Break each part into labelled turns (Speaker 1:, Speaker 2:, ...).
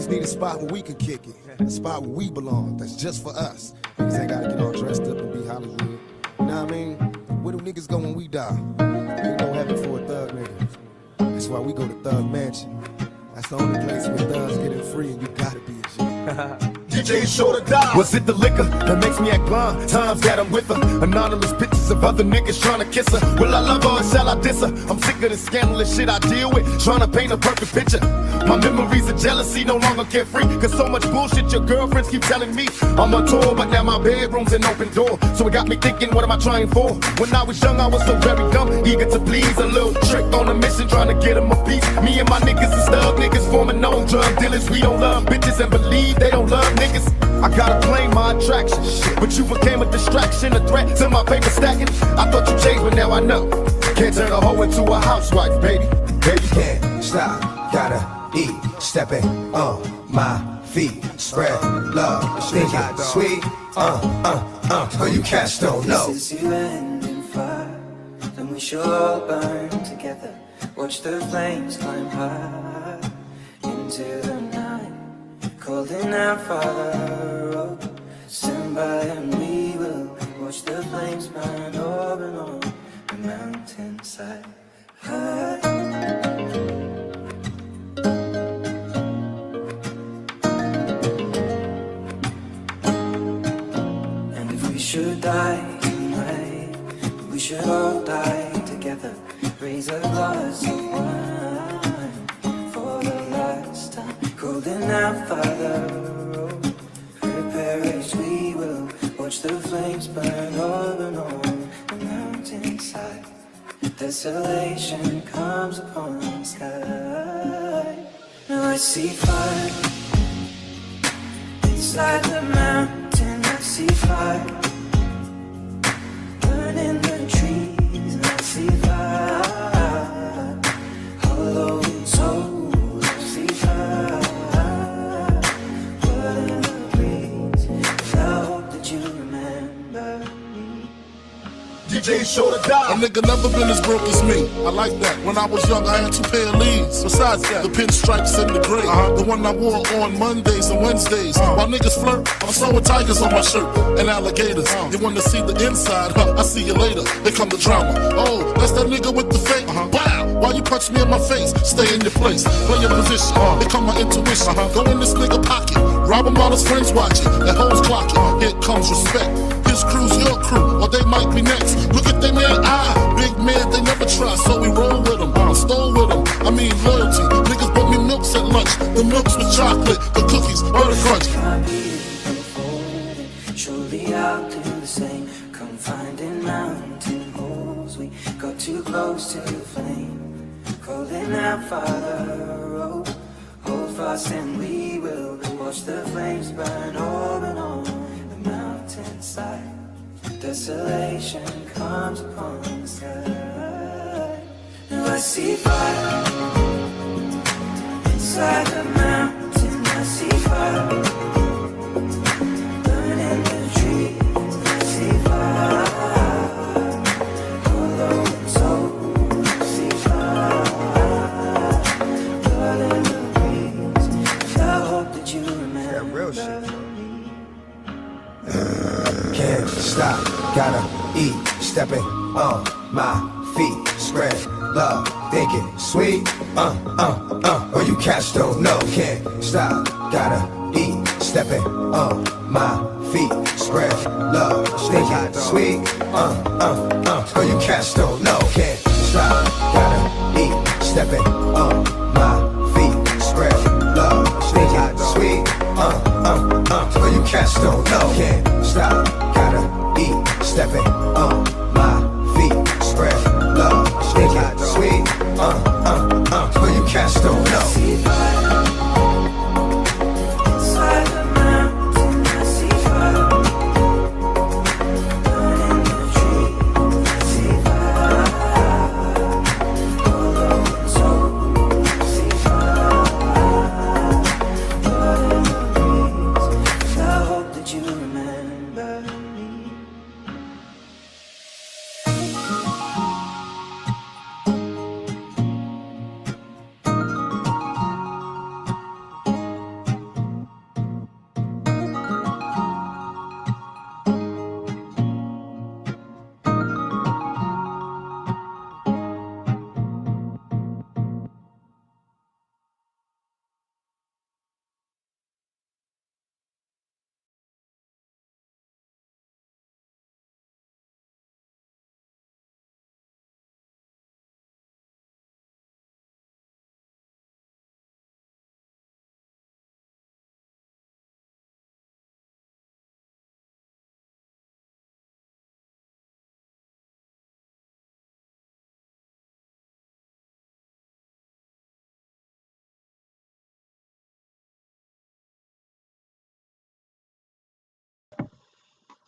Speaker 1: just need a spot where we can kick it. A spot where we belong, that's just for us. Niggas ain't gotta get all dressed up and be Hollywood. You know what I mean? Where do niggas go when we die? Ain't no heaven for a thug nigga. That's why we go to Thug Mansion. That's the only place where thugs getting free and you gotta be a G. DJ Show to die. Was it the liquor that makes me act blind? Times that I'm with her. Anonymous pictures of other niggas trying to kiss her. Will I love her or shall I diss her? I'm sick of the scandalous shit I deal with, trying to paint a perfect picture. My memories of jealousy no longer carefree, cause so much bullshit your girlfriends keep telling me. I'm on tour, but now my bedroom's an open door. So it got me thinking, what am I trying for? When I was young, I was so very dumb, eager to please. A little trick on a mission, trying to get them a piece. Me and my niggas is thug niggas, forming known drug dealers. We don't love bitches and believe they don't love niggas. I gotta claim my attraction, but you became a distraction, a threat to my paper stacking. I thought you changed, but now I know. Can't turn a hoe into a housewife, baby. Baby, can't stop, gotta eat, stepping on my feet, spread love, think it sweet, oh you cats don't know.
Speaker 2: This is you and in fire, then we shall all burn together. Watch the flames climb high into the night, calling out Father, oh, stand by and we will watch the flames burn over and on the mountainside. And if we should die tonight, we should all die together. Raise a glass of wine for the last time, calling out Father, oh, prepare as we will watch the flames burn over and on the mountainside. Desolation comes upon the sky. Now I see fire inside the mountain. I see fire burning the trees. And I see fire hollow souls. I see fire burning the breeze. And I hope that you remember me.
Speaker 3: DJ Show to die.
Speaker 4: A nigga never been as broke as me. I like that. When I was young, I had 2 pair of leads. Besides that, the pinstripes and the gray. The one I wore on Mondays and Wednesdays. While niggas flirt, I'm sewing tigers on my shirt and alligators. You want to see the inside? Huh? I see you later. Here come the drama. Oh, that's that nigga with the fake. Wow. Why you punch me in my face? Stay in your place. Play your position. Here come my intuition. Go in this nigga pocket. Rob him while his friends watching. That hoes clocking. Here comes respect. His crew's your crew, or they might be next. Look at them in eye. Big man, they never try, so we roll with them. Stole with them, I mean loyalty. Niggas bought me milks at lunch. The milks with chocolate, the cookies, butter crunch.
Speaker 2: Surely I'll do the same. Confined in mountain holes, we got too close to the flame. Calling out Father, oh, hold fast and we will watch the flames burn over and on the mountainside. Desolation comes upon the sky. Now I see fire inside the mountain. I see fire burning the trees. I see fire hollow souls. I see fire burning the breeze. And I hope that you remember
Speaker 1: That real shit,
Speaker 2: me.
Speaker 1: Can't stop, gotta eat, stepping on my feet, spread love, thinking sweet, or you cats don't know. Can't stop, gotta eat, stepping on my feet, spread love, thinking sweet, or you cats don't know. Can't stop, gotta eat, stepping on my feet, spread love, thinking sweet, or you cats don't know. Can't stop, gotta eat, stepping on my feet, spread love, thinking sweet, or you cats don't know.
Speaker 2: See fire inside the mountain. I see fire burning the trees. I see fire hollow souls. I see fire burning the breeze. And I hope that you remember.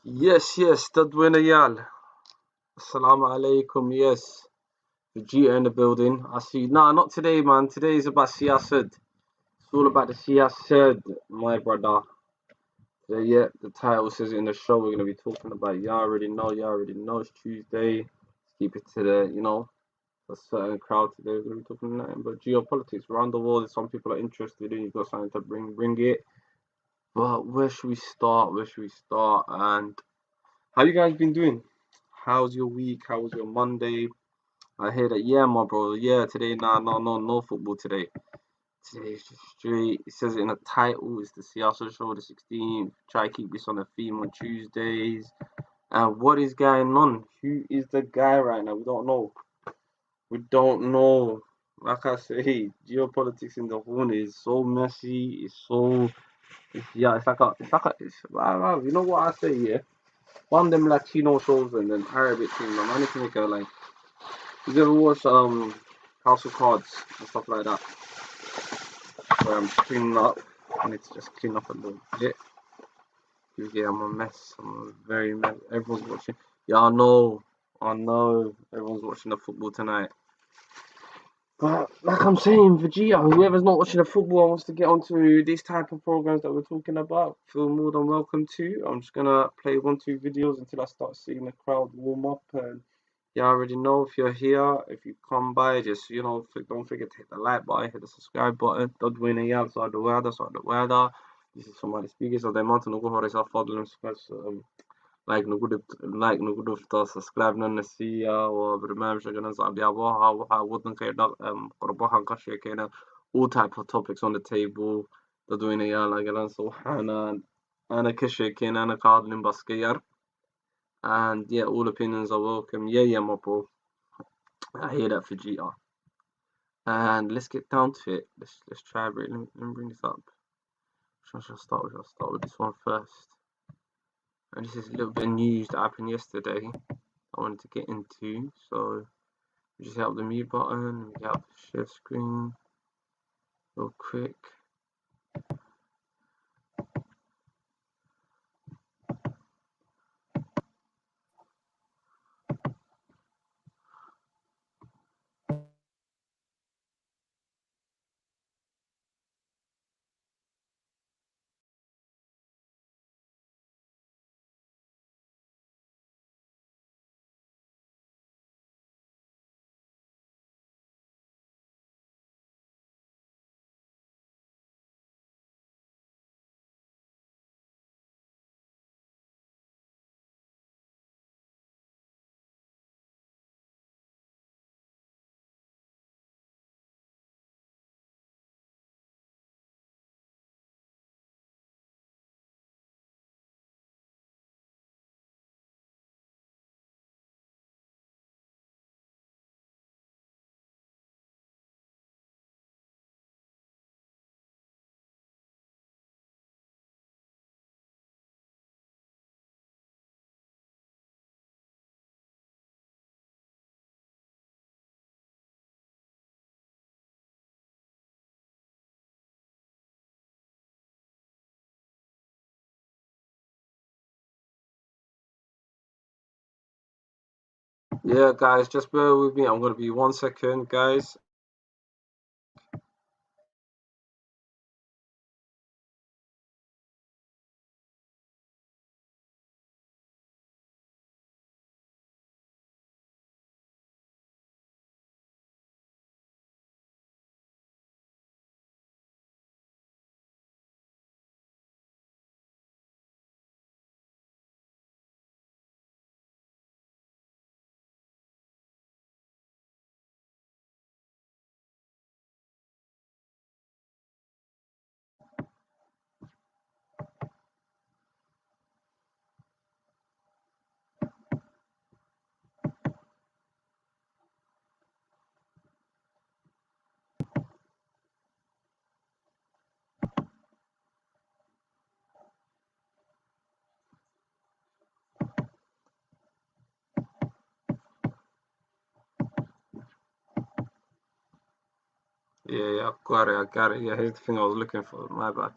Speaker 5: Yes, Tadwinayal. Assalamu alaikum, yes. Vegeta in the building. I see. Nah, not today, man. Today is about Siyaasad. It's all about the Siyaasad, my brother. So, yeah, the title says it in the show we're going to be talking about. Y'all already know. It's Tuesday. Let's keep it to a certain crowd today. We're going to be talking nothing but geopolitics around the world. Some people are interested in. You've got something to bring it. But where should we start? And how you guys been doing? How's your week? How was your Monday? I hear that, yeah, my bro. Yeah, today, nah, no football today. Today's just straight. It says it in the title. It's the Siyaasada Show, the 16th. Try to keep this on the theme on Tuesdays. And what is going on? Who is the guy right now? We don't know. Like I say, geopolitics in the horn is so messy. You know what I say, yeah? One of them Latino shows and then Arabic thing, man. I need to make a like. You ever watch House of Cards and stuff like that? Where I'm cleaning up. I need to just clean up a little bit. Yeah, I'm a mess. I'm a very mess. Everyone's watching. Yeah, I know. Everyone's watching the football tonight. But like I'm saying, Vegeta, whoever's not watching the football and wants to get onto these type of programs that we're talking about, feel more than welcome to. I'm just gonna play 1-2 videos until I start seeing the crowd warm up. And you already know, if you're here, if you come by, just don't forget to hit the like button, hit the subscribe button. Don't win a yard, so the weather. This is somebody speaking, so they want to know how to follow them. like نقول في سبسكرايب نسيا وبرنامج ننزل بيابوها وحاولنا كينا قربوها نقشي كينا all type of topics on the table تدوين يا لاجلان صوحنا أنا كشي كينا أنا قاعد بسكير and yeah, all opinions are welcome. Yeah, my bro, I hear that for GR. And let's get down to it. Let's try it. Let me bring this up. I'll start with this one first. And this is a little bit of news that happened yesterday I wanted to get into. So we just hit the mute button, we get up the share screen real quick. Yeah, guys, just bear with me. I'm gonna be 1 second, guys. Yeah, I got it. Yeah, here's the thing I was looking for. My bad.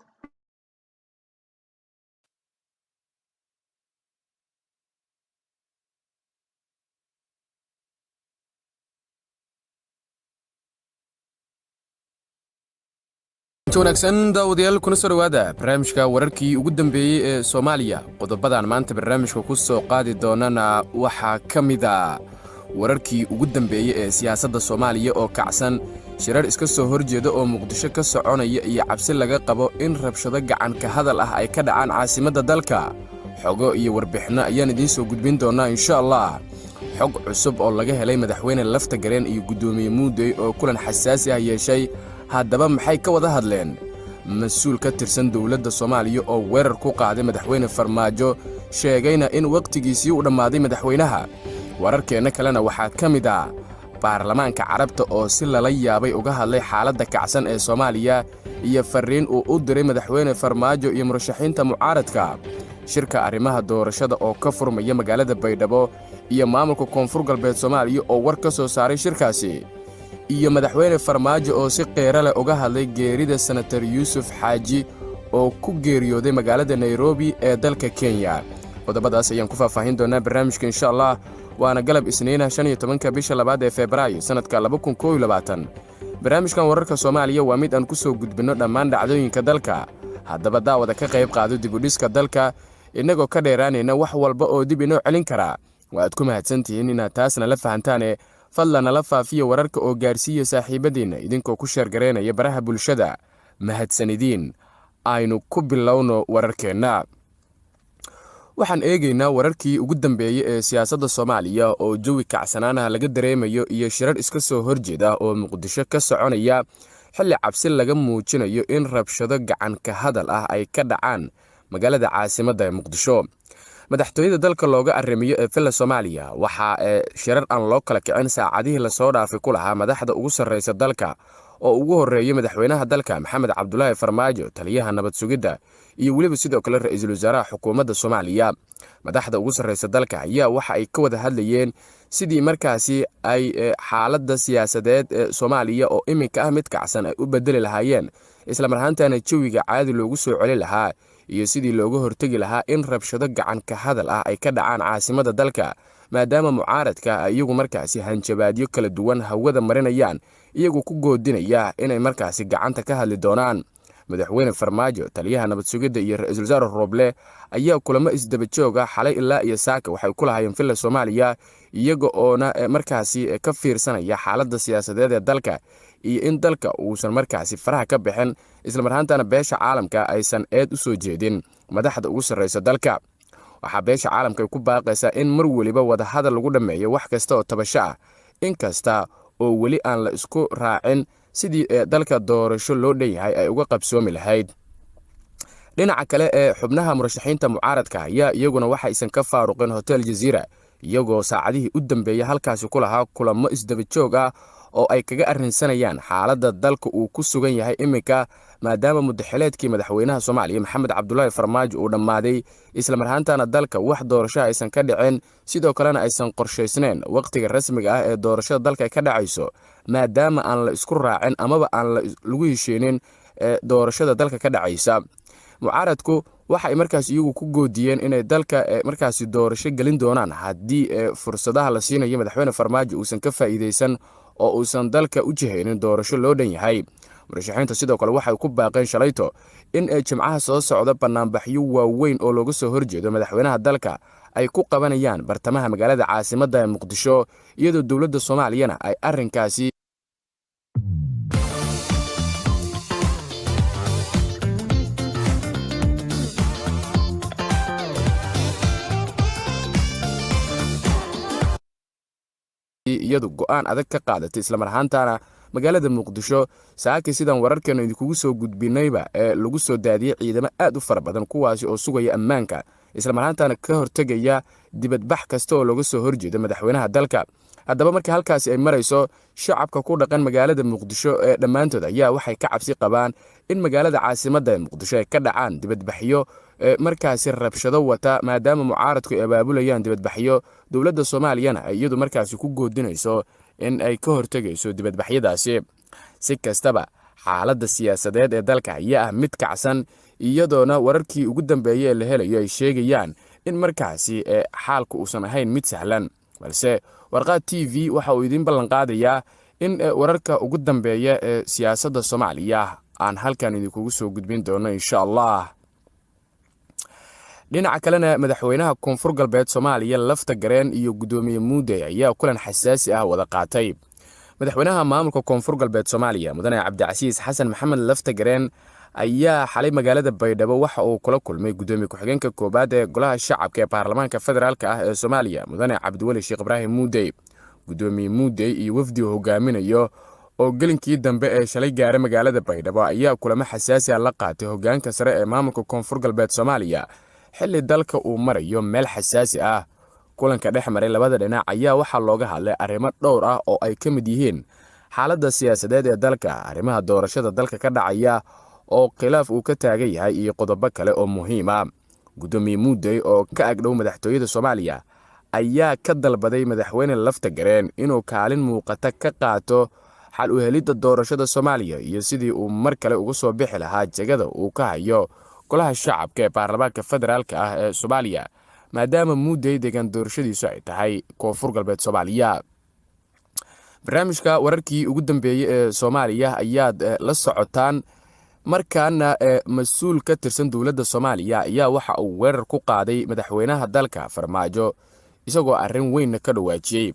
Speaker 6: kulanti wanaagsan daawadayaal kuna soo dhawaada barnaamijka wararkii ugu dambeeyey ee Soomaaliya qodobadan maanta barnaamijka ku soo qaadi doonana waxaa ka mid ah wararkii ugu dambeeyey ee siyaasadda Soomaaliya oo kacsan shirar iska soo horjeeda oo Muqdisho ka soconaya iyo cabsi laga qabo in rabshado gacan ka hadal ah ay ka dhacaan caasimadda dalka xogo iyo warbixino ayaan idiin soo gudbin doonaa insha Allah xog cusub oo laga helay madaxweyne lafta gareen iyo gudoomiye Muudey oo kulan xasaasi ah yeeshay haddaba maxay ka wada hadleen mas'uul ka tirsan dawladda Soomaaliya oo weerar ku qaaday madaxweyne Farmaajo sheegayna in waqtigiisii uu dhammaaday madaxweynaha wararkeena kalena waxaa ka mid ah baarlamaanka carabta oo si lala yaabay uga hadlay xaaladda kacsan ee Soomaaliya iyo fariin uu u diray madaxweyne Farmaajo iyo murashaxiinta mucaaradka shirka arrimaha doorashada oo ka furmaya magaalada Baydhabo iyo maamulka koonfur galbeed Soomaaliya oo war ka soo saaray shirkaasi iyo madaxweyne Farmaajo oo si qeera leh uga hadlay geerida senator Yuusuf Xaaji oo ku geeriyooday magaalada Nairobi ee dalka Kenya qodobadaas ayaan ku faahfaahin doonaa barnaamijka insha Allah waana galab isniina 15 bisha 2 ee Febraayo sanadka 2021 barnaamijkan wararka Soomaaliya waa mid aan ku soo gudbino dhammaan dhacdooyinka dalka haddaba daawada ka qayb qaado dib u dhiska dalka inagoo ka dheeraanayna wax walba oo dib inoo celin kara waad ku mahadsantihiin inaad taasna la fahantaane fadlan la faafiyo wararka oo gaarsiiya saaxiibadiina idinkoo ku sheer gareynaya baraha bulshada mahadsanidin aynu ku bilowno wararkeena waxaan eegaynaa wararkii ugu dambeeyay ee siyaasadda Soomaaliya oo jawi kacsanaana laga dareemayo iyo shirar iska soo horjeeda oo Muqdisho ka soconaya xilli cabsi laga muujinayo in rabshado gacan ka hadal ah ay ka dhacaan magaalada caasimadda Muqdisho madaxtooyada dalka looga arrimiyo ee filla Soomaaliya waxa shirar aan loo kala kicin saacadihii la soo dhaafay ku lahaa madaxda ugu sarreysa dalka oo ugu horeeyay madaxweynaha dalka Maxamed Cabdullaahi Farmaajo taliyaha nabad sugidda iyo waliba sidoo kale ra'iisul wasaaraha xukuumadda Soomaaliya madaxda ugu sarreysa dalka ayaa waxa ay ka wada hadlayeen sidii markaasi ay xaaladda siyaasadeed ee Soomaaliya oo iminka ah mid kacsan ay u bedeli lahaayeen isla marhaantana jawiga caadi loogu soo celin lahaa iyo sidii looga hortagi lahaa in rabshado gacan ka hadal ah ay ka dhacaan caasimadda dalka maadaama mucaaradka iyagu markaasi hanjabaadyo kala duwan hawada marinayaan iyagu ku goodinaya inay markaasi gacanta ka hadli doonaan madaxweyne Farmaajo taliyaha nabad sugidda iyo ra'iisul wasaare Roble ayaa kulamo isdaba joog ah xalay ilaa iyo saaka waxay ku lahaayeen filla Soomaaliya iyaga oo markaasi ka fiirsanaya xaaladda siyaasadeed ee dalka iyo in dalka uusan markaasi faraha ka bixin isla marhaantana beesha caalamka aysan eed u soo jeedin madaxda ugu sarreysa dalka waxa beesha caalamka ku baaqaysaa in mar waliba wada hadal lagu dhameeyo wax kasta oo tabasho ah in kasta oo wali aan la isku raacin sidii dalka doorasho loo dhanyahay ay uga qabsoomi lahayd dhinaca kale ee xubnaha murashaxiinta mucaaradka ayaa iyaguna waxa aysan ka faaruqin hotel Jazeera iyagoo saacadihii u dambeeyay halkaasi ku lahaa kulamo isdaba joog ah oo ay kaga arrinsanayaan xaaladda dalka uu ku sugan yahay iminka maadaama muddaxileedkii madaxweynaha Soomaaliya Maxamed Cabdullaahi Farmaajo uu dhammaaday isla marhaantana dalka wax doorasho aysan ka dhicin sidoo kalena aysan qorshaysnayn waqtiga rasmiga ah ee doorashada dalka ka dhacayso maadaama aan la isku raacin amaba aan lagu heshiinin doorashada dalka ka dhacaysa mucaaradku waxa ay markaas iyagu ku goodiyeen inay dalka markaasi doorasho gelin doonaan haddii fursadaha la siinayo madaxweyne Farmaajo uusan ka faa'iideysan oo uusan dalka u jihaynin doorasho loo dhan yahay murashaxiinta sidoo kale waxay ku baaqeen shalayto in jimcaha soo socda banaanbaxyo waaweyn oo looga soo horjeedo madaxweynaha dalka ay ku qabanayaan bartamaha magaalada caasimadda ee Muqdisho iyadoo dawladda Soomaaliyana ay arrinkaasi iyadu go'aan adag ka qaadatay isla marhaantana magaalada Muqdisho saaki sidan wararkeena idinku soo gudbinayba lagu soo daadiyay ciidamo aad u fara badan kuwaasi oo sugaya ammaanka isla marhaantana ka hortagaya dibadbax kasta oo laga soo horjeedo madaxweynaha dalka haddaba markii halkaasi ay marayso shacabka ku dhaqan magaalada Muqdisho ee dhamaantood ayaa waxay ka cabsi qabaan in magaalada caasimadda ee Muqdisho ay ka dhacaan dibadbaxyo markaasi rabshado wata maadaama mucaaradku ay abaabulayaan dibadbaxyo dawladda Soomaaliyana ay iyadu markaasi ku goodinayso in ay ka hortagayso dibadbaxyadaasi si kastaba xaaladda siyaasadeed ee dalka ayaa mid kacsan iyadoona wararkii ugu dambeeyay ee la helayo ay sheegayaan in markaasi xaalku uusan ahayn mid sahlan balse warqad TV waxa uu idin ballan qaadayaa in wararka ugu dambeeya ee siyaasadda Soomaaliya aan halkan idinkugu soo gudbin doono insha allah. dhinaca kalena madaxweynaha koonfur galbeed Soomaaliya Lafta Gareen iyo gudoomiye Muude ayaa kulan xasaasi ah wada qaatay. madaxweynaha maamulka koonfur galbeed Soomaaliya Mudane Cabdicasiis Xasan Maxamed Lafta Gareen ayaa xalay magaalada Baydhabo waxa uu kula kulmay gudoomiye ku-xigeenka koobaad ee golaha shacabka ee baarlamaanka federaalka ah ee Soomaaliya Mudane Cabdiwali Sheekh Ibraahim Muude. gudoomiye Muude iyo wafdi uu hogaaminayo oo gelinkii dambe ee shalay gaaray magaalada Baydhabo ayaa kulamo xasaasi ah la qaatay hoggaanka sare ee maamulka koonfur galbeed Soomaaliya xilli dalka uu marayo meel xasaasi ah. kulanka dhex maray labada dhinac ayaa waxaa looga hadlay arrimo dhowr ah oo ay ka mid yihiin xaaladda siyaasadeed ee dalka, arrimaha doorashada dalka ka dhacaya oo khilaaf uu ka taagan yahay iyo qodobo kale oo muhiim ah. gudoomiye Muude oo ka agdhow madaxtooyada Soomaaliya ayaa ka dalbaday madaxweyne Lafta Gareen inuu kaalin muuqata ka qaato xal u helidda doorashada Soomaaliya iyo sidii uu mar kale uga soo bixi lahaa jagada uu ka hayo golaha shacabka ee baarlamaanka federaalka ah ee Soomaaliya, maadaama Muude deegaan doorashadiisu ay tahay koonfur galbeed Soomaaliya. barnaamijka wararkii ugu dambeeyay ee Soomaaliya ayaad la socotaan. markaana mas'uul ka tirsan dowladda Soomaaliya ayaa waxa uu weerar ku qaaday madaxweynaha dalka Farmaajo isagoo arrin weyn ka dhawaajiyay.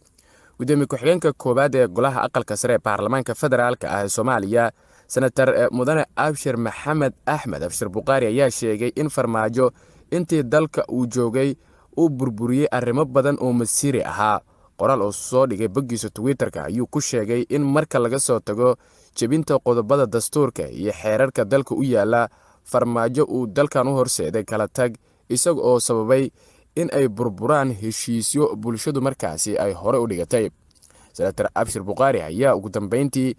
Speaker 6: gudoomiye ku-xigeenka koobaad ee golaha aqalka sare ee baarlamaanka federaalka ah ee Soomaaliya senator Mudane Abshir Maxamed Axmed Abshir Buqaari ayaa sheegay in Farmaajo intii dalka uu joogay uu burburiyay arrimo badan oo masiiri ahaa. qoraal oo soo dhigay boggiisa Twitterka ayuu ku sheegay in marka laga soo tago jebinta qodobada dastuurka iyo xeerarka dalka u yaala, Farmaajo uu dalkan u horseeday kala tag isaga oo sababay in ay burburaan heshiisyo bulshadu markaasi ay hore u dhigatay. senator Abshir Buqaari ayaa ugu dambeyntii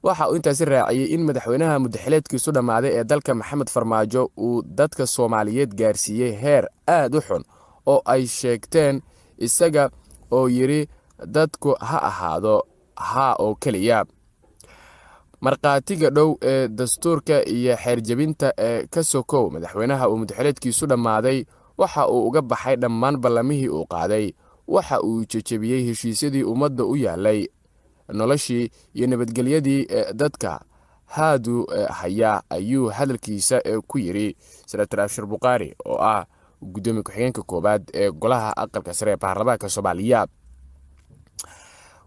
Speaker 6: waxa uu intaasi raaciyay in madaxweynaha muddaxileedkiisu dhammaaday ee dalka Maxamed Farmaajo uu dadka Soomaaliyeed gaarsiiyey heer aad u xun oo ay sheegteen isaga oo yiri dadku ha ahaado ha oo kaliya. marqaatiga dhow ee dastuurka iyo xeer jebinta ee ka sokow madaxweynaha uu muddaxileedkiisu dhammaaday waxa uu uga baxay dhammaan ballamihii uu qaaday, waxa uu jejebiyey heshiisyadii ummadda u yaalay, noloshii iyo nabadgelyadii dadka haadu haya ayuu hadalkiisa ku yiri senator Abshir Buqaari oo ah gudoomiye ku-xigeenka koobaad ee golaha aqalka sare ee baarlamaanka Soomaaliya.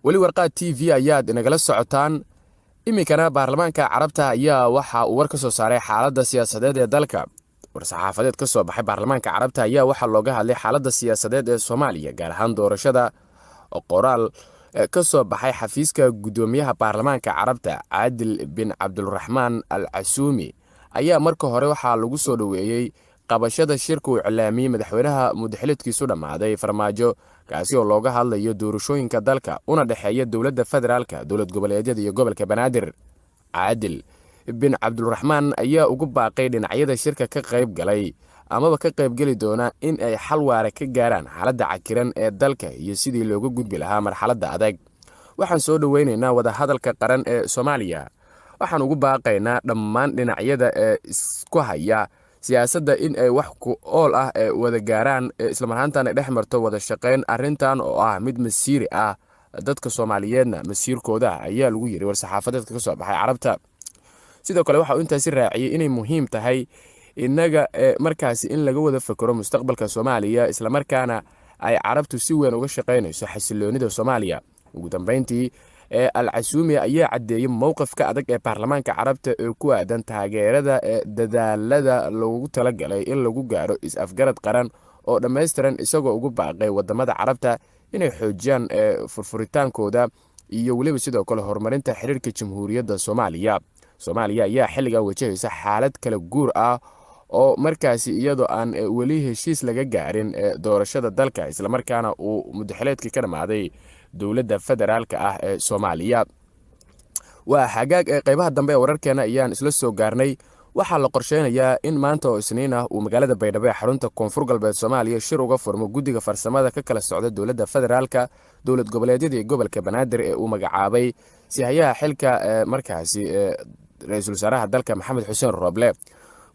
Speaker 6: weli warqaad TV ayaad inagala socotaan. iminkana baarlamaanka carabta ayaa waxa uu war ka soo saaray xaaladda siyaasadeed ee dalka. war-saxaafadeed ka soo baxay baarlamaanka carabta ayaa waxaa looga hadlay xaaladda siyaasadeed ee Soomaaliya, gaar ahaan doorashada. qoraal ka soo baxay xafiiska gudoomiyaha baarlamaanka carabta Caadil bin Cabdulraxmaan Al Casuumi ayaa marka hore waxaa lagu soo dhaweeyay qabashada shirka uu iclaamiyey madaxweynaha muddaxileedkiisu dhammaaday Farmaajo, kaasi oo looga hadlayo doorashooyinka dalka una dhexeeya dowladda federaalka, dowlad goboleedyada iyo gobolka Banaadir. Caadil bin Cabdulraxmaan ayaa ugu baaqay dhinacyada shirka ka qayb galay amaba ka qayb geli doona in ay xal waara ka gaaraan xaaladda cakiran ee dalka iyo sidii looga gudbi lahaa marxaladda adag. waxaan soo dhaweynaynaa wada hadalka qaran ee Soomaaliya. waxaan ugu baaqaynaa dhammaan dhinacyada ee isku haya siyaasadda in ay wax ku ool ah wada gaaraan isla marhaantaana dhex marto wada shaqayn. arrintan oo ah mid masiiri ah dadka Soomaaliyeedna masiirkooda ayaa lagu yiri war-saxaafadeedka ka soo baxay carabta. sidoo kale waxa uu intaasi raaciyay inay muhiim tahay inaga markaasi in laga wada fakaro mustaqbalka Soomaaliya, isla markaana ay carabtu si weyn uga shaqaynayso xasiloonida Soomaaliya. ugu dambeyntii Al Casuumi ayaa cadeeyay mowqifka adag ee baarlamaanka carabta ee ku aadan taageerada dadaalada loogu talagalay in lagu gaaro is-afgarad qaran oo dhammaystiran, isagoo ugu baaqay wadamada carabta inay xoojiyaan furfuritaankooda iyo weliba sidoo kale horumarinta xiriirka jamhuuriyadda Soomaaliya. Soomaaliya ayaa xilligan wajahaysa xaalad kala guur ah oo markaasi iyadoo aan weli heshiis laga gaarin doorashada dalka, isla markaana uu muddaxileedkii ka dhammaaday dowladda federaalka ah ee Soomaaliya. waa xagaag qaybaha dambe ee wararkeena ayaan isla soo gaarnay. waxaa la qorsheynayaa in maanta oo Isniin ah uu magaalada Baydhabo ee xarunta koonfur galbeed Soomaaliya shir uga furmo guddiga farsamada ka kala socda dowladda federaalka, dowlad goboleedyada iyo gobolka Banaadir ee uu magacaabay sihayaha xilka markaasi ra'iisul wasaaraha dalka Maxamed Xuseen Roble.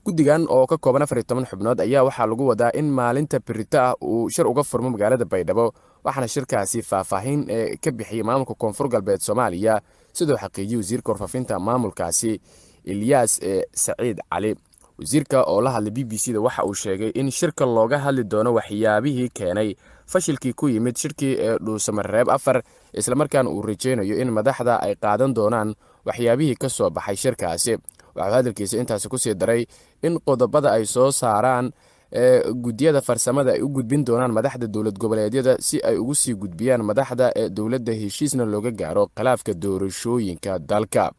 Speaker 6: guddigan oo ka kooban 14 xubnood ayaa waxaa lagu wadaa in maalinta berrito ah uu shir uga furmo magaalada Baydhabo, waxaana shirkaasi faahfaahin ka bixiyay maamulka koonfur galbeed Soomaaliya sidoo xaqiijiyay wasiirka warfaafinta maamulkaasi ilyaas saciid cali. wasiirka oo la hadlay BBC-da waxa uu sheegay in shirka looga hadli doono waxyaabihii keenay fashilkii ku yimid shirkii ee dhuusamareeb 4 islamarkaana uu rajaynayo in madaxda ay qaadan doonaan waxyaabihii ka soo baxay shirkaasi. waxaa hadalkiisa intaasi ku sii daray in qodobada ay soo saaraan guddiyada farsamada ay u gudbin doonaan madaxda dowlad goboleedyada si ay ugu sii gudbiyaan madaxda dowladda heshiisna looga gaaro khilaafka doorashooyinka dalka.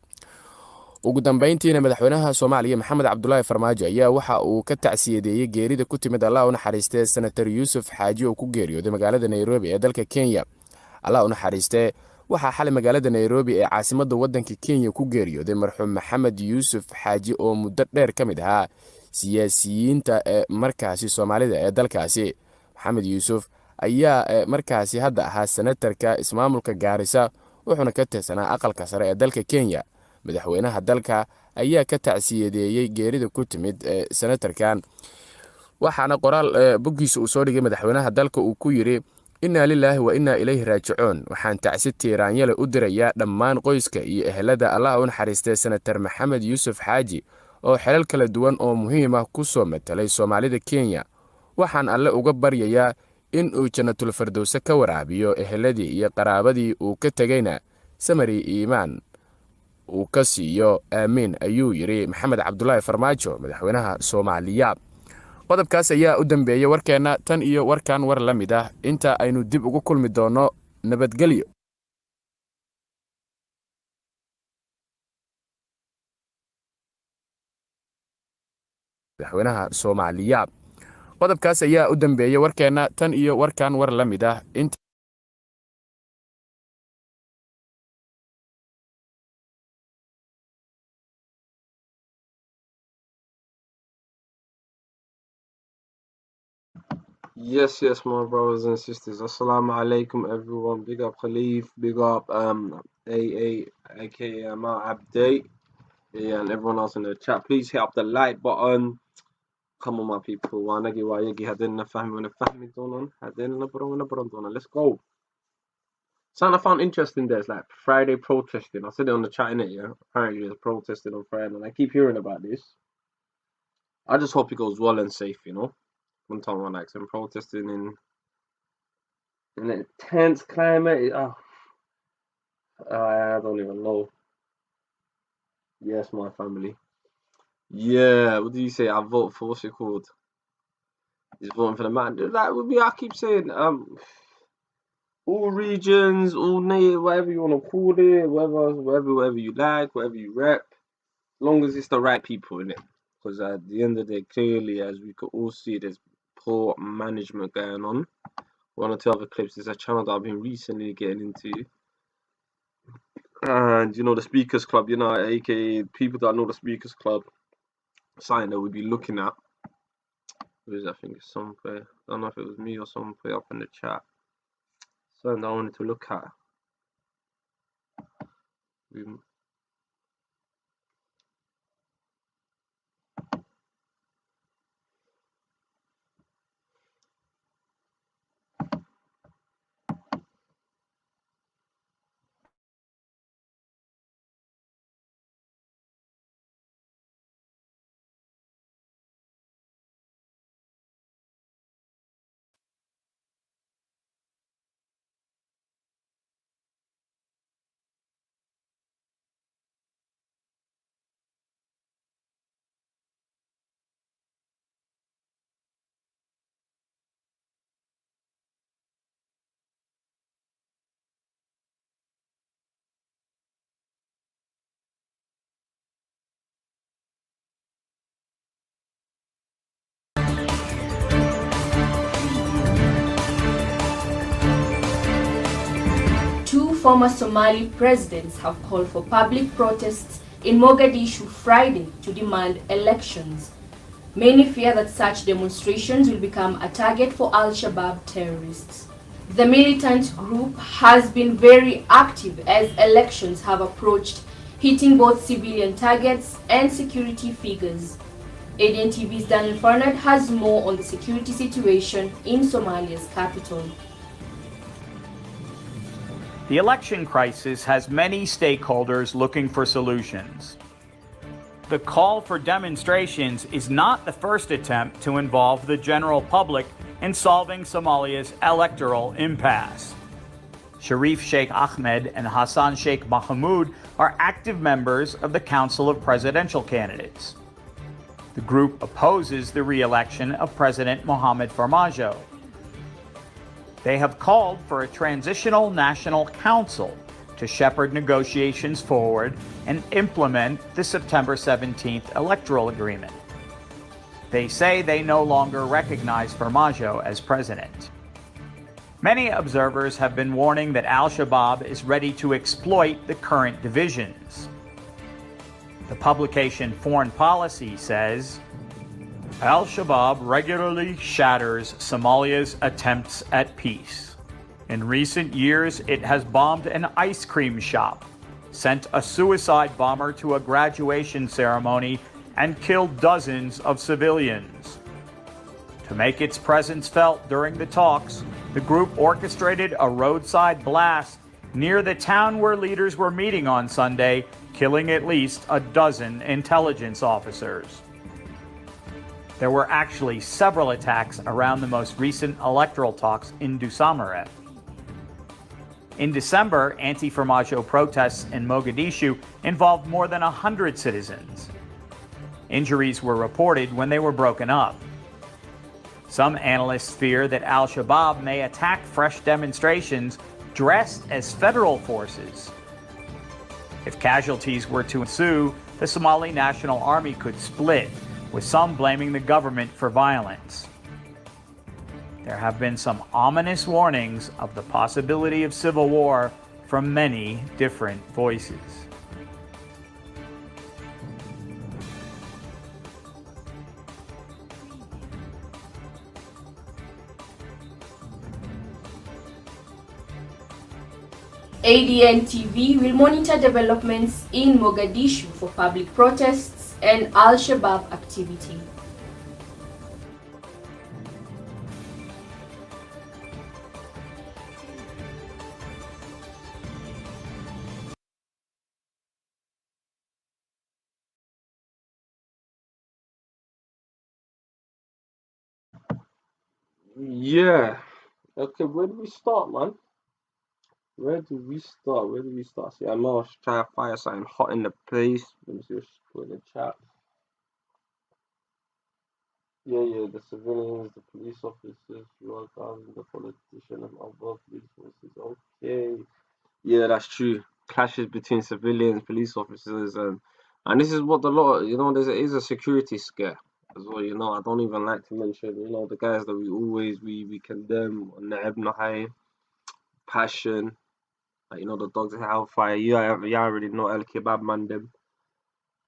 Speaker 6: ugu dambeyntiina madaxweynaha Soomaaliya Maxamed Cabdullaahi Farmaajo ayaa waxa uu ka tacsiyadeeyay geerida ku timid Allah u naxariistay senator Yuusuf Xaaji oo ku geeriyooday magaalada Nairobi ee dalka Kenya. Allah u naxariistay waxaa xalay magaalada Nairobi ee caasimadda waddanka Kenya ku geeriyooday marxuum Maxamed Yuusuf Xaaji oo muddo dheer ka mid ahaa siyaasiyiinta markaasi Soomaalida ee dalkaasi. Maxamed Yuusuf ayaa markaasi hadda ahaa senatarka ismaamulka Gaarisa wuxuuna ka tirsanaa aqalka sare ee dalka Kenya. madaxweynaha dalka ayaa ka tacsiyadeeyay geerida ku timid senatarkan waxaana qoraal boggiisa uu soo dhigay madaxweynaha dalka uu ku yiri inna lillahi wa inna ilayhi raaji'uun. waxaan tacsi tiiraanyale u dirayaa dhammaan qoyska iyo ehelada Allah u naxariistay senator Maxamed Yuusuf Xaaji oo xilal kala duwan oo muhiim ah ku soo metelay Soomaalida Kenya. waxaan alle uga baryayaa in uu jannatul firdawsa ka waraabiyo eheladii iyo qaraabadii uu ka tagayna samari iimaan uu ka siiyo aamin ayuu yiri Maxamed Cabdullaahi Farmaajo madaxweynaha Soomaaliya. qodobkaas ayaa u dambeeyay warkeena tan iyo warkan war la mid ah inta aynu dib ugu kulmi doono nabadgelyo. madaxweynaha Soomaaliya. qodobkaas ayaa u dambeeyay warkeena tan iyo warkan war la mid ah inta
Speaker 5: Yes, my brothers and sisters. Assalamu alaikum, everyone. Big up Khalif, big up AA, aka Abday, and everyone else in the chat. Please hit up the like button. Come on, my people. Let's go. Something I found interesting there is like Friday protesting. I said it on the chat, innit? Yeah. Apparently, there's protesting on Friday, and I keep hearing about this. I just hope it goes well and safe, you know. One time when like some protesting in a tense climate. I don't even know. Yes, my family. Yeah, what do you say? I vote for what's it called? He's voting for the man. Like with me, I keep saying all regions, all native, whatever you want to call it, whatever you like, whatever you rep, as long as it's the right people in it. Because at the end of the day, clearly, as we could all see, there's poor management going on. One or two other clips. There's a channel that I've been recently getting into, and you know the Speakers Club, you know, aka people that know the Speakers Club, something that we'd be looking at. I think it's somewhere. I don't know if it was me or someone put it up in the chat. Something that I wanted to look at.
Speaker 7: Former Somali presidents have called for public protests in Mogadishu Friday to demand elections. Many fear that such demonstrations will become a target for Al-Shabaab terrorists. The militant group has been very active as elections have approached, hitting both civilian targets and security figures. ADN TV's Daniel Farnard has more on the security situation in Somalia's capital.
Speaker 8: The election crisis has many stakeholders looking for solutions. The call for demonstrations is not the first attempt to involve the general public in solving Somalia's electoral impasse. Sharif Sheikh Ahmed and Hassan Sheikh Mahmoud are active members of the Council of Presidential Candidates. The group opposes the re-election of President Mohamed Farmajo. They have called for a transitional national council to shepherd negotiations forward and implement the September 17th electoral agreement. They say they no longer recognize Farmajo as president. Many observers have been warning that al-Shabaab is ready to exploit the current divisions. The publication Foreign Policy says, al-Shabaab regularly shatters Somalia's attempts at peace. In recent years, it has bombed an ice cream shop, sent a suicide bomber to a graduation ceremony, and killed dozens of civilians. To make its presence felt during the talks, the group orchestrated a roadside blast near the town where leaders were meeting on Sunday, killing at least a dozen intelligence officers. There were actually several attacks around the most recent electoral talks in Dusamare. In December, anti-Farmajo protests in Mogadishu involved more than 100 citizens. Injuries were reported when they were broken up. Some analysts fear that al-Shabaab may attack fresh demonstrations dressed as federal forces. If casualties were to ensue, the Somali National Army could split, with some blaming the government for violence. There have been some ominous warnings of the possibility of civil war from many different voices.
Speaker 7: ADN TV will monitor developments in Mogadishu for public protests and al-Shabaab activity.
Speaker 5: Yeah. Okay, where do we start, man? Where do we start? Where do we start? See, I know I should try to fire something hot in the place. Let me see what's put in the chat. Yeah, the civilians, the police officers, your guns, the politician and other police forces. Okay. Yeah, that's true. Clashes between civilians, police officers, and this is what the law. There is a security scare as well. I don't even like to mention. The guys that we condemn, Naib high passion. Like, the dogs of hellfire. You already know El Kebab man them.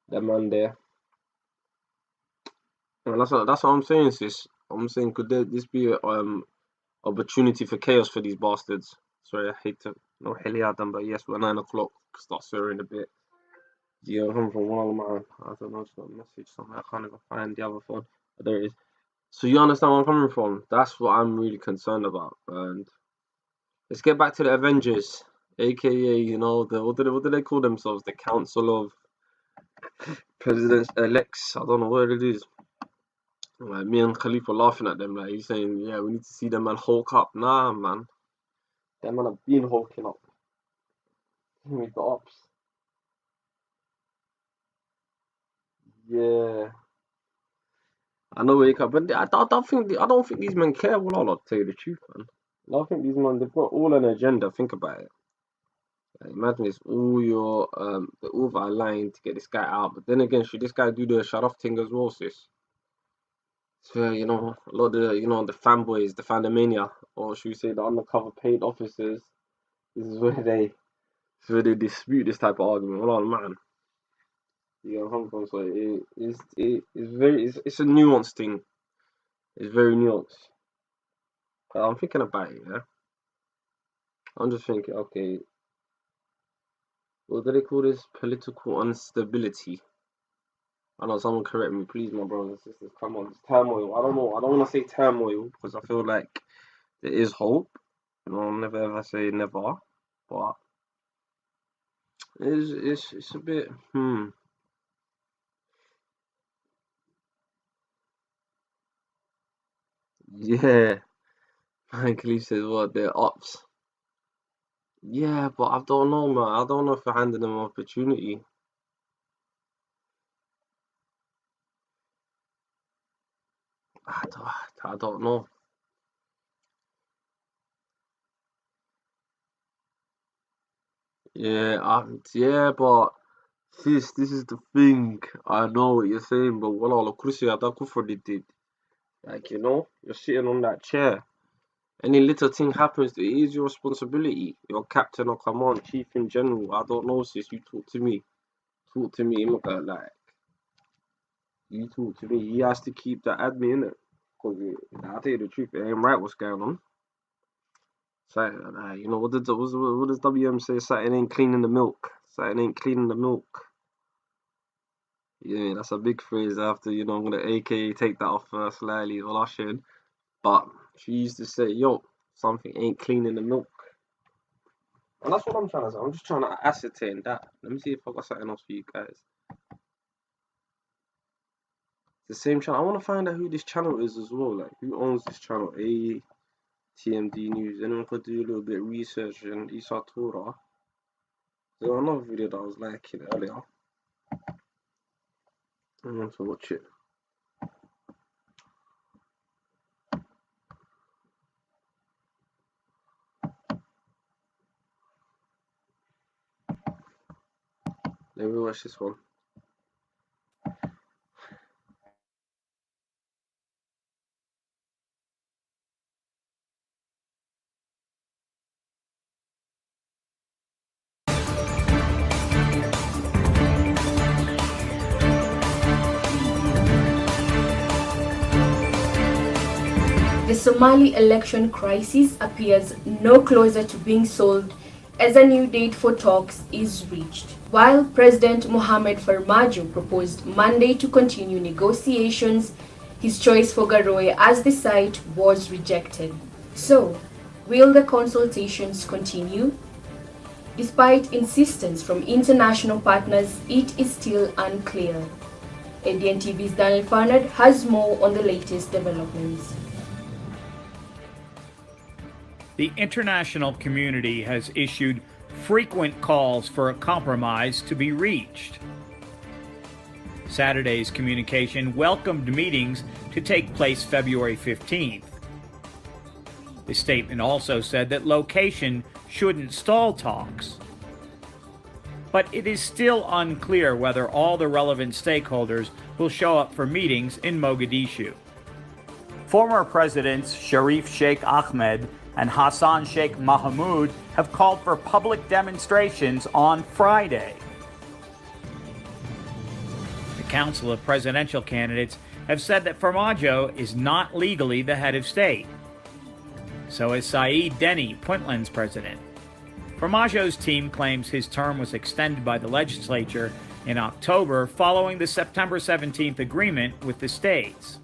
Speaker 5: That man there. And that's what I'm saying, sis. I'm saying, could this be opportunity for chaos for these bastards? Sorry, I hate to no heli at them, but yes, we're 9 o'clock. Start swearing a bit. Yeah, I'm coming from one of mine. I don't know, it's got a message somewhere. I can't even find the other phone. But there it is. So you understand where I'm coming from? That's what I'm really concerned about. And let's get back to the Avengers, aka what do they call themselves? The Council of Presidents Elects. I don't know what it is. Like me and Khalifa laughing at them, like he's saying, yeah, we need to see them man hulk up. Nah, man, them man have been hulking up. With the ops. Yeah, I know where you come, but I don't think these men care. Well, I'll tell you the truth, man. I don't think these men they've got all an agenda. Think about it. Like, imagine it's all they're all aligned to get this guy out. But then again, should this guy do the shut off thing as well, sis? So a lot of the fanboys, the fandomania, or should we say the undercover paid officers, this is where they dispute this type of argument. Hold on, man. Hong Kong, so it's a nuanced thing. It's very nuanced. But I'm thinking about it, yeah. I'm just thinking, okay, what do they call this? Political instability. I know someone correct me, please, my brothers and sisters. Come on, it's turmoil. I don't know. I don't want to say turmoil because I feel like there is hope. I'll never ever say never, but it's a bit Yeah, Ryan Khalif says what they're ops. Yeah, but I don't know, man. I don't know if we're handing them an opportunity. I don't know. Yeah, but this is the thing. I know what you're saying, but wallah, kursi hada kufrdid. Like, you're sitting on that chair. Any little thing happens, it is your responsibility. You're captain or command, chief in general. I don't know, sis. You talk to me. Talk to me, like, you talk to me. He has to keep that admin in it. Because I'll tell you the truth, it ain't right what's going on. So, what does WM say? Something ain't cleaning the milk. Something ain't cleaning the milk. Yeah, that's a big phrase after, I'm going to AKA take that off slightly, Olashin. But she used to say, yo, something ain't cleaning the milk. And that's what I'm trying to say. I'm just trying to ascertain that. Let me see if I got something else for you guys. The same channel. I want to find out who this channel is as well. Like, who owns this channel? TMD News. Anyone could do a little bit of research in Isa Torah. There's another video that I was liking earlier. I want to watch it. Let me watch this one.
Speaker 7: The Somali election crisis appears no closer to being solved as a new date for talks is reached. While President Mohamed Farmajo proposed Monday to continue negotiations, his choice for Garowe as the site was rejected. So, will the consultations continue? Despite insistence from international partners, it is still unclear. ADN TV's Daniel Farnard has more on the latest developments.
Speaker 8: The international community has issued frequent calls for a compromise to be reached. Saturday's communication welcomed meetings to take place February 15th. The statement also said that location shouldn't stall talks. But it is still unclear whether all the relevant stakeholders will show up for meetings in Mogadishu. Former Presidents Sharif Sheikh Ahmed and Hassan Sheikh Mohamud have called for public demonstrations on Friday. The Council of Presidential Candidates have said that Farmajo is not legally the head of state. So is Saeed Denny, Puntland's president. Farmajo's team claims his term was extended by the legislature in October following the September 17th agreement with the states.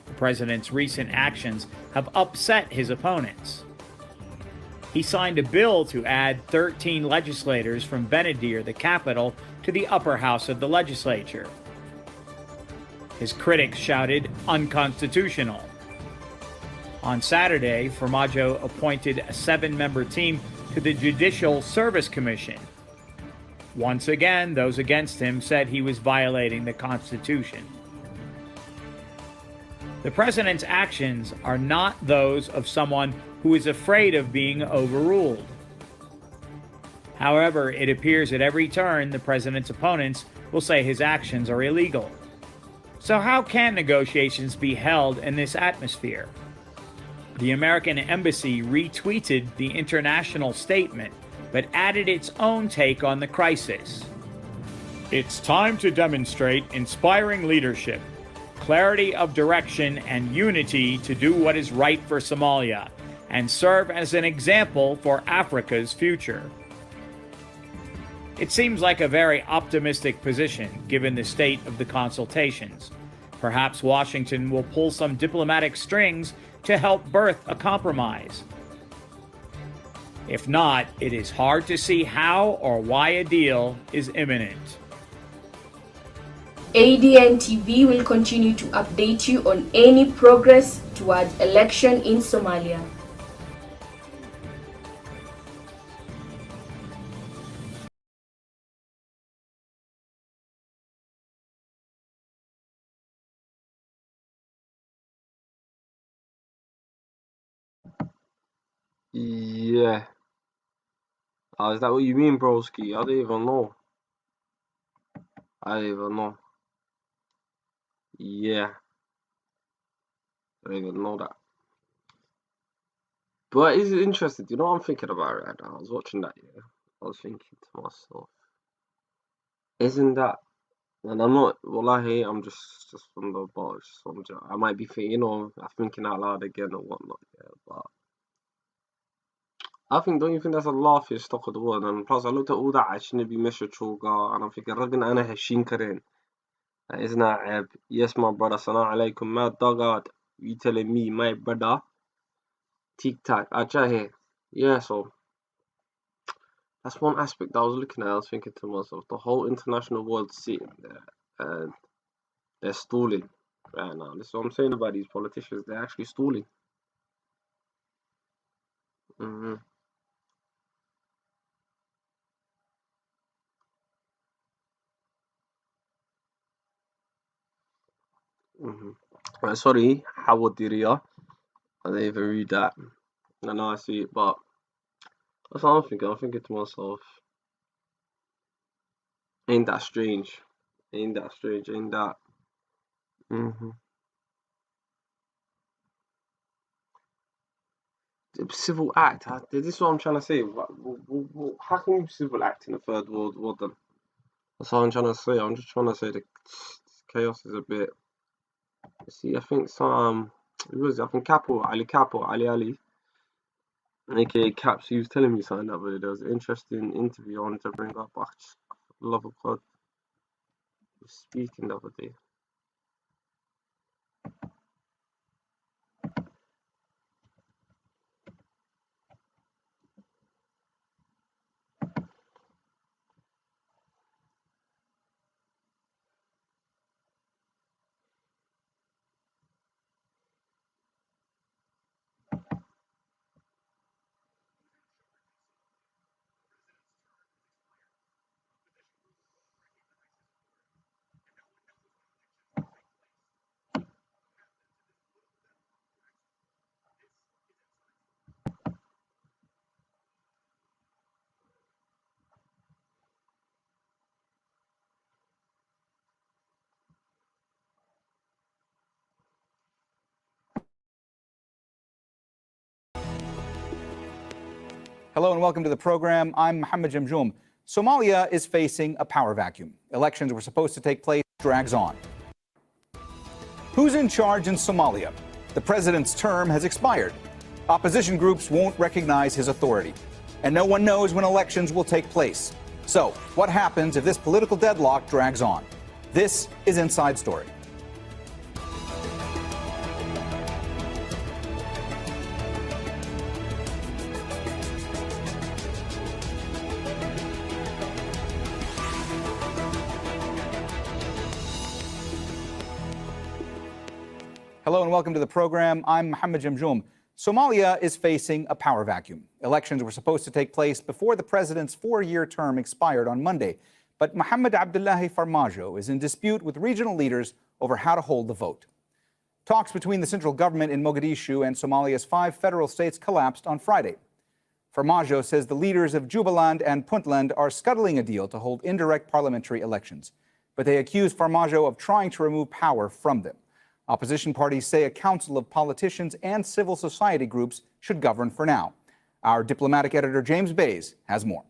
Speaker 8: The president's recent actions have upset his opponents. He signed a bill to add 13 legislators from Benadir, the capital, to the upper house of the legislature. His critics shouted, unconstitutional. On Saturday, Farmajo appointed a 7-member team to the Judicial Service Commission. Once again, those against him said he was violating the Constitution. The president's actions are not those of someone who is afraid of being overruled. However, it appears at every turn the president's opponents will say his actions are illegal. So how can negotiations be held in this atmosphere? The American embassy retweeted the international statement, but added its own take on the crisis. It's time to demonstrate inspiring leadership, clarity of direction, and unity to do what is right for Somalia, and serve as an example for Africa's future. It seems like a very optimistic position, given the state of the consultations. Perhaps Washington will pull some diplomatic strings to help birth a compromise. If not, it is hard to see how or why a deal is imminent.
Speaker 7: ADN TV will continue to update you on any progress towards election in Somalia.
Speaker 5: Yeah. Oh, is that what you mean, broski? I don't even know. I don't even know. Yeah. I don't even know that. But it's interesting. You know what I'm thinking about right now? I was watching that, yeah. I was thinking to myself, isn't that, and I'm not, wallahi, I'm just from the bar, just from, I might be thinking, I'm thinking out loud again or whatnot, yeah, but don't you think that's a laughing stock of the world? And plus, I looked at all that Ashinabi Misha Choga, and I'm thinking, Ragna Ana Hashin Karen. Isn't that Ab? Yes, my brother, salam alaikum, my dog, you telling me, my brother, tic tac, achahe. Yeah, so that's one aspect that I was looking at. I was thinking to myself, the whole international world sitting there, and they're stalling right now. This is what I'm saying about these politicians. They're actually stalling. Mm-hmm. Mm-hmm. Sorry, Howard Diria. I didn't even read that. I know I see it, but that's what I'm thinking. I'm thinking to myself, ain't that strange? Ain't that strange? Ain't that? Mm-hmm. Civil act. This is what I'm trying to say. How can you civil act in the third world war then? That's what I'm trying to say. I'm just trying to say the chaos is a bit. See, I think some. Who was it? I think Capo, Ali, aka Caps. He was telling me something that way. There was an interesting interview I wanted to bring up. I just, love of God, he was speaking the other day.
Speaker 9: Hello and welcome to the program. I'm Mohammed Jamjoom. Somalia is facing a power vacuum. Elections were supposed to take place, drags on. Who's in charge in Somalia? The president's term has expired. Opposition groups won't recognize his authority. And no one knows when elections will take place. So, what happens if this political deadlock drags on? This is Inside Story. Hello and welcome to the program. I'm Mohammed Jamjoom. Somalia is facing a power vacuum. Elections were supposed to take place before the president's 4-year term expired on Monday. But Mohamed Abdullahi Farmajo is in dispute with regional leaders over how to hold the vote. Talks between the central government in Mogadishu and Somalia's 5 federal states collapsed on Friday. Farmajo says the leaders of Jubaland and Puntland are scuttling a deal to hold indirect parliamentary elections. But they accuse Farmajo of trying to remove power from them. Opposition parties say a council of politicians and civil society groups should govern for now. Our diplomatic editor James Bays has more.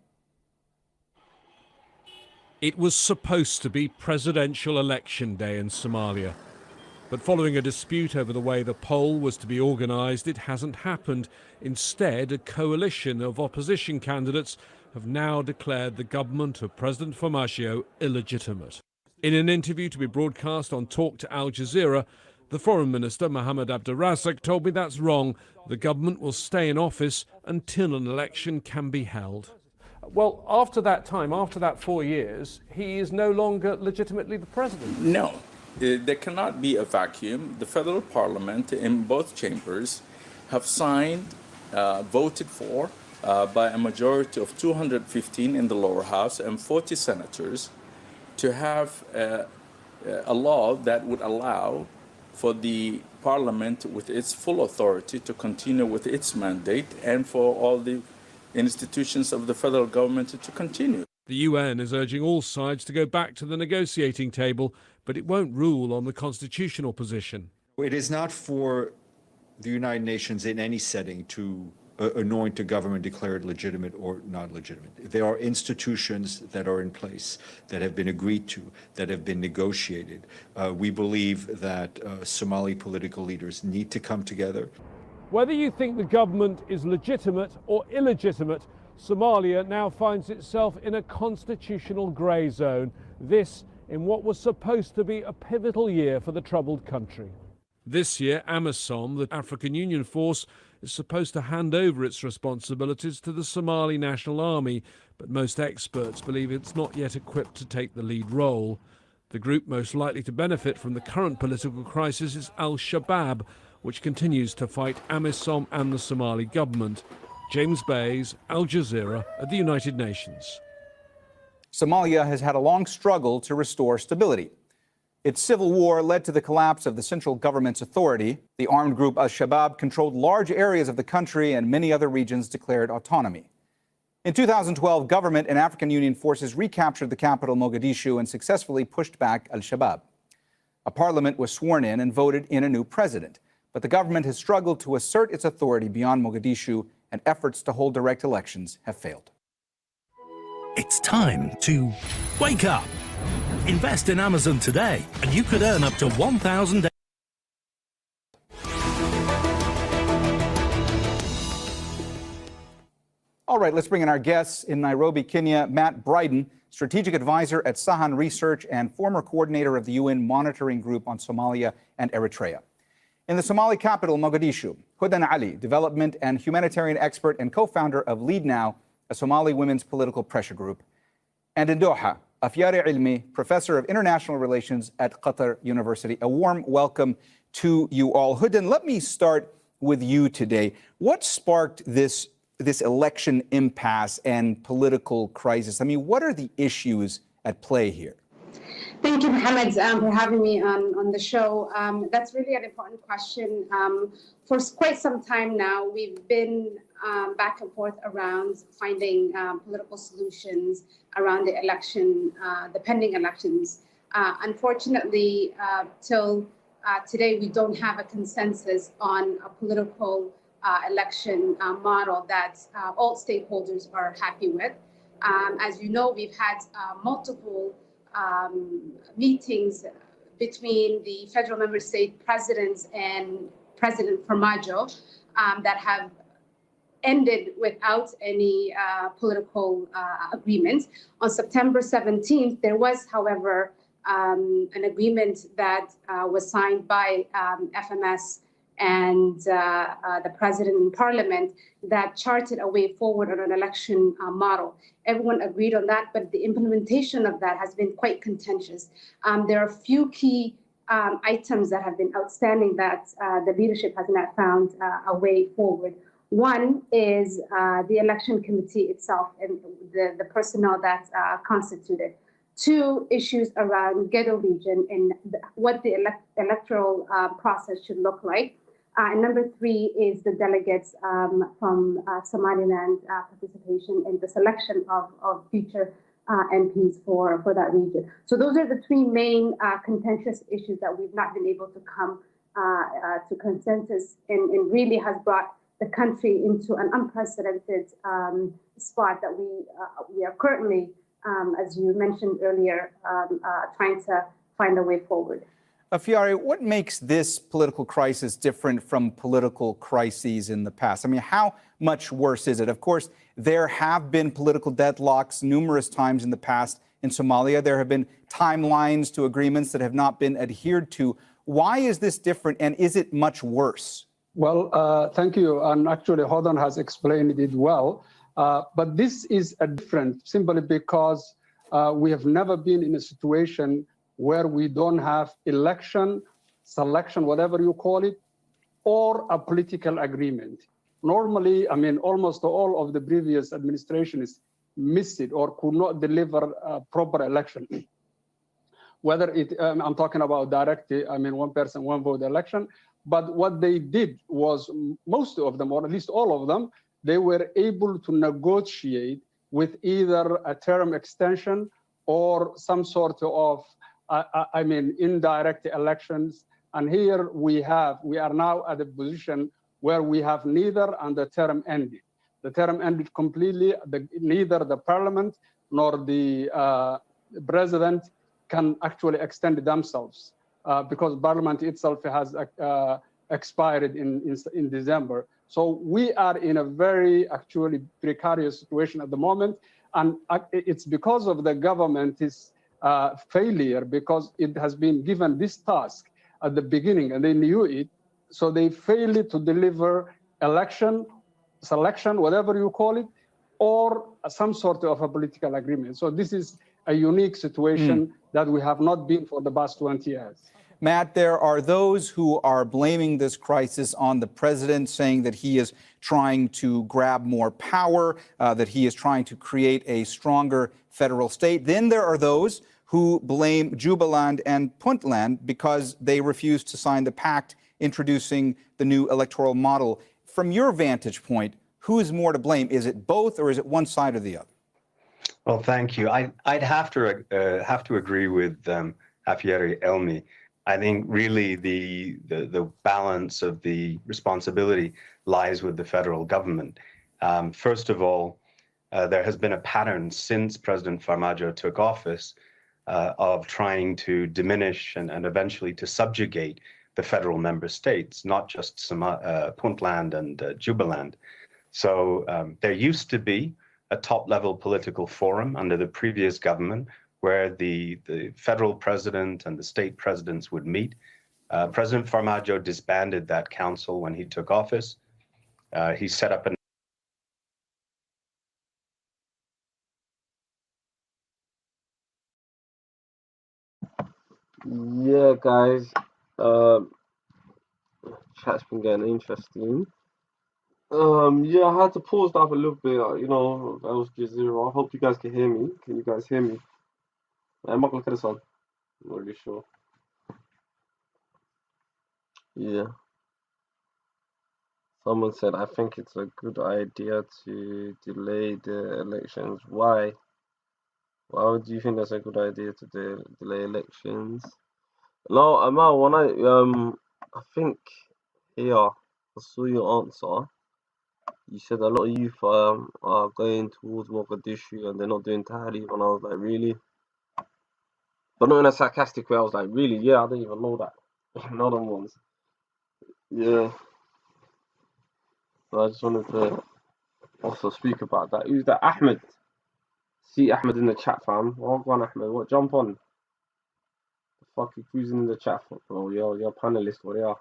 Speaker 10: It was supposed to be presidential election day in Somalia. But following a dispute over the way the poll was to be organised, it hasn't happened. Instead, a coalition of opposition candidates have now declared the government of President Farmajo illegitimate. In an interview to be broadcast on Talk to Al Jazeera, the Foreign Minister, Mohamed Abdelrazak, told me that's wrong. The government will stay in office until an election can be held. Well, after that time, after that 4 years, he is no longer legitimately the president.
Speaker 11: No, there cannot be a vacuum. The federal parliament in both chambers have signed, voted for by a majority of 215 in the lower house and 40 senators to have a law that would allow for the parliament with its full authority to continue with its mandate and for all the institutions of the federal government to continue.
Speaker 10: The UN is urging all sides to go back to the negotiating table, but it won't rule on the constitutional position.
Speaker 12: It is not for the United Nations in any setting to anoint a government declared legitimate or not legitimate. There are institutions that are in place, that have been agreed to, that have been negotiated. We believe that Somali political leaders need to come together.
Speaker 10: Whether you think the government is legitimate or illegitimate, Somalia now finds itself in a constitutional grey zone. This in what was supposed to be a pivotal year for the troubled country. This year, AMISOM, the African Union force, is supposed to hand over its responsibilities to the Somali National Army, but most experts believe it's not yet equipped to take the lead role. The group most likely to benefit from the current political crisis is Al-Shabaab, which continues to fight AMISOM and the Somali government. James Bays, Al Jazeera at the United Nations.
Speaker 9: Somalia has had a long struggle to restore stability. Its civil war led to the collapse of the central government's authority. The armed group Al-Shabaab controlled large areas of the country, and many other regions declared autonomy. In 2012, government and African Union forces recaptured the capital, Mogadishu, and successfully pushed back Al-Shabaab. A parliament was sworn in and voted in a new president. But the government has struggled to assert its authority beyond Mogadishu, and efforts to hold direct elections have failed.
Speaker 13: It's time to wake up. Invest in Amazon today, and you could earn up to 1,000.
Speaker 9: All right, let's bring in our guests in Nairobi, Kenya. Matt Bryden, strategic advisor at Sahan Research and former coordinator of the UN Monitoring Group on Somalia and Eritrea. In the Somali capital, Mogadishu, Hudan Ali, development and humanitarian expert and co-founder of Lead Now, a Somali women's political pressure group. And in Doha, Afyari Ilmi, professor of international relations at Qatar University. A warm welcome to you all. Hudan, let me start with you today. What sparked this election impasse and political crisis? I mean, what are the issues at play here?
Speaker 14: Thank you, Mohammed, for having me on the show. That's really an important question. For quite some time now, we've been back and forth around finding political solutions around the election, the pending elections. Unfortunately, till today, we don't have a consensus on a political election model that all stakeholders are happy with. As you know, we've had multiple meetings between the federal member state presidents and President Farmajo that have ended without any political agreement. On September 17th, there was, however, an agreement that was signed by FMS and the president and parliament that charted a way forward on an election model. Everyone agreed on that, but the implementation of that has been quite contentious. There are a few key items that have been outstanding that the leadership has not found a way forward. One is the election committee itself and the personnel that's constituted. Two, issues around ghetto region and what the electoral process should look like. And number three is the delegates from Somaliland participation in the selection of future MPs for that region. So those are the three main contentious issues that we've not been able to come to consensus and really has brought the country into an unprecedented spot that we are currently, as you mentioned earlier, trying to find a way forward.
Speaker 9: Afyari, what makes this political crisis different from political crises in the past? I mean, how much worse is it? Of course, there have been political deadlocks numerous times in the past in Somalia. There have been timelines to agreements that have not been adhered to. Why is this different, and is it much worse?
Speaker 15: Well, thank you. And actually, Hodan has explained it well. But this is a different simply because we have never been in a situation where we don't have election, selection, whatever you call it, or a political agreement. Normally, I mean, almost all of the previous administrations missed it or could not deliver a proper election. Whether it, I'm talking about direct, I mean, one person, one vote election. But what they did was most of them, or at least all of them, they were able to negotiate with either a term extension or some sort of, I mean, indirect elections. And here we are now at a position where we have neither, and the term ended. The term ended completely. Neither the parliament nor the president can actually extend themselves because parliament itself has expired in December. So we are in a very actually precarious situation at the moment. And it's because of the government's failure, because it has been given this task at the beginning and they knew it. So they failed to deliver election, selection, whatever you call it, or some sort of a political agreement. So this is a unique situation that we have not been for the past 20 years.
Speaker 9: Matt, there are those who are blaming this crisis on the president, saying that he is trying to grab more power, that he is trying to create a stronger federal state. Then there are those who blame Jubaland and Puntland because they refused to sign the pact introducing the new electoral model. From your vantage point, who is more to blame? Is it both, or is it one side or the other?
Speaker 16: Well, thank you. I'd have to agree with Afieri Elmi. I think really the balance of the responsibility lies with the federal government. First of all, there has been a pattern since President Farmajo took office of trying to diminish and eventually to subjugate the federal member states, not just Puntland and Jubaland. So there used to be a top-level political forum under the previous government where the federal president and the state presidents would meet. President Farmajo disbanded that council when he took office. He set up an
Speaker 5: Yeah, guys. Chat's been getting interesting. Yeah, I had to pause that up a little bit. You know, that was Jazeera. I hope you guys can hear me. Can you guys hear me? I'm not gonna cut this on. I'm not really sure. Yeah. Someone said, I think it's a good idea to delay the elections. Why? Why do you think that's a good idea to delay elections? No, Amal, when I think here, I saw your answer. You said a lot of youth are going towards Mogadishu and they're not doing Tahrir, and I was like, really? But not in a sarcastic way. I was like, really? Yeah, I didn't even know that. Another ones. Yeah. So I just wanted to also speak about that. Who's that? Ahmed. See Ahmed in the chat, fam. Oh, go on, Ahmed. What? Jump on. The fuck you cruising in the chat for, bro? You're a panelist. What are you?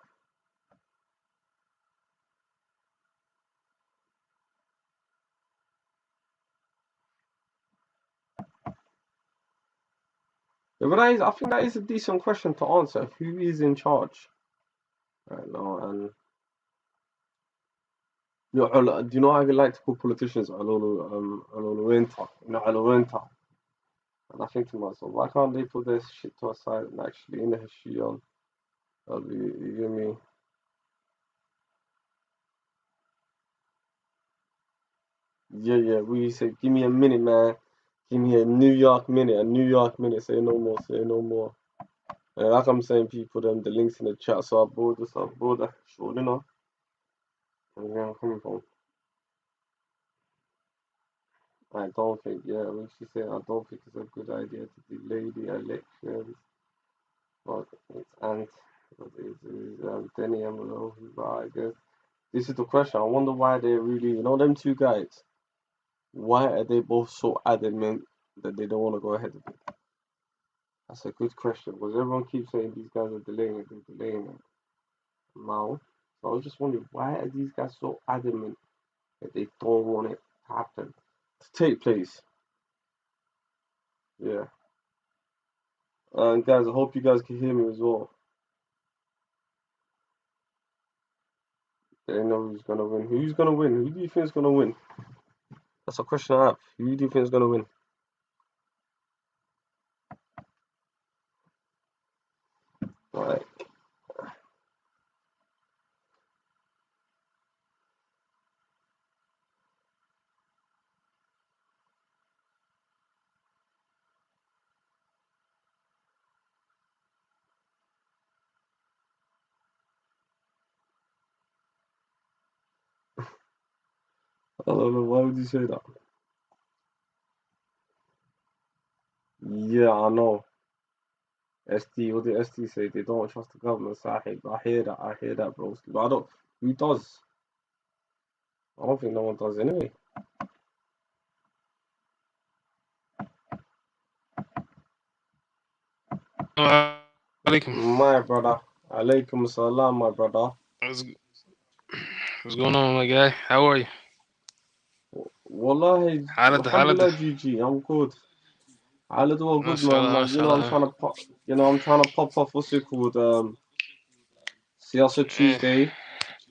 Speaker 5: Yeah, but I think that is a decent question to answer. Who is in charge right now? And you know, do you know how I like to call politicians Aloluenta? You know, Aloluenta. And I think to myself, why can't they put this shit to a side and actually in the history on? You hear me? Yeah. We say, give me a minute, man. Give me a New York minute. Say no more. And like I'm saying, people, the links in the chat. So I board this, sure, you know. And where I'm coming from. I don't think, when she said, I don't think it's a good idea to delay the elections. But it's Denny Emelo, but I guess this is the question. I wonder why they really, you know, them two guys, why are they both so adamant that they don't want to go ahead with it? That's a good question, because everyone keeps saying these guys are delaying it. Now, so I was just wondering, why are these guys so adamant that they don't want it happen, to take place. Yeah. And guys, I hope you guys can hear me as well. They know who's gonna win. Who's gonna win? Who do you think is gonna win? That's a question I have. Who do you think is gonna win? Like, I don't know. Why would you say that? Yeah, I know. SD, what did SD say? They don't trust the government. Sahib. I hear that. I hear that, bro. But I don't. Who does? I don't think no one does anyway.
Speaker 17: Alaikum.
Speaker 5: My brother. Alaikum salam, my brother.
Speaker 17: What's going on, my guy? How are you?
Speaker 5: Wallahi, alhamdulillah, GG. I'm good. I little all good, man. Like, you know, I'm trying to pop. You know, I'm trying to pop off. What's it called? Siyaasada Tuesday.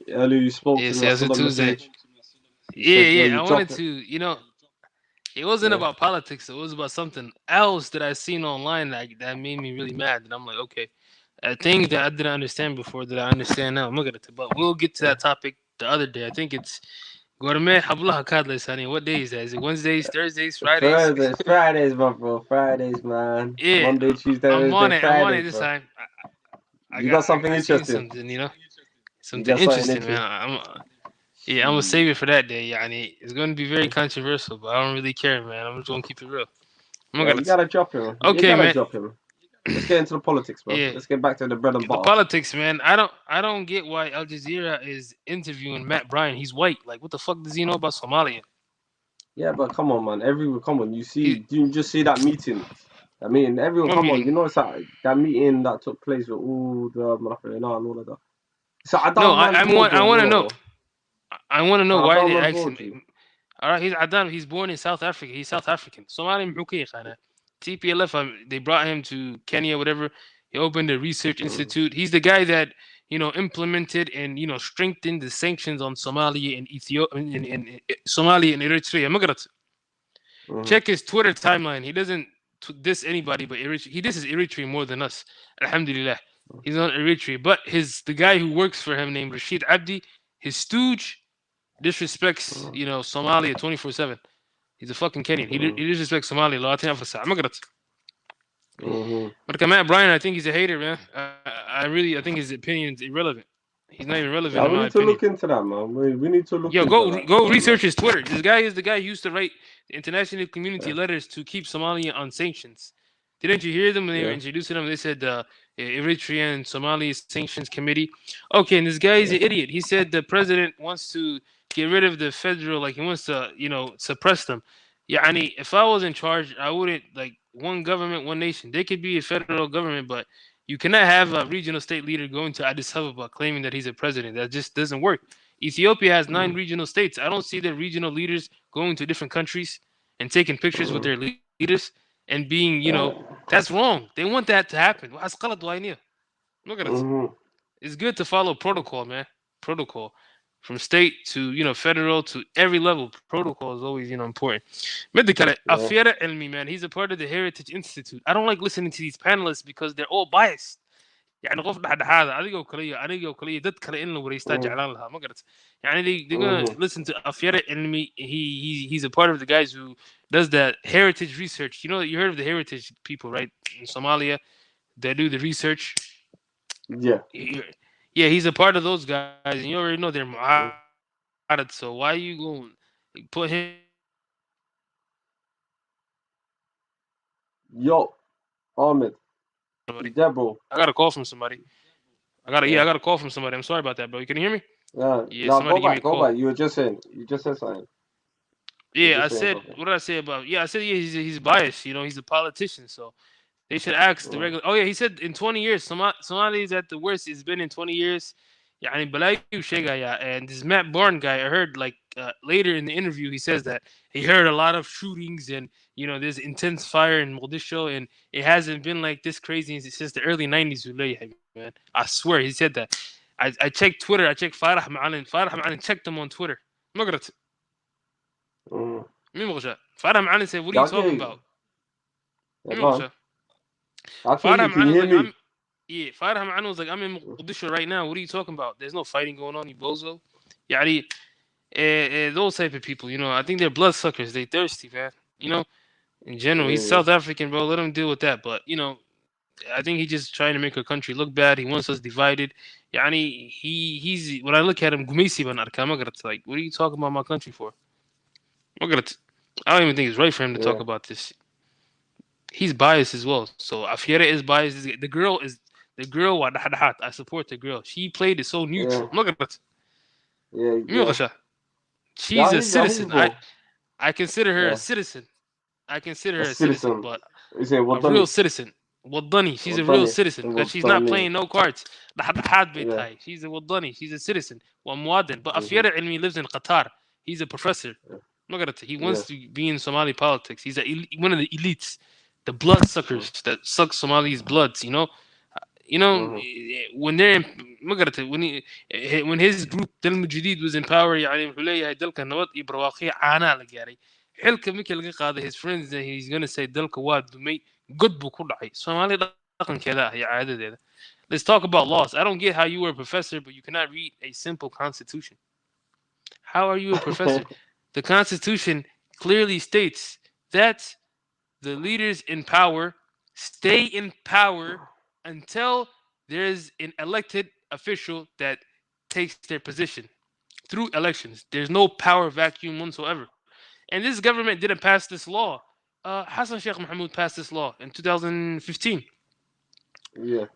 Speaker 5: Earlier you spoke to me. I saw the message.
Speaker 17: Yeah. I wanted to, it wasn't about politics. It was about something else that I seen online that made me really mad. And I'm like, okay, things that I didn't understand before that I understand now. I'm looking at it, but we'll get to that topic the other day. I think it's Gourmet Hablaha Kadle Sani. What day is that? Is it Wednesdays, Thursdays, Fridays?
Speaker 5: Fridays, my bro. Fridays, man.
Speaker 17: Yeah.
Speaker 5: Monday, Tuesday,
Speaker 17: I'm on
Speaker 5: Wednesday,
Speaker 17: it.
Speaker 5: Fridays,
Speaker 17: I'm on it this
Speaker 5: bro.
Speaker 17: time.
Speaker 5: You got something
Speaker 17: I seen
Speaker 5: interesting.
Speaker 17: something, something
Speaker 5: got something
Speaker 17: interesting, man. I'm gonna save it for that day. It's gonna be very controversial, but I don't really care, man. I'm just gonna keep it real.
Speaker 5: You gotta drop him.
Speaker 17: Okay,
Speaker 5: you gotta
Speaker 17: man.
Speaker 5: drop him. Let's get into the politics, bro.
Speaker 17: Yeah.
Speaker 5: Let's get back to the bread and
Speaker 17: The
Speaker 5: butter.
Speaker 17: politics, man. I don't get why Al Jazeera is interviewing Matt Bryan. He's white. Like, what the fuck does he know about Somalia?
Speaker 5: Yeah, but come on, man. Everyone, come on. You just see that meeting. I mean, everyone, come on. You know, it's that meeting that took place with all the and all of that. So I don't
Speaker 17: I want to know. I want to know why they
Speaker 5: actually.
Speaker 17: actually. All right, he's Adan. He's born in South Africa. He's South African. Somali Mhukaykhana. TPLF. They brought him to Kenya, whatever. He opened a research institute. He's the guy that implemented and strengthened the sanctions on Somalia and Ethiopia, in Somalia and Eritrea. Check his Twitter timeline. He doesn't diss anybody but Eritrea. He disses Eritrea more than us. Alhamdulillah. He's not Eritrea, but the guy who works for him named Rashid Abdi, his stooge, disrespects Somalia 24/7. He's a fucking Kenyan. He disrespects Somalia. But Matt Bryan, I think he's a hater, man. I think his opinion is irrelevant. He's not even relevant.
Speaker 5: Yeah, we need to look into that, man. We need to look.
Speaker 17: Go research his Twitter. This guy is the guy who used to write the international community letters to keep Somalia on sanctions. Didn't you hear them when they were introducing them? They said Eritrea and Somali Sanctions Committee. Okay, and this guy is an idiot. He said the president wants to get rid of the federal, like he wants to, suppress them. Yeah, I mean, if I was in charge, I wouldn't one government, one nation. They could be a federal government, but you cannot have a regional state leader going to Addis Ababa claiming that he's a president. That just doesn't work. Ethiopia has 9 regional states. I don't see the regional leaders going to different countries and taking pictures with their leaders and being, that's wrong. They want that to happen. Look at it. It's good to follow protocol, man. Protocol. From state to, federal to every level. Protocol is always, important. Afira Elmi, man. He's a part of the Heritage Institute. I don't like listening to these panelists because they're all biased. يعني غوف بعد هذا أنا جو كلية ضد كلا إنه وريستاج جعلان لها ما قلت يعني they're gonna listen to Afira Elmi. He's a part of the guys who does that heritage research. You heard of the heritage people, right? In Somalia, they do the research.
Speaker 5: Yeah.
Speaker 17: Yeah, he's a part of those guys, and you already know they're mu'arad. So why are you going to put him?
Speaker 5: Yo, Ahmed. Yeah, bro.
Speaker 17: I got a call from somebody. I got a call from somebody. I'm sorry about that, bro. You can hear me?
Speaker 5: Yeah.
Speaker 17: Somebody
Speaker 5: Go
Speaker 17: give me a call.
Speaker 5: back. You just said something.
Speaker 17: Yeah, I said. What did I say about? Yeah, I said he's biased. He's a politician, so they should ask the regular. Oh yeah, he said in 20 years, Somalia is at the worst it's been in 20 years. Yeah, and this Matt Bourne guy, I heard later in the interview, he says that he heard a lot of shootings and there's intense fire in Mogadishu, and it hasn't been like this crazy since the early 90s. Man, I swear he said that. I checked Twitter. I checked Farah Ma'alin. Farah Ma'alin checked him on Twitter. Magarat. Farah Ma'alin said, "What are you talking about?" Farah Ma'alin was like, I'm in Mogadishu right now. What are you talking about? There's no fighting going on, you bozo. Those type of people, I think they're bloodsuckers. They thirsty, man. In general, he's South African, bro. Let him deal with that. But I think he's just trying to make our country look bad. He wants us divided. He's when I look at him, like, what are you talking about my country for? I don't even think it's right for him to talk about this. He's biased as well. So Afiera is biased. The girl, I support the girl. She played it so neutral. She's a citizen. I consider her a citizen. I consider her a citizen, but a real citizen. Waddani. She's a real citizen because she's not playing no cards. She's a Waddani. She's a citizen. But Afiera Ilmi lives in Qatar. He's a professor. He wants to be in Somali politics. He's one of the elites, the bloodsuckers that suck Somali's bloods. When they're when his group Dal Mujadid was in power, his friends he's gonna say dalka waa dumay good buu ku dhacay Somali dhaqankeeda iyo caadadeeda. Let's talk about laws. I don't get how you were a professor but you cannot read a simple constitution. How are you a professor? The Constitution clearly states that the leaders in power stay in power until there's an elected official that takes their position through elections. There's no power vacuum whatsoever. And this government didn't pass this law. Hassan Sheikh Mohamud passed this law in 2015.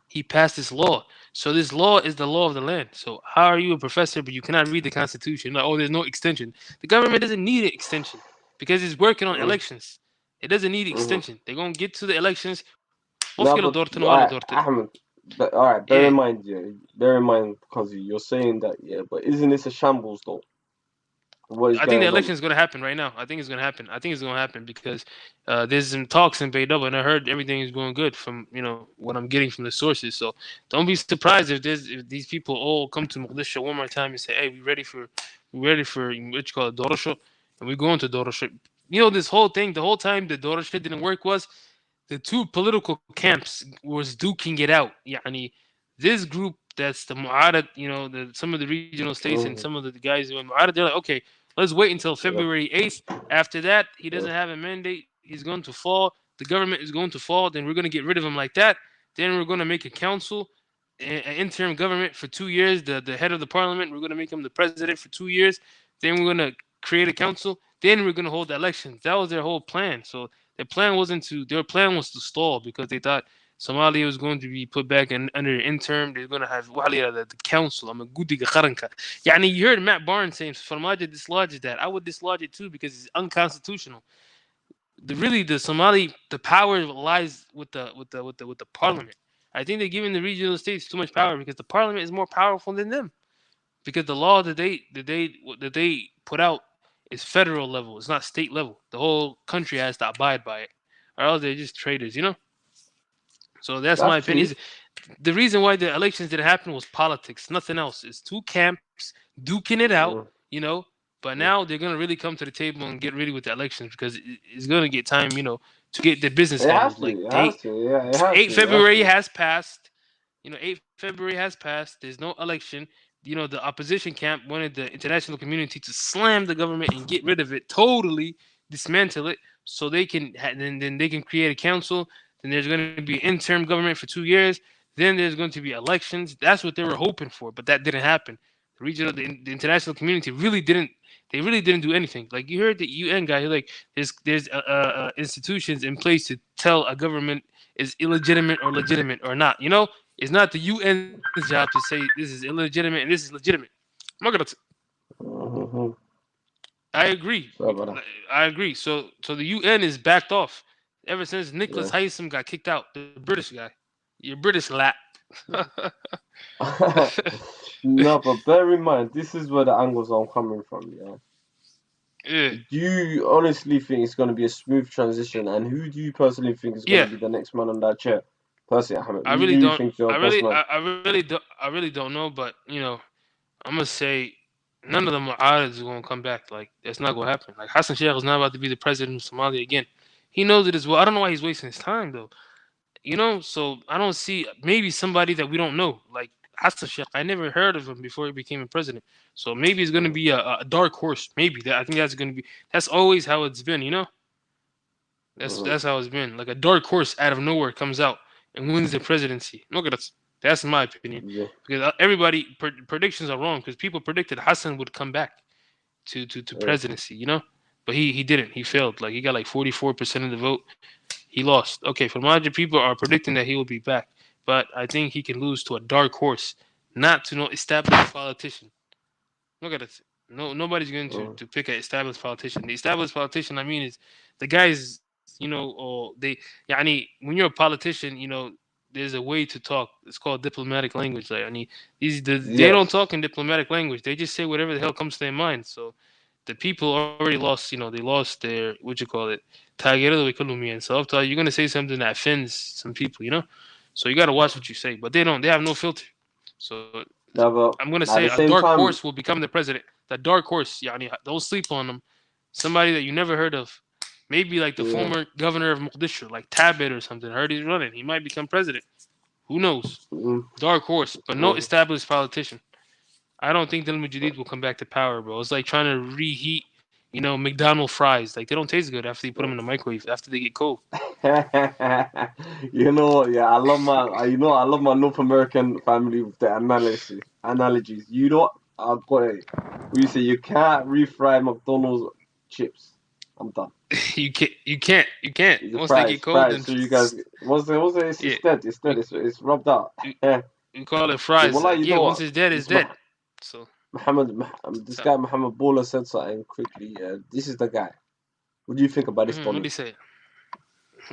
Speaker 17: He passed this law. So this law is the law of the land. So how are you a professor but you cannot read the Constitution? Like, there's no extension. The government doesn't need an extension because it's working on elections. It doesn't need extension. They're going to get to the elections.
Speaker 5: Ahmed, all right, bear in mind, because you're saying that, but isn't this a shambles though?
Speaker 17: I think the election is going to happen right now. I think it's going to happen because there's some talks in Beidou, and I heard everything is going good from what I'm getting from the sources. So don't be surprised if these people all come to Mogadishu one more time and say, "Hey, we ready for what you call it, Dorosho," and we go into Dorosho. This whole thing, the whole time the Dorosho didn't work was the two political camps was duking it out. This group that's the Mu'arad, some of the regional states and some of the guys who are Mu'arad, they're like, okay, let's wait until February 8th. After that, he doesn't have a mandate. He's going to fall. The government is going to fall. Then we're going to get rid of him like that. Then we're going to make a council, an interim government for 2 years. The head of the parliament, we're going to make him the president for 2 years. Then we're going to create a council. Then we're going to hold the elections. That was their whole plan. So their plan was to stall because they thought Somalia was going to be put back under interim. They're going to have the council. I'm a Gudiga Qaranka. You heard Matt Barnes saying Farmaja dislodged that. I would dislodge it too because it's unconstitutional. The power lies with the parliament. I think they're giving the regional states too much power because the parliament is more powerful than them. Because the law that they put out is federal level. It's not state level. The whole country has to abide by it, or else they're just traitors, So that's my opinion. The reason why the elections didn't happen was politics, nothing else. It's two camps duking it out, But now they're gonna really come to the table and get ready with the elections because it's gonna get time, to get the business handled. 8 February has passed. 8 February has passed. There's no election. The opposition camp wanted the international community to slam the government and get rid of it, totally dismantle it, so they can then they can create a council. Then there's going to be an interim government for 2 years. Then there's going to be elections. That's what they were hoping for, but that didn't happen. The international community really didn't do anything. Like you heard the UN guy, like there's institutions in place to tell a government is illegitimate or legitimate or not. It's not the UN's job to say this is illegitimate and this is legitimate. I agree. So the UN is backed off ever since Nicholas Haysom got kicked out. The British guy, your British lap.
Speaker 5: No, but bear in mind, this is where the angles I'm coming from.
Speaker 17: Yeah.
Speaker 5: Do you honestly think it's going to be a smooth transition? And who do you personally think is going
Speaker 17: Yeah.
Speaker 5: to be the next man on that chair? Percy Ahmed.
Speaker 17: I
Speaker 5: Who do
Speaker 17: really
Speaker 5: you
Speaker 17: don't.
Speaker 5: think your
Speaker 17: I
Speaker 5: best
Speaker 17: really,
Speaker 5: man?
Speaker 17: I really don't know. But I'm gonna say none of the Mu'arids are gonna come back. Like that's not gonna happen. Like Hassan Sheikh is not about to be the president of Somalia again. He knows it as well. I don't know why he's wasting his time though. So I don't see maybe somebody that we don't know. Like Hassan Sheikh, I never heard of him before he became a president. So maybe it's gonna be a dark horse. Maybe I think that's gonna be. That's always how it's been. That's how it's been. Like a dark horse out of nowhere comes out and wins the presidency. Look at us. That's my opinion.
Speaker 5: Yeah.
Speaker 17: Because everybody predictions are wrong. Because people predicted Hassan would come back to presidency. But he didn't. He failed. Like he got like 44% of the vote. He lost. Okay, Farmajo people are predicting that he will be back, but I think he can lose to a dark horse, not to no established politician. Look at it. No, nobody's going to pick an established politician. The established politician, I mean, is the guys. Or they. When you're a politician, there's a way to talk. It's called diplomatic language. Like, they don't talk in diplomatic language. They just say whatever the hell comes to their mind. So the people already lost. They lost their and so you're gonna say something that offends some people. So you gotta watch what you say. But they don't. They have no filter. So I'm gonna say a dark horse will become the president. The dark horse. Don't sleep on them. Somebody that you never heard of. Maybe like the former governor of Mogadishu, like Tabit or something. I heard he's running. He might become president. Who knows? Dark horse, but no established politician. I don't think Dil Mujadid will come back to power, bro. It's like trying to reheat, McDonald's fries. Like they don't taste good after you put them in the microwave. After they get cold.
Speaker 5: You know what? Yeah, I love my North American family with the analogies. You know what? I've got it. We say you can't refry McDonald's chips. I'm done.
Speaker 17: You can't. Once they get cold, then
Speaker 5: so you guys, what's it? It's dead. It's rubbed out.
Speaker 17: You call it fries. Once it's dead, it's dead. So
Speaker 5: This guy Muhammad Bowler said something quickly. This is the guy. What do you think about this?
Speaker 17: What did he say?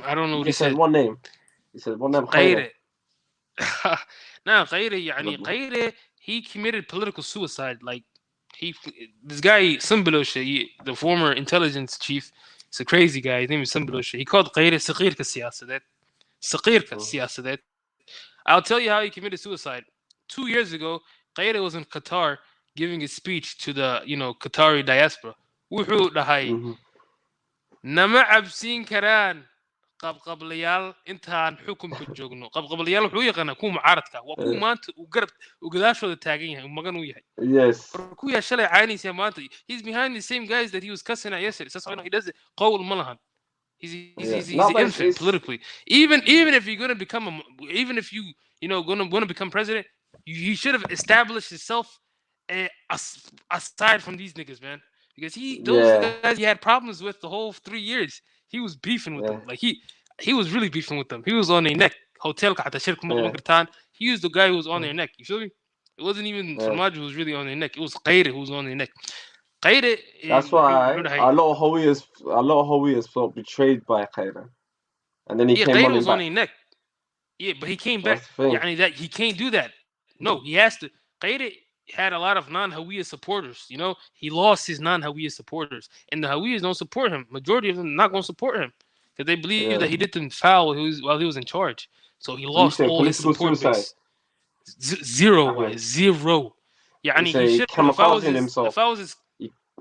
Speaker 17: I don't know what
Speaker 5: he said. One name. He said one name.
Speaker 17: Qaeda. Nah, Qaeda. He committed political suicide. Like this guy Simbalosha, the former intelligence chief. It's a crazy guy. His name is Simbalosha. He called Qaeda Saqirka Siyasadat. Saqirka Siyasadat. I'll tell you how he committed suicide. 2 years ago, Qaeda was in Qatar giving a speech to the Qatari diaspora. Wuxuu dhahay nama cabsiin karaan qabqablayaal intaan xukunka joogno. Qabqablayaal wuxuu yaqaanaa kuwa mucaaradka waa kuwa maanta uu gadaashooda taagan yahay magan u yahay.
Speaker 5: Yes.
Speaker 17: Kuya shalay caynaysa maanta. He's behind the same guys that he was cussing at yesterday. That's why he does it. Qawl ma lahan. He's an infant politically. Even if you're gonna become gonna become president, he should have established himself aside from these niggas, man. Because those guys he had problems with the whole 3 years. He was beefing with them. Like he was really beefing with them. He was on their neck. Hotel he used the guy who was on their neck. You feel me? It wasn't even Farmajo who was really on their neck. It was Qaeda who was on their neck.
Speaker 5: That's why a lot of Hawiyas felt betrayed by Qaeda, and then he came
Speaker 17: Qaeda was
Speaker 5: back.
Speaker 17: on their neck. Yeah, but he came back. That he can't do that. No, he has to. Qaeda had a lot of non-Hawiya supporters. He lost his non-Hawiya supporters, and the Hawiyas don't support him. Majority of them not going to support him because they believe that he did them foul while he was in charge. So he lost all his support base. Zero. Yeah, he should.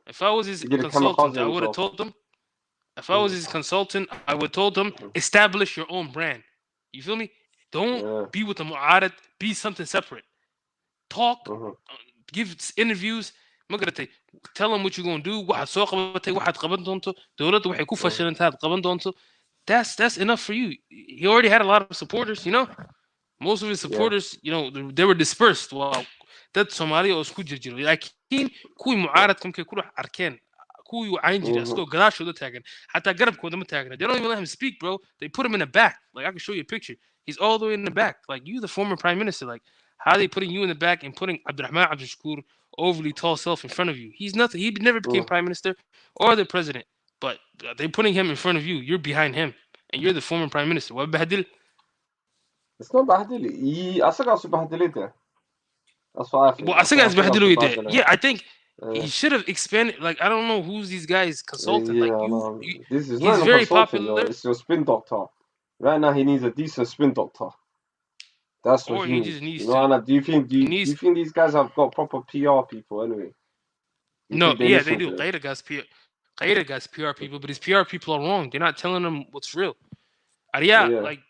Speaker 17: If I was his consultant, I would have told him. If I was his consultant, I would have told him establish your own brand. You feel me? Don't be with the Mu'arad. Be something separate. Talk, give interviews. Tell them what you're gonna do. That's enough for you. He already had a lot of supporters. Most of his supporters, they were dispersed. Wow. Dad Somalia oo isku jirjiro laakiin kuwii mucaaradka markay ku dhex arkeen kuwii wacayn jiray asagoo gadaashooda taagan xataa garabkooda ma taagna. They don't even let him speak, bro. They put him in the back. Like I can show you a picture. He's all the way in the back. Like you, the former prime minister. Like how are they putting you in the back and putting Abdurrahman Abdul overly tall self in front of you? He's nothing. He never became prime minister or the president. But they're putting him in front of you. You're behind him, and you're the former prime minister. What Bahdil?
Speaker 5: It's not Bahdil. Asaga su Bahdilite. That's why I think.
Speaker 17: Well, Asaga is Bahdil. Yeah, I think He should have expanded. Like, I don't know who's these guys consulting.
Speaker 5: Yeah,
Speaker 17: Like,
Speaker 5: no, this is not
Speaker 17: he's
Speaker 5: even
Speaker 17: very
Speaker 5: consulting, yo.
Speaker 17: popular,
Speaker 5: It's your spin doctor. Right now, he needs a decent spin doctor. That's what
Speaker 17: or
Speaker 5: he
Speaker 17: he
Speaker 5: needs.
Speaker 17: just needs
Speaker 5: You know,
Speaker 17: to.
Speaker 5: and do you think
Speaker 17: He
Speaker 5: do
Speaker 17: needs.
Speaker 5: you think these guys have got proper PR people anyway? You
Speaker 17: No,
Speaker 5: think they
Speaker 17: yeah, they
Speaker 5: listen
Speaker 17: do.
Speaker 5: to him?
Speaker 17: Qaeda guy's PR people, but his PR people are wrong. They're not telling them what's real. Yeah,
Speaker 5: Yeah.
Speaker 17: like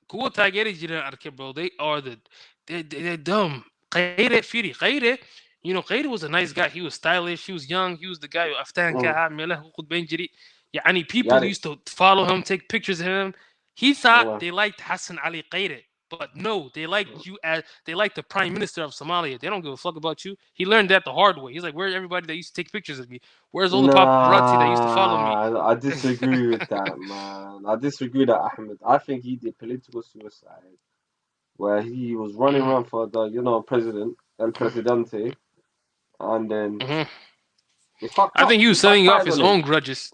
Speaker 17: Kuwa taageeri jireen arke, bro. They're dumb. Qaeda Firi. Qaeda, Qaeda was a nice guy. He was stylish. He was young. He was the guy who Aftan Kaha Melah Qutbain Jiri. Yani people used to follow him, take pictures of him. He thought they liked Hassan Ali Qaeda. But no, they liked you as they liked the prime minister of Somalia. They don't give a fuck about you. He learned that the hard way. He's like, where's everybody that used to take pictures of me? Where's all the paparazzi that used to follow me?
Speaker 5: Nah, I disagree with that, man. I disagree with that, Ahmed. I think he did political suicide, where he was running around for the president, El Presidente, and then it fucked
Speaker 17: I
Speaker 5: up.
Speaker 17: think he was
Speaker 5: It
Speaker 17: setting off
Speaker 5: backfired
Speaker 17: his
Speaker 5: on him.
Speaker 17: own grudges.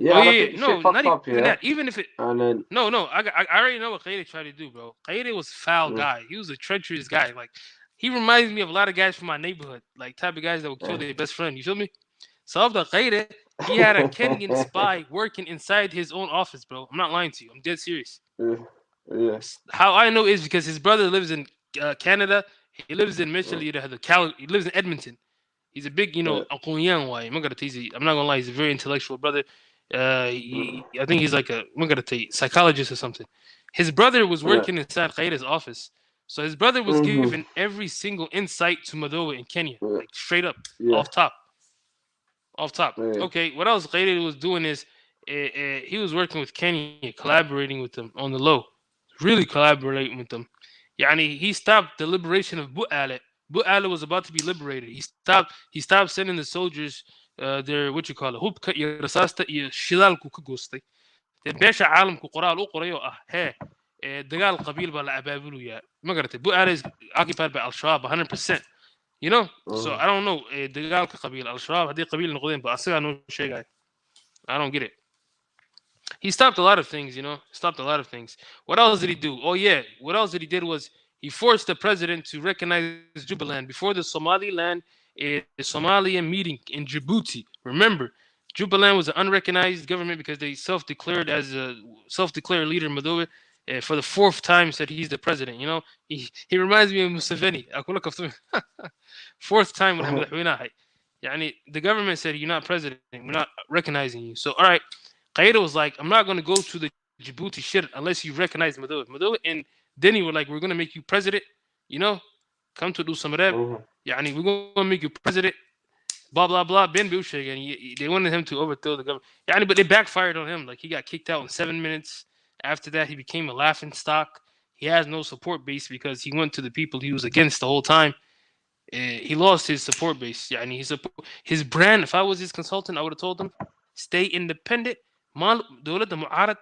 Speaker 5: Yeah,
Speaker 17: Oh
Speaker 5: and I
Speaker 17: yeah,
Speaker 5: think
Speaker 17: yeah.
Speaker 5: the shit
Speaker 17: No,
Speaker 5: fucked
Speaker 17: not
Speaker 5: up,
Speaker 17: even
Speaker 5: yeah.
Speaker 17: that. Even if it,
Speaker 5: And then
Speaker 17: no, I already know what Qaeda tried to do, bro. Qaeda was a foul guy. He was a treacherous guy. Like, he reminds me of a lot of guys from my neighborhood, like type of guys that would kill their best friend. You feel me? So of the Qaeda, he had a Kenyan spy working inside his own office, bro. I'm not lying to you. I'm dead serious.
Speaker 5: yeah.
Speaker 17: How I know is because his brother lives in Canada. He lives in Mitchell. He lives in Edmonton. He's a big, Akunyan way. I'm not gonna lie. He's a very intellectual brother. I think he's like psychologist or something. His brother was working inside Qaeda's office, so his brother was given every single insight to Madowa in Kenya, like straight up, off top. Okay, what else Qaeda was doing is he was working with Kenya, collaborating with them on the low, really collaborating with them. Yani, he stopped the liberation of Bu'ala. Bu'ala was about to be liberated. He stopped sending the soldiers their what you call it hubka iyo rasaasta iyo shidaalku ka goostay. Dee beesha caalamku qoraal u qoray oo ah dagaal qabiil baa la abaabulayaa. Ma garatay? Bu'ala is occupied by Al-Shabaab 100%. So I don't know dagaalka qabiil Al-Shabaab haddii qabiil noqdeen ba asagaa noo sheegaya. I don't get it. He stopped a lot of things, stopped a lot of things. What else did he do? Oh yeah, what else did he did was he forced the president to recognize Jubaland before the Somaliland Somalian meeting in Djibouti. Remember, Jubaland was an unrecognized government because they self-declared as a self-declared leader Madowe for the fourth time said he's the president. He reminds me of Museveni. Fourth time when the government said you're not president, we're not recognizing you. So all right. Qaeda was like, I'm not going to go to the Djibouti shit unless you recognize Madowa. Madowa and Denny were like, we're going to make you president, come to do some rap. We're going to make you president, blah, blah, blah. Ben Bushag, and they wanted him to overthrow the government. But they backfired on him. Like, he got kicked out in 7 minutes. After that, he became a laughing stock. He has no support base because he went to the people he was against the whole time. He lost his support base. His brand, if I was his consultant, I would have told him, stay independent. دولة معارض,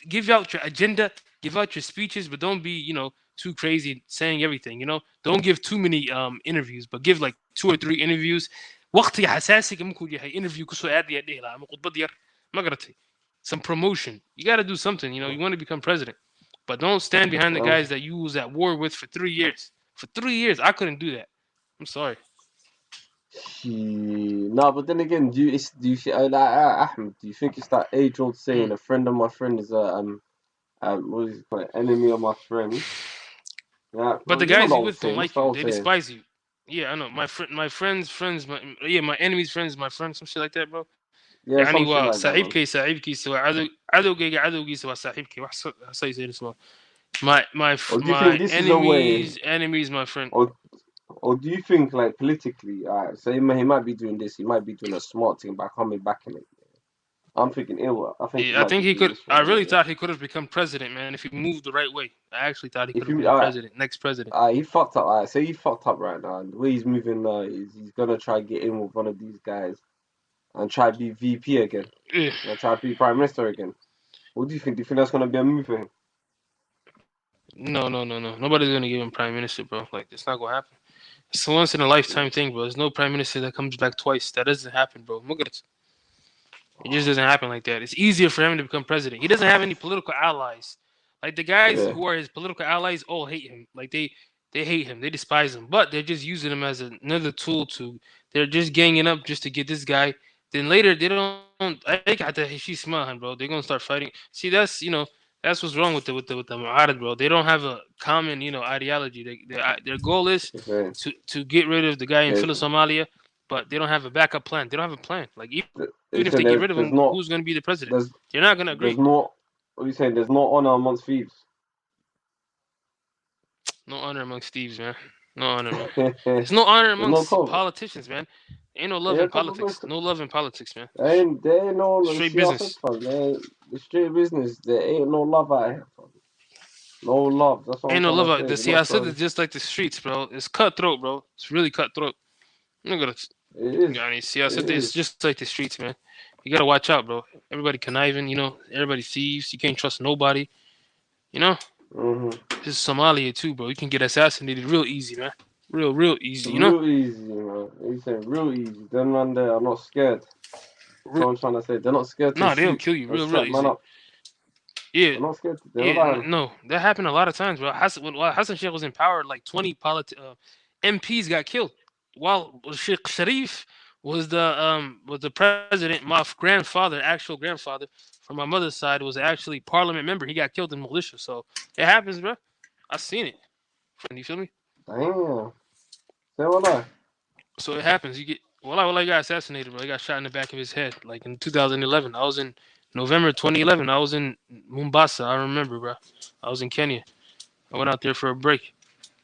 Speaker 17: give out your agenda, give out your speeches, but don't be, too crazy saying everything, Don't give too many interviews, but give like 2 or 3 interviews. وقت حساسي ممكن يحي interview كسو عادي يديه لا مقود بدير ما قرأتي. Some promotion. You got to do something, you want to become president. But don't stand behind the guys that you was at war with for 3 years. For 3 years, I couldn't do that. I'm sorry.
Speaker 5: No, but then again, do you Ahmed? Do you think it's that age-old saying, "A friend of my friend is what is it called? Enemy of my friend"? Yeah,
Speaker 17: But the
Speaker 5: you know
Speaker 17: guys
Speaker 5: the
Speaker 17: you
Speaker 5: old
Speaker 17: with don't
Speaker 5: saying.
Speaker 17: like
Speaker 5: What's the
Speaker 17: you.
Speaker 5: old
Speaker 17: They
Speaker 5: saying?
Speaker 17: despise you. Yeah, I know. My friends, my enemy's friends, my friends, some shit like that, bro.
Speaker 5: Yeah, some
Speaker 17: يعني
Speaker 5: shit like that, man.
Speaker 17: صاحبكي سوى عدوكي سوى صاحبكي وحصل زي اسمه. My
Speaker 5: Or do you think this is a way?
Speaker 17: enemies, my friend.
Speaker 5: Or do you think, like, politically, so he might be doing this, he might be doing a smart thing by coming back in it. I'm thinking ill. I think he
Speaker 17: I
Speaker 5: might
Speaker 17: think
Speaker 5: be
Speaker 17: he
Speaker 5: doing
Speaker 17: could.
Speaker 5: this for
Speaker 17: I
Speaker 5: the
Speaker 17: really
Speaker 5: yeah.
Speaker 17: thought he could have become president, man, if he moved the right way. I actually thought he
Speaker 5: If
Speaker 17: could have
Speaker 5: you,
Speaker 17: been president, next president.
Speaker 5: he fucked up. Say he fucked up right now, and the way he's moving now is he's gonna try to get in with one of these guys and try to be VP again,
Speaker 17: Yeah.
Speaker 5: and try to be prime minister again. What do you think? Do you think that's gonna be a move for him?
Speaker 17: No. Nobody's gonna give him prime minister, bro. Like, it's not gonna happen. It's a once in a lifetime thing, bro. There's no prime minister that comes back twice. That doesn't happen, bro. Look at it. It just doesn't happen like that. It's easier for him to become president. He doesn't have any political allies. Like, the guys who are his political allies all hate him. Like, they they hate him, they despise him, but they're just using him as another tool to. They're just ganging up just to get this guy. Then later they don't. She's smiling, bro. They're gonna start fighting. See, that's what's wrong with the Mu'arad, bro. They don't have a common ideology. Their goal is to get rid of the guy in Somalia, but they don't have a backup plan. They don't have a plan. Like even if they get rid of him, who's gonna be the president? They're not gonna agree.
Speaker 5: What are you saying? There's no honor amongst thieves.
Speaker 17: No honor amongst thieves, man. No honor, man. There's no honor amongst politicians, man. Ain't no love in politics. No love in politics, man.
Speaker 5: There ain't no
Speaker 17: straight business.
Speaker 5: The straight business. There ain't no love out here, fam. No love. That's what
Speaker 17: ain't
Speaker 5: I'm
Speaker 17: no love
Speaker 5: trying
Speaker 17: out.
Speaker 5: to
Speaker 17: The
Speaker 5: say.
Speaker 17: Siyaasada is just like the streets, bro. It's cutthroat, bro. It's really cutthroat. Look at it. Siyaasada is just like the streets, man. You gotta watch out, bro. Everybody conniving, everybody thieves. You can't trust nobody. This is Somalia too, bro. You can get assassinated real easy, man. Real easy,
Speaker 5: Real easy, man. You say real easy. Them man there are not scared. That's what I'm trying to say. They're not scared to
Speaker 17: No,
Speaker 5: shoot.
Speaker 17: they'll kill you real easy.
Speaker 5: Man up.
Speaker 17: Yeah.
Speaker 5: They're not scared.
Speaker 17: No, that happened a lot of times, bro. When Hassan Sheikh was in power, like 20 MPs got killed, while Sheikh Sharif was the president. My grandfather, actual grandfather from my mother's side, was actually parliament member. He got killed in militia, so it happens, bro. I seen it. You feel me?
Speaker 5: Damn. Say what I.
Speaker 17: So it happens. You get I got assassinated, bro. He got shot in the back of his head, like in 2011. I was in November 2011. I was in Mombasa. I remember, bro. I was in Kenya. I went out there for a break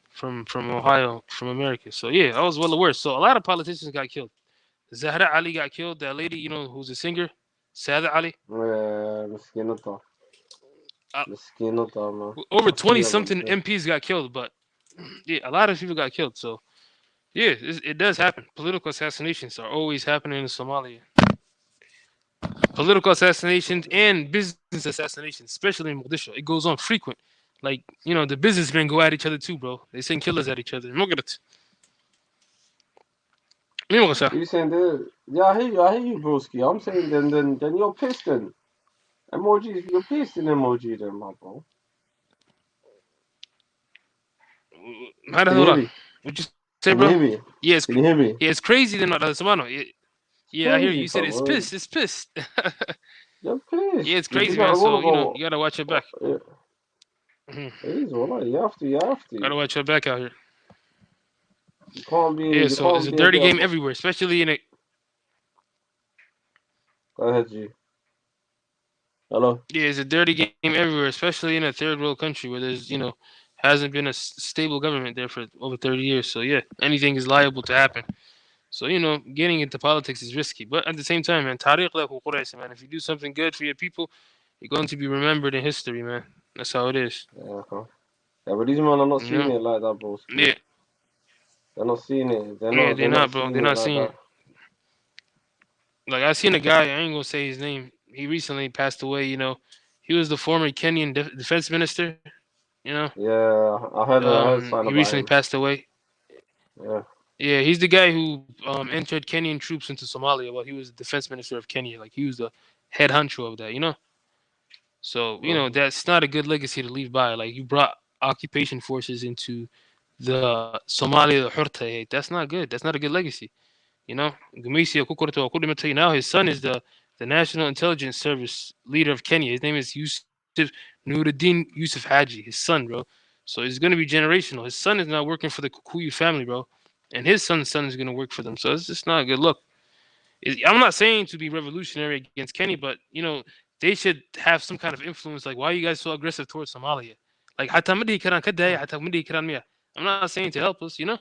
Speaker 17: from Ohio, from America. So yeah, I was well aware. So a lot of politicians got killed. Zahra Ali got killed. That lady, who's a singer, Sada Ali.
Speaker 5: Miskinota, man.
Speaker 17: Over 20-something MPs got killed, but yeah, a lot of people got killed. So yeah, it does happen. Political assassinations are always happening in Somalia. Political assassinations and business assassinations, especially in Mogadishu. It goes on frequent. Like, the businessmen go at each other too, bro. They send killers at each other. Look at it.
Speaker 5: You saying that? Yeah, I hear you, broski. I'm saying then you're pissed then. Emojis, you're pissed in emoji then, my bro.
Speaker 17: What you say, bro?
Speaker 5: Can you hear me?
Speaker 17: Yes.
Speaker 5: Can you hear me?
Speaker 17: Yeah, it's crazy then. Yeah, I hear you. You said it's pissed. It's pissed.
Speaker 5: You're pissed.
Speaker 17: Yeah, it's crazy, man. So, you gotta watch your back.
Speaker 5: It is, well, you have to.
Speaker 17: Gotta watch your back out here.
Speaker 5: You can't be.
Speaker 17: Yeah, so it's a dirty game everywhere, especially in a.
Speaker 5: Go ahead, G. Hello?
Speaker 17: Yeah, it's a dirty game everywhere, especially in a third world country where there's, hasn't been a stable government there for over 30 years. So, yeah, anything is liable to happen. So, getting into politics is risky. But at the same time, man, man, if you do something good for your people, you're going to be remembered in history, man. That's how it is.
Speaker 5: Yeah, but these men are not seeing it like that, bro.
Speaker 17: Yeah.
Speaker 5: They're not seeing it.
Speaker 17: They're not, bro. They're not seeing it. Like, I seen a guy, I ain't going to say his name. He recently passed away, He was the former Kenyan defense minister,
Speaker 5: Yeah, I heard
Speaker 17: he recently passed away.
Speaker 5: Yeah.
Speaker 17: Yeah, he's the guy who entered Kenyan troops into Somalia while he was the defense minister of Kenya. Like, he was the head honcho of that, So, that's not a good legacy to leave by. Like, you brought occupation forces into the Somalia, the Hurta. That's not good. That's not a good legacy. Now his son is the National Intelligence Service leader of Kenya. His name is Yusuf Nuruddin Yusuf Haji, his son, bro. So it's going to be generational. His son is now working for the Kikuyu family, bro. And his son's son is going to work for them. So it's just not a good look. I'm not saying to be revolutionary against Kenya, but, they should have some kind of influence. Like, why are you guys so aggressive towards Somalia? Like, I'm not saying to help us,
Speaker 5: The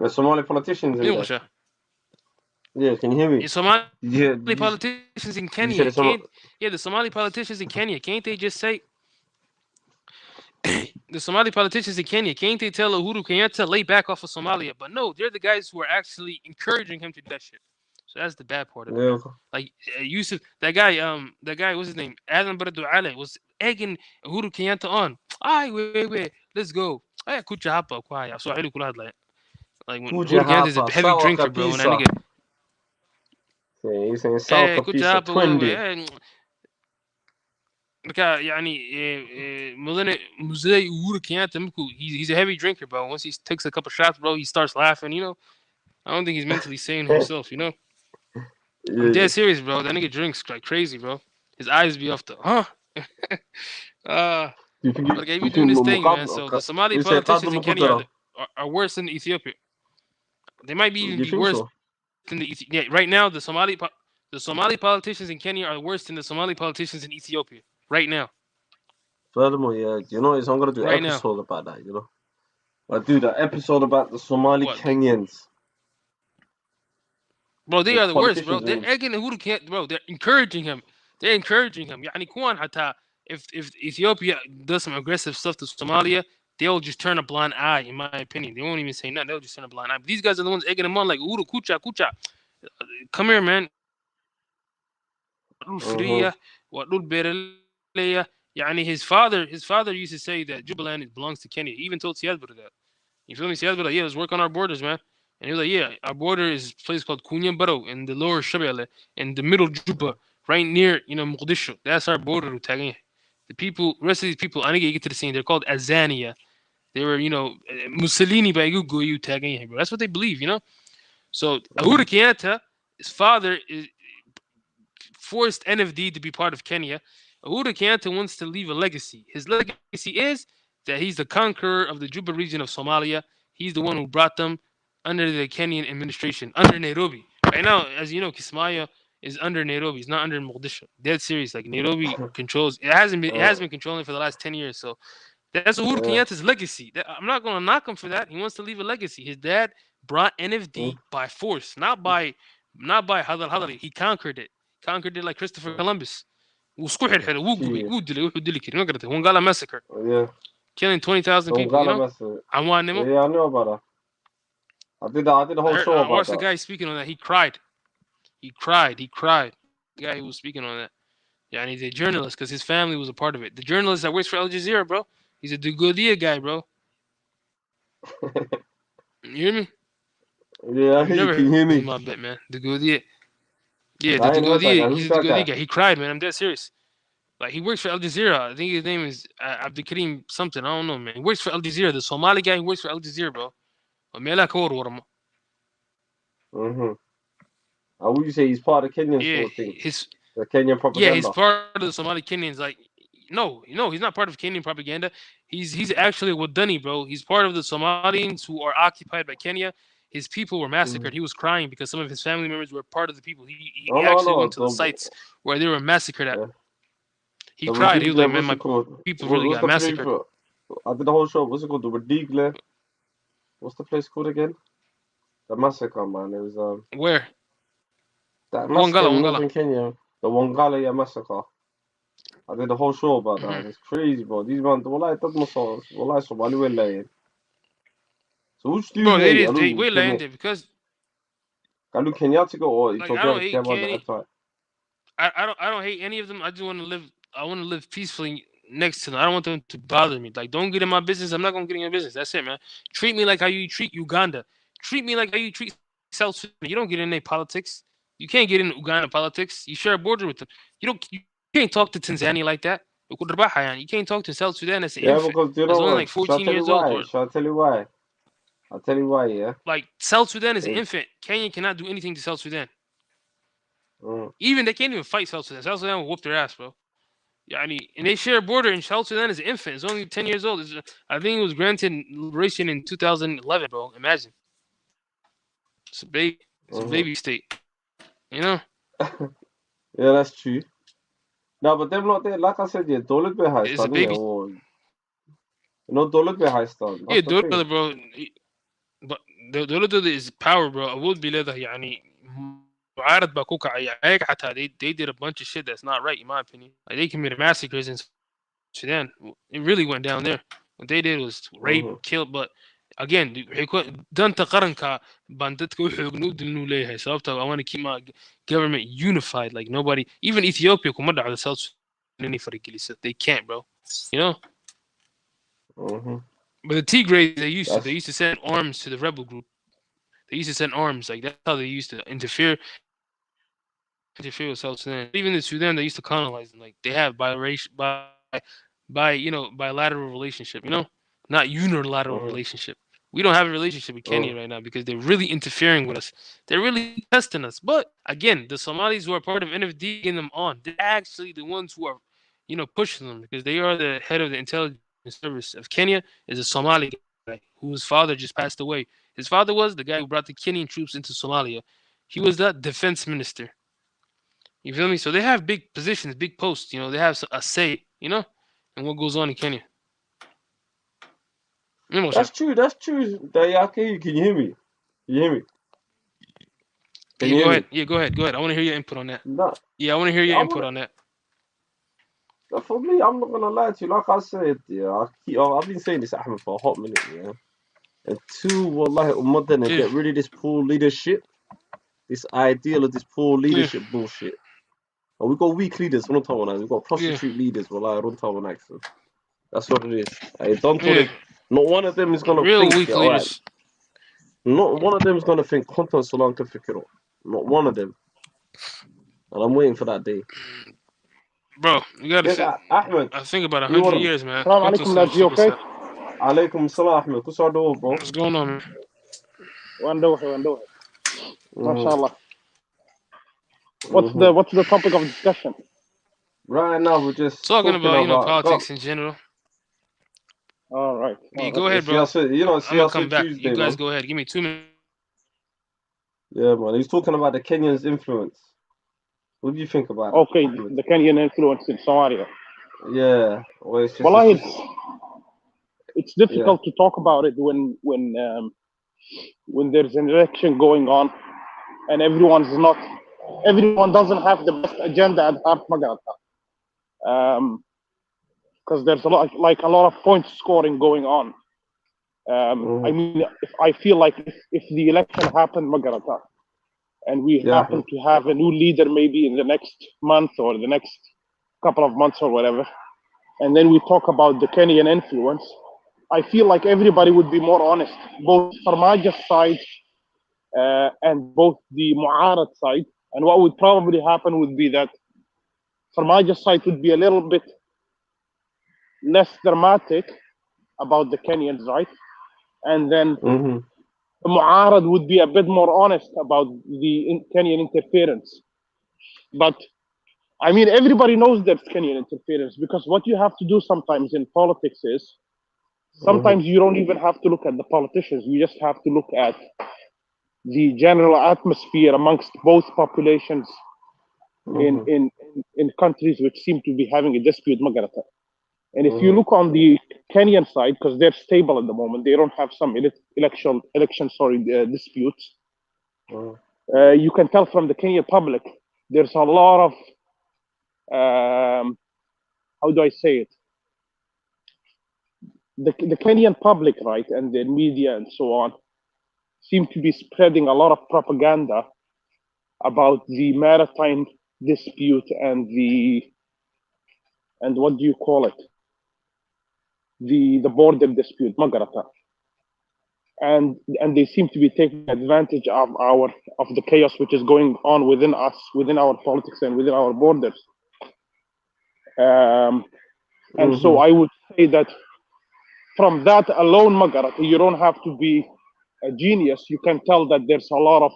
Speaker 5: Somali politicians in there. Yeah, can you hear me?
Speaker 17: Somali politicians in Kenya. The Somali politicians in Kenya, can't they just say the Somali politicians in Kenya, can't they tell Uhuru Kenyatta lay back off of Somalia? But no, they're the guys who are actually encouraging him to do that shit. So that's the bad part of it. Like Yusuf, that guy, what's his name? Adam Baradu Ale was egging Uhuru Kenyatta on. Wait, let's go. Like when Uhuru Kenyatta is a heavy drinker, bro. And that nigga.
Speaker 5: Yeah, he's saying Salka Pisa Twindy.
Speaker 17: Uhuru Kenyatta, he's a heavy drinker, bro. Once he takes a couple shots, bro, he starts laughing. I don't think he's mentally sane himself. I'm dead serious, bro. That nigga drinks like crazy, bro. His eyes be off the
Speaker 5: You think
Speaker 17: But he be doing his thing, man. So the Somali politicians in Kenya are worse than Ethiopia. They might even
Speaker 5: You
Speaker 17: be
Speaker 5: think
Speaker 17: worse
Speaker 5: so?
Speaker 17: than yeah. Right now, the Somali politicians in Kenya are worse than the Somali politicians in Ethiopia. Right now.
Speaker 5: Furthermore, yeah, I'm gonna do an
Speaker 17: Right now.
Speaker 5: episode about that. I do that episode about the Somali Kenyans.
Speaker 17: Bro, they
Speaker 5: The
Speaker 17: are the worst, bro.
Speaker 5: politicians
Speaker 17: They're egging Uhuru Kenyatta, bro. They're encouraging him. They're encouraging him. يعني كمان حتى if Ethiopia does some aggressive stuff to Somalia, they'll just turn a blind eye, in my opinion. They won't even say nothing. They'll just turn a blind eye. But these guys are the ones egging him on like Uhuru, kucha. Come here, man. His father used to say that Jubaland belongs to Kenya. He even told Siad that. You feel me? Siad like, yeah, let's work on our borders, man. And he was like, yeah, our border is a place called Kunya Baro in the lower Shabelle, in the middle Juba, right near, Mogadishu. That's our border. The rest of these people, I think you get to the scene, they're called Azania. They were, Mussolini by Gugu tagging, bro. That's what they believe, So Uhuru Kenyatta, his father forced NFD to be part of Kenya. Uhuru Kenyatta wants to leave a legacy. His legacy is that he's the conqueror of the Juba region of Somalia. He's the one who brought them under the Kenyan administration, under Nairobi. Right now, as you know, Kismayo is under Nairobi. It's not under Mogadishu. Dead serious. Like Nairobi controls. It has been controlling for the last 10 years. So that's Uhuru Kenyatta's legacy. I'm not gonna knock him for that. He wants to leave a legacy. His dad brought NFD by force, not by hadal. He conquered it. Conquered it like Christopher Columbus. Wongala massacre.
Speaker 5: Yeah.
Speaker 17: Killing 20,000 people.
Speaker 5: Yeah, I know about that. I did the whole show about that.
Speaker 17: I watched the guy speaking on that. He cried. The guy who was speaking on that. Yeah, and he's a journalist because his family was a part of it. The journalist that works for Al Jazeera, bro. He's a Dugodia guy, bro. You hear me?
Speaker 5: Yeah, I hear you. Can you hear me?
Speaker 17: My bet, man. Dugodia. Yeah, the Dugodia. He's a Dugodia guy. He cried, man. I'm dead serious. Like, he works for Al Jazeera. I think his name is Abdul Karim something. I don't know, man. He works for Al Jazeera. The Somali guy who works for Al Jazeera, bro.
Speaker 5: Mm-hmm. How would you say he's part of Kenyan sort of thing? The Kenyan propaganda.
Speaker 17: Yeah, he's part of the Somali Kenyans. Like, no, he's not part of Kenyan propaganda. He's actually Wadani, bro. He's part of the Somalians who are occupied by Kenya. His people were massacred. He was crying because some of his family members were part of the people. He actually went to the sites where they were massacred at. He cried. He was like, man, my people really got massacred.
Speaker 5: I did the whole show. What's it called? The Redigle. What's the place called again? The massacre, man. It was
Speaker 17: where?
Speaker 5: That massacre in northern Kenya. The Wongala massacre. I did the whole show about that. It's crazy, bro. These man, wallahi, that must wallahi, Somali were lying. So which do you
Speaker 17: bro, they were lying there because.
Speaker 5: Kalu Kenyatta or
Speaker 17: like, I don't hate any of them. I just want to live. I want to live peacefully next to them. I don't want them to bother me. Like, don't get in my business. I'm not gonna get in your business. That's it, man. Treat me like how you treat Uganda. Treat me like how you treat South Sudan. You don't get in their politics. You can't get in Uganda politics. You share a border with them. You can't talk to Tanzania like that. You can't talk to South Sudan as an infant.
Speaker 5: Because you know
Speaker 17: only like 14 years old.
Speaker 5: Shall I tell you why? I'll tell you why, yeah.
Speaker 17: Like, South Sudan is an infant. Kenya cannot do anything to South Sudan. Even they can't even fight South Sudan. South Sudan will whoop their ass, bro. Yeah, and they share a border, and South Sudan is an infant. It's only 10 years old. I think it was granted liberation in 2011, bro. Imagine. It's a baby. It's a baby state.
Speaker 5: Yeah, that's true. No, but them lot there, like I said, yeah, Dolet be high stand, yeah, or Dolet be high stand.
Speaker 17: Yeah, Dolet, bro. But Dolet is power, bro. I would be leather, يعني معارض باكوكا يعني they did a bunch of shit that's not right in my opinion. Like, they committed massacres in Sudan. It really went down there. What they did was rape, kill, but again, danta qaranka bandadka wuxuu nudilnu leeyahay sababta I want to keep my government unified. Like, nobody, even Ethiopia kuma dhacdo South Sudan faragelisa. They can't, bro. You know. But the Tigray, they used to send arms to the rebel group. They used to send arms. Like, that's how they used to interfere interfere with South Sudan. Even in Sudan, they used to colonize them. Like they have bilateral relationship. Not unilateral relationship. We don't have a relationship with Kenya right now because they're really interfering with us. They're really testing us. But again, the Somalis who are part of NFD getting them on, they're actually the ones who are, pushing them because they are the head of the intelligence service of Kenya. Is a Somali guy whose father just passed away. His father was the guy who brought the Kenyan troops into Somalia. He was the defense minister. You feel me? So they have big positions, big posts. They have a say. In what goes on in Kenya.
Speaker 5: That's true. Dayake, can you hear me? Can you hear me? Can you
Speaker 17: Go
Speaker 5: hear
Speaker 17: ahead.
Speaker 5: me?
Speaker 17: Yeah, go ahead. Go ahead. I want to hear your input on that.
Speaker 5: No.
Speaker 17: Yeah, I want to hear your input on that.
Speaker 5: For me, I'm not gonna lie to you. Like I said, yeah, I've been saying this, Ahmed, for a hot minute, yeah. And two, wallahi, ummadana,
Speaker 17: Yeah.
Speaker 5: get rid of this poor leadership, this ideal of this poor leadership bullshit. And we got weak leaders, we've got prostitute leaders, wallahi, that's what it is. Hey, don't
Speaker 17: Yeah.
Speaker 5: not one of them is gonna
Speaker 17: Real
Speaker 5: think,
Speaker 17: weak
Speaker 5: yeah, all right.
Speaker 17: leaders.
Speaker 5: Not one of them is gonna think content so long to figure it out. Not one of them. And I'm waiting for that day.
Speaker 17: Bro, you gotta
Speaker 5: Yes,
Speaker 17: say,
Speaker 5: Ahmed.
Speaker 17: I think about
Speaker 5: You
Speaker 17: 100
Speaker 5: want
Speaker 17: years, man.
Speaker 18: Salam alaikum, lads. You okay?
Speaker 5: Alaikum salam, Ahmed. What's our door, bro?
Speaker 17: What's going on, man?
Speaker 18: Wandohi. MashaAllah.
Speaker 5: Mhm.
Speaker 18: What's the topic of discussion?
Speaker 5: Right now, we're just
Speaker 17: Talking about, politics
Speaker 5: God.
Speaker 17: in general.
Speaker 18: All right.
Speaker 17: Yeah, go ahead, bro. I'm gonna come back.
Speaker 5: Tuesday,
Speaker 17: You guys
Speaker 5: man.
Speaker 17: go ahead. Give me 2 minutes.
Speaker 5: Yeah, man. He's talking about the Kenyans' influence. What do you think about
Speaker 18: Okay,
Speaker 5: it?
Speaker 18: the Kenyan influence in Somalia.
Speaker 5: Yeah. Well, it's just,
Speaker 18: Well, it's
Speaker 5: yeah.
Speaker 18: difficult to talk about it when there's an election going on and everyone doesn't have the best agenda at heart, Magarata. Because there's a lot of point scoring going on. I mean, I feel like if the election happened, Magarata, and we happen to have a new leader maybe in the next month or the next couple of months or whatever, and then we talk about the Kenyan influence, I feel like everybody would be more honest, both Farmaja's side and both the Mu'arad side. And what would probably happen would be that Farmaja's side would be a little bit less dramatic about the Kenyans, right? And then the Mu'arad would be a bit more honest about the Kenyan interference. But I mean, everybody knows there's Kenyan interference because what you have to do sometimes in politics is sometimes you don't even have to look at the politicians. You just have to look at the general atmosphere amongst both populations in countries which seem to be having a dispute, Magarata. And if you look on the Kenyan side, because they're stable at the moment, they don't have some election disputes. You can tell from the Kenyan public, there's a lot of, how do I say it? The Kenyan public, right, and the media and so on, seem to be spreading a lot of propaganda about the maritime dispute and what do you call it? The border dispute, Magarata. And they seem to be taking advantage of the chaos which is going on within us, within our politics and within our borders. And so I would say that from that alone, Magarata, you don't have to be a genius. You can tell that there's a lot of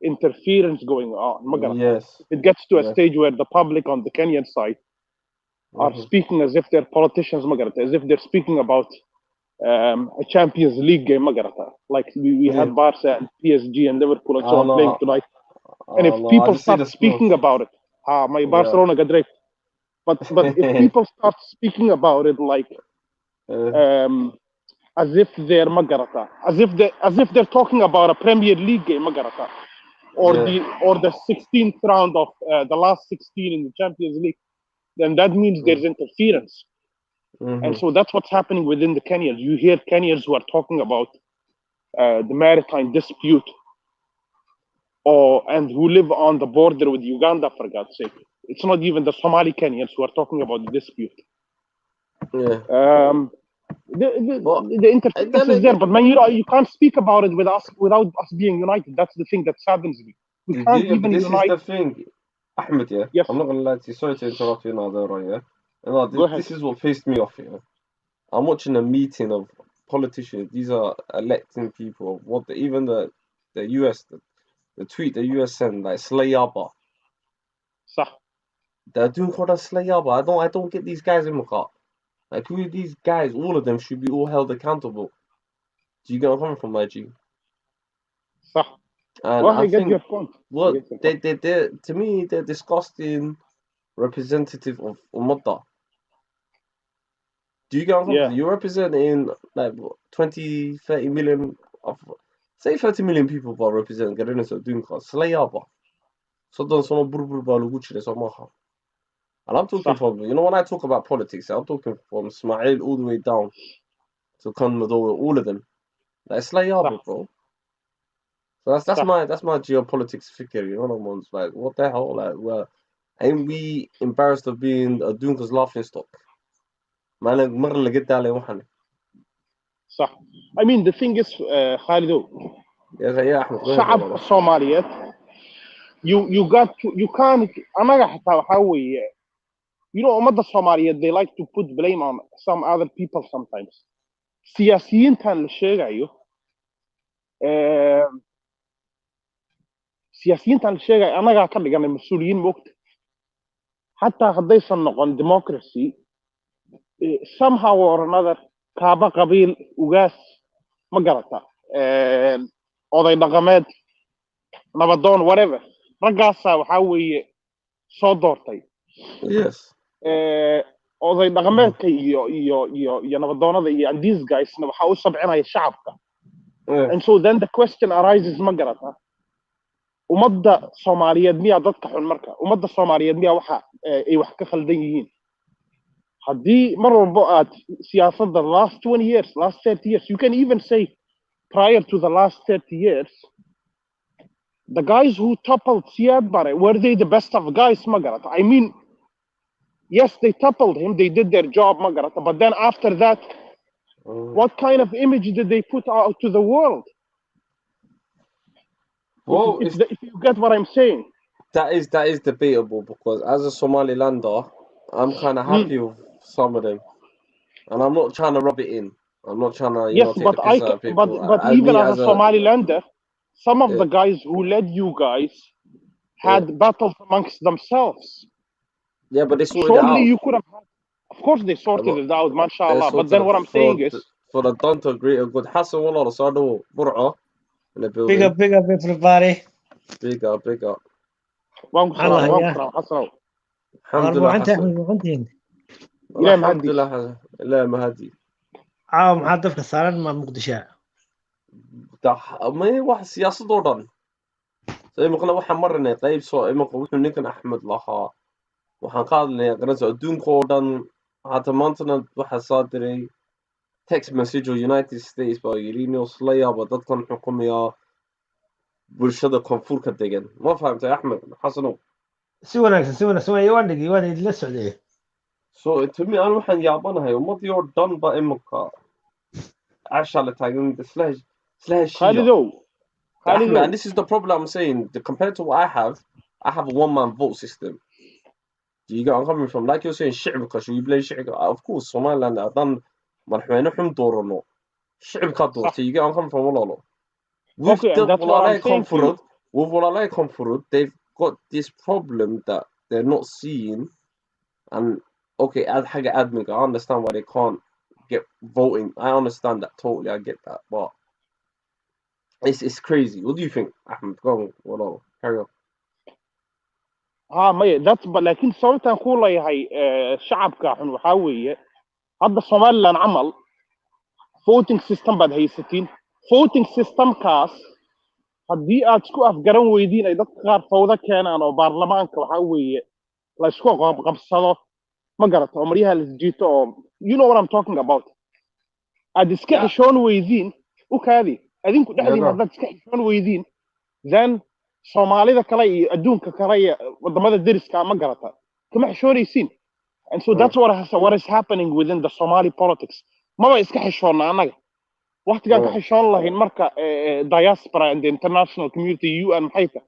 Speaker 18: interference going on, Magarata.
Speaker 5: Yes.
Speaker 18: It gets to a stage where the public on the Kenyan side are speaking as if they're politicians, Magarata, as if they're speaking about a Champions League game, Magarata. Like we had Barca and PSG and Liverpool and so on playing tonight. And if people start speaking about it, my Barcelona got raped. But if people start speaking about it like as if they're Magarata, as if they're talking about a Premier League game, Magarata, or the 16th round of the last 16 in the Champions League, then that means there's interference. And so that's what's happening within the Kenyans. You hear Kenyans who are talking about the maritime dispute, and who live on the border with Uganda, for God's sake. It's not even the Somali Kenyans who are talking about the dispute. The interference is there, but man, you can't speak about it without us being united. That's the thing that saddens me. We can't even
Speaker 5: this
Speaker 18: unite.
Speaker 5: is the thing. Ahmed, yeah?
Speaker 18: Yes.
Speaker 5: I'm not gonna lie to you. Sorry to interrupt you now, though, right? Yeah? And, like,
Speaker 18: Go ahead.
Speaker 5: this is what pissed me off, yeah? I'm watching a meeting of politicians. These are electing people. Even the US, the tweet the US sent, like, Slayaba.
Speaker 18: صح.
Speaker 5: They're doing called a Slayaba. I don't get these guys in my car. Like, who are these guys? All of them should be all held accountable. Do you get what I'm coming from, my G?
Speaker 18: صح.
Speaker 5: And
Speaker 18: Well,
Speaker 5: I
Speaker 18: I get
Speaker 5: think,
Speaker 18: your point.
Speaker 5: well, they're to me, they're disgusting representative of Ummata. Do you get what I'm coming from? You're representing like what, 20, 30 million of, say 30 million people are representing Garina so doing cause Slayaba. So don't so no burba luguchi so maha. And I'm talking from, you know, when I talk about politics, I'm talking from Ismail all the way down to Kanmadowa, all of them. Like Slayaba, bro. So that's my geopolitics figure, you know what I mean? Like, what the hell? Like, well, ain't we embarrassed of being a Dunka's laughing stock? Man, مرة اللي قلت عليه وحنا.
Speaker 18: صح. I mean, the thing is, خالد,
Speaker 5: يا أحمد.
Speaker 18: شعب الصوماليات, you can't. أنا راح أحاول. You know, أمد الصوماليات, they like to put blame on some other people sometimes. سياسيين كان الشارع سياسيين كان الشارع أنا راح أكلم عن المسؤولين وقت حتى هذا يصنعون democracy somehow or another كابا قبيل وقاس ما قرأتها oday dhaqameed nabadoon whatever raggaasaa waxaa weeye soo doortay oday dhaqameedka iyo nabadoonada iyo and these guysna waxaa u sabcinaya shacabka and so then the question arises ma garata ummadda soomaaliyeed miyaa dadka xun marka ummadda soomaaliyeed miyaa waxa ay wax ka khaldan yihiin haddii mar walbo aad siyaasadda last 20 years last 30 years you can even say prior to the last 30 years, the guys who toppled Siad Barre, were they the best of guys, Magarata? I mean, yes, they toppled him, they did their job, Magarata, but then after that, what kind of image did they put out to the world?
Speaker 5: Well,
Speaker 18: if you get what I'm saying.
Speaker 5: That is debatable because as a Somalilander, I'm kind of happy with some of them. And I'm not trying to rub it in. I'm not trying to, take the piss out of people.
Speaker 18: But even as a Somalilander, some of the guys who led you guys had battles amongst themselves.
Speaker 5: Yeah, but they sorted it out.
Speaker 18: You could have had, of course they sorted it out, mashallah. But then what I'm saying is...
Speaker 5: For the done to greater good. Hassan Wallah, Sado, Bur'a, in the building.
Speaker 19: Big up, everybody.
Speaker 5: Big up.
Speaker 19: Alhamdulillah.
Speaker 5: لا مهدي
Speaker 19: maxaa dadka saaran ma muqdisho
Speaker 5: ما واحد سياسة دوران زي ما قلنا waxaan marnay qayb soo imanka wuxuu ninkan Axmed lahaa waxaan ka hadlaynaa garanaysa adduunka oo dhan hata maantana waxa soo diray text message oo United States baa yiri inuu slayaaba dadkan xukumaya bulshada koonfurka degan ma fahamtay Axmed xasano
Speaker 19: si wanaagsan waan idin socday
Speaker 5: so to me أنا waxaan yaabanahay ummadii oo dhan ba imanka actually tagging the slash and this is the problem I'm saying. Compared to what I have a one-man vote system. Do you get where I'm coming from? Like you're saying, because you blame of course, Somaliland have done marxweynuhum doorano. Shicibka doortay. You get where I'm coming from? With Walalay Comfort, they've got this problem that they're not seeing. And okay, I understand why they can't get voting. I understand that totally. I get that, but it's crazy. What do you think, Ahmed? Go on, carry on.
Speaker 18: That's but لكن صارت نقول هي الشعب كاحن وحاوية هذا الصومال لان عمل voting system بعد هي 60 voting system كاس هدي أتسكو أفجرون ويدين إذا تقار فوضى كان أنا برلمان كحاوية لا شكو قبصة ما قرأت عمريها لجيتو you know what I'm talking about أدسكح شون ويدين وكذي أدين كل أحد هذا أدسكح شون ويدين then Somali the kalay adunka kalay wadamada deriska ma garata kama xishoreysin and so that's what is happening within the Somali politics maba iska xishoona anaga waqtigan ka xishoon lahayn marka diaspora and the international community UN maxayta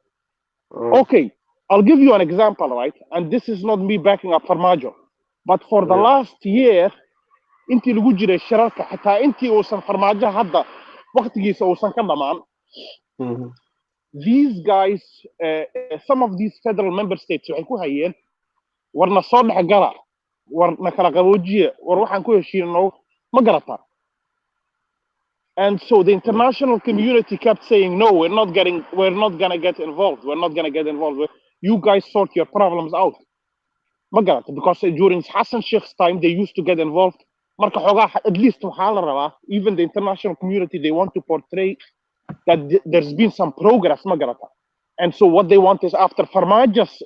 Speaker 18: okay I'll give you an example, right? And this is not me backing up Farmajo, but for the last year, intii lagu jiray shirarka xitaa intii uusan Farmaajo hadda waqtigiisa uusan ka dhamaan, these guys, some of these federal member states waxay ku hayeen warna soo dhex gala, warna kala qaboojiye, war waxaan ku heshiino ma garataa. And so the international community kept saying, no, we're not gonna get involved. We're not gonna get involved. You guys sort your problems out. Because during Hassan Sheikh's time, they used to get involved. At least even the international community, they want to portray that there's been some progress. And so what they want is after Farmajo's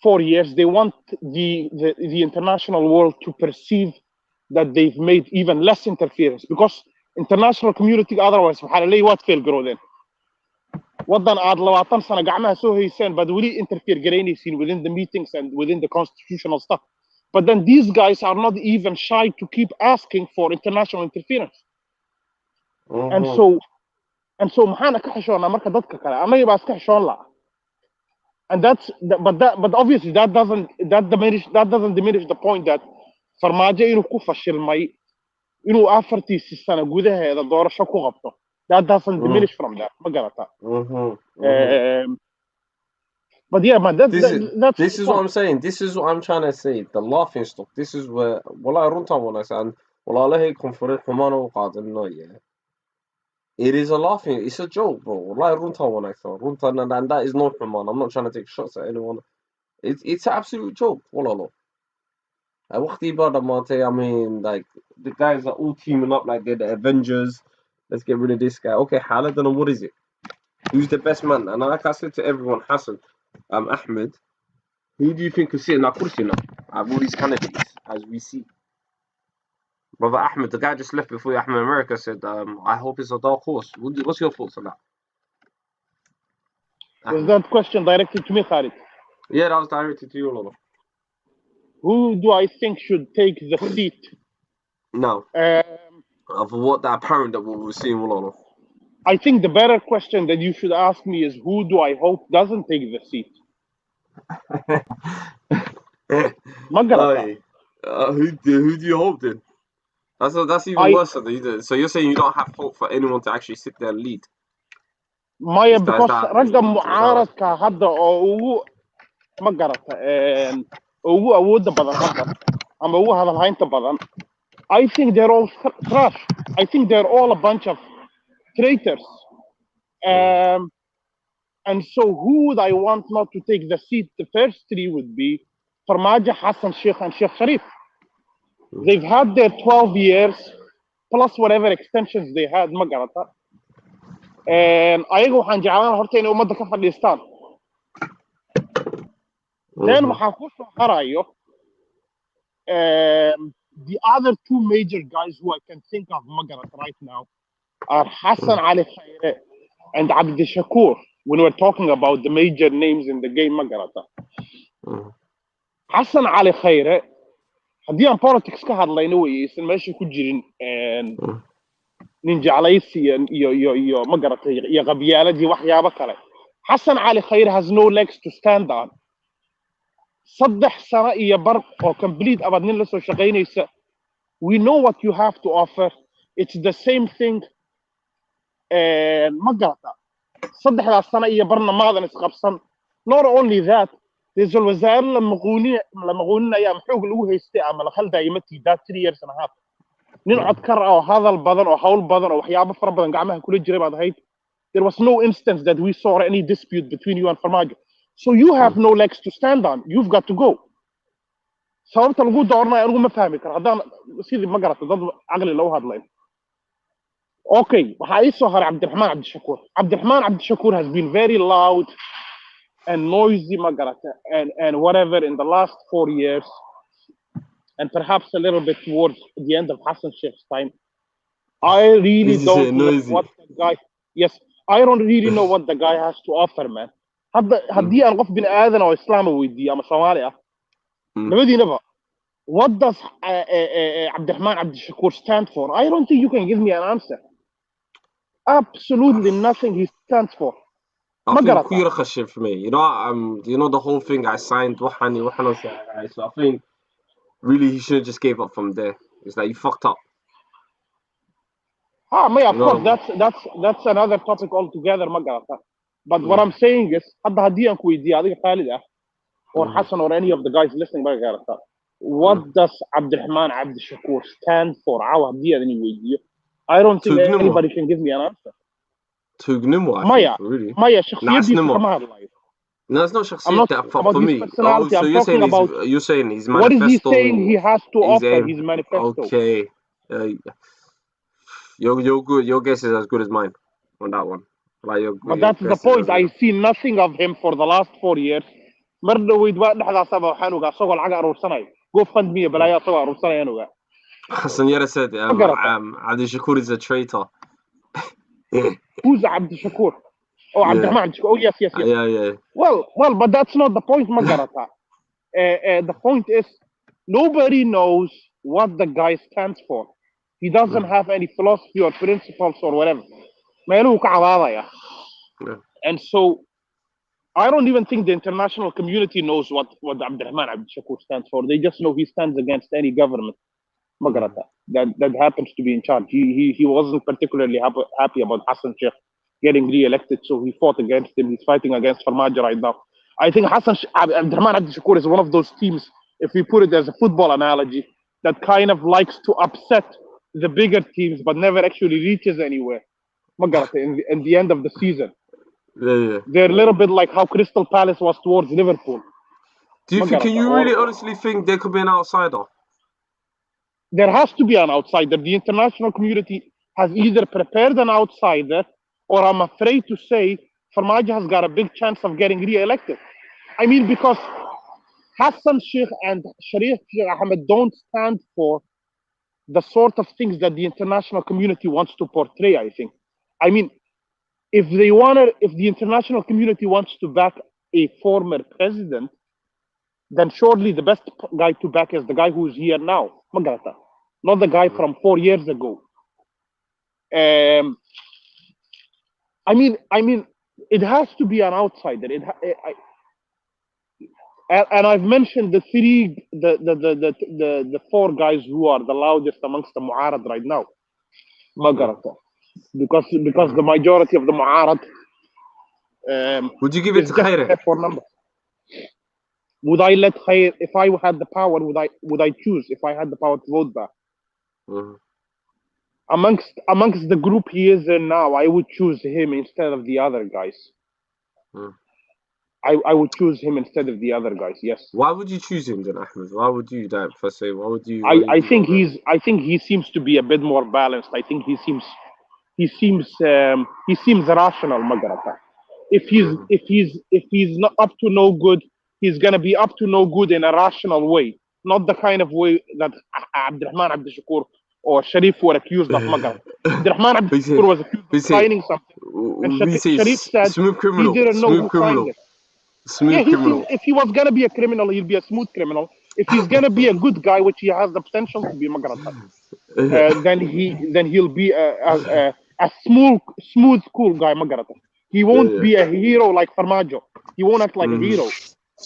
Speaker 18: 4 years, they want the international world to perceive that they've made even less interference, because international community otherwise what fail grow then wadan aad 20 sano gacmaha soo hayseen but wali interfere gareynaysiin within the meetings and within the constitutional stuff, but then these guys are not even shy to keep asking for international interference. And so maxaana ka xishoonaa marka dadka kale anaga baa iska xishoon laha. And but obviously that doesn't diminish the point that Farmaajo inuu ku fashilmay inuu 4 sano gudaheeda doorasho ku qabto. That doesn't diminish from that. Ma garata. But yeah, man,
Speaker 5: this is what I'm saying. This is what I'm trying to say. The laughing stock. This is where wallahi runtan wanaagsan wallahi konfureed xumaan u qaadano yeah. It is a laughing. It's a joke, bro. Wallahi runtan wanaagsan. Runtan and that is not xumaan. I'm not trying to take shots at anyone. It's an absolute joke. Wallahi. I mean, like the guys are all teaming up like they're the Avengers. Let's get rid of this guy. Okay, Khaled, then what is it? Who's the best man? And like I said to everyone, Hassan, Ahmed, who do you think is sitting at kursi now? Out of all these candidates, as we see. Brother Ahmed, the guy just left before you, Ahmed America, said, I hope it's a dark horse. What's your thoughts on that?
Speaker 18: Was that question directed to me, Khalid?
Speaker 5: Yeah, that was directed to you, Lolo.
Speaker 18: Who do I think should take the seat?
Speaker 5: No. Of what that apparent that we're seeing, Lolo.
Speaker 18: I think the better question that you should ask me is who do I hope doesn't take the seat?
Speaker 5: Who do you hope then? That's even worse than you did. So you're saying you don't have hope for anyone to actually sit there and lead?
Speaker 18: Maya, because ragga mucaaradka hadda oo ugu ma garata ugu awooda badan hadda ama ugu hadalhaynta badan, I think they're all trash. I think they're all a bunch of traitors. And so who would I want not to take the seat? The first three would be Farmajo, Hassan Sheikh, and Sheikh Sharif. They've had their 12 years plus whatever extensions they had, magarata. And ayaga waxaan jeclaan horta inay ummadda ka fadhiistaan. Then waxaan ku soo harayo the other two major guys who I can think of magarata right now are Hassan Ali Khaire and Abdi Shakur, when we're talking about the major names in the game magarata. Hassan Ali Khaire, haddii aan politics ka hadlayno way isan meesha ku jirin nin jeclaysi iyo magarata iyo qabyaalad iyo waxyaabo kale. Hassan Ali Khaire has no legs to stand on. 3 sano iyo bar oo complete abad nin la soo shaqaynaysa. We know what you have to offer. It's the same thing. Magarata. 3 sano iyo barna maadan isqabsan. Not only that, there's always a lama quuninaya maxoog lagu haystay ama la khaldaayay matii that 3 years and a half. Nin codkar oo hadal badan oo hawl badan oo waxyaabo fara badan gacmaha kula jiray baad ahayd. There was no instance that we saw any dispute between you and Farmajo. So you have no legs to stand on. You've got to go. Sababta lagu dooranayo anigu ma fahmi karo haddaan sidii magarata dad caqli loo hadlayn. Okay, waxaa ii soo haray Cabdiraxmaan Cabdishakuur. Cabdiraxmaan Cabdishakuur has been very loud and noisy magarata and whatever in the last 4 years, and perhaps a little bit towards the end of Hassan Sheikh's time. I really don't know what the guy. Yes, I don't really know what the guy has to offer, man. Haddii aan qof bini aadan oo islaam weydiiyo ama Soomaali ah, labadiinaba, what does Cabdiraxmaan Cabdishakuur stand for? I don't think you can give me an answer. Absolutely nothing he stands for.
Speaker 5: I think كوير خشن for me. You know the whole thing I signed وحنا so I think really he should have just gave up from there. It's like you fucked up.
Speaker 18: Of course that's another topic altogether ما قرأتها. But what I'm saying is حتى هدي أنكو يدي هذه خالد or Hassan or any of the guys listening ما قرأتها. What does Abdurrahman Abdi Shakur stand for? I don't think anybody can give me an answer.
Speaker 5: تجنمه really.
Speaker 18: Maya شخصيتي فهمها الله.
Speaker 5: No, it's not شخصيته for me.
Speaker 18: Oh, so
Speaker 5: you're saying his manifesto.
Speaker 18: What is he saying he has to offer? His manifesto.
Speaker 5: Okay. You're good. Your guess is as good as mine on that one.
Speaker 18: But that's the point. I see nothing of him for the last 4 years. مرة ويدوا نحن صبا وحنوقا صقوا العقا روسنا. Go fund me بلايا صبا روسنا ينوقا.
Speaker 5: Hassan Yara said Abdi Shakur is a traitor.
Speaker 18: Who's Abdi Shakur? Oh, Abdurrahman. Oh, yes.
Speaker 5: Yeah.
Speaker 18: Well, but that's not the point, Magarata. The point is, nobody knows what the guy stands for. He doesn't have any philosophy or principles or whatever. And so, I don't even think the international community knows what Abdurrahman Abdi Shakur stands for. They just know he stands against any government, Magarata, that happens to be in charge. He wasn't particularly happy about Hassan Sheikh getting re-elected, so he fought against him. He's fighting against Farmajo right now. I think Abdurrahman Abdi Shakur is one of those teams, if we put it as a football analogy, that kind of likes to upset the bigger teams, but never actually reaches anywhere. In the end of the season.
Speaker 5: Yeah.
Speaker 18: They're a little bit like how Crystal Palace was towards Liverpool.
Speaker 5: Can you really honestly think there could be an outsider?
Speaker 18: There has to be an outsider. The international community has either prepared an outsider, or I'm afraid to say Farmajo has got a big chance of getting re-elected. I mean, because Hassan Sheikh and Sharif Sheikh Ahmed don't stand for the sort of things that the international community wants to portray, I think. I mean, if the international community wants to back a former president, then surely the best guy to back is the guy who's here now, Magarata, not the guy from 4 years ago. I mean, it has to be an outsider. And I've mentioned the four guys who are the loudest amongst the Mu'arad right now, Magarata, because the majority of the Mu'arad.
Speaker 5: Would you give it to Khair?
Speaker 18: Would I let Khair, if I had the power, would I choose if I had the power to vote back? Amongst the group he is in now, I would choose him instead of the other guys. I would choose him instead of the other guys. Yes.
Speaker 5: Why would you choose him then, Ahmed? Why would you that per se? Why would you?
Speaker 18: I think he seems to be a bit more balanced. I think he seems rational, Magarata. If he's not up to no good, he's gonna be up to no good in a rational way, not the kind of way that Abdurrahman Abdi Shakur or Sharif were accused of, Magarata. Abdurrahman Abdi Shakur was accused of signing something, and Sharif said he didn't know who signed it. If he was gonna be a criminal, he'll be a smooth criminal. If he's gonna be a good guy, which he has the potential to be, Magarata, then he'll be a smooth, cool guy, Magarata. He won't be a hero like Farmajo. He won't act like a hero,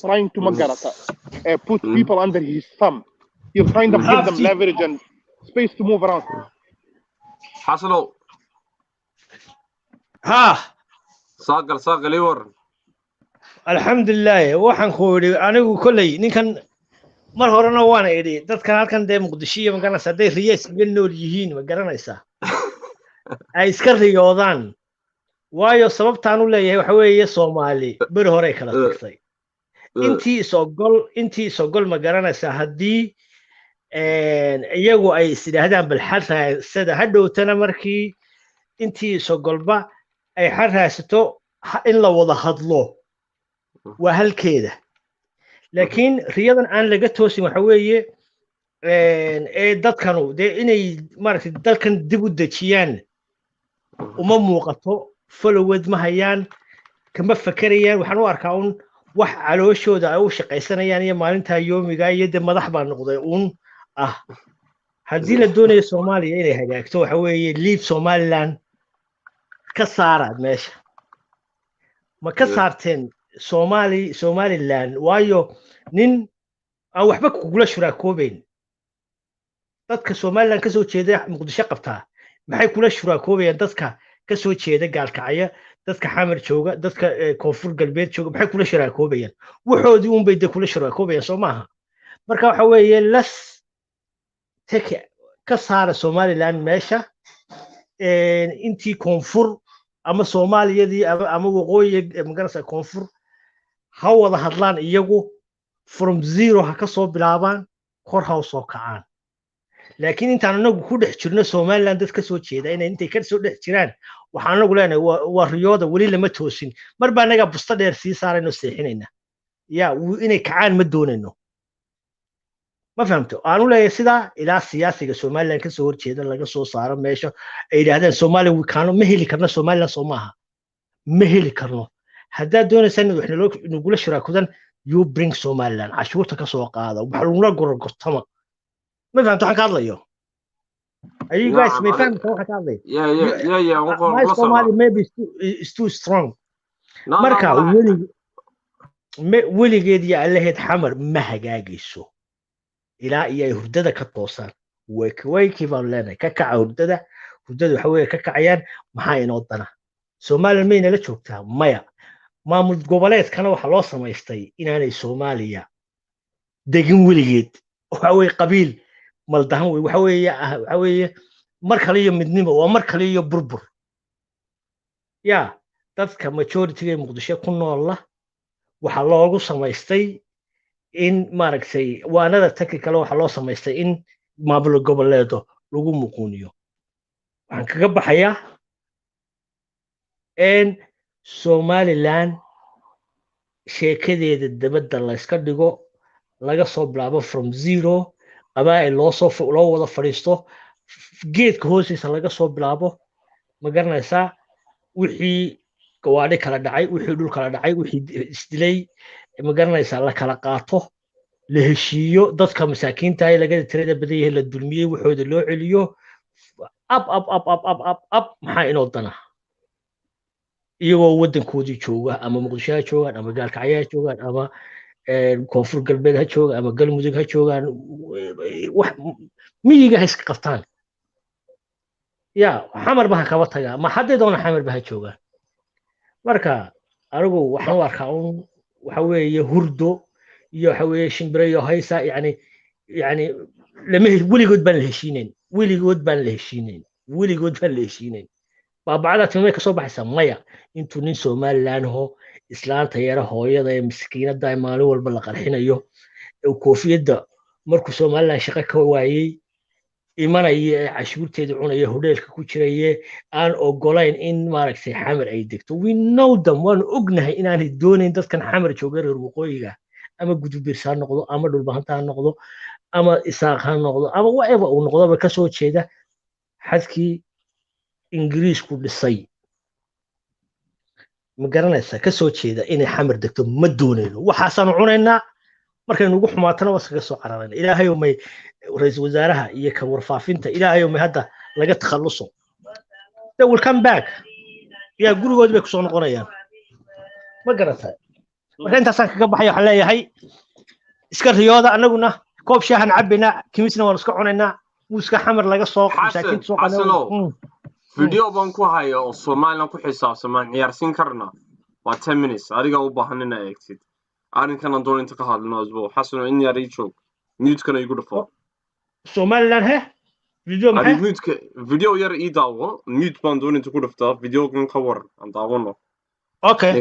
Speaker 18: trying to Magarata put people under his thumb. He'll kind of give them leverage and space to move around.
Speaker 5: Hasalo. Sagal iwar.
Speaker 19: Alhamdulillah, waxaan ku yiri anigu kulay ninkan mar horena waan idhi dadkan halkan dee Muqdisho ma garanaysaa day riyees uga nool yihiin ma garanaysaa ay iska riyoodaan waayo sababtaan u leeyahay waxa weeye Soomaali bir hore kala tagtay intii soo gol ma garanaysaa haddii iyagu ay sidaahdaan bal xal sida hadhowtana markii intii soo golba ay xal raasato in la wada hadlo waa halkeeda laakiin riyadan aan laga toosin waxa weeye dadkanu dee inay maaragtay dalkan dib u dejiyaan uma muuqato followed ma hayaan kama fakarayaan waxaan u arkaa un wax calooshooda ay u shaqaysanayaan iyo maalintaa yoomiga iyo dee madax baa noqday un haddii la doonayo Soomaaliya inay hagaagto waxa weeye leave Somaliland ka saara meesha ma ka saarteen Somaliland waayo nin aan waxba kugula shuraakoobayn dadka Somaliland ka soo jeeda Muqdisho qabtaa maxay kula shuraakoobayaan dadka ka soo jeeda gaalkacaya dadka xamar jooga dadka koonfur galbeed jooga maxay kula shuraakoobayaan waxoodii un bay kula shuraakoobayaan soo maaha marka waxa weeye las take ka saara Somaliland meesha intii koonfur ama Soomaaliyadii ama waqooyi magarasa koonfur ha wada hadlaan iyagu from zero ha ka soo bilaabaan kor ha soo kacaan laakiin intaan anagu ku dhex jirno Somaliland dad ka soo jeeda inay intay ka soo dhex jiraan waxaan anagu leenahay waa riyooda wali lama toosin mar baa anaga busta dheer sii saarayno seexinayna ya inay kacaan ma doonayno ma fahamto aanu leeyahay sida ilaa siyaasiga Somaliland ka soo horjeeda laga soo saaro meesha ay yiraahdeen Soomaaliya wikaano ma heli karno Somaliland Soomaha ma heli karno hadda doonaysan wax nagula shiraakudan you bring Somaliland cashuurta ka soo qaada waxa lagu gorgortama ما فهمت حق هذا Are you guys ما فهمت حق هذا my Somali maybe is too strong marka weligeed ya allaheed xamar ma hagaagayso ilaa iyo hurdada ka toosan way baan leenahay ka kaca hurdada waxa weeye ka kacayaan maxaa inoo dana Soomaaliya ma inala joogtaa maya maamul goboleedkana waxa loo samaystay inaanay Soomaaliya degin weligeed waxa weeye qabiil maldahan waxa weeye mar kale iyo midnimo waa mar kale iyo burbur ya dadka majority-ga Muqdisho ku nool waxa loogu samaystay in maaragtay waanada technical waxa loo samaystay in maamul goboleedo lagu muquuniyo waxaan kaga baxayaa Somaliland sheekadeeda dabadda la iska dhigo laga soo bilaabo from zero qabaa'il loo wada fadhiisto geedka hoostiisa laga soo bilaabo ma garanaysaa wixii gawaadhi kala dhacay wixii dhul kala dhacay wixii isdilay ma garanaysaa la kala qaato la heshiiyo dadka masaakiinta ay laga tirada badan yahay la dulmiyey waxooda loo celiyo up maxaa inoo dana iyagoo wadankoodii jooga ama Muqdisho ha joogaan ama gaalkacyo ha joogaan ama koonfur galbeed ha joogaan ama galmudug ha joogaan wax miyiga ha iska qabtaan ya xamar ba ha kaba tagaa ma hadday doona xamar ba ha joogaan marka anigu waxaan u arkaa waxa weeye hurdo iyo waxa weeye shimbire iyo haysa yani lama weligood baan la heshiinayn baabacada timay ka soo baxaysa maya intuu nin Somaliland ho islaanta yara hooyada ee miskiinada ay maalin walba la qarxinayo oo koofiyada markuu Somaliland shaqo ka waayay imanaya cashuurteeda cunaya hoteelka ku jiraya aan ogolayn in maaragtay xamar ay degto we know them waan ognahay inaanay doonayn dadkan xamar jooga reer waqooyiga ama gudubirsan noqdo ama dhulbahantaan noqdo ama isaaqan noqdo ama whatever uu noqdo ka soo jeeda xadkii Ingiriisku dhisay ma garanaysa ka soo jeeda inay xamar degto ma doonayno waxaasaan cunaynaa markaynu ugu xumaatana wasaga soo cararayna ilaahay oo may ra'iisul wasaaraha iyo ka warfaafinta ilaahay oo may hadda laga takhaluso they will come back ya gurigood bay ku soo noqonayaan ma garanaysa marka intaasaan kaga baxay waxaan leeyahay iska riyooda anaguna koob shaahan cabina kimisna waan iska cunaynaa muuska xamar laga soo masaakiinta soo qaadanay
Speaker 5: فيديو بانكو هاي او Somaliland ku xisaabsamaan ciyaarsin karna waa 10 minutes adiga u baahanina eegtid arinkan aan doonay inta ka hadlno asbo xasano in yar joog mute kana igu dhafo
Speaker 19: Somaliland he video maxay
Speaker 5: mute video yar ii daawo mute baan doonay inta ku dhafta video kan ka war aan daawano
Speaker 19: okay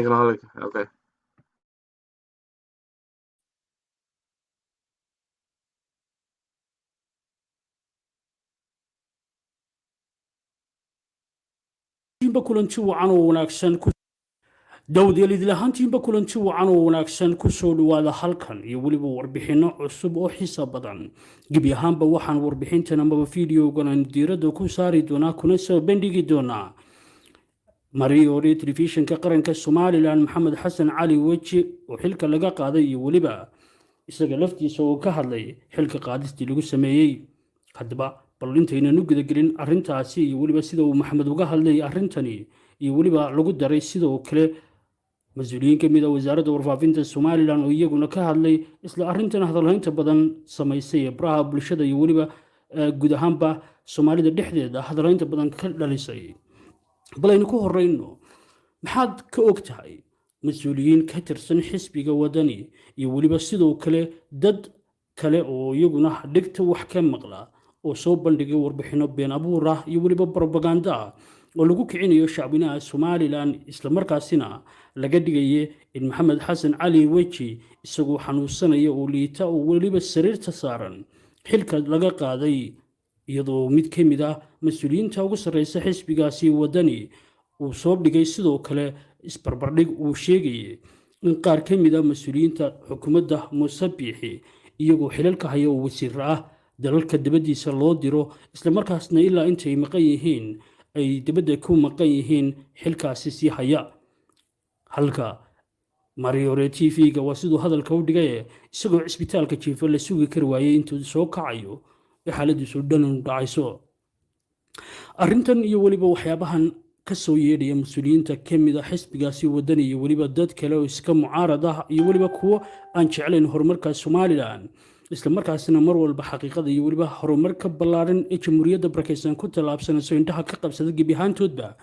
Speaker 5: okay
Speaker 20: kulanti wacan oo wanaagsan dawdiyalid lahaantiinba kulanti wacan oo wanaagsan ku soo dhawaada halkan iyo waliba warbixino cusub oo xiiso badan gebi ahaanba waxaan warbixintan ama fiidiyogan diirada ku saari doonaa kuna soo bandhigi doonaa mariyori telefishinka qaranka Somaliland Maxamed Xasan Cali Waji oo xilka laga qaaday iyo waliba isaga laftiisa oo ka hadlay xilka qaadistii lagu sameeyay hadba bal intayna u gudagelin arintaasi iyo waliba sida uu Maxamed uga hadlay arintani iyo waliba lagu daray sidoo kale mas-uuliyiin ka mid a wasaaradda warfaafinta somalilan oo iyaguna ka hadlay isla arrintan hadalhaynta badan samaysay ee baraha bulshada iyo weliba guud ahaanba soomaalida dhexdeeda hadalhaynta badan ka dhalisay bal aynu ku horeyno maxaad ka og tahay mas-uuliyiin ka tirsan xisbiga wadani iyo weliba sidoo kale dad kale oo iyaguna dhigta wax ka maqla oo soo bandhigay warbixino been abuur ah iyo weliba propaganda ah oo lagu kicinayo shacbinaha somalilan islamarkaasina laga dhigaya in maxamed xasan cali weji isagoo xanuunsanaya oo liita oo weliba sariirta saaran xilka laga qaaday iyadoo mid ka mid ah mas-uuliyiinta ugu sarreysa xisbigaasi wadani uu soo dhigay sidoo kale isbarbardhig uu sheegayay in qaar ka mid ah mas-uuliyiinta xukuumadda muuse biixi iyagoo xilalka haya oo wasiiro ah dalalka dibaddiisa loo diro islamarkaasna ilaa intay maqan yihiin ay dibadda ku maqan yihiin xilkaasi sii haya halka mariore t v-ga waa siduu hadalka u dhigay isagoo cisbitaalka jiifa la sugi kari waayey intuu soo kacayo ee xaaladiisu dhan dhacayso arrintan iyo weliba waxyaabahan ka soo yeedhaya mas-uuliyiinta ka mid a xisbigaasi wadani iyo weliba dad kale oo iska mucaarad ah iyo weliba kuwo aan jeclayn horumarka somalilan islamarkaasina mar walba xaqiiqada iyo weliba horumarka ballaaran ee jamhuuriyadda barakaysan ku tallaabsanayso indhaha ka qabsada gebi ahaantoodba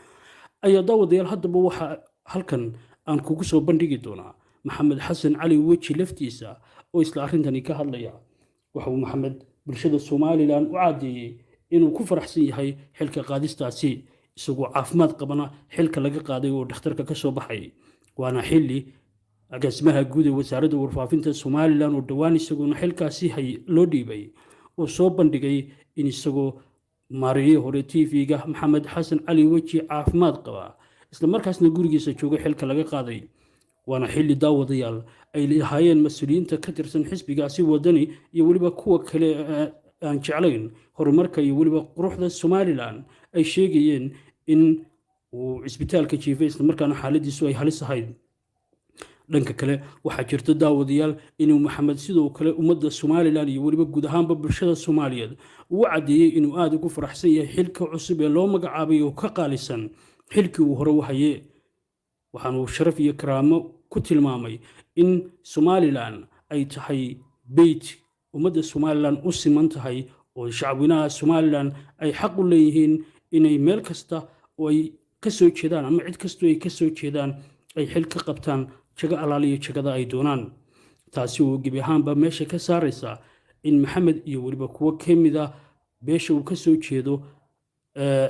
Speaker 20: ayaa daawadayaal haddaba waxaa halkan aan kugu soo bandhigi doonaa maxamed xasan cali weji laftiisa oo isla arrintani ka hadlaya waxa uu maxamed bulshada somalilan u caddeeyey inuu ku faraxsan yahay xilka qaadistaasi isagoo caafimaad qabana xilka laga qaaday oo dhakhtarka ka soo baxay waana xilli agaasimaha guud ee wasaaradda warfaafinta somalilan oo dhowaan isagoona xilkaasi loo dhiibay oo soo bandhigay in isagoo maariyihii hore t v-ga maxamed xasan cali weji caafimaad qaba islamarkaasna gurigiisa jooga xilka laga qaaday waana xilli daawadayaal ay lahaayeen mas-uuliyiinta ka tirsan xisbigaasi wadani iyo weliba kuwa kale aan jeclayn horumarka iyo weliba quruxda somalilan ay sheegayeen in uu cisbitaalka jiifay islamarkaana xaaladiisu ay halis ahayd dhanka kale waxaa jirta daawadayaal inuu maxamed sidoo kale ummadda somalilan iyo weliba guud ahaanba bulshada soomaaliyeed uu caddeeyey inuu aada ugu faraxsan yahay xilka cusub ee loo magacaabay oo ka qaalisan xilkii uu hore u haye waxaanuu sharaf iyo karaamo ku tilmaamay in somalilan ay tahay beyt ummadda somalilan u siman tahay oo shacbinaha somalilan ay xaq u leeyihiin inay meel kasta oo ay ka soo jeedaan ama cid kastoo ay ka soo jeedaan ay xil ka qabtaan jago alaaliyo jagada ay doonaan taasi oo gebi ahaanba meesha ka saaraysa in maxamed iyo weliba kuwo ka mid a beesha uu ka soo jeedo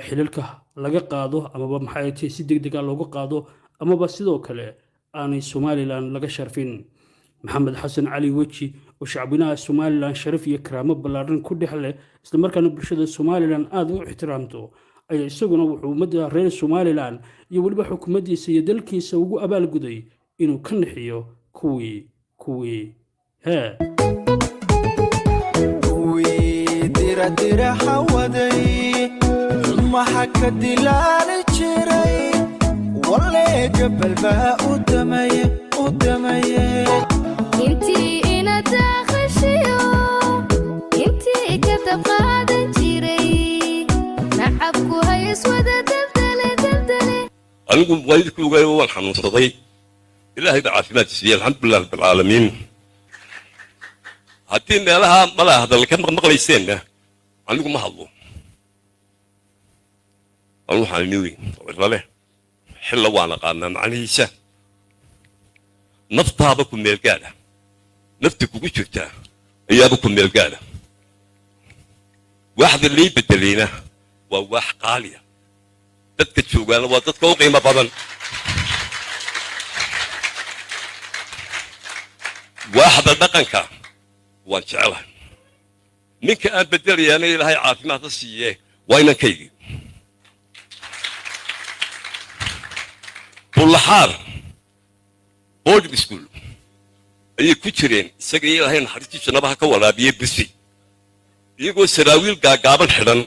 Speaker 20: xilalka laga qaado amaba maxay tahay si degdega looga qaado amaba sidoo kale aanay somalilan laga sharfin maxamed xasan cali weji oo shacbinaha somalilan sharaf iyo karaamo ballaaran ku dhex leh islamarkaana bulshada somalilan aada u ixtiraamto ayaa isaguna wuxuu ummadda reer somalilan iyo weliba xukuumaddiisa iyo dalkiisa ugu abaalguday inuu ka nixiyo kuwii
Speaker 2: diradira hawaday maxa ka dilaali jiray walle jabal baa u damaye
Speaker 21: intii ina daaqashiyo intii ka dabqaadan jiray nacabku hays wada daldale
Speaker 22: anigu waalidkii ogaay waan xanuunsaday ilaahay baa caafimaad siiyey alxamdulilah rabbilcaalamiin haddii meelaha mala hadal ka maqlayseenna anigu ma hadlo anu waxaan niwi cirale xilla waan aqaanaa macnihiisa naftaaba ku meel gaadha nafta kugu jirtaa ayaaba ku meel gaadha waaxda lay bedelayna waa waax qaaliya dadka joogaana waa dadka u qiimo badan waaxda dhaqanka waan jecelahay ninka aan bedelayaana ilaahay caafimaad ha siiye waa inankaygii bullaxaar boarding school ayay ku jireen isaga ilaahay naxariistiisa nabaha ka walaabiyey bisi iyagoo saraawiil gaagaaban xidhan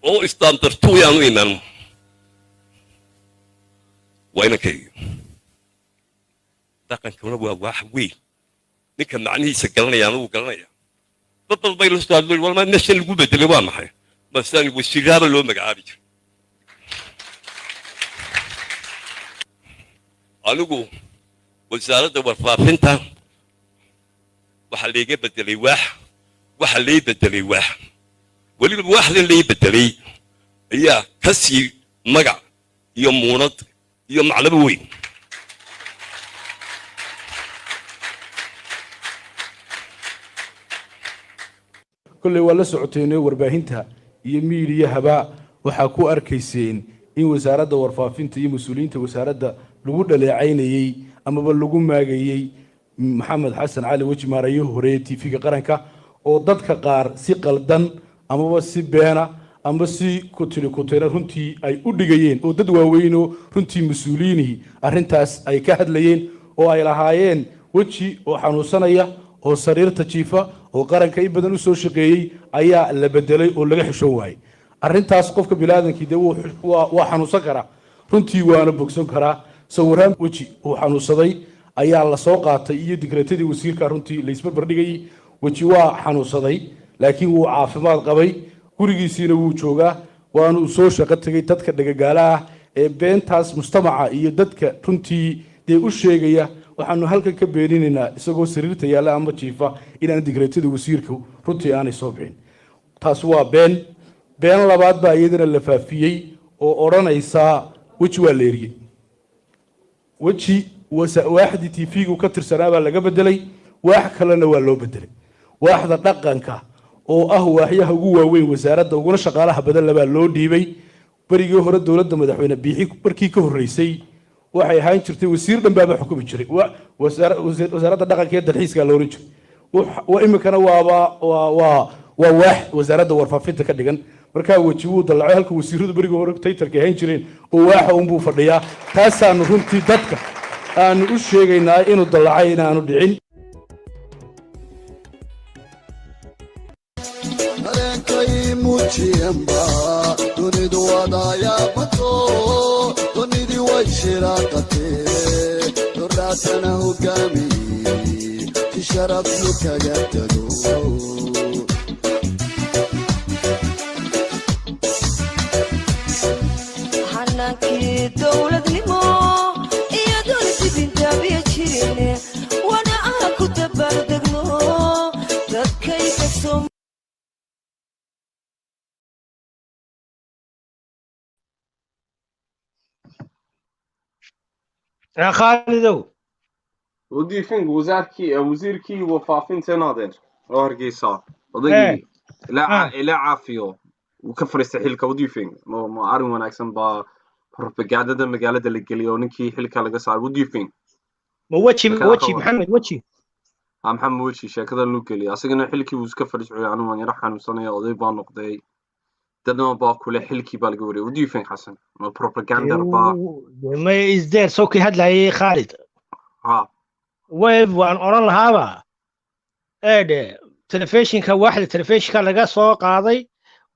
Speaker 22: oo istaandartuuyaanu iman waa inankaygi dhaqankuna waa waax weyn ninka macnihiisa garanayaana wuu garanaya dad badan bay la soo hadlo walmaa meeshan lagu bedelay waa maxay masaan wasiiraaba loo magacaabi jiray anigu wasaaradda warfaafinta waxa leega bedelay waxa lay bedelay weliba waxdan lay bedelay ayaa ka sii magac iyo muunad iyo maclabo weyn
Speaker 3: كل ولا سعتين ورباهنتها يميل يهبا وحكو أركيسين إن وزارة ورفافين تي مسؤولين وزارة لقول لعيني أما بلقوا ما جاي محمد حسن علي وجه ماريو هريتي في قرنكا أو ضدك قار سقل دن أما بس بينا أما بس كتير هنتي أي أودجين أو ضد وينو هنتي مسؤولينه أرنتاس أي كهد لين أو أي لهاين وجه أو حنوسنايا oo sariirta jiifa oo qaranka in badan u soo shaqeeyay ayaa la bedelay oo laga xishoon waayay arintaas qofka bilaadanki de waa xanuunsan karaa runtii waana bogsan karaa sawiraan weji oo xanuunsaday ayaa la soo qaatay iyo digreetadii wasiirka runtii la isbarbar dhigay weji waa xanuunsaday laakiin wuu caafimaad qabay gurigiisina wuu joogaa waana uu soo shaqo tagay dadka dhagagaalaha ee beentaas mujtamaca iyo dadka runtii dee u sheegaya waxaanu halkan ka beeninaynaa isagoo sariirta yaala ama jiifa inaan digreetada wasiirka runtii aanay soo bixin taas waa been labaad baa iyadana la faafiyey oo odhanaysa weji waa la eriyey weji waaxdii tv-gu ka tirsanaa baa laga bedelay waax kalena waa loo bedelay waaxda dhaqanka oo ah waaxyaha ugu waaweyn wasaaradda uguna shaqaalaha badan labaa loo dhiibay berigii hore dowladda madaxweyne biixi markii ka horreysay waxay ahaan jirtay wasiir dhan baaba xukumi jiray wasaaradda dhaqanka iyo dalxiiska la oran jiray iminkana waa waax wasaaradda warfaafinta ka dhigan markaa weji wuu dallacay halka wasiiradu berigii hore taytarka ahaan jireen oo waaxa unbuu fadhiyaa taasaanu runtii dadka aanu u sheegaynaa inuu dallacay inaanu dhicin
Speaker 4: dunidu wadaayabato dunidii way shiraaqatee dordhaatana hogaamiye ti sharafnu kaga tago
Speaker 23: hanaankii dowladnimo iyo doonsidintaabiya jirine wana aha ku dabaaldegno dadkay kasoo
Speaker 19: يا خالد
Speaker 5: ودي فين وزيركي وفافين تنادر أورجيسا ودي لا عافيو وكفر يستحيلك ودي فين ما أعرف أنا أحسن بروباغندا ده مقالة اللي قليونكي حلك على قصار ودي فين
Speaker 19: وجهي محمد وجهي
Speaker 5: محمد وجهي شكله لوكلي أصلاً حلكي وسكفر شوي عنه ما يروح عن سنة أضيف بان نقطة دنا باكل حلكي بالجوري ودي فين حسن ما بروباغندا
Speaker 19: ما إزدار سوكي هاد لهي خالد وان أوران لهابا ده تلفزيون كواحد تلفزيون كان لقى سوق قاضي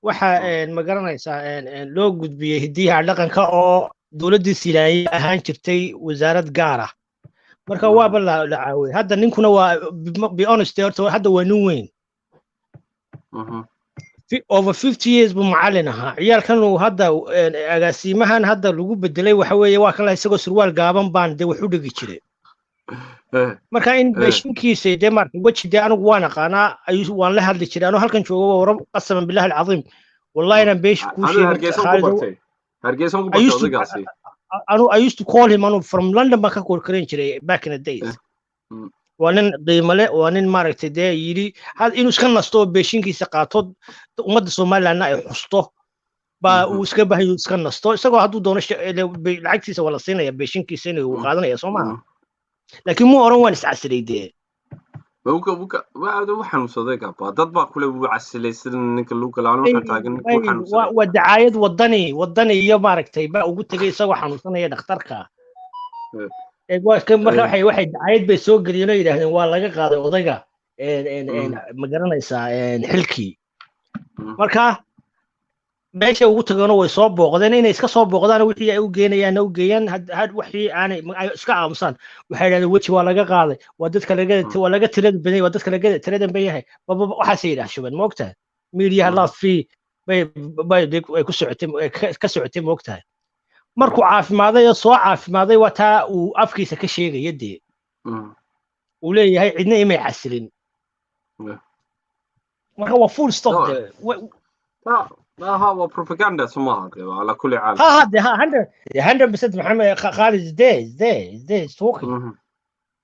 Speaker 19: وحا مقرنيسا لو قد بيهديها علقن كأو دولة سيلاي أهان شرتي وزارة قارة مركا وابا لا عاوي هذا نكون بأونست هذا ونوين في over 50 years بمعلنها عيال كانوا هذا أقاسيمهن هذا لجو بدلي وحوي واكلا يسقوا سروال قابن بان ده وحدة كتير مركا إن بيشنكي سيد مارك وش ده أنا وانا قانا أيش وان له هذا كتير أنا هل كان شو ورب قسما بالله العظيم والله أنا بيش كوشي I used to call him from London back in the days وأنا ضيمله وأنا ماركت ده يري هذا إنه سكان نستوى بيشينكي سقاطود ومد الصومال لنا يحصته وسكبه يسكن نستوى سقوا هادو دونش بالعكس سوى الصين يا بيشينكي سنة وقادنا يا صومال لكن مو أروان استعسري ده
Speaker 5: بوكا بعد وحنا صديقة تطبع كله بعسلي سن نكلوك لعنو حتاجن
Speaker 19: والدعاية وضني يا ماركتي بقى وقلت جاي سوى حنوصنا يا دكتورك كم مرة واحد عيد بيسوق قليلا يدهن والله قاعد وضيقة ما قرنيسا حلكي مركا ماشي وقلت جانا ويصاب بوقدان إنه إسكا صاب بوقدان وحي أوجينا يا نوجيان هاد وحي أنا إسكا عمصان وحي هذا وجه ولا قاعد ودت كلا ولا قت ترد بني ودت كلا ترد بني هاي وحسيره شو بن وقتها ميديا الله في باي كسرتم وقتها markuu caafimaaday oo soo caafimaaday waa taa uu afkiisa ka sheegaya dee uu leeyahay cidna imay xasilin marka waa full stop dee
Speaker 5: هو propaganda سماها على كل حال.
Speaker 19: ها دي 100% محمد خالد is talking.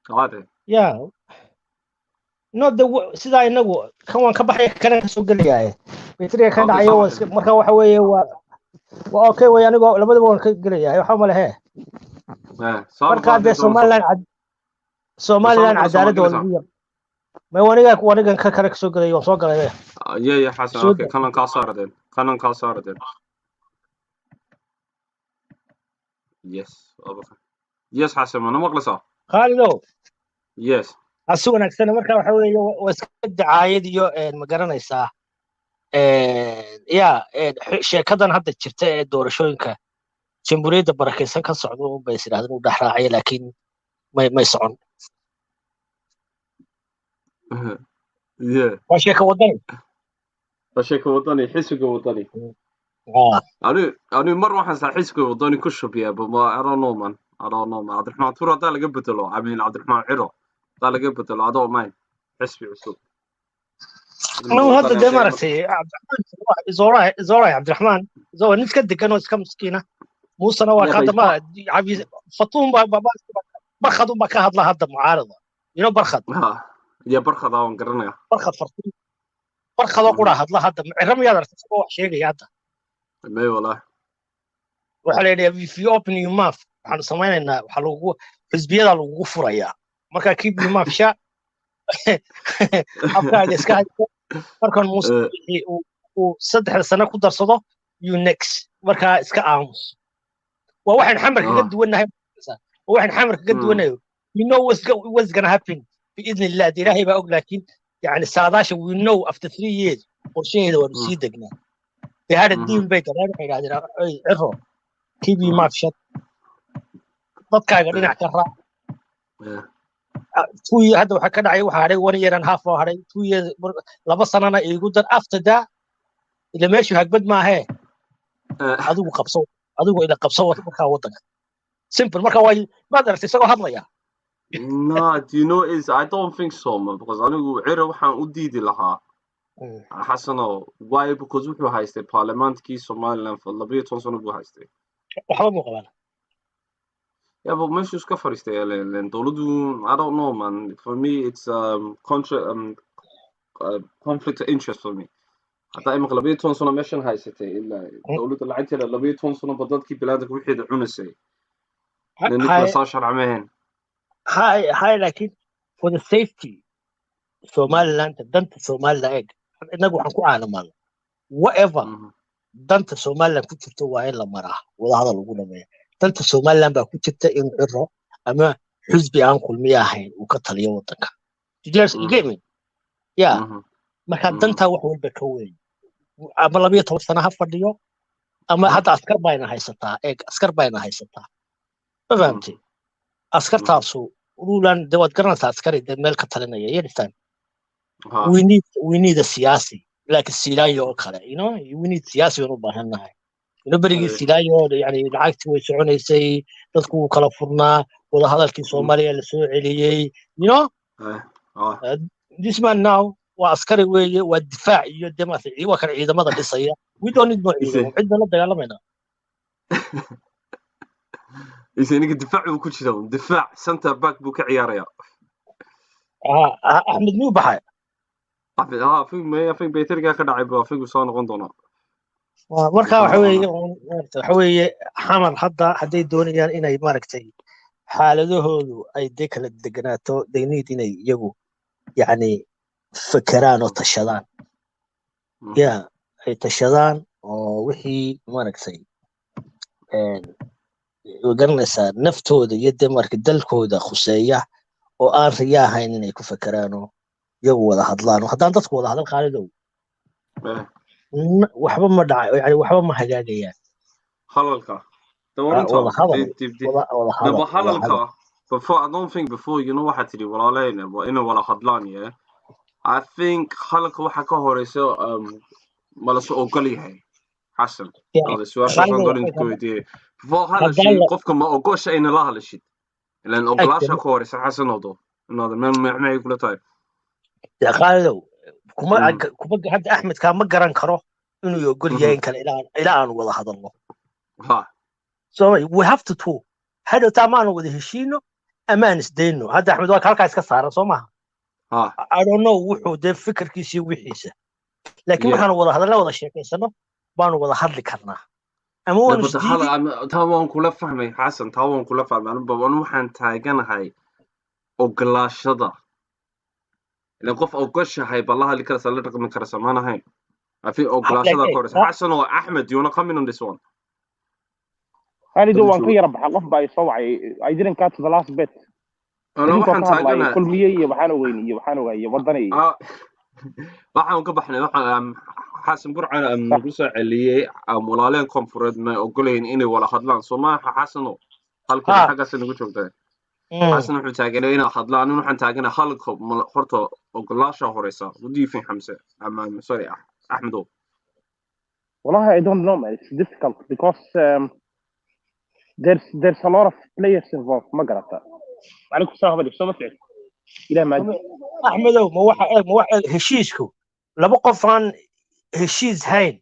Speaker 5: عادي.
Speaker 19: Yeah. No sida inagu kan waan ka baxay kana ka soo galaya Peter kan dhacayo marka waxa weeye waa okay way anigu labadaba waan ka galaya waxa ma lehe marka de Somaliland cadaalad waliba ma waniga ka kala ka soo galay waan soo galay
Speaker 5: يا حسن اوكي كانن كاساردين يس حسن انا مقلصه
Speaker 19: خالدو
Speaker 5: يس
Speaker 19: asu wanaagsan marka waxa weeye waa iska dacaayad iyo ma garanaysaa sheekadan hadda jirta ee doorashooyinka jamhuuriyadda barakeysan ka socdo bay isiraahdeen u dhaxraacay laakiin may socon waa sheeko wadani
Speaker 5: xisbiga wadani أنا مرة واحد صاحبي وضاني كشف يا بابا I don't know man عبد الرحمن تورا ده لقى بتلو عاملين عبد الرحمن عرو ده لقى بتلو هذا ماين حسبي عسوب
Speaker 19: هذا ده مرتي عبد الرحمن زوراي عبد الرحمن زور نتكدك كانوا كم مسكينة مو سنوات هذا ما عبي فطوم بابا برخضوا ما كهض له هذا معارضة ينو برخض
Speaker 5: يا برخض أون قرنيا
Speaker 19: برخض فرطوم برخض وقرا هذا له هذا رمي هذا تسوى شيء هذا
Speaker 5: ما والله
Speaker 19: waxa la yidhi if you open your mouth waxaan samaynaynaa waxa lagu xisbiyada lagu furayaa marka keep your mouth shut afkaaga iska hayso markan muusii uu 3 sano ku darsado you next marka iska aamus waa waxaan xamarka ka duwanahay waxaan xamarka ka duwanayo you know what's going to happen باذن الله ilaahay baa og laakiin yani saadaasha we know after 3 years qorsheeda waa sii degnaa they had a deal bay galeen waxay yiraahdeen ciro keep your mouth shut dadkaaga dhinac ka raac 2 years hadda waxa ka dhacay waxa haray 1 year and half oo haray 2 years 2 sanana igu dar after that ila meeshu hagbad ma ahe adigu ila qabso marka wadanka simple marka way ma dartay isagoo hadlaya
Speaker 5: no do you know is I don't think so man because anigu ciro waxaan u diidi lahaa حسنا why because wuxuu haystay parliamentkii Somaliland for 12 sano buu haystay
Speaker 19: waxa uu qabana
Speaker 5: but meeshu iska fariistay dawladdu I don't know man for me it's conflict of interest for me hatta ay 12 sano meeshan haystay ilaa dawladda lacagteeda 12 sano badadkii bilaadka wixii cunasay ninka soo sharcameen
Speaker 19: hay laakiin for the safety Somaliland danta Somaliland inagu waxaan ku caanamaan whatever danta Somaliland ku jirto waa in la maraa wada hadal lagu dhameeyo danta Somaliland baa ku jirta in ciro ama xisbi aan kulmiye ahayn uu ka taliyo wadanka you get me marka danta wax walba ka weyn ama 12 sano ha fadhiyo ama hadda askar bayna haysataa fahamtay askartaasu ruulan dawad garanaysa askari meel ka talinaya yeedistaan we need a siyasi like Siyaasada oo kale we need siyasi oo baahanahay berigi Siyaasada yani lacagtii way soconaysay dadku kala furnaa wada hadalkii Soomaaliya la soo celiyay this man now waa askari weeye waa difaac iyo demaasii waa kan ciidamada dhisaya we don't need more ciidamada la dagaalamayna
Speaker 5: isiniga difaac uu ku jiro difaac center back buu ka ciyaaraya
Speaker 19: Ahmed muu baxay
Speaker 5: في بيترجع كده عيب في قصان غندنا
Speaker 19: marka waxa weeye xamar hadday doonayaan inay maaragtay xaaladahoodu ay kala deganaato they need inay iyagu yani fakaraan oo tashadaan ay tashadaan oo wixii maaragtay garanaysaa naftooda iyo demarka dalkooda khuseeya oo aan riyaahayn inay ku fakaraan iyagu wada hadlaan haddaan dadku wada hadal qaalidow waxba ma dhaco yani waxba ma hagaagayaan
Speaker 5: halalka halalka before I don't think before waxa tiri walaalayna waa inay wala hadlaan I think halalka waxa ka horeyso ma la soo ogol yahay حسن هذا السؤال شلون نقدر نقول فهذا الشيء قفكم ما أقولش إن الله هالشيء لأن أقلاش كورس حسن وضو هذا ما يقول طيب
Speaker 19: يا خالد كما حد أحمد كان ما قرن كره إنه يقول يا إنك إلى أن والله هذا الله
Speaker 5: ها
Speaker 19: so we have to talk هذا تمام وده هشينه أمان سدينه هذا أحمد وكالك عايز كسر صومها I don't know وحو ده فكر كيسي وحيسه لكن ما كانوا والله هذا لا والله شيء كيسنا بانوا والله هذا كرنا أمون
Speaker 5: جديد تاوان كله فهمي حسن تاوان كله فهمي أنا بقول وحن تاجنا هاي أقلاش شدا لأن قف أقلاش هاي بالله اللي كذا سألتك من كذا سمانة هاي في أقلاش شدا كورس حسن وأحمد you wanna come in on this one
Speaker 18: هذه دوان كي ربح قف باي صوعي I didn't catch the last bit
Speaker 5: أنا وحن تاجنا
Speaker 18: كل مية يبحانو غيني وضني
Speaker 5: waxaan ka baxnay waxaan xasan burcaan nagu soo celiyay walaaleen koonfureed ma ogoleen inay wala hadlaan Soomaaliya xasano halka xagaas nagu joogtay xasan wuxuu taageeray inay hadlaan waxaan taageeray halka horta ogolaasha horeysa wadiifin xamse ama sorry Ahmedo
Speaker 18: والله I don't know man it's difficult because there's a lot of players involved ما قرأت عليكم السلام عليكم سو مفعل إلى ما
Speaker 19: أحمدو ما واحد هشيسكو لما قفان هشيس هين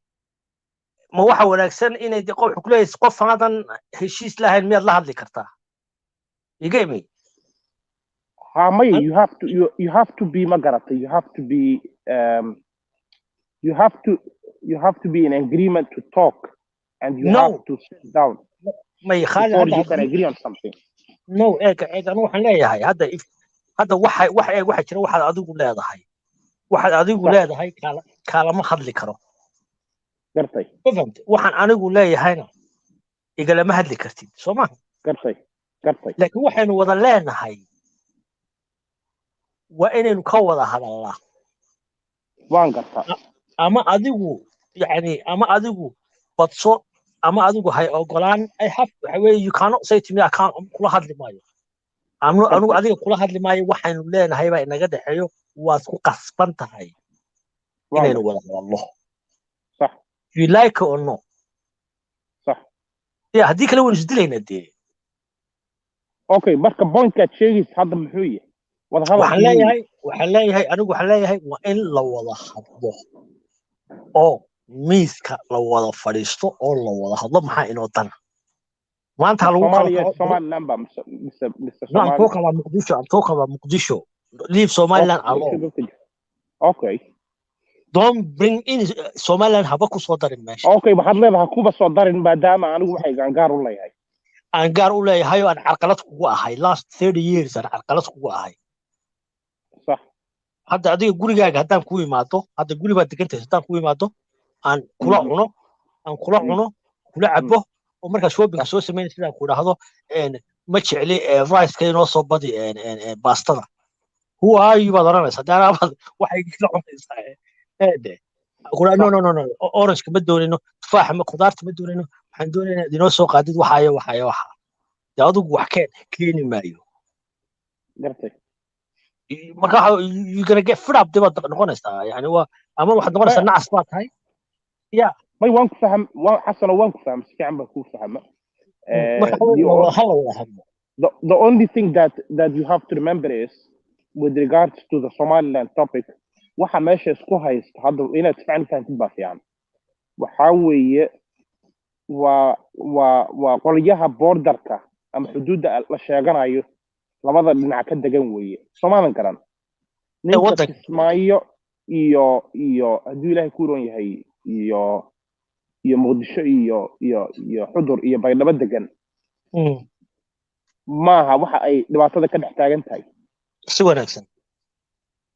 Speaker 19: ما واحد ولكن إن يدي قف كليس قف هذا هشيس له المية الله هذي كرتا يجيمي
Speaker 18: مي you have to be مقرأت you have to be in agreement to talk and you have to sit down
Speaker 19: ما يخالي
Speaker 18: before you can agree on something
Speaker 19: أنا وحنا يا هذا واحد جرا واحد أدوق لا هاي واحد أدوق لا هاي كلام خد لي كرو
Speaker 18: قرطي
Speaker 19: فهمت واحد أنا أقول لا هاينا يقول ما هاد لي كرتين سمع
Speaker 18: قرطي
Speaker 19: لكن واحد وضلنا هاي وإن نكوض هذا الله
Speaker 18: وان قرطا
Speaker 19: أما أدوق يعني أما أدوق بتصو أما أدوق هاي أقولان I have you cannot say to me I can't كل هاد لي مايو أنا أديك كل هاد اللي معي واحد لين هاي بقى نجد حيو واسكو قصبنت هاي إنه ولا والله
Speaker 18: صح
Speaker 19: you like it or not
Speaker 18: صح
Speaker 19: يا هديك لو نجدلين دي
Speaker 18: أوكي بس كبوينت كاتشيس هذا محوية
Speaker 19: وحلاي هاي أنا وحلاي هاي وإن لو ولا حضه أو ميسك لو ولا فريستو أو لو ولا حضه ما إنه تنا ما أنت هلو
Speaker 18: Somali number Mr.
Speaker 19: No, I'm talking about Mogadishu. Leave Somaliland alone.
Speaker 18: Okay.
Speaker 19: Don't bring in Somaliland هبكو صدر الماشي.
Speaker 18: Okay بحد لها كوبا صدر ما دام أنا وحي عنقار ولا هاي.
Speaker 19: عنقار ولا هاي وأنا عقلت قوة هاي last 30 years أنا عقلت قوة هاي.
Speaker 18: صح.
Speaker 19: هذا أدي يقولي جاك هذا كوي ماتو هذا يقولي بعد كنت هذا كوي ماتو عن كلا عنو كلا عبه ومركز شو بينسوا سمين كذا كودا هذا إن متش عليه رايس كذا نص بدي إن باستنا هو هاي بدرنا صدقنا واحد يطلع هذا أقول نو أورنج كبدون إنه تفاح خضار تبدون إنه حندون إنه ديناصور قاعد وحاية يا أدوق وحكين كليني مايو
Speaker 18: قرتي
Speaker 19: ما كان you gonna get fed up ده نقولنا يعني هو أما واحد نقولنا سنة عصبات هاي يا
Speaker 18: ما يوانك فهم حسن وانك فهم سكي عم بكون فهم the only thing that you have to remember is with regards to the Somaliland topic waxa meesha isku haysto hadda inaad fiican fahantin baa fiican waxa weeye waa qolyaha borderka ama xuduudda la sheeganayo labada dhinac ka degan weeye Soomaaliland garan ninka Kismaayo iyo haddii Ilaahay ku roon yahay iyo Muqdisho iyo Xudur iyo Baydhabo degan maaha waxa ay dhibaatada ka dhex taagan tahay
Speaker 19: si wanaagsan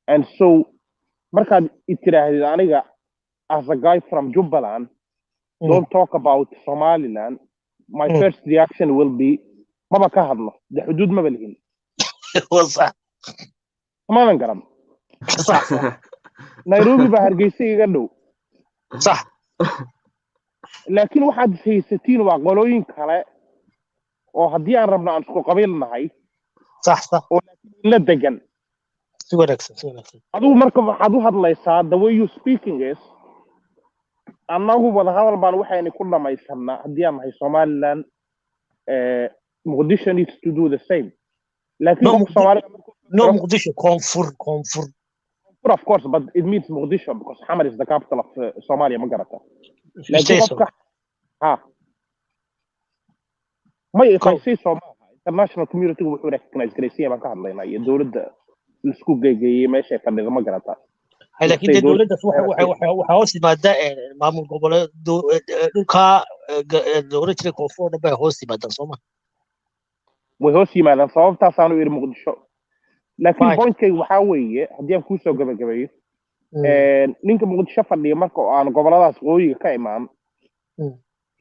Speaker 18: and so markaad itiraahdo aniga as a guy from Jubaland don't talk about Somaliland my first reaction will be maba ka hadlo de xuduud ma balihin
Speaker 19: صح
Speaker 18: Somaliland garan
Speaker 19: صح
Speaker 18: Nairobi ba Hargeysa iga dhow
Speaker 19: صح
Speaker 18: laakiin waxaad haysatiin waa qolooyin kale oo haddii aan rabno aan isku qabiil nahay
Speaker 19: صح
Speaker 18: oo la degan
Speaker 19: si wanaagsan
Speaker 18: adigu marka waxaad u hadlaysaa the way you speaking is annagu wada hadal baan waxayna ku dhamaysanaa haddii aan nahay Somaliland Mogadishu needs to do the same. Like
Speaker 19: No, no Mogadishu, Konfur.
Speaker 18: Of course, but it means Mogadishu because Hamar is the capital of Somalia, Magarata.
Speaker 19: You say so.
Speaker 18: If I say so, international community will recognize Gracie and Carlina. You do the school gay measure for the Magarata.
Speaker 19: لكن دي دولة وحوسي مادة معمول قبل دوكا دولة الكونفور نبى هوسي مادة صوما
Speaker 18: وهوسي مادة صوم تاسانو إير مقدشو لكن بوينت كي وحاوي هديان كوسو قبل نينك مقدشو فاللي مركو عن قبل هذا سوي كايمان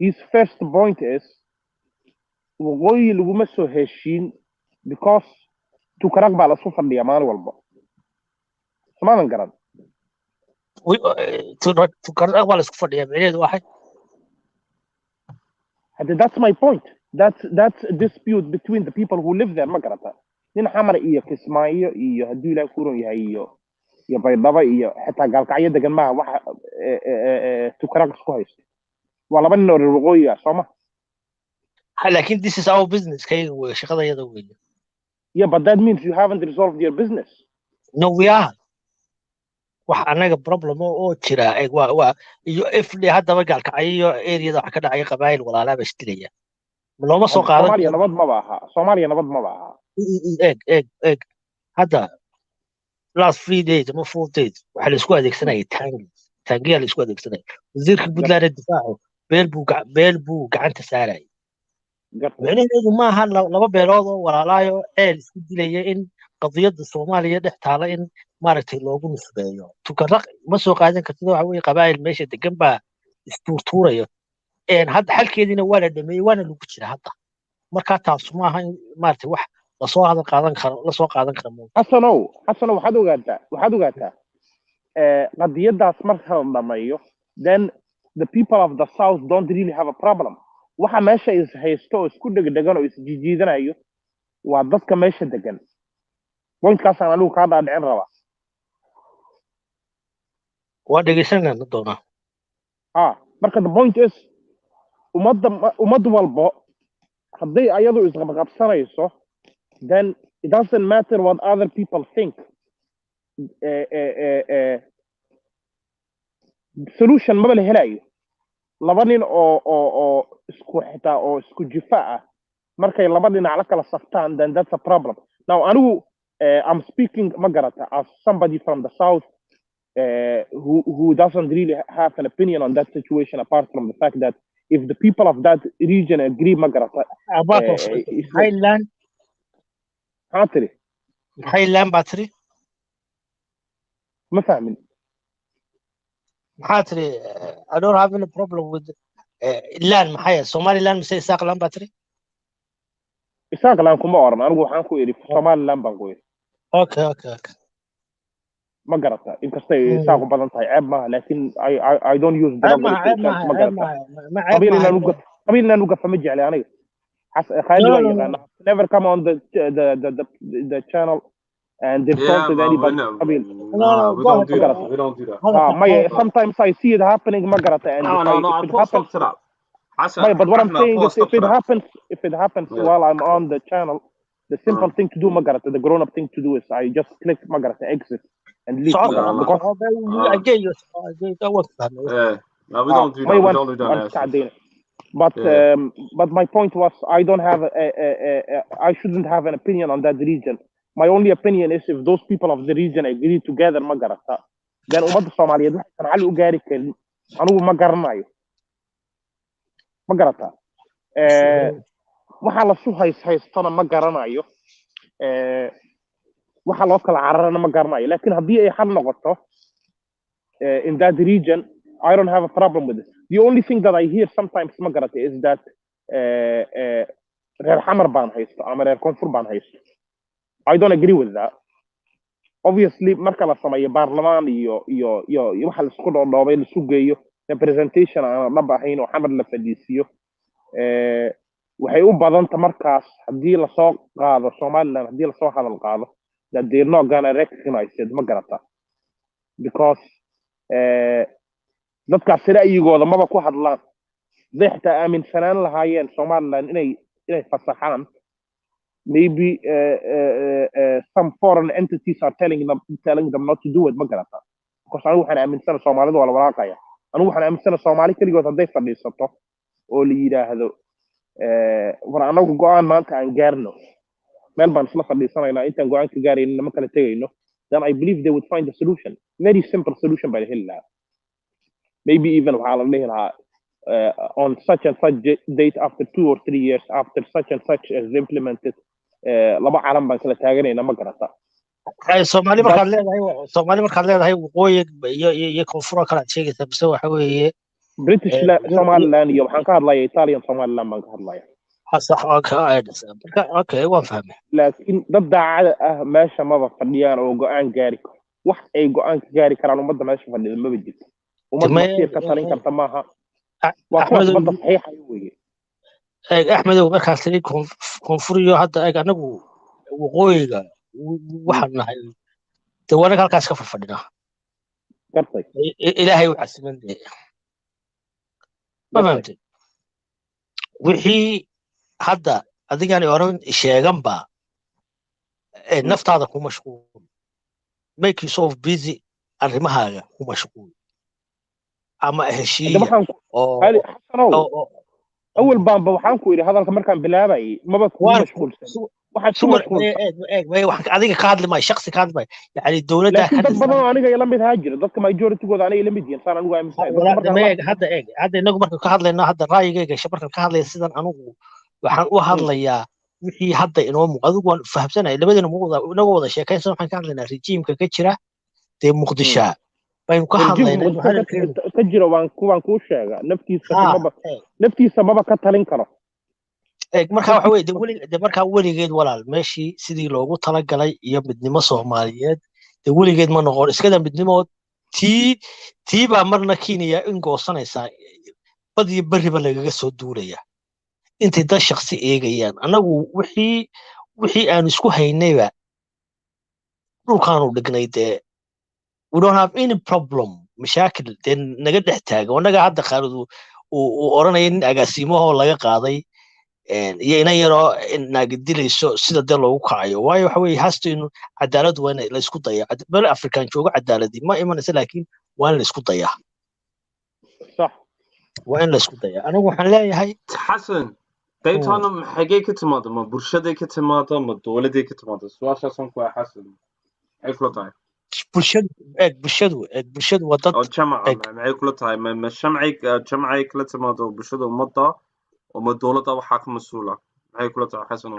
Speaker 18: his first point is وغوي اللي مسو هشين because تكرك على صوف اللي يمان والبا سمعنا نقرأ
Speaker 19: تكرر أول اسكفر يا بعيد واحد.
Speaker 18: That's my point. That's a dispute between the people who live there. ما قرأتها. لأن حمر إيه كسماية إيه هدول يكونوا إيه يا بيضاء إيه حتى قال قاعدة دقن معه واحد تكرر كويس. والله بنور الرغوية سما.
Speaker 19: لكن this is our business كي وشغلة يدوي.
Speaker 18: Yeah, but that means you haven't resolved your business.
Speaker 19: No, we are. waxa anaga problem oo jira ay waa iyo ifli hadda magaal kacayo area waxa ka dhacay qabaayil walaalaha bastilaya looma soo qaadan
Speaker 18: Soomaaliya nabad ma baaha
Speaker 19: eeg hadda last 3 days ama 4 days waxa la isku adeegsanayay tangiya la isku adeegsanayay wasiirka Puntland difaacu beel buu gacanta saaray macnaheedu ma aha laba beelood oo walaalaayo eel isku dilaya in qadiyada Soomaaliya dhex taala in maaragtay loogu nisbeeyo tukaraq ma soo qaadan kartid waxa weeye qabaayil meesha degan baa isturtuurayo hadda xalkeedina waa la dhameeyay waana lagu jira hadda marka taas ma aha maaragtay wax la soo qaadan karo
Speaker 18: xasanow waxaad ogaataa qadiyadaas marka la dhameeyo then the people of the south don't really have a problem waxa meesha is haysto oo isku dhegdhegan oo isjijiidanayo waa dadka meesha degan pointkaasaan anigu kaa dhaadhicin rabaa
Speaker 19: waa dhegeysanayna doonaa
Speaker 18: marka the point is ummad walbo hadday ayadu isqabqabsanayso then it doesn't matter what other people think solution maba la helayo laba nin oo isku xitaa oo isku jifa ah markay laba dhinac la kala saftaan then that's a problem now anigu I'm speaking magarata as somebody from the south who doesn't really have an opinion on that situation apart from the fact that if the people of that region agree magarata
Speaker 19: Highland battery
Speaker 18: ما فاهمين
Speaker 19: battery I don't have any problem with land maxay Somaliland mise Isaaqland battery
Speaker 18: Isaaqland kuma oran anigu waxaan ku iri Somaliland baan ku iri
Speaker 19: okay
Speaker 18: ما قرأتها إن كستي ساقو بدن تاي عيب ما لكن I don't use the
Speaker 19: ما
Speaker 18: قبيلنا نوقف فمجي عليه أنا خالد never come on the channel and insulted anybody
Speaker 5: no we don't do that
Speaker 18: sometimes I see it happening ما قرأتها and
Speaker 5: no post it up
Speaker 18: but what I'm saying is if it happens while I'm on the channel the simple thing to do magarata the grown up thing to do is I just click magarata exit and leave
Speaker 19: I get you
Speaker 5: no we don't do that
Speaker 18: but my point was I don't have I shouldn't have an opinion on that region my only opinion is if those people of the region agree together magarata then ummadda Soomaaliyeed waxaan xal u gaari karin anigu ma garanayo magarata waxa la soo haystana ma garanayo waxa loo kala cararana ma garanayo laakiin haddii ay xal noqoto in that region I don't have a problem with it the only thing that I hear sometimes ma garata is that reer xamar baan haysto ama reer koonfur baan haysto I don't agree with that obviously marka la sameeyo baarlamaan iyo waxa la isku dhoobay la sugeeyo representation aan la baahayn oo xamar la fadhiisiyo waxay u badanta markaas hadii la soo qaado Soomaaliland hadii la soo hadal qaado that they're not gonna recognize it ma garata because dadka sida iyagooda maba ku hadlaan deexta aaminsanaan lahaayeen Soomaaliland inay inay fasaxaan maybe some foreign entities are telling them not to do it ma garata because anigu waxaan aaminsana Soomaalidu waa la walaaqaya anigu waxaan aaminsana Soomaali kaligood hadday fadhiisato oo la yiraahdo war anagu go'aan maanta aan gaarno meel baan isla fadhiisanaynaa intaan go'aan ka gaarayno ma kala tegayno then I believe they would find a solution very simple solution by the hell maybe even waxaa la dhihi lahaa on such and such date after 2 or 3 years after such and such is implemented laba calan baan kala taaganayna ma garata
Speaker 19: Soomaali markaad leedahay waqooyi iyo koonfur kala sheegaysaa bise waxa weeye
Speaker 18: British Somaliland iyo waxaan ka hadlayaa Italian Somaliland baan ka hadlayaa
Speaker 19: صح اوكي waan fahmay
Speaker 18: laakiin dad daacad ah meesha maba fadhiyaan oo go'aan gaari karo wax ay go'aan ka gaari karaan ummadda meesha fadhida maba jirto ummadda masiir ka talin karta maaha waa kuwa ummadda saxiixa weeye
Speaker 19: Axmed markaas tiri koonfuriyo hadda anagu waqooyiga waxaan nahay dawladda halkaas ka fadhina
Speaker 18: gartay
Speaker 19: ilaahay u xasimanay maamultay wixii hadda adigani oran sheeganba naftaada ku mashquul make yourself busy arrimahaaga ku mashquul ama heshiiya oo
Speaker 18: awal baanba waxaan ku yiri hadalka markaan bilaabayay maba ku mashquulsan
Speaker 19: waxaan adiga ka hadlimay shakhsi ka hadlimay yani dawladda
Speaker 18: ka dad badan oo aniga ila mid haajir dadka majority-gooda aniga ila mid yihiin saan anigu aaminsan
Speaker 19: hadda inagu markaan ka hadlayno hadda raayigayga markaan ka hadlaya sidan anigu waxaan u hadlayaa wixii hadda inoo muuqdo adigu waan fahamsanahay labadina muuqda inagoo wada sheekaysan waxaan ka hadlaynaa rejiimka ka jira dee muqdisho baynu ka hadlaynaa
Speaker 18: ka jira waan kuu sheega naftiisa maba ka talin karo
Speaker 19: marka waxa weeye de markaa weligeed walaal meeshii sidii loogu talagalay iyo midnimo Soomaaliyeed de weligeed ma noqon iskada midnimo tii baa marna Kenya in goosanaysa badiyo bariba lagaga soo duulaya intay dad shakhsi eegayaan anagu wixii aan isku haynayba dhulkaanu dhignay dee we don't have any problem mashaakil dee naga dhex taagan anaga hadda qaaradu uu oranaya in agaasimaho laga qaaday iyo ina yaroo naagadilayso sida dee loogu kacayo waayo waxa weeye hasto in cadaalad waa in la isku dayaa meel afrikaan joogo cadaaladii ma imanaysa laakiin waa in la isku dayaa
Speaker 18: صح
Speaker 19: waa in la isku dayaa anigu waxaan leeyahay
Speaker 5: xasan qaybtaana xagee ka timaado ma bulshaday ka timaado ma dowladay ka timaado su'aashaasan ku xasan ay kula tahay
Speaker 19: bulshadu waa dad
Speaker 5: jamaca maxay kula tahay ma jamcay kala timaado bulshada ummadda oo ma dowladda waxaa ka mas'uula maxay kula tahay xasan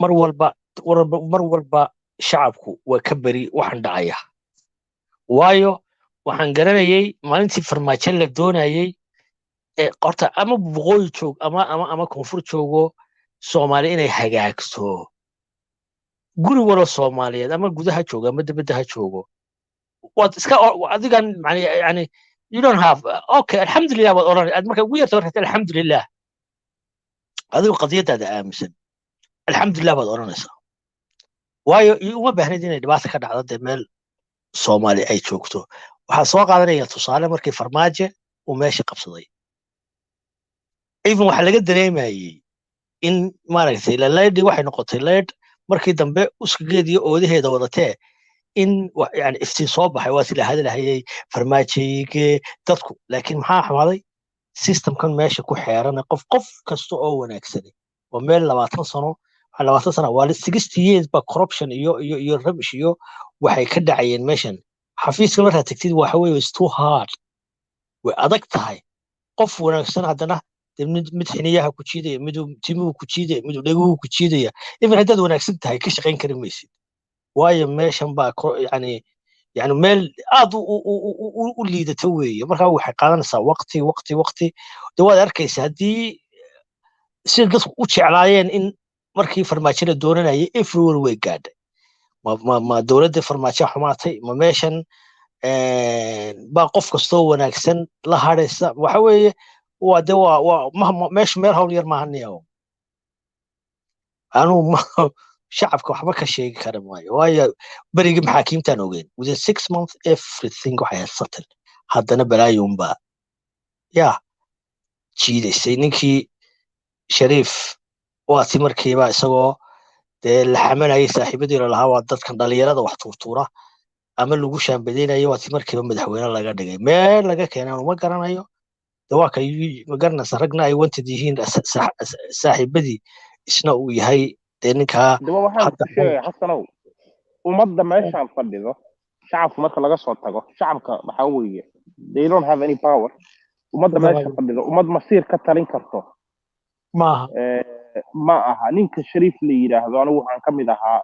Speaker 19: mar walba shacabku waa ka bari waxaan dhacaya waayo waxaan garanayay maalintii farmaajo la doonayay qorta ama boqol joog ama koonfur joogo Soomaali inay hagaagto guri wala Soomaaliyeed ama gudaha jooga ama dibadda joogo waad iska adigan yani you don't have okay alxamdulillah waad oran marka ugu yarta warta alxamdulillah adigu qadiyadaada aaminsan alxamdulillah waad oranaysaa waayo uma baahnid inay dhibaato ka dhacdo meel Soomaali ay joogto waxaa soo qaadanaya tusaale markii farmaajo uu meesha qabsaday even waxa laga dareemayay in maaragtay leedhi waxay noqotay leed markii dambe uskageediyo oodaheeda wadatee in yani iftiin soo baxay waa sila hadalahayay farmaajayge dadku laakiin maxaa xumaaday systemkan meesha ku xeeran qof kasta oo wanaagsan oo meel 20 sano waa 60 years ba corruption iyo rubbish iyo waxay ka dhacayeen meeshan xafiiska marka tagtid waxa weeye is too hard way adag tahay qof wanaagsan hadana mid xiniyaha ku jiiday mid timuhu ku jiiday mid dhaguhu ku jiidaya even hadad wanaagsan tahay ka shaqeyn kari maysid waayo meeshan baa yani meel aad u liidata weeye marka waxay qaadanaysaa waqti dawaad arkaysa hadii si dadku u jeclaayeen in markii farmaajada doonanayay everywhere way gaadhay ma dawladda farmaajo xumaatay ma meeshan baa qof kastoo wanaagsan la hadhaysa waxa weeye waa meesha meel hawl yar maahanaya anuu shacabka waxba ka sheegi kara maayo waayo berigii maxaakiimtaan ogeyn within 6 months everything waxay settle haddana balaayunbaa jiidaysay ninkii shariif waa si markiiba isagoo dee la xamanayay saaxiibadii la lahaa waa dadkan dhalinyarada wax tuurtuura ama lagu shaambadeynayo waa si markiiba madaxweyne laga dhigay meel laga keenaan uma garanayo de waa ka ma garanaysa ragna ay wantad yihiin saaxiibadii isna uu yahay dee ninkaa
Speaker 18: daba waxaan ku sheegay xasanow ummadda meeshaan fadhido shacabku marka laga soo tago shacabka waxaa weeye they don't have any power ummadda meesha fadhido ummad masiir ka talin karto
Speaker 19: maaha
Speaker 18: ma aha ninka shariif la yidhaahdo anigu waxaan ka mid ahaa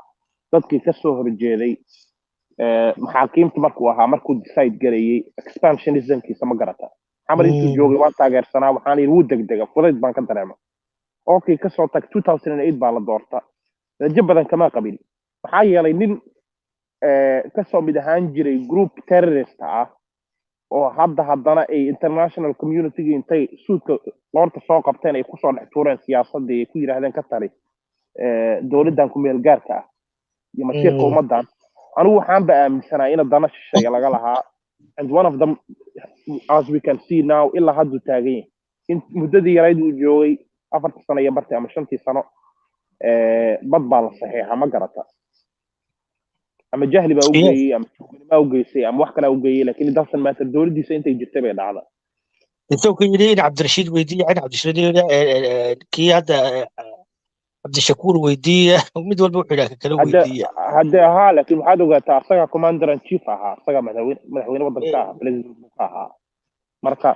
Speaker 18: dadkii ka soo horjeeday maxaakiimta markuu ahaa markuu decide garayey expansionismkiisa ma garata xamar intuu joogay waan taageersanaa waxaan yidhi wuu degdega fudayd baan ka dareema okay ka soo tag 2008 baa la doorta rajo badan kama qabin maxaa yeelay nin ka soo mid ahaan jiray group terrorist ah oo haddana ay international community intay suudka loorta soo qabteen ay kusoo dhex tuureen siyaasadii ay ku yidhaahdeen ka tali dowladdan ku meel gaarka ah iyo masiirka ummaddan anigu waxaan ba aaminsanaa in dana shisheeye laga lahaa and one of them as we can see now ilaa hadduu taagan yahay in muddadii yarayd uu joogay 4 sano iyo bartay ama 5 sano bad baa la saxiixa ma garata ama jahli baa u geeyey ama xukunima u geysay ama wax kale u geeyey laakiin it doesn't matter dowladdiisa intay jirtay bay dhacda
Speaker 19: intuu ku yidhi in cabdirashiid weydiiye in cabdirashiid kii hadda cabdishakuur weydiiye mid walba wuxuu yidhaha kala weydiiye
Speaker 18: haddee ahaa laakiin waxaad ogaataa asaga commander in chief ahaa asaga madaxweyne waddanka ahaa president ka ahaa marka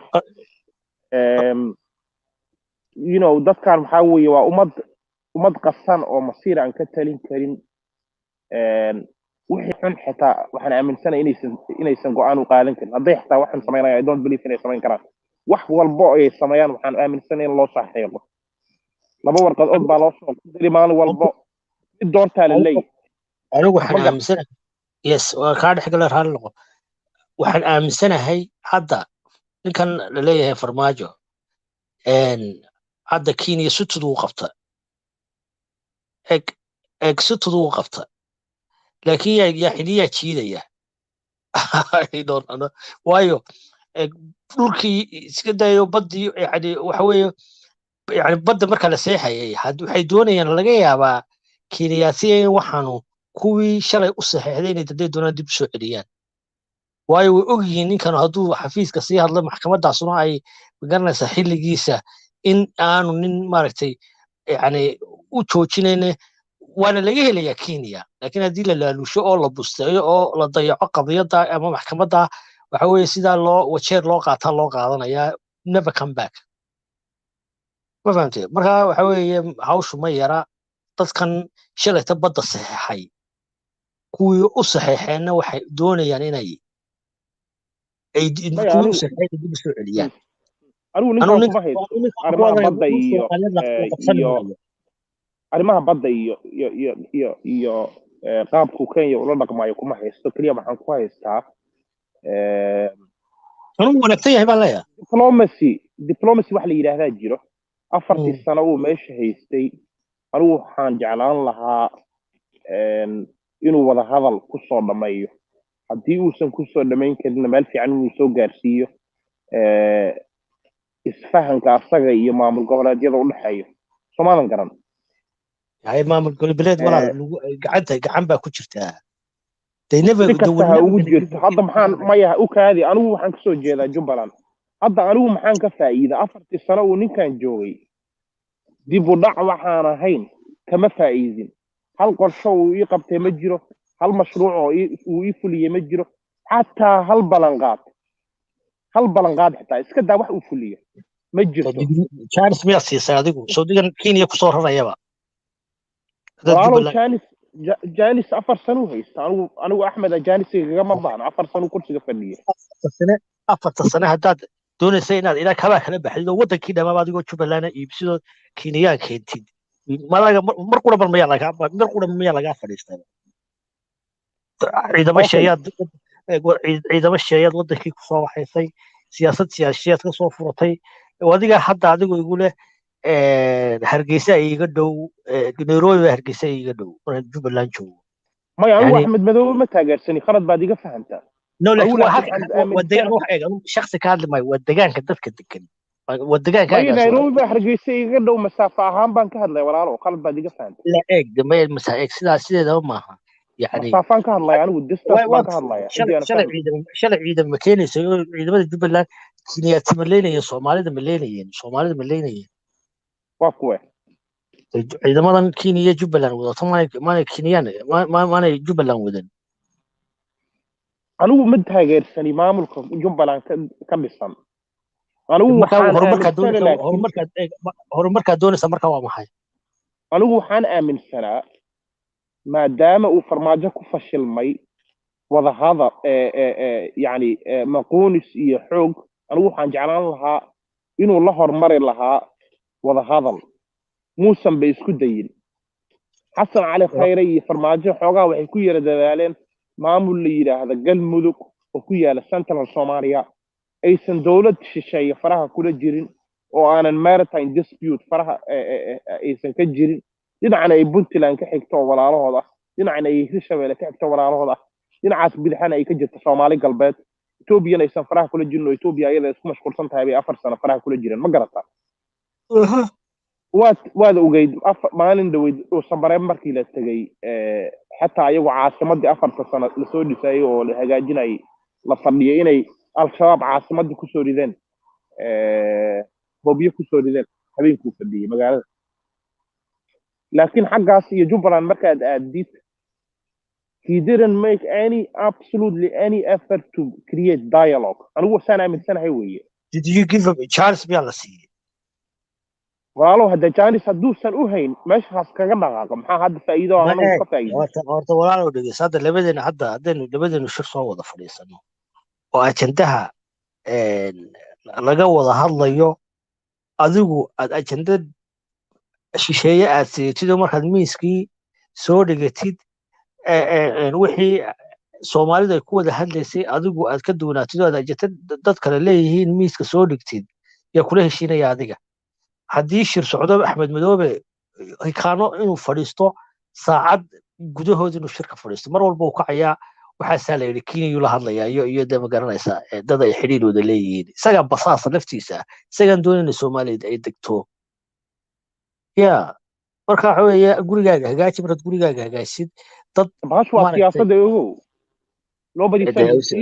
Speaker 18: you know dadkan waxaa weeye waa ummad qasan oo masiir aan ka talin karin wixii xun xitaa waxaan aaminsanahay inaysan go'aan u qaadan karin hadday xitaa waxaan samaynaya I don't believe inay samayn karaan wax walbo ay sameeyaan waxaan aaminsanahay in loo saxeexo laba warqad oo baa loo soo diri maalin walbo mid doortaa la leeyahay
Speaker 19: anigu waxaan aaminsanahay yes waa kaa dhexgala raali noqo waxaan aaminsanahay hadda ninkan la leeyahay farmaajo hadda Kenya sutuduu qabta eg sutuduu qabta laakiin yaa xiliyaa jiidaya waayo dhulkii iska dayo baddii yani waxa weeye yani badda marka la seexayay waxay doonayaan laga yaabaa kenyaasiya waxaanu kuwii shalay u saxeexday inay dadday doonaan dib u soo celiyaan waayo way ogyihiin ninkan hadduu xafiiska sii hadlo maxkamadaasuna ay magaranaysaa xilligiisa in aanu nin maaragtay yani u joojinayne waana laga helayaa Kenya laakiin haddii la laalusho oo la busteeyo oo la dayaco qadiyada ama maxkamadda waxa weeye sidaa wajeer loo qaadanayaa never come back ma fahamtay marka waxa weeye hawshu ma yara dadkan shalayta badda saxeexay kuwii u saxeexeenna waxay doonayaan inay kuwii u saxeexay dib u soo celiyaan
Speaker 18: anigu ninkan kuma haysto arrimaha badda arrimaha badda iyo qaabku Kenya ula dhaqmayo kuma haysto kaliya waxaan ku haystaa
Speaker 19: anigu wanaagsan yahay baan leeyahay
Speaker 18: diplomacy wax la yidhaahdaa jiro 4 sano uu meesha haystay anigu waxaan jeclaan lahaa inuu wada hadal ku soo dhameeyo haddii uusan ku soo dhamayn karin meel fiican inuu soo gaarsiiyo isfahanka asaga iyo maamul goboleedyada u dhaxeeyo Soomaalian garan
Speaker 19: ay maamul goboleed walaal gacan baa ku jirtaa
Speaker 18: ugu jirto hadda maxaan maya u kaadi anigu waxaan ka soo jeedaa Jubbaland hadda anigu maxaan ka faa'iida 4 sano uu ninkan joogay dib u dhac waxaan ahayn kama faa'iidin hal qorsho uu ii qabtay ma jiro hal mashruuc oo uu ii fuliyay ma jiro xataa hal ballanqaad xitaa iska daa wax uu fuliyo ma jirto
Speaker 19: Charles miyaa siisay adigu soo digan Kenya ku soo rarayaba
Speaker 18: جانس 4 سنة هيست أنا أحمد جانس كما بان 4 سنة كرسي فنية
Speaker 19: 4 سنة هداد دون سينا إلى كذا كلام بحيل وده كده ما بعد يقول شو بلانا يبصير كينيا كينتين ما لا مركونا بالمية لا مركونا بالمية لا فريستان إذا مش شيء وده كي صار حيثي سياسية كصوف فرطي وده حتى عادي يقوله hargeysa iga dhow Nairobi hargeysa iga dhow Jubbaland joogo
Speaker 18: ma yaanu Axmed Madow ma taageersani khalad baad iga fahantaa
Speaker 19: no laakiin waxa wadayaan wax eeg shakhsi ka hadlay wadagaanka dadka degan
Speaker 1: ودقان
Speaker 18: ما هي
Speaker 1: كاغا
Speaker 18: نيروبي بaa hargeysa iga dhow masaafa ahaan baan ka hadlay walaalo qalad baad iga fahantay
Speaker 1: لا ايق دمي مسايق سيده maaha يعني
Speaker 18: masaafaan ka hadlaya anigu distance baan ka hadlaya
Speaker 1: شلع
Speaker 18: intii aan
Speaker 1: شلع
Speaker 18: fahmay
Speaker 1: ciidan شلع ciidan ma keenayso ciidamada Jubbaland Kenyaati ma leeyahay Soomaalida ma leeyahay
Speaker 18: waa kuwe
Speaker 1: ciidamadan Kenya Jubbaland wadato ma Kenyan ma Jubbaland wadan
Speaker 18: anigu ma taageersani maamulka Jubbaland ka dhisan anigu waxaan aaminsanahay
Speaker 1: horumarka doonaysa marka waa maxay
Speaker 18: anigu waxaan aaminsanaa maadaama uu farmaajo ku fashilmay wada hadal yani maqoonis iyo xoog anigu waxaan jeclaan lahaa inuu la hormari lahaa wada hadal muusan bay isku dayin xasan cali khayre iyo farmaajo xoogaa waxay ku yara dadaaleen maamul la yiraahdo galmudug oo ku yaala central Soomaaliya aysan dawlad shisheeye faraha kula jirin oo aanan maritime dispute faraha aysan ka jirin dhinacna ay Puntland ka xigto walaalahooda dhinacna ay Hirshabelle ka xigto walaalahooda dhinacaas bidixana ay ka jirto Soomaali galbeed Ethiopia aysan faraha kula jirin oo Ethiopia iyada isku mashquulsan tahay bay 4 sano faraha kula jireen ma garata waad ogeyd maalin dhaweyd oo sabareen markii la tagay xataa ayagu caasimadii 4 sano la soo dhisay oo la hagaajinay la fadhiyay inay al-shabaab caasimadii ku soo rideen hoobiyo ku soo rideen habeenkii fadhiyay magaalada laakiin xaggaas iyo Jubbaland markaad aadid he didn't make absolutely any effort to create dialogue anigu waxaan aaminsanahay weeye
Speaker 1: did you give a chance bialasi
Speaker 18: walaalo hadda jaanis haduusan u hayn meeshaas kaga dhaqaaqo maxaa hadda faa'iido aan ka faa'iido
Speaker 1: horta walaalo dhageysa hadda labadeena shir soo wada fadhiisano oo ajandaha laga wada hadlayo adigu aad ajanda shisheeye aad seetid markaad miiskii soo dhigatid wixii Soomaalida ay ku wada hadlaysay adigu aad ka doonaatid oo ajanda dad kale leeyihiin miiska soo dhigtid yaa kula heshiinaya adiga haddii shir socdo Axmed Madoobe hikaano inuu fadhiisto saacad gudahood inuu shirka fadhiisto mar walba uu kacayaa waxaa la yiri Kenya la hadlayaa iyo dama garanaysa dad ay xiriirooda leeyihiin isaga basaasa naftiisa isaga doonayna Soomaalida ay degto marka waxa weeye gurigaaga hagaaji marad gurigaaga hagaasid dad
Speaker 18: baash waa siyaasadda ogow nobody said it's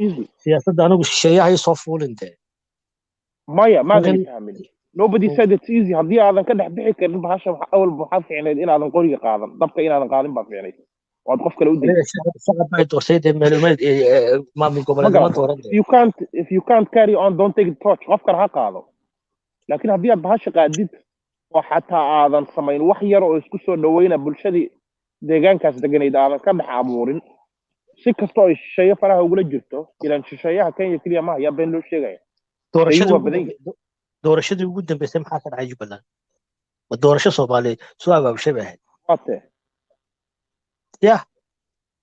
Speaker 18: easy
Speaker 1: siyaasadda anigu shisheeyaha soo fuulintay
Speaker 18: maya ma fahmin nobody said it's easy haddii aadan ka dhex bixi karin bahasha awal waxaa fiicneed inaadan qoriga qaadan dabka inaadan qaadin baa fiicneed waad qof kale u if you can't carry on don't take the torch qof kale ha qaado laakiin haddii aad bahasha qaadid oo xataa aadan samayn wax yar oo isku soo dhaweyna bulshadii deegaankaas deganayd aadan ka dhex abuurin si kasta oo shisheeye faraha ugula jirto ilaan shisheeyaha Kenya kaliya ma ayaa been loo sheegaya
Speaker 1: doorashadii ugu dambeysay maxaa ka dhacay Jubbaland ma doorasho Soomaaliyeed soo abaabshabahay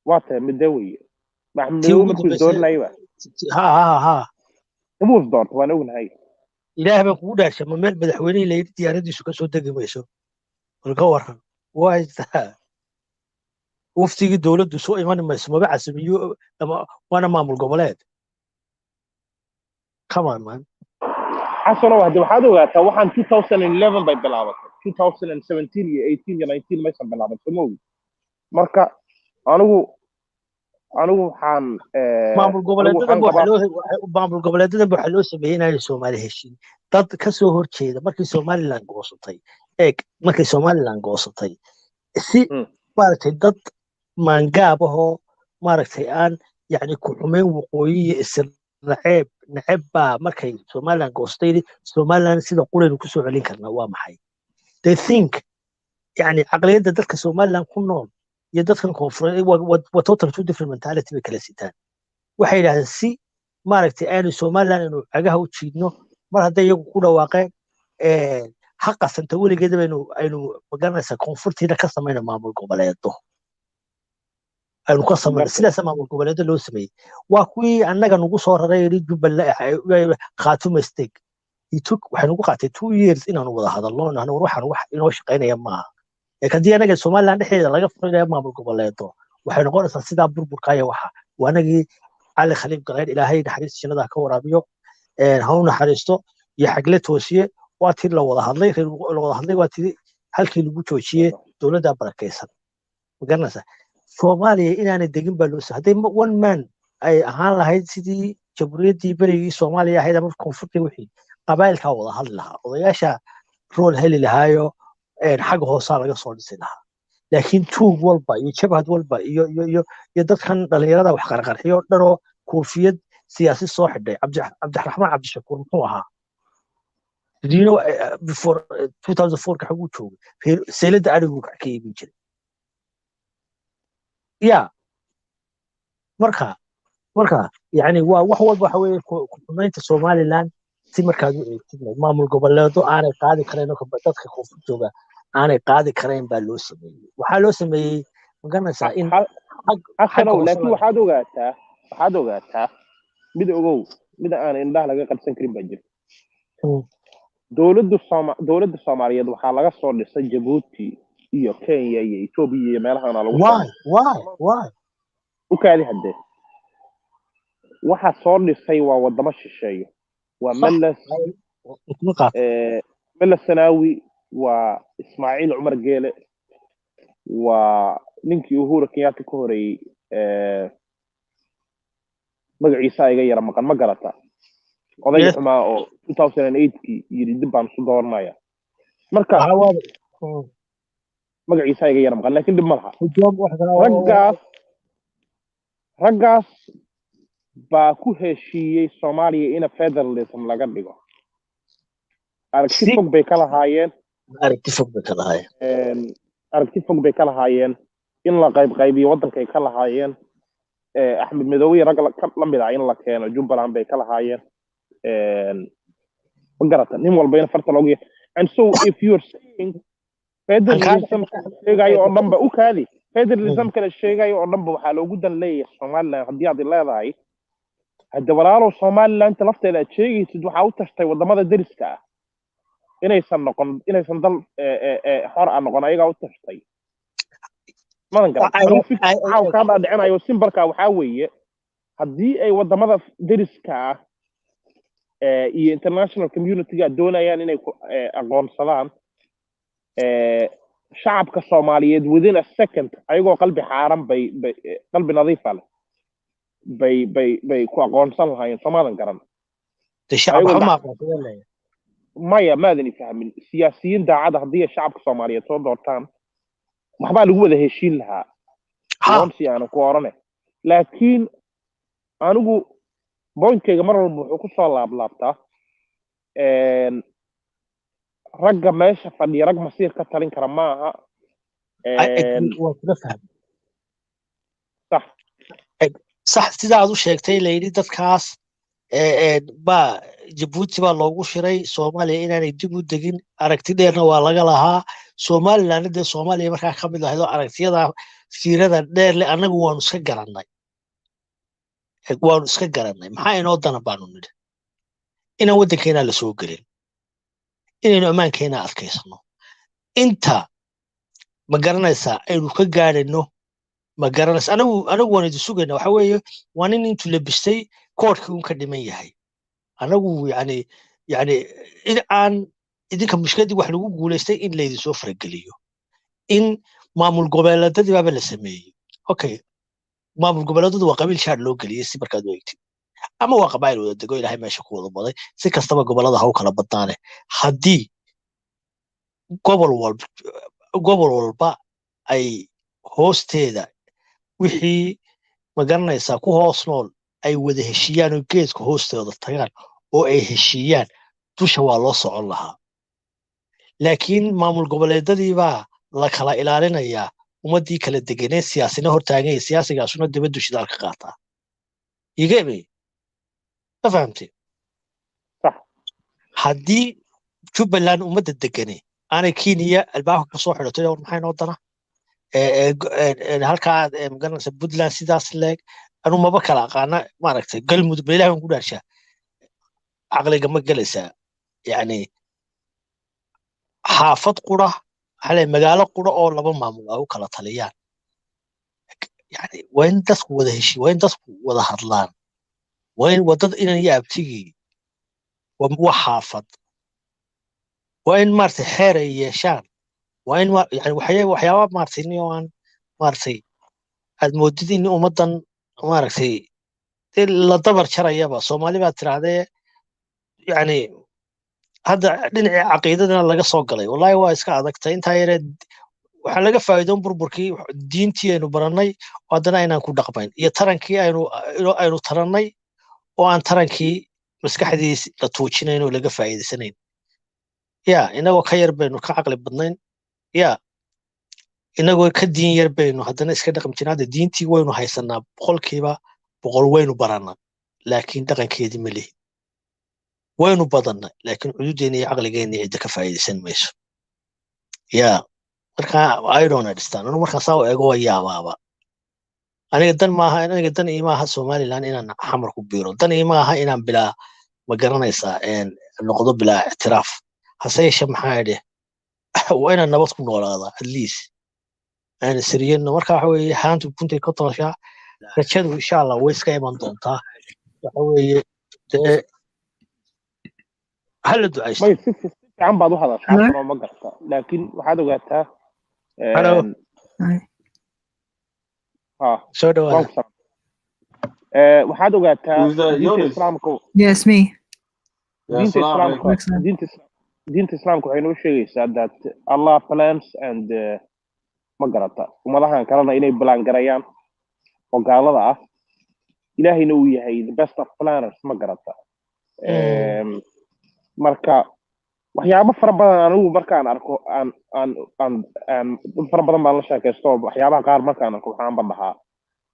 Speaker 18: waate midawiye maxamed ku doornayba umus doorto waan ognahay
Speaker 1: ilaahay baan kugu dhaarshay ma meel madaxweynaha la yiri diyaaradiisu ka soo degi mayso walka waran waa waftigii dawladdu soo iman mayso maba casbiyo ama waana maamul goboleed come on man
Speaker 18: xasano waxaad ogaataa waxaan 2011 bay bilaabatay 2017 iyo 18 iyo 19 maysan bilaaban somowi marka anigu waxaan
Speaker 1: maamul goboleedadan waxa loo sameeyay inay Soomaali heshiin dad ka soo horjeeda markii Somaliland goosatay si maartay dad mangaab ah maartay aan yani ku xumeyn waqooyi nacab markay Somaliland goostay Somaliland sida quraynu ku soo celin karna waa maxay they think yani aqliyada dadka Somaliland ku nool iyo dadkan koonfureed waa total two different mentality bay kala sitaan waxay yiraahdeen si maaragtay aanu Somaliland inuu cagaha u jiidno mar hadday iyagu ku dhawaaqeen xaqa santa weligeed aynu magaranaysa koonfurtiina ka samayna maamul goboleedo aynu ka samayna sidaas maamul goboleedo loo sameeyay waa kuwii annaga nagu soo raray Jubbaland Khartoum State waxay nagu qaatay 2 years inaanu wada hadalno waxaan wax inoo shaqeynaya maaha kadii anaga Somaliland dhexdeeda laga furayo maamul goboleedo waxay noqonaysaa sida burburkaya waxa waanagii Ali Khaliif Galeed Ilaahay naxariis jannada ka waraabiyo ha u naxariisto iyo xagle toosiye waa tii la wada hadlay waa tii halkii lagu joojiyey dowladda barakaysan ma garanaysaa soomaaliya inaanay degin baa loo hadday one man ay ahaan lahayd sidii jamhuuriyaddii berigii soomaaliya ahayd ama koonfurtii wixii qabaa'ilkaa wada hadli lahaa odayaasha rool heli lahaayo xagga hoosaa laga soo dhisi lahaa laakiin tuug walba iyo jabhad walba iyo dadkan dhallinyarada wax qarqarxiyo dhanoo koofiyad siyaasi soo xidhay cabdiraxmaan cabdishakuur muxuu ahaa before 2004 xaguu joogay seylada arigu ka iibin jiray ya marka yani waa wax walba waxa weeye xumaynta somaliland si markaad u eegtid maamul goboleedo aanay qaadi karayn dadka koonfur jooga aanay qaadi karayn baa loo sameeyey waxaa loo sameeyey magaranaysaa in
Speaker 18: laakiin waxaad ogaataa mid ogow mid aan indhaha laga qabsan karin baa jirta dowladda soomaaliyeed waxaa laga soo dhisay jabuuti iyo kenya iyo etoobiya iyo meelahana lagu u kaadi haddee waxa soo dhisay waa wadamo shisheeyo waa meles sanaawi waa ismaaciil cumar geele waa ninkii uhuru kenyatta ka horeeyey magaciisa iga yara maqan ma garata odayga xumaa oo 2008kii yiri dib baan isu dooranaya marka magaciisa iga yara maqan laakiin dib ma laha raggaas baa ku heshiiyey soomaaliya in federalism laga dhigo aragti fog bay ka lahaayeen in la qaybiyo waddankay ka lahaayeen axmed midoobe rag la mid ah in la keeno jubbaland bay ka lahaayeen ma garata nin walba in farta loogu and so if you're saying federalism sheegayo oo dhanba u kaadi federalism kala sheegayo oo dhanba waxaa loogu dan leeyahay somaliland haddii aad leedahay hadda walaalow somaliland lafteeda aad sheegaysid waxaa u tashtay wadamada deriska ah inaysan dal xor ah noqon ayagaa u tashtay madan kaa dhaadhicinayo simbalka waxaa weeye haddii ay wadamada deriska ah iyo international communityga doonayaan inay aqoonsadaan shacabka soomaaliyeed within a second ayagoo qalbi xaaran qalbi nadiifa leh bay ku aqoonsan lahaayeen soomaadan garan maya maadani fahmin siyaasiyiin daacada haddii ay shacabka soomaaliyeed soo doortaan waxbaa lagu wada heshiin lahaa aqoonsi aanu ku orane laakiin anigu boinkayga mar walba wuxuu ku soo laablaabtaa ragga meesha fadhiya rag masiir ka talin kara maaha
Speaker 1: sax sidaa aad u sheegtay layidhi dadkaas baa jabuuti baa loogu shiray soomaaliya inaanay dib u degin aragti dheerna waa laga lahaa somaliland dee soomaaliya markaa ka mid ahayd oo aragtiyada fiirada dheer leh annagu waanu iska garannay maxaa inoo dana baanu nidhi inaan waddankeenaa la soo gelin inaynu ammaankeenaa adkaysano inta ma garanaysaa aynu ka gaadhayno ma garanaysa anagu waan idin sugayna waxa weeye waa nin intuu labistay koodhkii un ka dhiman yahay anagu yani in aan idinka mushkiladii wax lagu guulaystay in laydin soo farageliyo in maamul goboleedadii baaba la sameeyey okay maamul goboleedadu waa qabiil shaar loo geliyey si markaad u eegtid ama waa qabaa'il wada dego ilaahay meesha ku wada baday si kastaba gobolada ha u kala badnaane haddii gobol walba ay hoosteeda wixii magaranaysaa ku hoos nool ay wada heshiiyaan oo geedka hoosteeda tagaan oo ay heshiiyaan dusha waa loo socon lahaa laakiin maamul goboleedadii baa la kala ilaalinayaa ummaddii kala deganee siyaasina hortaaganya siyaasigaasuna dibaddu shidaal ka qaataa igebe ma fahamtay haddii jubbaland ummadda degane aanay kenya albaabka ka soo xidhatay or maxay noo dana halkaa magaranaysa puntland sidaas leeg anu maba kala aqaana maaragtay galmudug ba ilahi ku dhaarshaa caqliga ma gelaysaa yani xaafad qura hale magaalo qura oo laba maamul ay u kala taliyaan yani waa in dadku wada heshi waa in dadku wada hadlaan waa in wadada inan iyo abtigii وحافظ وين مارتي حيري يشان وين يعني وحياة مارتي نيوان مارتي الموددين أمضن مارتي la dabar jarayaba Soomaali baa tiraahday yani hadda dhinaca caqiidadana laga soo galay wallahi waa iska adagtay inta yareed waxa laga faa'iido burburkii diintii aynu baranay wadana inaan ku dhaqmayn iyo tarankii aynu tarannay oo aan tarankii maskaxdiisa la tuujinayn oo laga faa'iideysanayn inagoo ka yar baynu ka caqli badnayn inagoo ka diin yar baynu haddana iska dhaqmi jirnaa hadda diintii waynu haysanaa boqolkiiba boqol waynu baranaa laakiin dhaqankeedii ma lihin waynu badanna laakiin cududeena iyo caqligeena cidda ka faa'iidaysan mayso marka I don't understand anu markaan saa u eego waa yaabaaba aniga dan iimaaha Somaliland inaan xamar ku biiro dan iimaaha inaan bilaa ma garanaysaa noqdo bilaa ictiraaf hase yeeshee maxaa idhi waa inaan nabad ku noolaada at least aan siriyeen marka waxa weeye haantu kuntay ka tooshaa rajadu insha Allah way iska iman doontaa waxa weeye hal ducaysto
Speaker 18: may si fiican baad u hadashaa ma garta laakiin waxaad ogaataa
Speaker 1: soo dhawaada
Speaker 18: waxaad ogaataa diinta islaamka
Speaker 6: Yes, me.
Speaker 18: diinta islaamka waxay noo sheegaysaa that Allah plans and ma garata ummadahan kalena inay balaan garayaan oo gaalada ah ilaahayna uu yahay the best of planners ma garata marka waxyaabo fara badan anigu markaan arko aan fara badan baan la sheekaysto waxyaabaha qaar markaan arko waxaan badhahaa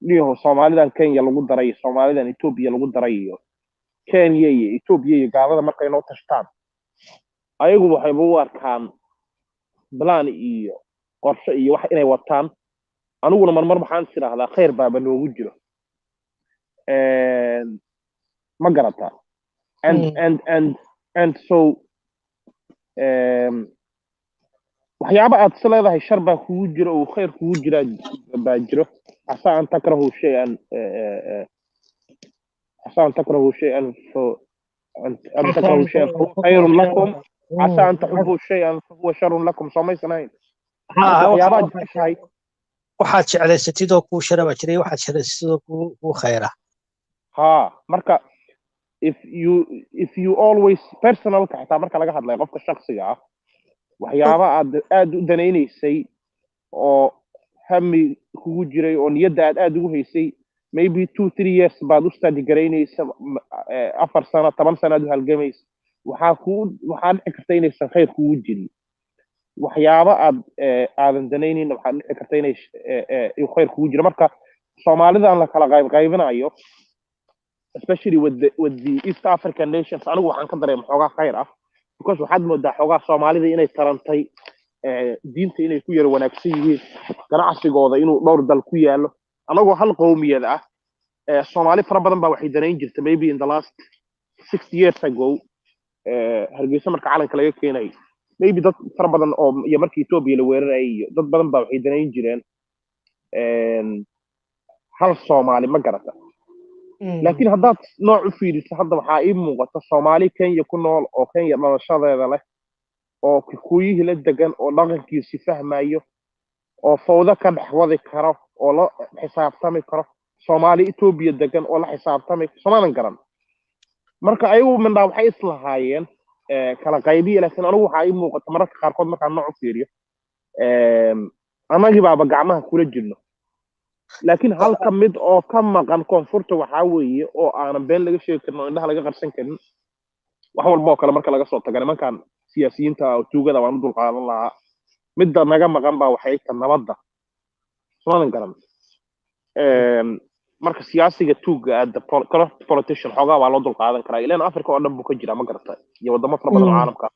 Speaker 18: niyahow Soomaalidan Kenya lagu daray Soomaalidan Ethiopia lagu daray iyo Kenya iyo Ethiopia iyo gaalada markay noo tashtaan ayagu waxay u arkaan plan iyo qorshe iyo wax inay wataan aniguna marmar waxaan tiraahdaa khayr baaba noogu jiro ma garata and so waxyaaba aad leedahay shar baa kugu jiro oo khayr kugu jira baa jiro عسى أن تكرهوا شيئا عسى أن تكرهوا شيئا أن تكرهوا شيئا فهو خير لكم عسى أن تحبوا شيئا فهو شر لكم صومي سنين يا راجل شيء
Speaker 1: waxaad jeclaysatid oo kuu shara baa jiray waxaad jeclaysatid oo kuu khayra
Speaker 18: marka if you always personal ka xitaa marka laga hadlayo qofka shakhsiga ah waxyaaba aad u danaynaysay oo hami kugu jiray oo niyadda aad ugu haysay maybe 2-3 years baad u study garaynaysa 4 sano 10 sano aad u halgamaysa waxaa dhici karta inaysan khayr kugu jirin waxyaaba aadan danaynin waxaa dhici karta inay khayr kugu jiro marka Soomaalidan la kala qaybinayo especially with the East African nations anigu waxaan ka dareemay xoogaa khayr ah because waxaad moodaa xoogaa Soomaalida inay tarantay diinta inay ku yar wanaagsan yihiin ganacsigooda inuu dhowr dal ku yaalo anagoo hal qowmiyad ah Soomaali fara badan baa waxay danayn jirtay maybe in the last 60 years ago hargeysa marka calanka laga keenay maybe dad fara badan oo iyo markii Ethiopia la weeraray iyo dad badan baa waxay danayn jireen hal Soomaali ma garata laakiin haddaad nooc u fiiriso hadda waxaa ii muuqata Soomaali Kenya ku nool oo Kenya dhalashadeeda leh oo kuyihii la degan oo dhaqankiisa fahmayo oo fawda ka dhaxwadi karo oo la xisaabtami karo Soomaali Ethiopia degan oo la xisaabtami Soomaalian garan marka ayagu mindhaa waxay islahaayeen kala qaybiye laakiin anigu waxaa ii muuqata mararka qaarkood markaan nooc u fiiriyo anagii baaba gacmaha kula jirno laakiin halka mid oo ka maqan koonfurta waxaa weeye oo aanan been laga sheegi karin oo indhaha laga qarsan karin wax walba oo kale marka laga soo tago nimankan siyaasiyiinta oo tuugada waan u dulqaadan lahaa midda naga maqan baa waxay ka nabadda Soomaalian garan marka siyaasiga tuuga corrupt politician xoogaa waa loo dulqaadan karaa ilaan Afrika oo dhan buu ka jiraa ma garata iyo wadamo fara badan oo caalamka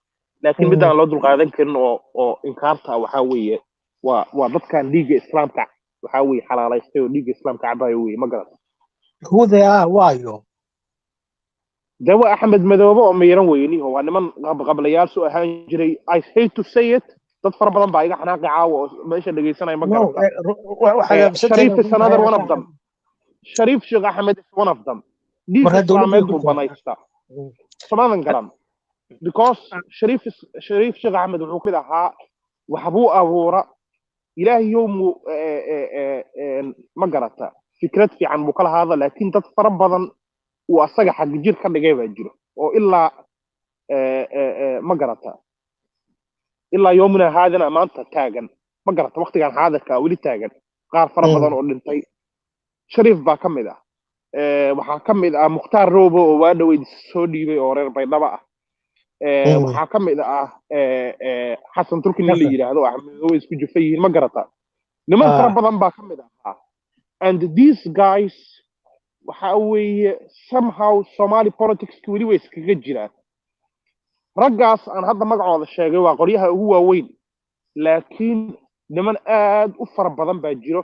Speaker 18: laakiin midda aan loo dulqaadan karin oo inkaarta waxaa weeye waa dadkan dhiigga islaamka waxaa weeye xalaalaystay oo dhiigga islaamka cabayo weeye ma garata
Speaker 1: who they are waayo
Speaker 18: dawa Axmed Madoobe oo miiran weyniho waa niman qablayaal soo ahaan jiray I hate to say it dad far badan baa iga xanaaqi caawa oo meesha dhageysanay ma garata Sharif is another one of them Sharif Sheikh Ahmed is one of them these Islamic banaysta Soomaalian garan because shariif sheekh axmed wuxuu ka mid ahaa waxbuu abuura ilaahay yowmu ma garata fikrad fiican buu kala haada laakiin dad fara badan uu asaga xag jir ka dhigay baa jiro oo ilaa ma garata ilaa yoomuna haadana maanta taagan ma garata waqtigan xaadirka weli taagan qaar fara badan oo dhintay shariif baa ka mid ah waxaa ka mid ah mukhtaar roobo oo waa dhaweyd soo dhiibay oo reer baydhaba ah waxaa ka mid ah xasan turki nin la yidhaahdo axmedowe isku jufa yihiin ma garata niman fara badan baa ka mid ahaa and these guys waxa weeye somehow Somali politics weli way iskaga jiraan raggaas aan hadda magacooda sheegay waa qoryaha ugu waaweyn laakiin niman aad u fara badan baa jiro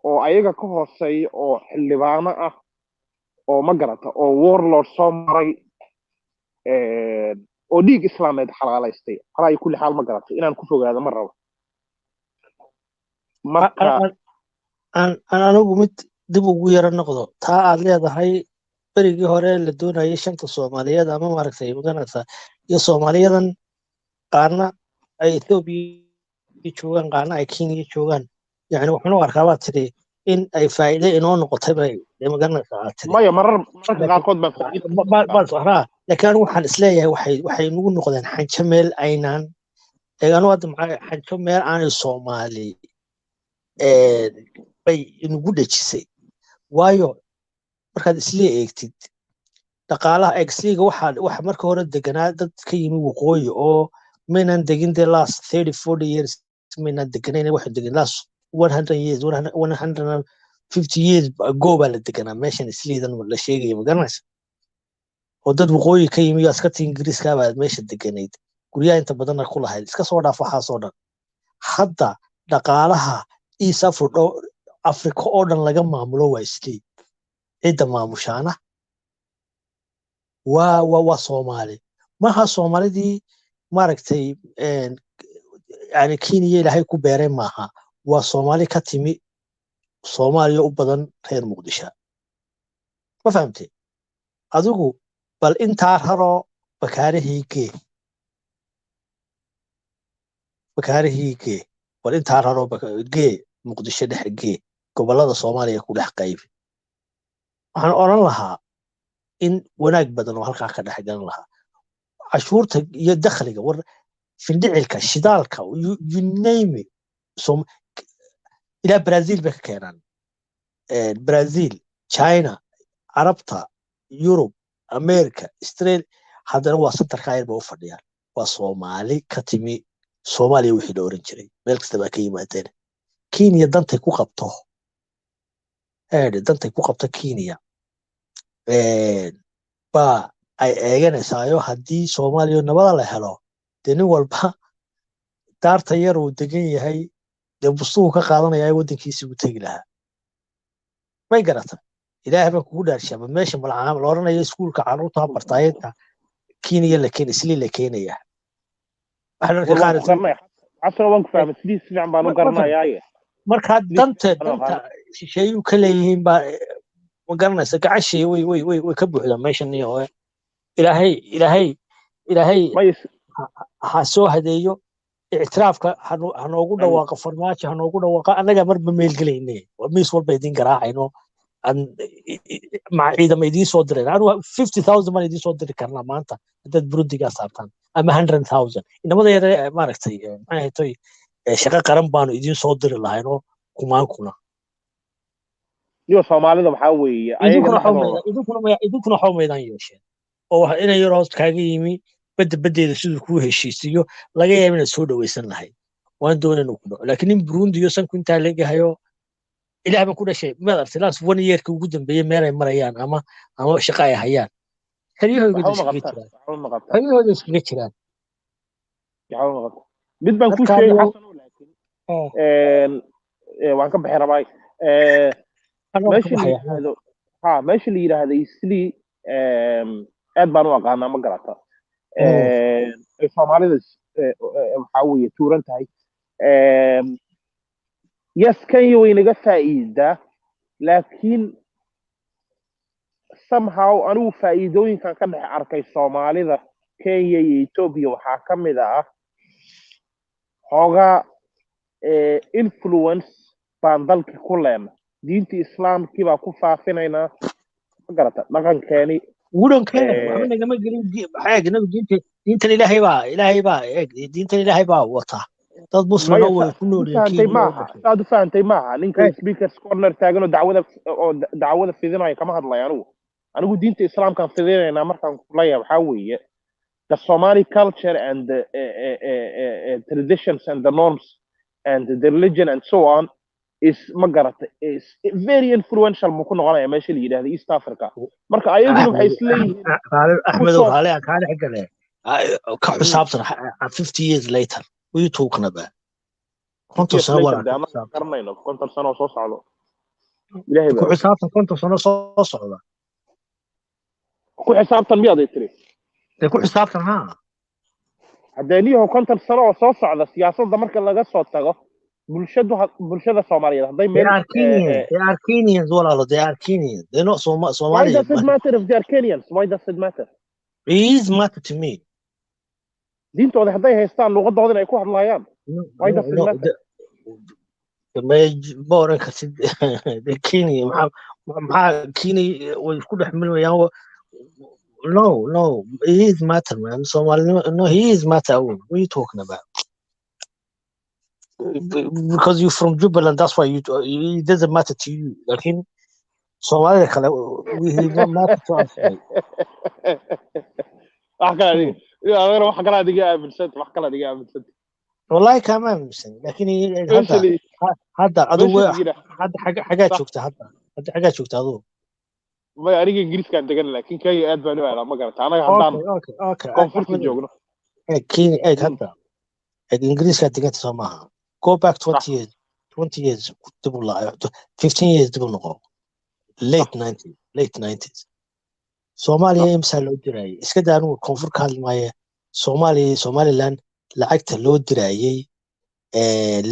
Speaker 18: oo ayaga ka hooseeya oo xildhibaano ah oo ma garata oo warlord soo maray oo dhiig islaameed xalaalaystay halay kulli xaal ma garata inaan ku fogaado ma rabo marka
Speaker 1: aan anigu mid dib ugu yara noqdo taa aad leedahay berigii hore la doonayay shanta Soomaaliyeed ama maaragtay maganaysa iyo Soomaaliyadan qaarna ay Ethiopia joogan qaarna ay Kenya joogan yani waxaan u arkaa waa tiri in ay faa'iido inoo noqotay bay maganaysa tiri
Speaker 18: maya mararka qaarkood baa faa'iido
Speaker 1: laakiin anigu waxaan isleeyahay waxay nagu noqdeen xanjo meel aynaan eegano hadda maxay xanjo meel aan Soomaali bay inagu dhajisay waayo markaad isla eegtid dhaqaalaha exliga waxa marka hore deganaa dad ka yimi waqooyi oo maynan degin the last 30-40 years maynan deganayn waxa degan last 100 years 150 years ago baa la deganaa meeshan isliidan la sheegay ma garanaysa oo dad waqooyi ka yimi askarta ingiriiska baa meesha deganayd guryaha inta badan ku lahayd iska soo dhaaf waxa soo dhan hadda dhaqaalaha East Africa oo dhan laga maamulo waa islii cida maamushaana waa Soomaali maha Soomaalidii maaragtay yani Kenya ilaahay ku beeray maaha waa Soomaali ka timi Soomaaliya u badan reer Muqdisho ma fahamtay adigu bal intaa haro bakaarihii bal intaa haro bakaarihii Muqdisho dhexe gobolada Soomaaliya ku dhex qayb waxaan oran lahaa in wanaag badan oo halka ka dhex galan lahaa cashuurta iyo dakhliga war findicilka shidaalka you name it ila Brazil ba ka keenan Brazil China Arabta Europe America Australia haddana waa santarka ay u fadhiyaan waa Soomaali ka timi Soomaaliya wixii la oran jiray meel kasta ba ka yimaadeen Kenya dantay ku qabto Kenya ba ay eeganaysaa haddii Soomaaliya nabad la helo nin walba daarta yar uu degan yahay dee busuu ka qaadanaya wadankiisa uu tagi lahaa may garata ilaahay baa kugu dhaarshaa meesha malacaam la oranayo iskuulka carruurta bartaayada Kenya la keenay isli la keenaya marka danta shisheeyu ka leeyihiin baa ma garanaysa gacashii way ka buuxda meeshan iyo ilaahay ha soo hadeeyo ictiraafka ha noogu dhawaaqa farmaajo ha noogu dhawaaqa annaga marba meel gelayne miis walba idin garaacayno مع إذا ما يدي صدرين أنا 50,000 ما يدي صدر كرنا ما أنت برودي قاصرتان أما 100,000 إنما ده ما ركتي ما هي توي شقة قرن بانو يدي صدر الله إنه كمان كنا
Speaker 18: يو Soomaalida waxa weeye
Speaker 1: idinku naxo meedan yeesheen oo waxa inay yaraas kaaga yimi badeeda sidoo ku heshiisiyo laga yaabo inay soo dhaweysan lahayd waan doonay inuu ku dhaco laakiin in Burundi iyo sanku inta laga hayo ilaahay ma ku dhashay ma artilaas 1 year ka ugu dambeeyay meel ay marayaan ama shaqo ay hayaan xiriyahooda iskaga jiraan
Speaker 18: mid baan ku sheegay xasan laakiin waan ka bixi rabay meesha la yiraahdo isli aad baan u aqaanaa ma garata Soomaalida waxa weeye tuuran tahay yes Kenya way naga faa'iida laakiin somehow anigu faa'iidooyinkan ka dhex arkay Soomaalida Kenya iyo Ethiopia waxaa ka mid ah xoogaa influence baan dalka ku leenahay diinta islaamkii baa ku faafinaynaa ma garata dhaqankeeni
Speaker 1: we don't care waxba nagama gelin xaag nabi diintan ilaahay baa diintan ilaahay baa wata dad muslimiin oo way ku nool yihiin
Speaker 18: aad u fahantay maaha ninka speakers corner taagan oo dacwada fidinayo kama hadlayo anigu diinta islaamkan fidinaynaa markaan kuleeyahay waxaa weeye the Somali culture and the traditions and the norms and the religion and so on is magarata is very influential mu ku noqonaya meesha la yiraahdo East Africa marka ayaguna waxay isleeyihiin
Speaker 1: Ahmed Rale kaale xigale ka xisaabtan 50 years later we talking about konton sano wala
Speaker 18: qarnayno konton sano soo socdo ilaahay
Speaker 1: ku xisaabtan konton sano soo socda
Speaker 18: ku xisaabtan miyaad tiri
Speaker 1: ku xisaabtan ha
Speaker 18: hadeeniyo konton sano soo socda siyaasadda marka laga soo tago bulshada Soomaaliyeed haday
Speaker 1: meel they are Kenyans walaalo they are Kenyans they not Somali
Speaker 18: why does it matter if they are Kenyans why does it matter
Speaker 1: it is matter to me
Speaker 18: diintooda haday haystaan luqadooda ay ku hadlayaan why does it matter
Speaker 1: ma boran ka sid the Kenya maxaa Kenya way isku dhaxmilayaan no it is matter man Somali no he is matter what are you talking about because you're from Jubaland, that's why it doesn't matter to you. Like him, Somali, we don't matter to us. والله كمان مسلم لكن هذا حاجات شفتها هذا حاجات شفتها هذو
Speaker 18: ما أنا إنجليز كان تقول لكن كي أدبنوا على ما قلت أنا هذا
Speaker 1: أوكي
Speaker 18: جوجنا
Speaker 1: كين هذا الإنجليز كان تقول سماها go back 20 years double 15 years double no late 90s Somalia imsa loo diray iska daanu koonfur ka hadlaya Somaliland lacagta loo dirayay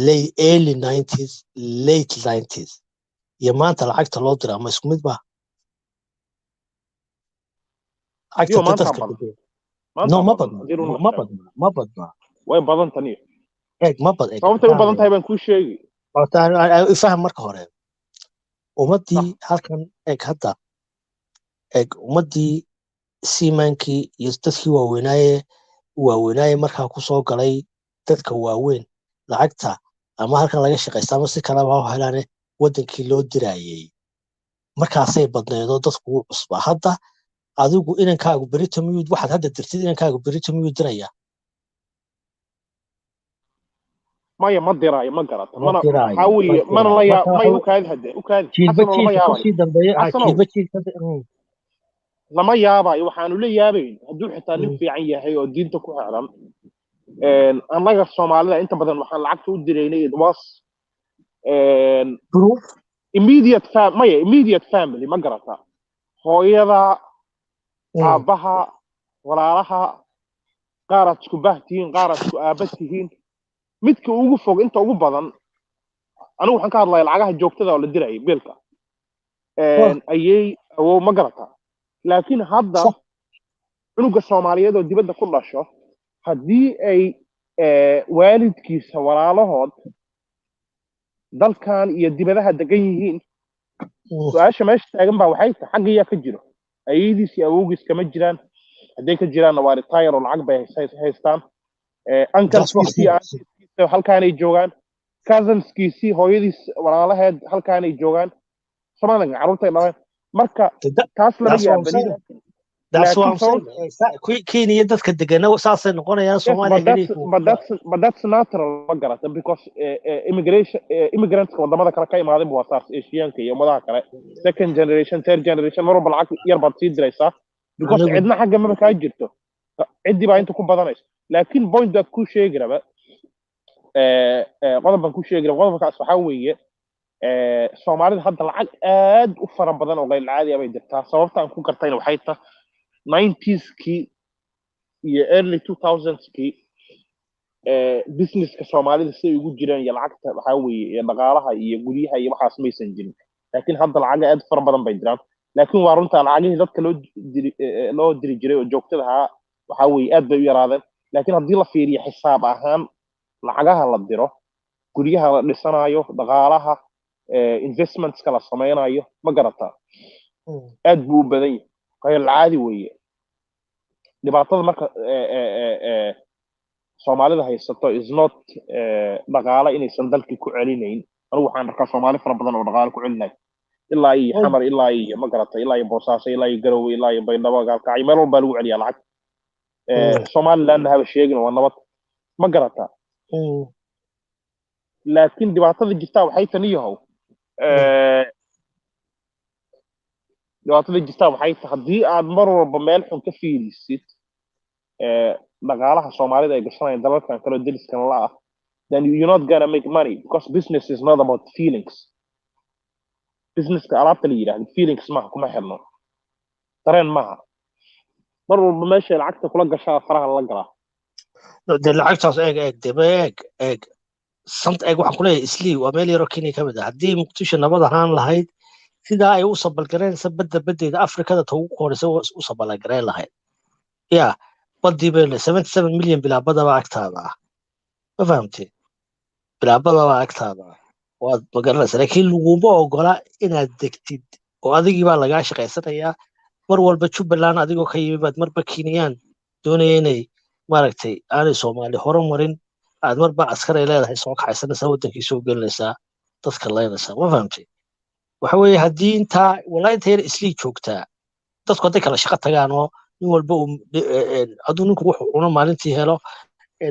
Speaker 1: late early 90s late 90s iyo maanta lacagta loo diraa ma isku mid ba no ma badna
Speaker 18: way badan tani
Speaker 1: ما بد
Speaker 18: sababtay u badan tahay baan ku sheegi
Speaker 1: faham marka hore ummadii halkan hadda ummadii siimankii iyo dadkii waaweynaaye markaa ku soo galay dadka waaweyn lacagta ama halkan laga shaqaysta ama si kale waa helaane wadankii loo dirayay markaasay badneedo dadku u cusbaa hadda adigu inankaagu berito miyuu waxaad hadda dirtid inankaagu berito miyuu diraya
Speaker 18: maya ma diraayo ma garata mana waxa weeye mana la yaa may u kaad hadda u kaad lama yaabayo waxaanu la yaabayn hadduu xitaa nin fiican yahay oo diinta ku xeeran annaga Soomaalida inta badan waxaan lacagta u diraynay it was immediate family ma garata hooyada aabaha walaalaha qaarad isku bahtiin qaarad isku aabatihiin midka ugu fog inta ugu badan anigu waxaan ka hadlayaa lacagaha joogtada oo la dirayay biilka ayay awow ma garata laakiin hadda unuga Soomaaliyeed oo dibadda ku dhasho haddii ay waalidkiisa walaalahood dalkan iyo dibadaha degan yihiin su'aasha meesha taagan baa waxay tahay xaggiya ka jiro aydiis iyo awowgiis kama jiraan hadday ka jiraanna waa retire oo lacag bay haystaan uncleskiisii halkaanay joogaan cousinskiisii hooyadiis walaalaheed halkaanay joogaan Soomaaliga carruurtay dhaleen marka taas lama yaabanido
Speaker 1: That's what I'm saying. Kenya dadka degana saasay noqonayaan Soomaaliya
Speaker 18: but that's natural magarata because immigrants wadamada kale ka imaaday waa saas Asianka iyo madaxa kale second generation third generation marba lacag yar baad sii diraysaa because cidna xagga ma ka jirto cidii baa inta ku badanaysa laakiin point that ku sheegraba qodobkan ku sheegraba qodobkaas waxa weeye Soomaalida hadda lacag aad u fara badan oo qayl caadi ah bay jirtaa sababta aan ku gartayna waxay tahay 90s kii iyo early 2000s kii businesska Soomaalida si ugu jiraan iyo lacagta waxa weeye dhaqaalaha iyo guryaha iyo waxaas maysan jirin laakiin hadda lacag aad fara badan bay jiraan laakiin waa runta lacagihii dadka loo diri jiray oo joogtada ahaa waxa weeye aad bay u yaraadeen laakiin haddii la fiiriyo xisaab ahaan lacagaha la diro guryaha la dhisanayo dhaqaalaha investmentska la samaynayo ma garataa aad buu u badan yahay qayl caadi weeye dhibaatada marka soomaalida haysato is not dhaqaale inaysan dalkii ku celinayn anigu waxaan arkaa soomaali fara badan oo dhaqaale ku celinay ilaa iyo xamar ilaa iyo ma garatay ilaa iyo boosaaso ilaa iyo garowe ilaa iyo baydhabo gaalkacyo meel walbaa lagu celiyaa lacag somalilandna haba sheegin waa nabad ma garataa laakiin dhibaatada jirtaa waxay tani yahow dhibaatada jirtaa waxay tahay haddii aad mar walba meel xun ka fiirisid dhaqaalaha soomaalida ay gashanayaan dalalkan kaloo deliskan la ah then you're not gonna make money because business is not about feelings businesska alaabta la yidhaahdo feelings maaha kuma xirno dareen maaha mar walba meeshay lacagta kula gashaa faraha la galaa
Speaker 1: de lacagtaas eeg sant eeg waxaan kuleeyahay islii waa meel yaroo kenya ka mid ah haddii muqdisho nabad ahaan lahayd sidaa ay u sabalgareynaysa baddeeda afrikada ta ugu koraysa u sabalgareyn lahayd ya badii bay 77 milyan bilaabadaba agtaada ah ma fahamtay bilaabadaba agtaada ah waad magaranaysa laakiin laguma ogola inaad degtid oo adigii baa lagaa shaqaysanayaa mar walba jubbaland adigoo ka yimi baad marba kenyaan doonaya inay maaragtay aanay soomaali horumarin aad marba askaray leedahay soo kaxaysanaysaa wadankii soo gelinaysaa dadka leynaysaa ma fahamtay waxa weeye haddii intaa walaa inta yar islii joogtaa dadku hadday kala shaqo tagaan oo nin walba hadduu ninku wuxuu cuno maalintii helo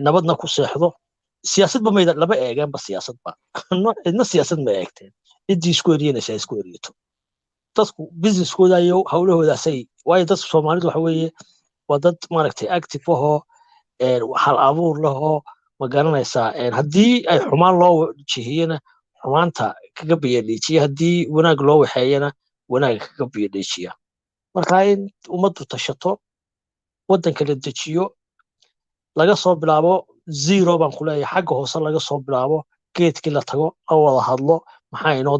Speaker 1: nabadna ku seexdo siyaasadba mayda laba eegeenba siyaasadba cidna siyaasad ma eegteen ciddii isku eryanaysaa isku eryato dadku businesskooda iyo hawlahoodaasay waayo dadka soomaalidu waxa weeye waa dad maaragtay active ahoo hal abuur lahoo ma garanaysaa haddii ay xumaan loo jihiyana xumaanta kaga biyadheejiya haddii wanaag loo waxeeyana wanaag kaga biyadheejiya marka in ummaddu tashato waddanka la dejiyo laga soo bilaabo zero baan ku leeyahay xagga hoose laga soo bilaabo geedkii la tago la wada hadlo maxaa inoo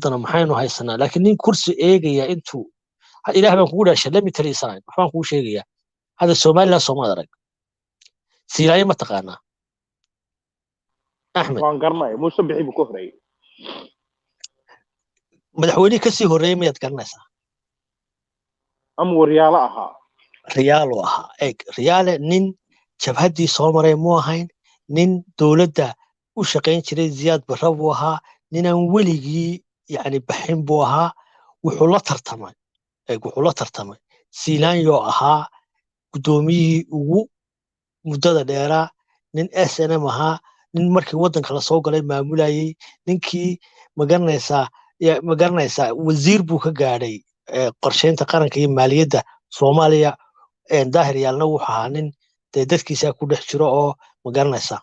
Speaker 1: dana maxaynu haysanaa laakiin nin kursi eegaya intuu ilaah baan kugu dhaashay lemi taliisaan waxbaan kugu sheegayaa hadda somaliland soomaad arag siilaaye ma taqaanaa axmed
Speaker 18: waan garanaya muuse bixi buu ka horeeyey
Speaker 1: madaxweynihii kasii horreeyey mayaad garanaysaa
Speaker 18: ama waryaalo ahaa
Speaker 1: riyaalo ahaa eeg riyaale nin jabhaddii soo maray muu ahayn nin dowladda u shaqayn jiray ziyaad barra buu ahaa ninaan weligii yani baxin buu ahaa wuxuu la tartamay siilaanyoo ahaa guddoomiyihii ugu muddada dheeraa nin snm ahaa nin markii waddanka lasoo galay maamulayey ninkii magaranaysaa wasiir buu ka gaadhay qorsheynta qaranka iyo maaliyadda soomaaliya daahir yaalna wuxuu ahaa nin dee dadkiisaa ku dhex jiro oo magaranaysaa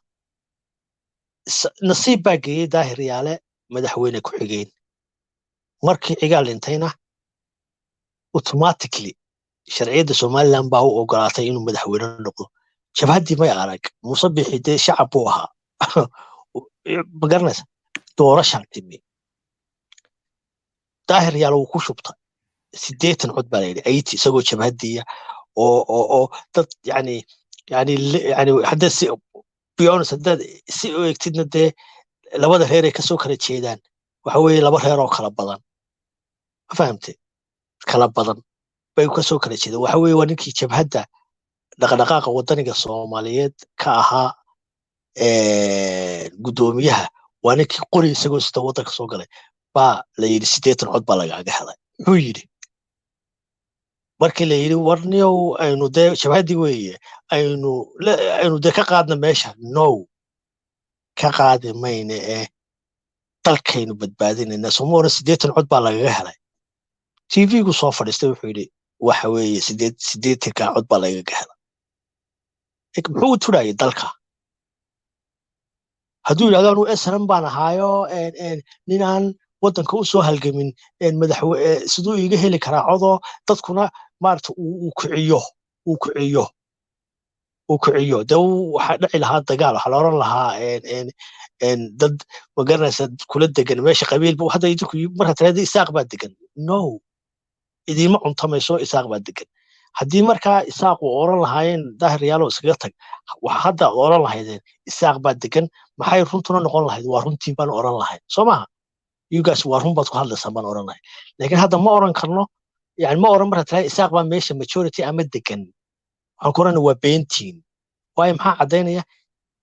Speaker 1: nasiib baa geeyey daahir yaale madaxweyne ku-xigeen markii cigaal dhintayna automatically sharciyadda somaliland baa u ogolaatay inuu madaxweyne noqdo jabhaddii may arag muuse bixi dee shacab buu ahaa magaranaysa doorashaan timi daahir yaale wuu ku shubtay 80 cod baa layidhi ayti isagoo jabhaddiya oo dad yani hadda si beyonce haddaad si u egtidna dee labada reer ay kasoo kala jeedaan waxa weeye laba reer oo kala badan ma fahamtay kala badan bay kasoo kala jeedaan waxa weeye waa ninkii jabhadda dhaqdhaqaaqa wadaniga soomaaliyeed ka ahaa guddoomiyaha waa ninkii qori isagoo sida waddanka soo galay baa la yidhi 80 cod baa lagaaga helay muxuu yidhi markii la yidhi warniyow aynu dee jabhaddii weeye aynu dee ka qaadna meesha no ka qaadi mayne dalkaynu badbaadinayna sooma oran 80 cod baa lagaga helay tv-gu soo fadhiistay wuxuu yidhi waxa weeye 80 cod baa lagaga helay muxuu u turayay dalka hadduu yidhahdo anuu snm baan ahaayo ninaan waddanka u soo halgamin siduu iiga heli karaa codoo dadkuna maarata uu kiciyo dee waxaa dhici lahaa dagaal waxaa la oran lahaa dad magaranaysa kula degan meesha qabiilba hadda idinku markaa tirahda isaaq baa degan no idiima cuntamayso isaaq baa degan haddii markaa isaaq uu oran lahaayeen daahiryaalo iskaga tag waxa hadda oran lahaydeen isaaq baa degan maxay runtuna noqon lahayd waa runtii baan oran lahayd soo maaha yugaas waa run baad ku hadlaysaan baan oran lahayd laakiin hadda ma oran karno yani ma oran marka tahay isaaq baa meesha majority ama degan waxaan ku orana waa beentiin waayo maxaa caddaynaya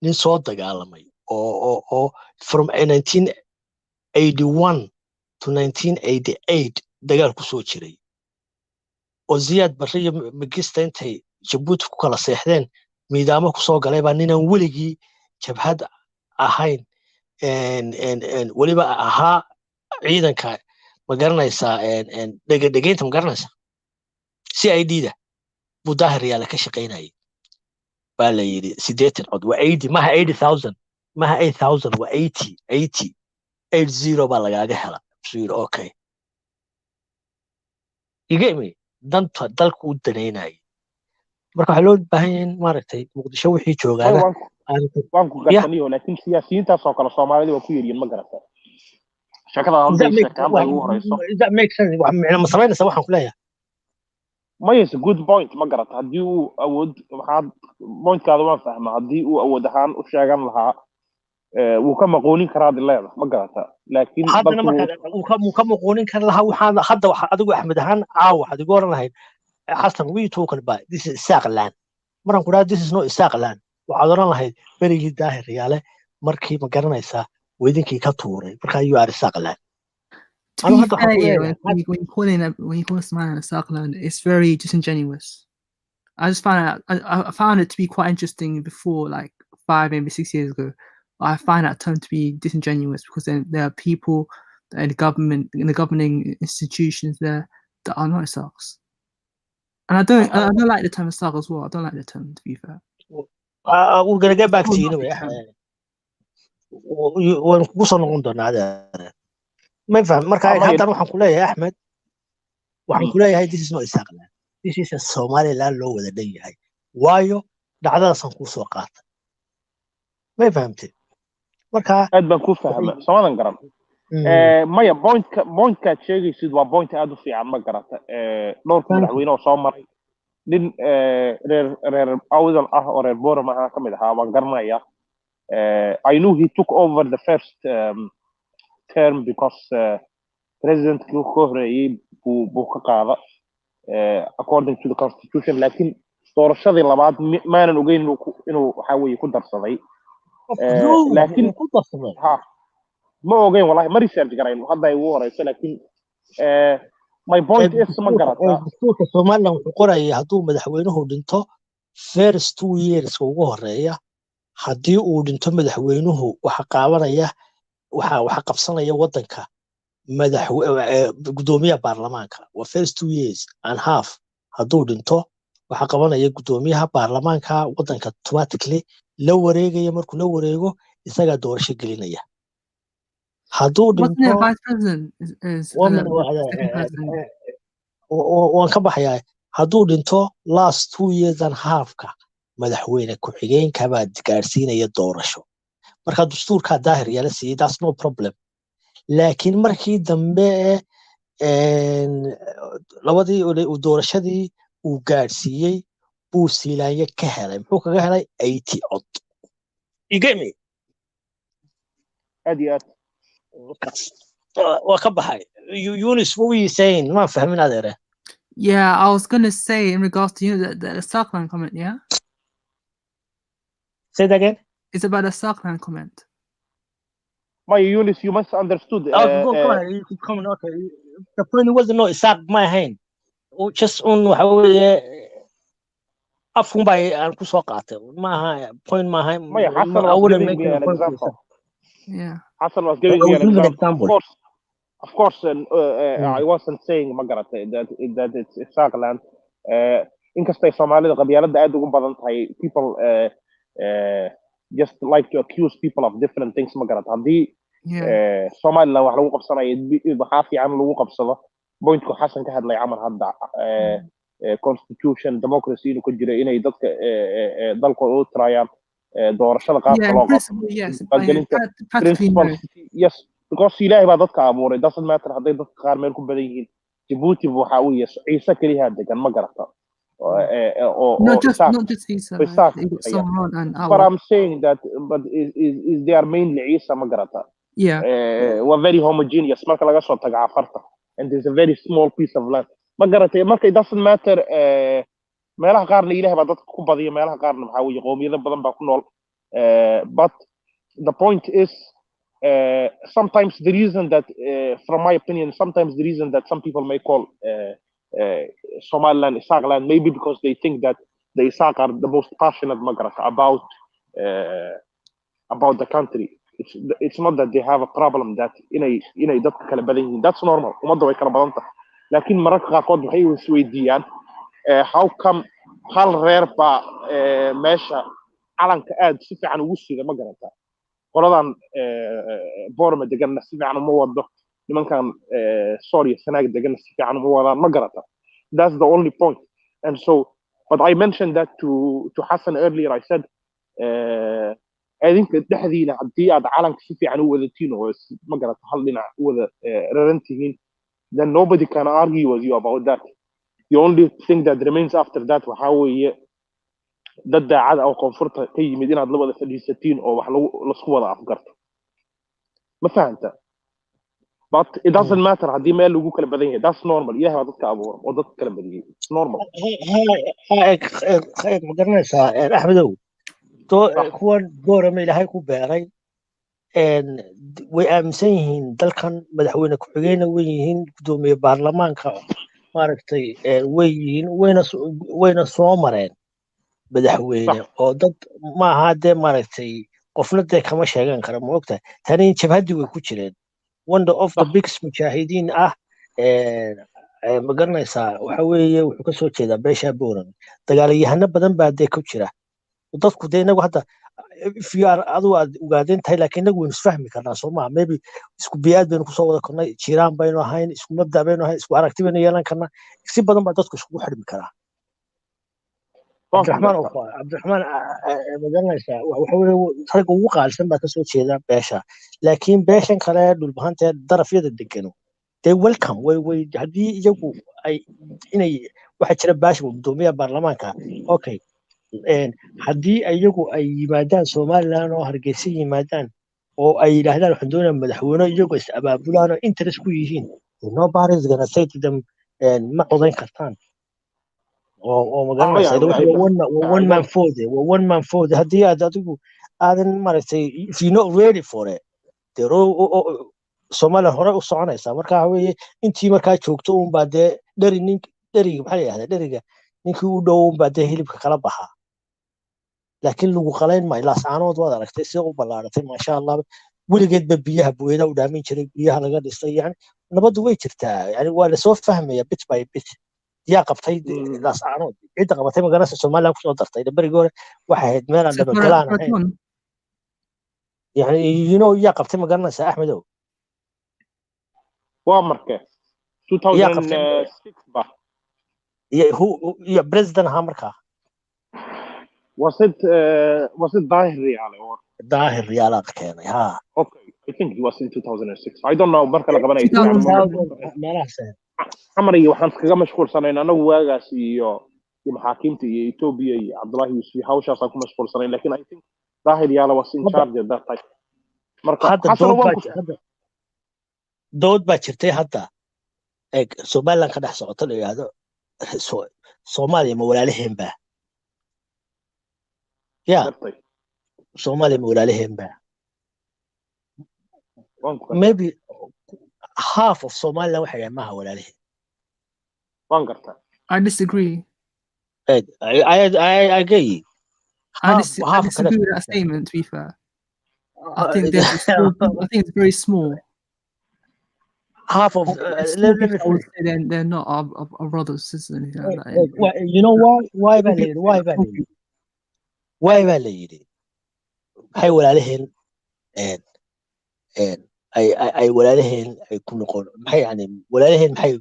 Speaker 1: nin soo dagaalamay oo from 1981 to 1988 dagaal ku soo jiray oo Ziyaad Barre iyo Magista intay Jabuuti ku kala seexdeen miidaamo ku soo galay baa ninaan weligii jabhad ahayn weliba ahaa ciidanka ma garanaysaa dhegeynta ma garanaysaa CID-da buu daahiryaale ka shaqaynayay baa la yidhi 80 cod waa 80 maaha 80,000 maaha 8,000 waa 80 baa lagaaga hela suyir okay igemi danta dalka u daneynayay marka waxaa loo baahan yahay in maaragtay muqdisho wixii joogaana
Speaker 18: waan ku gartaniyo laakiin siyaasiyiintaas oo kale Soomaalida waa ku yaryiin ma garata shakada hadda shakada ugu horeyso
Speaker 1: that makes sense wax macna ma sameynaysa waxaan ku leeyahay
Speaker 18: ma yes good point ma garata haddii uu awood waxaad pointkaada waan fahmaa haddii uu awood ahaan u sheegan lahaa wuu ka maqoonin karaa dileeda ma garata laakiin
Speaker 1: haddana marka uu ka maqoonin kara lahaa waxaan hadda waxa adigu Axmed ahaan waxaad igu oran lahayd Hassan we talking about this is Saqlan maraan ku dhahay this is not Saqlan waxaad oran lahayd berigii daahiryaale markii ma garanaysaa weydinkii ka tuuray marka ayuu ari Saqlan
Speaker 6: when you call Somalia a Saqlan, it's very disingenuous. I just found it to be quite interesting before, like 5, maybe 6 years ago. I find that term to be disingenuous because there are people in the government, in the governing institutions there that are not Saqs. And I don't like the term Saq as well. I don't like the term, to be fair.
Speaker 1: We're gonna get back to you anyway. ما فهم مركا هذا waxaan ku leeyahay Axmed waxaan ku leeyahay this is not Saqlan this is a Somaliland loo wada dhan yahay waayo dhacdadaasaan ku soo qaatay ma fahamtid marka
Speaker 18: aad baan ku fahmay Soomaalian garan maya point-ka sheegaysid waa point aad u fiican ma garata dhowr madaxweyne oo soo maray nin reer awdal ah oo reer Boorama ah kamid ahaa waan garanayaa I knew he took over the first term because president Kuhorey buu ka qaada according to the constitution laakiin doorashadii labaad maanan ogeyn inuu waxa weeye ku darsaday laakiin ku darsaday ma ogeyn wallahi ma research garayn hadda ay ugu horeyso laakiin my point is ma garata
Speaker 1: dastuurka Soomaaliland wuxuu qorayay hadduu madaxweynuhu dhinto first 2 years ugu horeeya haddii uu dhinto madaxweynuhu waxa qaabanaya waxa qabsanaya wadanka gudoomiyaha baarlamaanka waa first 2 years and half hadduu dhinto waxa qabanaya gudoomiyaha baarlamaanka wadanka automatically la wareegaya markuu la wareego isaga doorasho gelinaya hadduu dhinto waan ka baxayaa hadduu dhinto last 2 years and half-ka madaxweyne ku-xigeenka baa gaarsiinaya doorasho marka dastuurka daahiryaale siiyay that's no problem laakiin markii dambe labadii doorashadii uu gaarsiiyey buu siilaanya ka helay muxuu kaga helay 80 cod igemi
Speaker 18: aad iyo aad
Speaker 1: waa ka baxay Yunus what were you saying ma fahmin adeere
Speaker 6: Yeah, I was going to say in regards to the Saqlan comment, yeah?
Speaker 1: Say that again?
Speaker 6: It's about the Saqlan comment.
Speaker 18: My Eunice, you must understood.
Speaker 1: Go on. You could comment. Okay. The point wasn't not Isaac my hand. Just on how afun by and kusokate. My point my hand. I wouldn't make an example.
Speaker 6: Yeah.
Speaker 18: Hassan was giving me an example. Of course, I wasn't saying Magarate that it's Saqlan. Inkastay Soomaalida qabyaalada aad ugu badan tahay people just like to accuse people of different things Magarate hadii Somaliland wax lagu qabsanayo waxa fiican lagu qabsado point-ku Hassan ka hadlay camal hadda constitution democracy inuu ku jiro inay dadka dalkooda u tirayaan doorashada qaabka loo qabto yes because ilaahay baa dadka abuuray doesn't matter haday dadka qaar meel ku badan yihiin Djibouti waxa uu yahay ciise kaliya degan ma garata or
Speaker 6: not just Isa.
Speaker 18: Isaac,
Speaker 6: They got
Speaker 18: yeah.
Speaker 6: Samran and
Speaker 18: But
Speaker 6: Awad.
Speaker 18: I'm saying that, but is they are mainly Isa Magarata.
Speaker 6: Yeah.
Speaker 18: We're very homogeneous. Marka laga soo tago Afarta, and there's a very small piece of land. Magarata, marka it doesn't matter. Meelaha qaarna Ilaahay baa dadka ku badiya, meelaha qaarna maxaa weeye qoomiyado badan baa ku nool. But the point is, sometimes the reason that, from my opinion, sometimes the reason that some people may call Somaliland Isaac land, maybe because they think that the Isaac are the most passionate Magarata about the country. It's not that they have a problem that inay dadka kala badan yihiin. That's normal. Ummadda way kala badan tahay. Laakiin mararka qaarkood waxay isweydiiyaan how come hal reer baa meesha calanka aad si fiican ugu sida ma garataa. Qoladan Boorama deganna si fiican uma wado. Nimankan Soria Sanaag deganna si fiican uma wadaan ma garataa. That's the only point. And so, but I mentioned that to Hassan earlier. I said, I think dhexdiina haddii aad calanka si fiican u wadatiin oo ma garata hal dhinac u wada raran tihiin, then nobody can argue with you about that. The only thing that remains after that waxaa weeye dad daacad oo koonfurta ka yimid inaad la wada fadhiisatiin oo wax lasku wada afgarto. Ma fahanta? But it doesn't matter haddii meel lagu kala badan yahay. That's normal. Ilaahay waa dadka abuura oo dadka kala badiyay. It's normal.
Speaker 1: ma garanaysaa Axmedow kuwan Boorama Ilaahay ku beeray way aaminsan yihiin dalkan madaxweyne ku-xigeenna way yihiin gudoomiye baarlamaanka maaragtay way yihiin wayna soo mareen madaxweyne oo dad maaha dee maaragtay qofna dee kama sheegan kara ma ogtahay tani jabhadii way ku jireen one of the biggest mujaahidiin ah ma garanaysaa waxa weeye wuxuu ka soo jeedaa beesha Boorama dagaalayahano badan baa dee ku jira dadku dee inagu hadda if you are adigu aad ogaadeen tahay laakiin inagu waynu isfahmi karnaa soo maha maybe isku biyaad baynu kusoo wada kornay jiiraan baynu ahayn isku mabda baynu ahayn isku aragti baynu yeelan karnaa si badan baa dadku iskugu xidhmi karaa cabdiraxmaan ma garanaysaa waxa weeye ragga ugu qaalisan baa kasoo jeeda beesha laakiin beeshan kale dhulbahantee darafyada degano they welcome way haddii iyagu ay inay waxa jira baasha gudoomiyaha baarlamaanka okay haddii iyagu ay yimaadaan Somaliland oo Hargeysa yimaadaan oo ay yiraahdaan waxaan doonayaa madaxweyne iyagu is abaabulaan oo interest ku yihiin nobody is gonna say to them ma codayn kartaan oo ma garanaysaa one man for haddii aad adigu aadan maaragtay if you not ready for it Somaliland hore u soconaysaa marka waxa weeye intii markaa joogto uun baa dee dheriga maxaa la yidhahdaa dheriga ninkii u dhow uun baa dee hilibka kala baxaa laakiin lagu qalayn maayo laascaanood waad aragtay si u ballaaratay maasha allah weligeedba biyaha buweeda u dhaamin jiray biyaha laga dhisay yani nabaddu way jirtaa yani waa lasoo fahmaya bit by bit yaa qabtay laascaanood cidda qabatay magaalada Somaliland kusoo dartay berigii hore waxay ahayd meel aan dabagalaan ahayn yani yaa qabtay magaalada Axmedow
Speaker 18: waa markee 2006 ba
Speaker 1: ya president ahaa markaa
Speaker 18: was it Dahir Riyaale or
Speaker 1: Dahir Riyaale keenay ha
Speaker 18: okay I think it was in 2006 I don't know marka la qabanay amari waxaan kaga mashquulsanayn anagu waagaas iyo maxaakiimta iyo Ethiopia iyo Abdullahi Yusuf hawshaas aan ku mashquulsanayn laakiin I think Dahir Riyaale was in charge at that time marka
Speaker 1: dood baa jirtay hadda Somaliland ka dhex socota la yiraahdo Soomaaliya ma walaalaheen baa Somali ma walaalaheen baa maybe half of Somaliland waxay yahay maaha walaalaheen
Speaker 18: waan gartaa
Speaker 6: I disagree
Speaker 1: I agree
Speaker 6: I disagree with that statement to be fair I think it's very small
Speaker 1: half of
Speaker 6: they're not our brothers sisters anything like that
Speaker 1: you know why baa la yidhi maxay walaalaheen ay walaalaheen ay ku noqon maxay yani walaalaheen maxay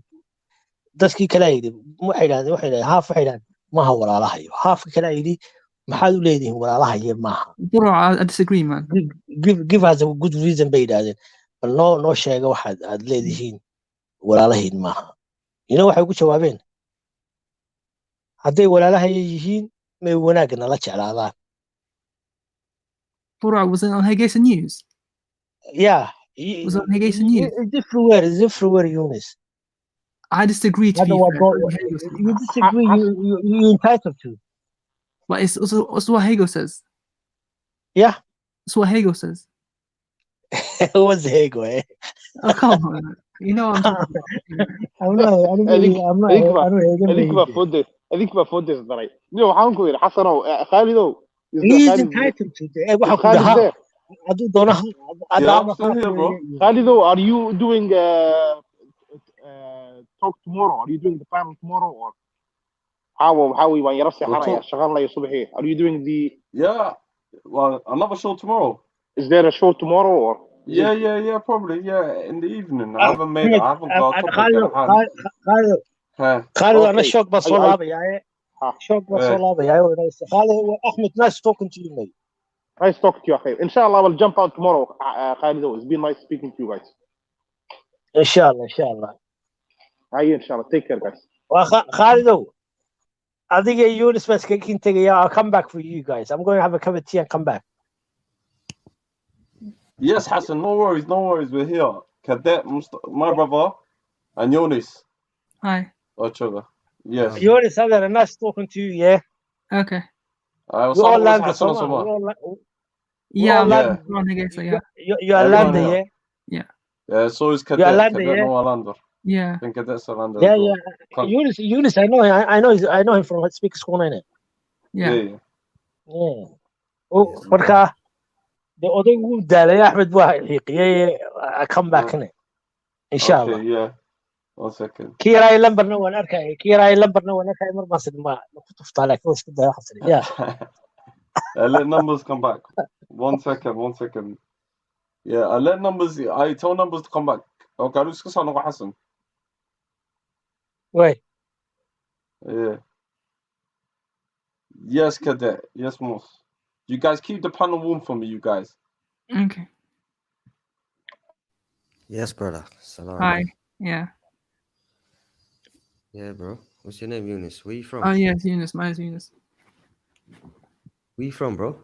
Speaker 1: dadkii kale yidhi waxay yidhahdeen half waxay yidhahdeen maaha walaalahayo halfka kale yidhi maxaad u leedihiin walaalahayo maaha
Speaker 6: I disagree man
Speaker 1: give us a good reason bay yidhahdeen bal noo sheega waxaad aad leedihiin walaalahiin maaha waxay ugu jawaabeen hadday walaalahaya yihiin may wanaagga nala jeclaadaan.
Speaker 6: Bora, was it on Hargeisa News?
Speaker 1: Yeah,
Speaker 6: Was it on Hargeisa News?
Speaker 1: it's everywhere, Eunice.
Speaker 6: I disagree, to be fair.
Speaker 1: You disagree, you're entitled to.
Speaker 6: But it's also what Hegel says.
Speaker 1: Yeah.
Speaker 6: It's what Hegel says.
Speaker 1: What's Hegel, eh?
Speaker 6: Oh, come on. You know what I'm talking about.
Speaker 18: I think about food is right. You know, how could Hassan Khalido?
Speaker 1: He is entitled to.
Speaker 18: Khalid there.
Speaker 5: Yeah, I'm still here, bro.
Speaker 18: Khalido, are you doing talk tomorrow? Are you doing the panel tomorrow, or how we want you to Are you doing the?
Speaker 5: Yeah, well, another show tomorrow.
Speaker 18: Is there a show tomorrow, or?
Speaker 5: Yeah, probably. Yeah, in the evening. I haven't got a topic at hand.
Speaker 1: Khalid, أنا شوق بصلابة يا شوق بصلابة يا Khalid, Ahmed, nice talking to you, mate.
Speaker 18: Nice talking to you, akhi. Inshallah, I will jump out tomorrow, Khalid. It's been nice speaking to you guys.
Speaker 1: Inshallah.
Speaker 18: Aye, inshallah. Take care, guys.
Speaker 1: Khalid, I think you're the best kicking thing. I'll come back for you guys. I'm going to have a cup of tea and come back.
Speaker 5: Yes, Hassan, no worries. We're here. Cadet, my brother, and Yonis.
Speaker 6: Hi.
Speaker 5: Ochoga. Yes.
Speaker 1: Yonis, I'm very nice talking to you, yeah?
Speaker 6: Okay.
Speaker 1: We all land the summer.
Speaker 6: Yeah,
Speaker 1: you're a lander, yeah?
Speaker 5: Yeah, so is Cadet.
Speaker 1: You're a lander,
Speaker 5: Cadet
Speaker 1: yeah?
Speaker 5: no a lander.
Speaker 6: Yeah.
Speaker 5: I think Cadet's a lander.
Speaker 1: Yeah. Eunice, I know him from Speaker School, innit?
Speaker 6: Yeah.
Speaker 1: Oh, marka the other wuu daalay Ahmed waa xiiqiyay. I come back in it. Inshallah.
Speaker 5: Okay, yeah. 1 second.
Speaker 1: Kiray lambarna waan arkay. Mar baasid ma ku tuftaa laakiin isku day xasan. Yeah.
Speaker 5: Let numbers come back. 1 second. Yeah, I tell numbers to come back. Okay, let's go on Hassan.
Speaker 1: Wait.
Speaker 5: Yeah. Yes, Cadet. Yes, Moss. You guys keep the panel warm for me, you guys.
Speaker 6: Okay.
Speaker 7: Yes, brother. Salam.
Speaker 6: Hi. Yeah.
Speaker 7: Yeah, bro. What's your name, Eunice? Where you from?
Speaker 6: Oh, yes, Eunice. Mine's Eunice.
Speaker 7: Where you from, bro?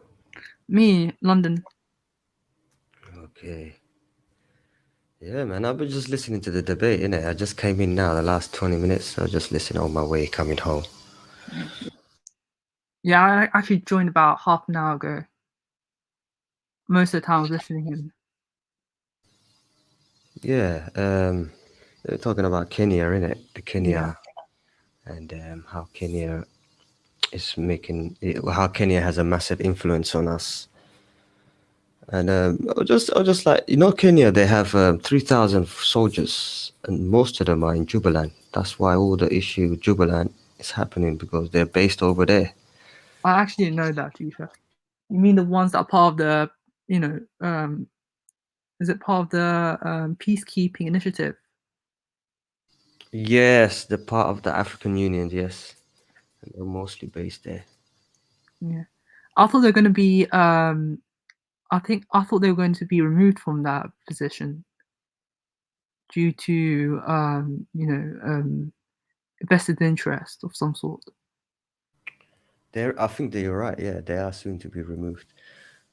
Speaker 6: Me, London.
Speaker 7: Okay. Yeah, man. I've been just listening to the debate, innit? I just came in now, the last 20 minutes. So just listening on my way coming home.
Speaker 6: Yeah, I actually joined about half an hour ago. Most of the time I was listening in.
Speaker 7: Yeah, they're talking about Kenya, innit? Kenya, and how Kenya is how Kenya has a massive influence on us. And I was just like, Kenya, they have 3,000 soldiers, and most of them are in Jubaland. That's why all the issue with Jubaland is happening, because they're based over there.
Speaker 6: I actually didn't know that, to be fair. You mean the ones that are part of the, is it part of the peacekeeping initiative?
Speaker 7: Yes, they're part of the African Union, yes. And they're mostly based there.
Speaker 6: Yeah. I thought they were going to be, I thought they were going to be removed from that position due to, vested interest of some sort.
Speaker 7: I think that you're right. Yeah, they are soon to be removed.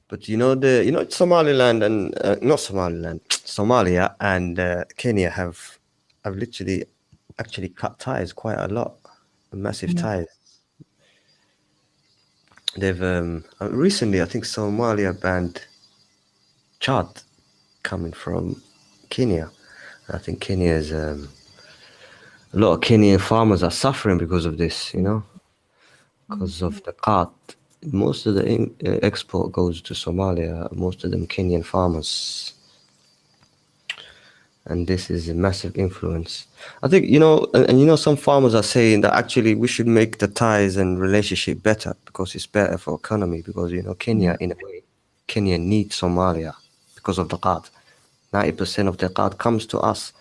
Speaker 7: But Somaliland and not Somaliland, Somalia and Kenya have literally actually cut ties quite a lot, massive ties. They've recently, I think Somalia banned chard coming from Kenya. I think Kenya's a lot of Kenyan farmers are suffering because of this, because of the cart. Most of the export goes to Somalia, most of them Kenyan farmers. And this is a massive influence. I think, some farmers are saying that actually we should make the ties and relationship better because it's better for economy, because, Kenya, in a way, Kenya needs Somalia because of the cart. 90% of the cart comes to us.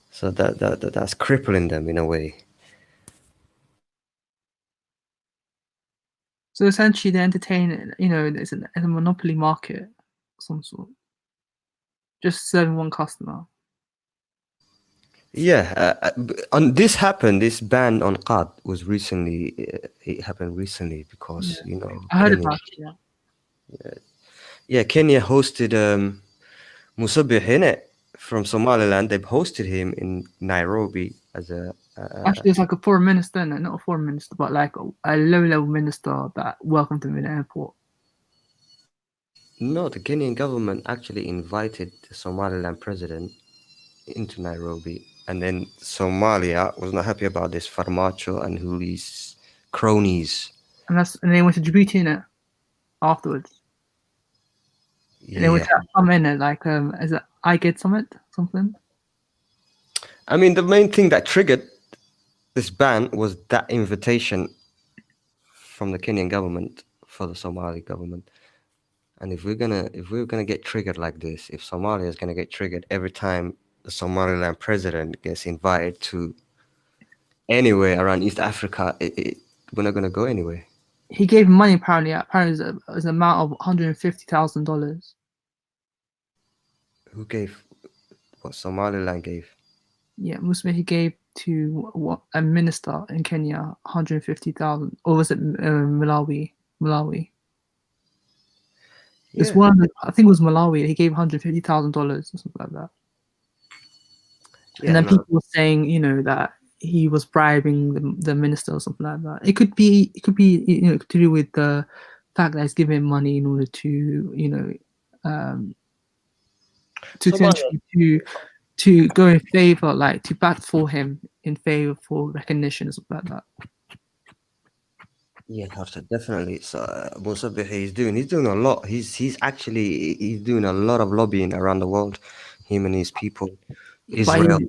Speaker 7: So that's crippling them in a way.
Speaker 6: So essentially, they entertain, it's a monopoly market of some sort. Just serving one customer.
Speaker 7: Yeah, on this happened. This ban on qad was recently. It happened recently because
Speaker 6: I heard
Speaker 7: Kenya.
Speaker 6: about it. Yeah.
Speaker 7: Yeah, Kenya hosted Musabih innit, from Somaliland. They've hosted him in Nairobi as a.
Speaker 6: Actually, it's like a foreign minister, no, not a foreign minister, but like a low-level minister that welcomed him in the airport.
Speaker 7: No, the Kenyan government actually invited the Somaliland president into Nairobi, and then Somalia was not happy about this. Farmacho and his cronies.
Speaker 6: And they went to Djibouti in it afterwards. And they went to some in it, like is it IGAD summit something?
Speaker 7: I mean, the main thing that triggered this ban was that invitation from the Kenyan government for the Somali government. And if we're gonna get triggered like this, if Somalia is gonna get triggered every time the Somaliland president gets invited to anywhere around East Africa, we're not gonna go anywhere.
Speaker 6: He gave money apparently. Apparently, it was an amount of $150,000.
Speaker 7: Who gave? What Somaliland gave?
Speaker 6: Yeah, Muslim. He gave to a minister in Kenya 150,000, or was it Malawi? Malawi.
Speaker 7: Yeah.
Speaker 6: It's one. I think it was Malawi. He gave $150,000 or something like that.
Speaker 7: Yeah,
Speaker 6: and then people were saying, that he was bribing the minister or something like that. It could be, to do with the fact that he's giving money in order to, to go in favor, like to bat for him in favor for recognition or something like that.
Speaker 7: Yeah, definitely. So Musabih, he's doing a lot. He's doing a lot of lobbying around the world. Him and his people, Israel.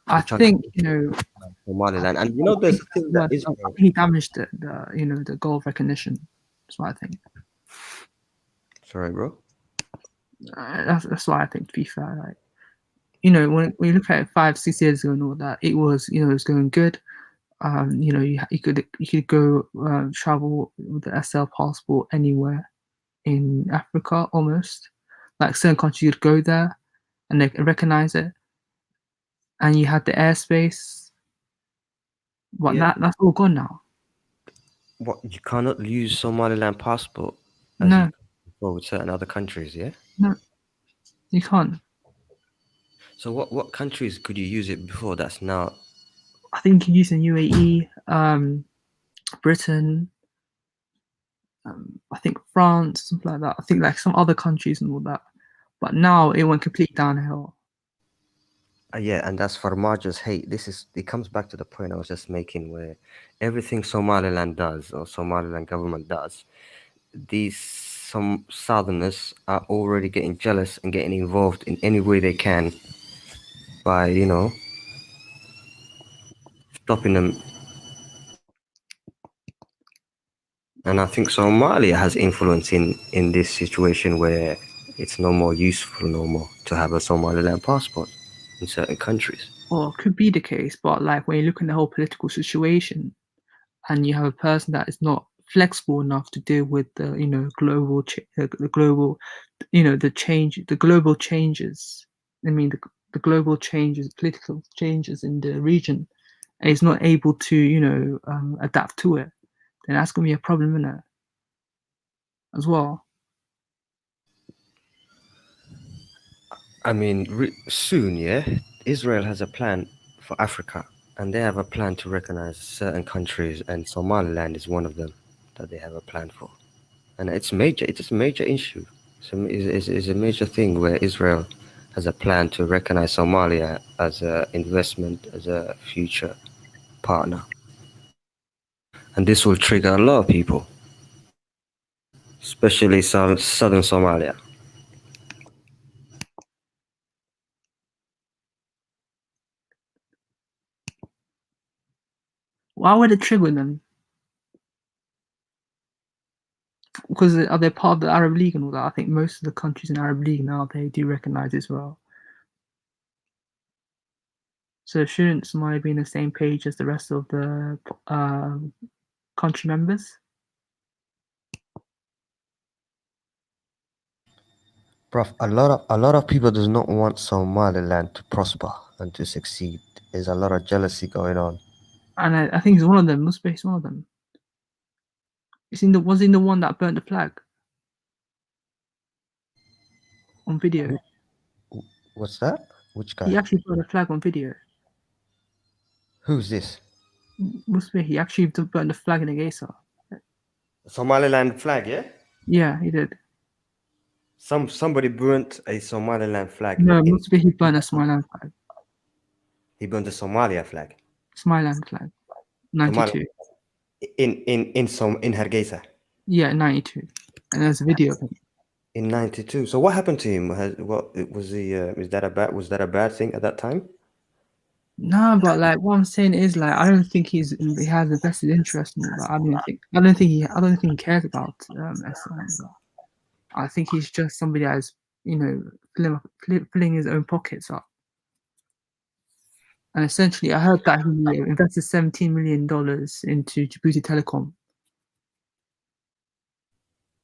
Speaker 6: I think
Speaker 7: Somaliland, and there's a thing that Israel.
Speaker 6: I think he damaged the goal of recognition. That's what I think.
Speaker 7: Sorry, bro.
Speaker 6: That's what I think. To be fair, like when you look at it 5-6 years ago and all that, it was it was going good. You could go travel with the SL passport anywhere in Africa almost. Like certain countries, you'd go there and they recognize it, and you had the airspace. But that's all gone now.
Speaker 7: What, you cannot use Somaliland passport?
Speaker 6: No.
Speaker 7: With certain other countries, yeah.
Speaker 6: No, you can't.
Speaker 7: So what countries could you use it before? That's now.
Speaker 6: I think you use in UAE, Britain, I think France, something like that. I think like some other countries and all that. But now it went completely downhill.
Speaker 7: Yeah, and that's Farmajo's hate. It comes back to the point I was just making, where everything Somaliland does or Somaliland government does, some Southerners are already getting jealous and getting involved in any way they can by stopping them. And I think Somalia has influence in this situation where it's no more useful to have a Somaliland passport in certain countries.
Speaker 6: Well, it could be the case, but like when you look at the whole political situation and you have a person that is not flexible enough to deal with the global changes. I mean the global changes, political changes in the region, and he's not able to adapt to it, then that's gonna be a problem in it as well.
Speaker 7: I mean, soon, yeah, Israel has a plan for Africa, and they have a plan to recognize certain countries, and Somaliland is one of them that they have a plan for. And it's major. It's a major issue. It's a major thing where Israel has a plan to recognize Somalia as an investment, as a future partner. And this will trigger a lot of people, especially southern Somalia.
Speaker 6: Why would it trigger them? Because are they part of the Arab League and all that? I think most of the countries in the Arab League now, they do recognize Israel. So shouldn't Somalia be on the same page as the rest of the country members?
Speaker 7: Prof, a lot of people does not want Somaliland to prosper. and to succeed. There's a lot of jealousy going on.
Speaker 6: And I think he's one of them. Must be one of them. Was in the one that burnt the flag on video.
Speaker 7: What's that? Which guy?
Speaker 6: He actually burnt the flag on video.
Speaker 7: Who's this?
Speaker 6: Must be he actually burnt the flag in Hargeisa.
Speaker 7: Somaliland flag, yeah?
Speaker 6: Yeah, he did.
Speaker 7: Somebody burnt a Somaliland flag.
Speaker 6: No, must be he burnt a Somaliland flag.
Speaker 7: He burnt a Somalia flag.
Speaker 6: Somaliland flag. 92.
Speaker 7: In Hargeisa.
Speaker 6: Yeah, 92. And there's a video of him.
Speaker 7: In 92. So what happened to him? Was that a bad thing at that time?
Speaker 6: No, but like what I'm saying is like I don't think he has a vested interest in it. Like, I don't think he cares about SLM. I think he's just somebody that is, filling his own pockets up. And essentially, I heard that he invested $17 million into Djibouti Telecom.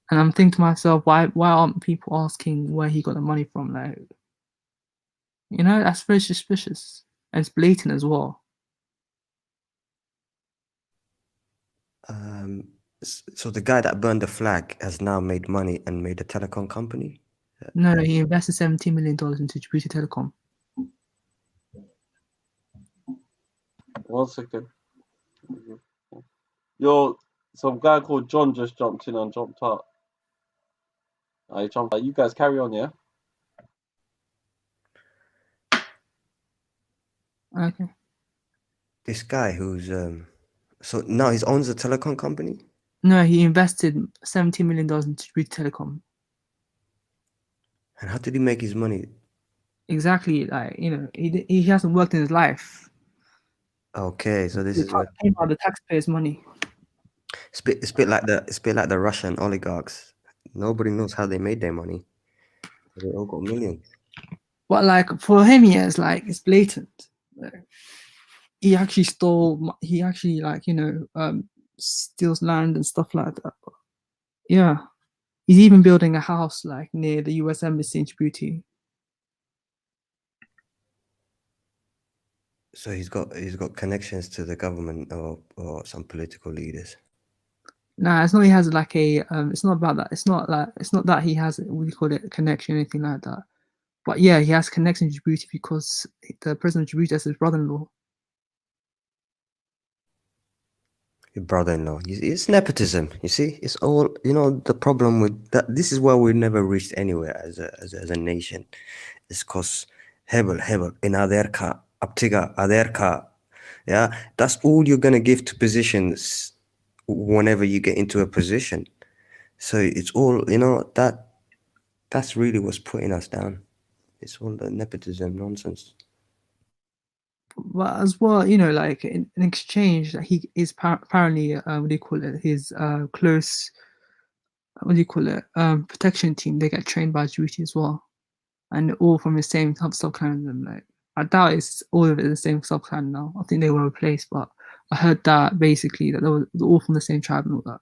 Speaker 6: And I'm thinking to myself, why aren't people asking where he got the money from? Like, that's very suspicious. And it's blatant as well.
Speaker 7: So the guy that burned the flag has now made money and made a telecom company?
Speaker 6: No, he invested $17 million into Djibouti Telecom.
Speaker 5: 1 second. Yo, some guy called John just jumped in and jumped out. I jumped out. You guys carry on, yeah?
Speaker 6: Okay.
Speaker 7: This guy who's so now he owns a telecom company?
Speaker 6: No, he invested $17 million into Djibouti Telecom.
Speaker 7: And how did he make his money?
Speaker 6: Exactly, like he hasn't worked in his life.
Speaker 7: Okay, so this is
Speaker 6: what came out of the taxpayers' money.
Speaker 7: It's a bit like the Russian oligarchs. Nobody knows how they made their money. They all got millions.
Speaker 6: But like for him, yeah, it's blatant. He actually stole. He actually steals land and stuff like that. But yeah, he's even building a house like near the U.S. Embassy in Djibouti.
Speaker 7: So he's got connections to the government or some political leaders.
Speaker 6: Nah, it's not. He has like a. It's not about that. It's not that he has what do you call it, a connection or anything like that. But yeah, he has connections to Djibouti because the president of Djibouti is his brother-in-law.
Speaker 7: Your brother-in-law. It's nepotism. You see, it's all the problem with that. This is why we've never reached anywhere as a nation. It's because hebel in aderka aptiga aderka. Yeah, that's all you're gonna give to positions whenever you get into a position. So it's all that's really what's putting us down. It's all the nepotism nonsense.
Speaker 6: But as well, like in exchange, he is apparently what do you call it? His close, what do you call it? Protection team. They get trained by Djibouti as well, and all from the same sub-clan. Like I doubt it's all of it the same sub-clan now. I think they were replaced, but I heard that basically that they were all from the same tribe and all that.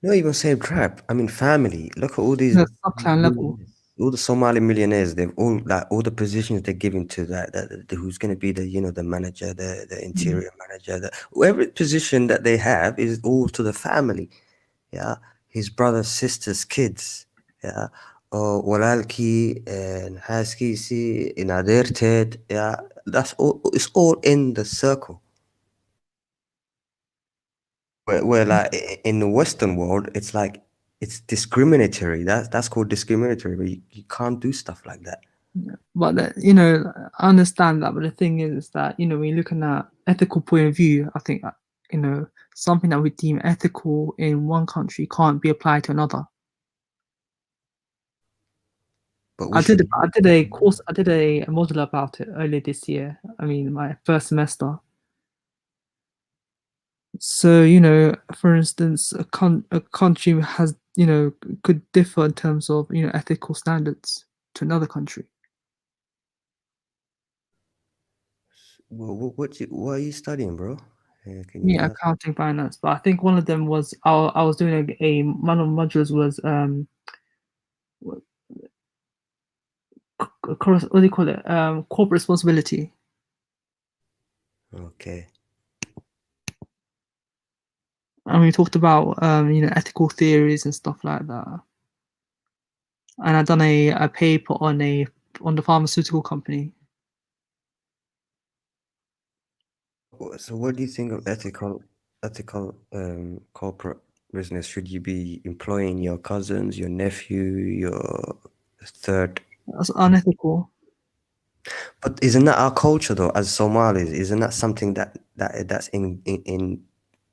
Speaker 7: Not even same tribe. I mean, family. Look at all these
Speaker 6: sub-clan level.
Speaker 7: All the Somali millionaires. They've all all the positions they're giving to that who's going to be the the manager, the interior manager. Every position that they have is all to the family. Yeah, his brothers, sisters, kids. Yeah, or Walalki and Haskisi in Aderted. Yeah, that's all. It's all in the circle. Where like in the Western world, it's like it's discriminatory. That's called discriminatory. But you can't do stuff like that.
Speaker 6: But I understand that. But the thing is that when you're looking at ethical point of view, I think something that we deem ethical in one country can't be applied to another.
Speaker 7: But
Speaker 6: I did a course. I did a module about it earlier this year. I mean, my first semester. So for instance, a country has could differ in terms of ethical standards to another country.
Speaker 7: Well, what are you studying, bro?
Speaker 6: Accounting, finance. But I think one of them was I was doing one of the modules was what do you call it? Corporate responsibility.
Speaker 7: Okay.
Speaker 6: And we talked about ethical theories and stuff like that. And I've done a paper on the pharmaceutical company.
Speaker 7: So what do you think of ethical corporate business? Should you be employing your cousins, your nephew, your third?
Speaker 6: That's unethical.
Speaker 7: But isn't that our culture though, as Somalis? Isn't that something that's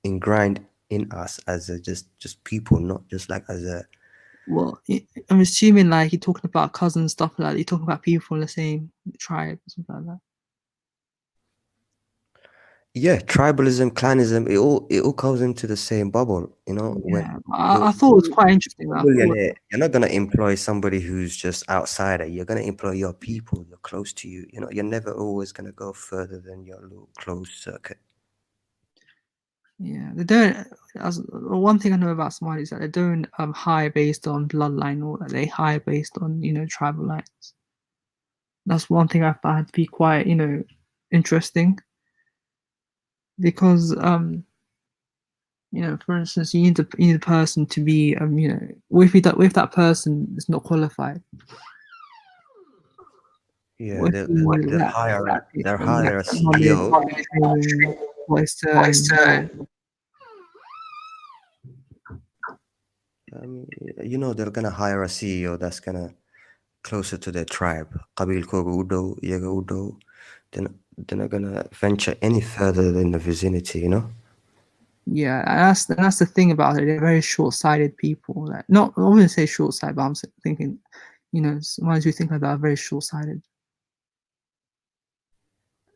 Speaker 7: ingrained in us as just people, not just like as a?
Speaker 6: Well, I'm assuming like you're talking about cousins, stuff like that. You're talking about people from the same tribe, something like that.
Speaker 7: Yeah, tribalism, clanism, it all goes into the same bubble, you know.
Speaker 6: Yeah, I thought it was quite interesting.
Speaker 7: You're not gonna employ somebody who's just outsider. You're gonna employ your people, you're close to you. You know, you're never always gonna go further than your little closed circuit.
Speaker 6: Yeah, they don't. One thing I know about Somalis is that they don't hire based on bloodline, or that they hire based on tribal lines. That's one thing I find to be quite interesting, because for instance, you need a person to be if that person is not qualified.
Speaker 7: Yeah, they'll hire a CEO. I mean, they're gonna hire a CEO that's gonna closer to their tribe. Qabilkooga u dhow, iyaga u dhow. They're not gonna venture any further in the vicinity, you know.
Speaker 6: Yeah, and that's the thing about it. They're very short-sighted people. Like, I wouldn't say short-sighted, but I'm thinking, Somalis who think like that are very short-sighted.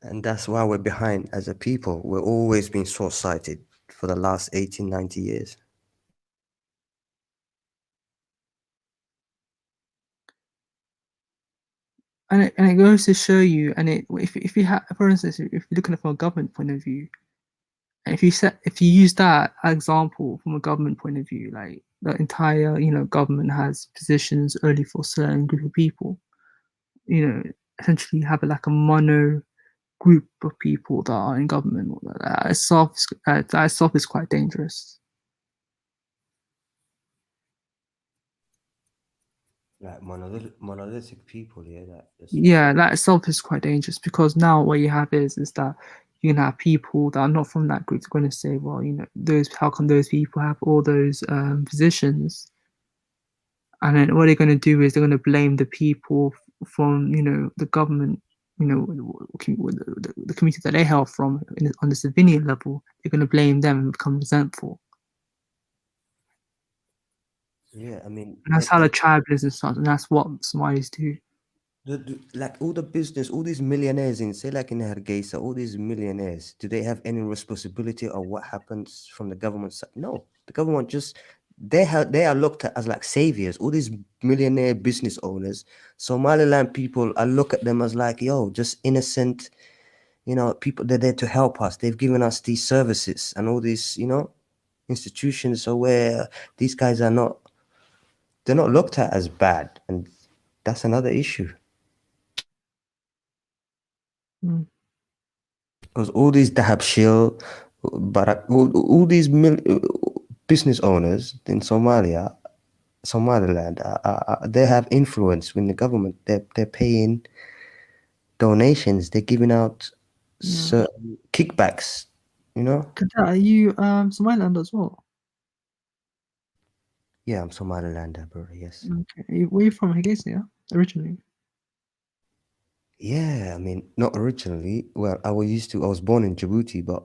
Speaker 7: And that's why we're behind as a people. We're always been short-sighted for the last 18, 90 years.
Speaker 6: And it goes to show you, and if you have, for instance, if you're looking at it from a government point of view, and if you use that example from a government point of view, like the entire government has positions only for a certain group of people, essentially have like a mono group of people that are in government. That itself is quite dangerous.
Speaker 7: Like monolithic people,
Speaker 6: Yeah, that itself is quite dangerous, because now what you have is that you can have people that are not from that group going to say, well, how come those people have all those positions? And then what they're going to do is they're going to blame the people from the government, the community that they hail from on the civilian level. They're going to blame them and become resentful.
Speaker 7: Yeah, I mean,
Speaker 6: and that's how the tribalism starts, and that's what Somalis do.
Speaker 7: Like all the business, all these millionaires in, say, like in Hargeisa, all these millionaires, do they have any responsibility of what happens from the government side? No, the government just they are looked at as like saviors. All these millionaire business owners, Somaliland people, I look at them as like, yo, just innocent, people. They're there to help us. They've given us these services and all these, institutions. So where these guys are not, they're not looked at as bad, and that's another issue. Because all these Dahab Shil, all these business owners in Somaliland, they have influence with the government. They're paying donations. They're giving out certain kickbacks.
Speaker 6: Are you Somaliland as well?
Speaker 7: Yeah, I'm Somalilander, bro. Yes.
Speaker 6: Okay. Where are you from? Hargeisa, originally?
Speaker 7: Yeah, I mean, not originally. Well, I was born in Djibouti, but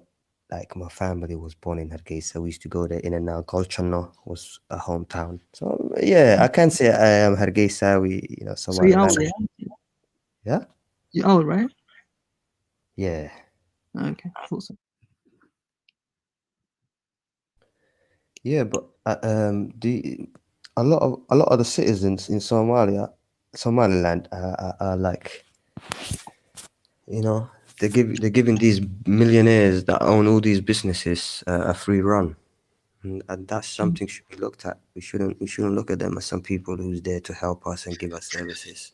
Speaker 7: like my family was born in Hargeisa. We used to go there in and out. Golchano was a hometown. So yeah, I can say I am Hargeisawi, Somaliland.
Speaker 6: So you're out, yeah?
Speaker 7: Yeah?
Speaker 6: You're out, right?
Speaker 7: Yeah.
Speaker 6: Okay, thought so.
Speaker 7: Yeah, but a lot of the citizens in Somaliland are like, they're giving these millionaires that own all these businesses a free run, and that's something should be looked at. We shouldn't look at them as some people who's there to help us and give us services,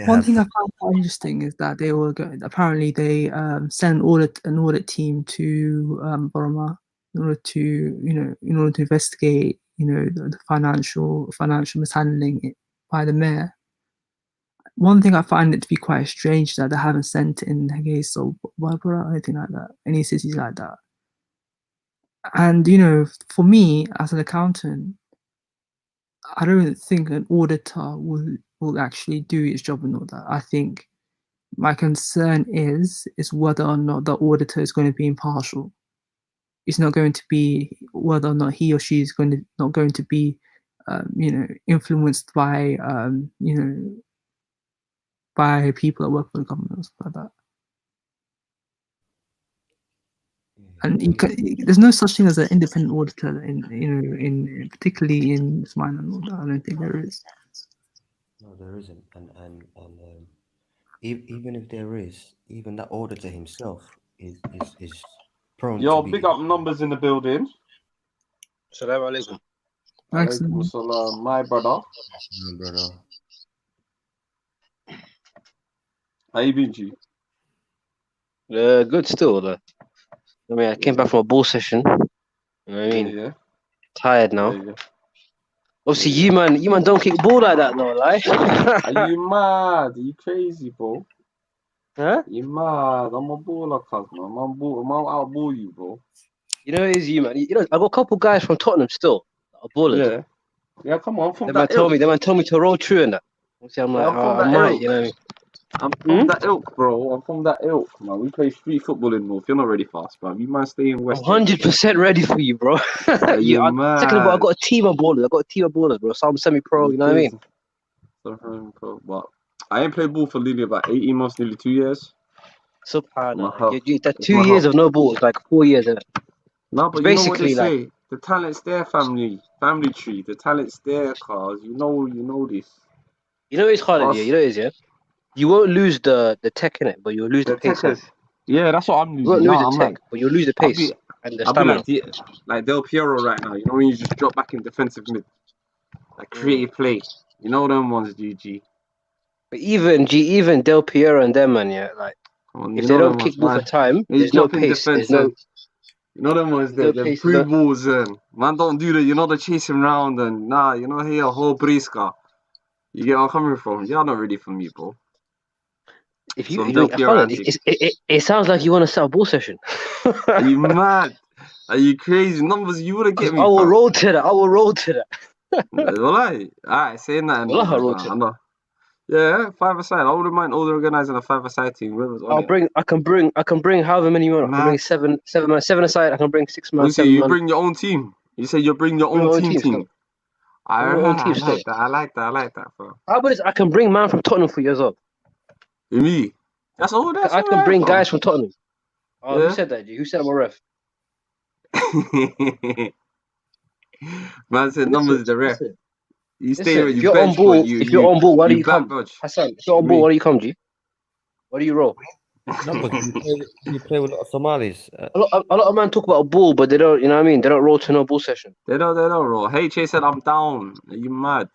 Speaker 6: One thing I found quite interesting is that they were apparently they sent an audit team to Burma in order to investigate the financial mishandling by the mayor. One thing I find it to be quite strange that they haven't sent it in Hague or Barbara or anything like that, any cities like that. And for me as an accountant, I don't think an auditor will actually do its job and all that. I think my concern is whether or not the auditor is going to be impartial. It's not going to be whether or not he or she is not going to be, influenced by, by people that work for the government or stuff like that. And there's no such thing as an independent auditor in particularly in Somaliland. I don't think there is.
Speaker 7: No, there isn't, and even if there is, even that auditor himself is prone
Speaker 5: Yo,
Speaker 7: to be.
Speaker 5: big up numbers in the building.
Speaker 8: Assalamu alaikum.
Speaker 5: Alaikum salam, my brother.
Speaker 7: No, brother.
Speaker 5: How you been, G?
Speaker 8: Good still. I mean, I came back from a ball session. You know what I mean?
Speaker 5: Yeah.
Speaker 8: Tired now. Obviously, you man don't kick ball like that, no lie.
Speaker 5: Are you mad? Are you crazy, bro?
Speaker 8: Huh?
Speaker 5: You mad? I'm a baller, cuz, man. I'm outball you, bro.
Speaker 8: You know it is you, man. You know, I got a couple guys from Tottenham still, that are ballers.
Speaker 5: Yeah, come on. From
Speaker 8: They
Speaker 5: that
Speaker 8: man told me to roll through and that. Obviously, I'm like, I might, you know what I mean?
Speaker 5: I'm from that ilk, bro. I'm from that ilk, man. We play street football in North. You're not ready for us, bro. You might stay in West.
Speaker 8: 100% ready for you, bro.
Speaker 5: You're mad.
Speaker 8: Second of all, I got a team of ballers. Bro. Some semi-pro, you know what I mean?
Speaker 5: But I ain't played ball for nearly about 18 months, nearly 2 years.
Speaker 8: Subhanallah. That 2 years of no ball is like 4 years, isn't it?
Speaker 5: No, but
Speaker 8: it's
Speaker 5: you know what they
Speaker 8: basically
Speaker 5: say? The talent's there, family tree. The talent's there, cause you know this.
Speaker 8: You know it's hard, yeah. You know it is, yeah. You won't lose the tech in it, but you'll lose the pace.
Speaker 5: Yeah, that's what I'm losing.
Speaker 8: You won't lose the tech, but you'll lose the pace and the stamina.
Speaker 5: I'll be like Del Piero right now. You know when you just drop back in defensive mid, like creative play. You know them ones, GG.
Speaker 8: But even Del Piero and them, man, yeah, like if they don't kick ball for time, there's no pace. There's no.
Speaker 5: You know them ones, they're free balls and man don't do that. You know the chasing round and you know here a whole briska. You get where I'm coming from? Y'all not ready for me, bro.
Speaker 8: If you, it sounds like you want to start a ball session.
Speaker 5: Are you mad? Are you crazy? Numbers, you wouldn't get me.
Speaker 8: I will roll to that.
Speaker 5: Well, alright, saying that. Yeah, 5-a-side. I wouldn't mind organising a 5-a-side team.
Speaker 8: I can bring however many you want. I can bring seven aside. I can bring 6 man.
Speaker 5: You bring your own team. You say you bring your own team. I like that, bro.
Speaker 8: How about this? I can bring man from Tottenham for you as well.
Speaker 5: Me? That's all.
Speaker 8: I can bring guys from Tottenham. Oh, yeah? Who said that? Who said I'm a ref?
Speaker 5: Man said numbers the ref. You stay
Speaker 8: Listen, if you're on ball, why do you come? Hassan, if you're on ball, why do you come, G? Why do you roll?
Speaker 7: You play with a lot of Somalis.
Speaker 8: A lot of men talk about a ball, but they don't. You know what I mean? They don't roll to no ball session.
Speaker 5: They don't roll. HA said I'm down. Are you mad?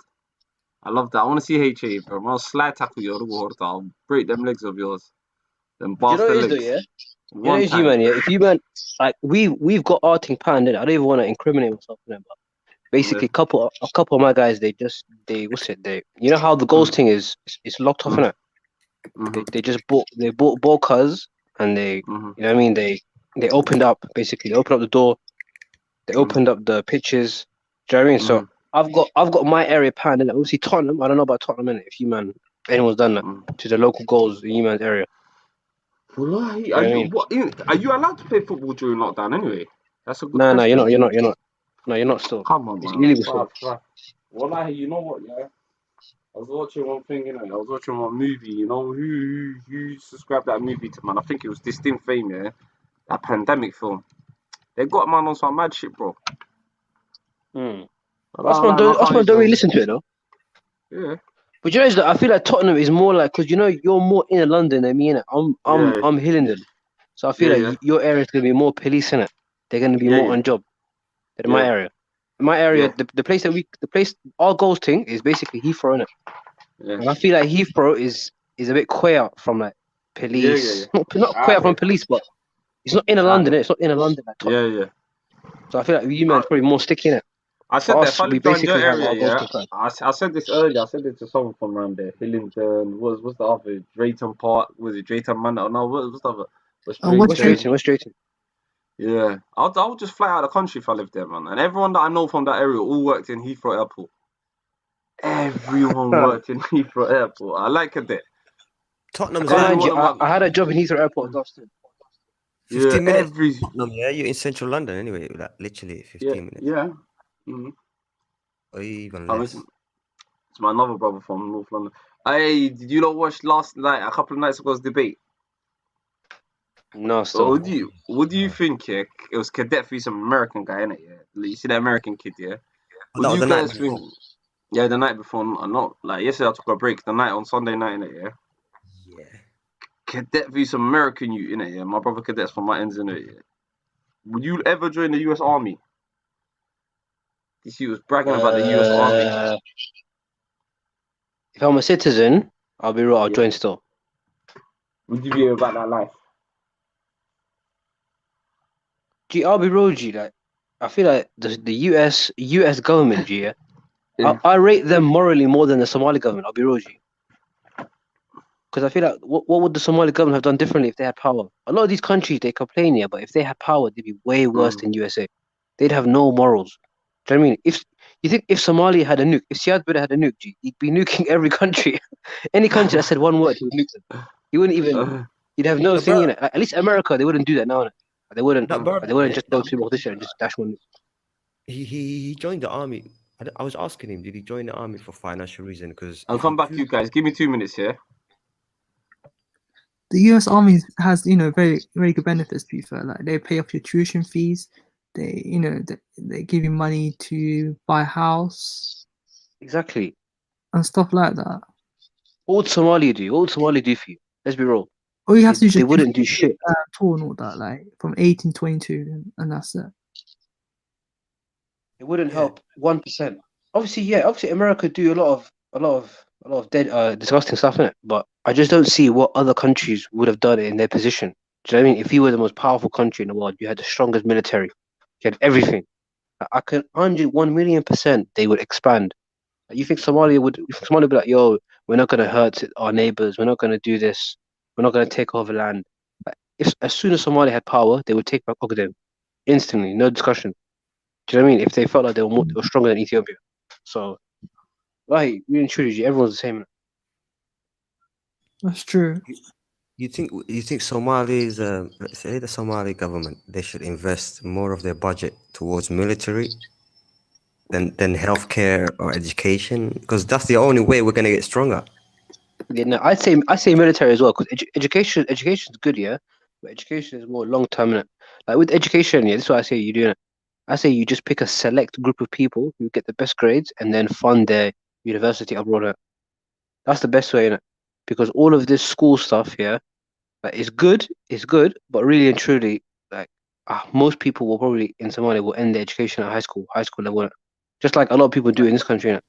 Speaker 5: I love that. I want to see HA, bro. I'll slide tackle you. I'll break them legs of yours. Them bastard legs.
Speaker 8: Though, yeah? You know it's you, man. Yeah. If you man, like we've got our thing planned. I don't even want to incriminate myself in it, but basically, a couple of my guys, they you know how the goals thing is locked off in it. They just bought ball cars and they you know what I mean, they opened up the door, they opened up the pitches. Do you know what I mean? So I've got my area planned, and obviously Tottenham. I don't know about Tottenham, innit? If anyone's done that to the local goals in you man's area.
Speaker 5: Wallahi, are you allowed to play football during lockdown anyway? That's a good
Speaker 8: question.
Speaker 5: No,
Speaker 8: you're not. No, you're not still.
Speaker 5: Come on,
Speaker 8: it's
Speaker 5: man.
Speaker 8: illegal.
Speaker 5: Wallahi, you know what? Yeah, I was watching one thing, I was watching one movie. You know who subscribed that movie to, man? I think it was Distinct Fame, yeah. That pandemic film. They got man on some mad shit, bro.
Speaker 8: Osman don't really listen to it though.
Speaker 5: Yeah.
Speaker 8: But you know, I feel like Tottenham is more like, because you know you're more in London than me, innit? I'm Hillingdon, so I feel like your area is gonna be more police, innit? They're gonna be more on job than my area. In my area, the place our goals thing is basically Heathrow, innit?
Speaker 5: Yeah.
Speaker 8: And I feel like Heathrow is a bit queer from like police. Not queer from police, but it's not inner London. It's not inner London. Like,
Speaker 5: Yeah.
Speaker 8: so I feel like you man probably more sticky in it.
Speaker 5: I said
Speaker 8: For
Speaker 5: that
Speaker 8: us,
Speaker 5: if I
Speaker 8: we
Speaker 5: lived around your
Speaker 8: basically have
Speaker 5: area,
Speaker 8: our goals
Speaker 5: yeah.
Speaker 8: confirmed.
Speaker 5: I said this earlier. I said it to someone from around there. Hillingdon. What's the other? Drayton Park. Was it Drayton Manor? No, what's the other?
Speaker 8: West
Speaker 5: Drayton.
Speaker 8: Drayton.
Speaker 5: Yeah, I would just fly out of the country if I lived there, man. And everyone that I know from that area all worked in Heathrow Airport. Everyone worked in Heathrow Airport. I like it there.
Speaker 7: Tottenham's
Speaker 8: I had a job in Heathrow Airport last time.
Speaker 7: 15 minutes. Tottenham, yeah, you're in central London anyway. Like literally 15 minutes.
Speaker 5: Yeah. Mm-hmm.
Speaker 7: Or even less.
Speaker 5: It's my another brother from North London. Hey, did you not watch last night, a couple of nights ago's debate?
Speaker 8: No, still.
Speaker 5: What do you think? Yeah, it was Cadet for some American guy, innit? Yeah, you see that American kid, yeah. What do you guys think? Yeah, the night before, not like yesterday. I took a break. The night on Sunday night, innit? Yeah.
Speaker 7: Yeah.
Speaker 5: Cadet v some American you, innit? Yeah. My brother Cadet's from my ends, innit? Yeah. Would you ever join the U.S. Army? He was bragging about the U.S. Army.
Speaker 8: If I'm a citizen, I'll be real. I'll join still.
Speaker 5: Would you be about that life?
Speaker 8: G, I'll be real, G. Like, I feel like the US government, G. Yeah. I rate them morally more than the Somali government. I'll be real, G. Because I feel like what would the Somali government have done differently if they had power? A lot of these countries they complain here, but if they had power, they'd be way worse than USA. They'd have no morals. Do you know what I mean? If you think if Somalia had a nuke, if Siyaasada had a nuke, G, he'd be nuking every country. Any country that said one word, he would nuke them. He wouldn't even. He'd have no thing in it. Like, at least America, they wouldn't do that now. They wouldn't. They wouldn't just go to Mogadishu and just dash one.
Speaker 7: He joined the army. I was asking him, did he join the army for financial reason? Because
Speaker 5: I'll come back to you guys. Give me 2 minutes here.
Speaker 6: The US Army has, very, very good benefits, to be fair. Like, they pay off your tuition fees. They, they give you money to buy a house.
Speaker 8: Exactly.
Speaker 6: And stuff like that.
Speaker 8: What would Somalia do? What would Somalia do for you? Let's be real.
Speaker 6: All you have to do
Speaker 8: they wouldn't do shit.
Speaker 6: Tour and all that, like from 1822, and that's it.
Speaker 8: It wouldn't help 1%. Obviously, America do a lot of dead, disgusting stuff in it. But I just don't see what other countries would have done it in their position. Do you know what I mean? If you were the most powerful country in the world, you had the strongest military, you had everything. I can 1,000,000% they would expand. You think Somalia would be like, yo, we're not gonna hurt our neighbors, we're not gonna do this, we're not gonna take over land. If as soon as Somalia had power, they would take back Ogaden instantly, no discussion. Do you know what I mean? If they felt like they were stronger than Ethiopia. So, like, really truly, everyone's the same.
Speaker 6: That's true.
Speaker 7: You think Somalis, let's say the Somali government, they should invest more of their budget towards military than healthcare or education? Because that's the only way we're gonna get stronger.
Speaker 8: Yeah, no, I say military as well, because education is good, yeah, but education is more long term. Like with education, yeah, this is what I say you do. I say you just pick a select group of people who get the best grades and then fund their university abroad. That's the best way, innit? Because all of this school stuff, yeah, like, is good, but really and truly, like most people will probably in Somalia will end their education at high school level, just like a lot of people do in this country, innit?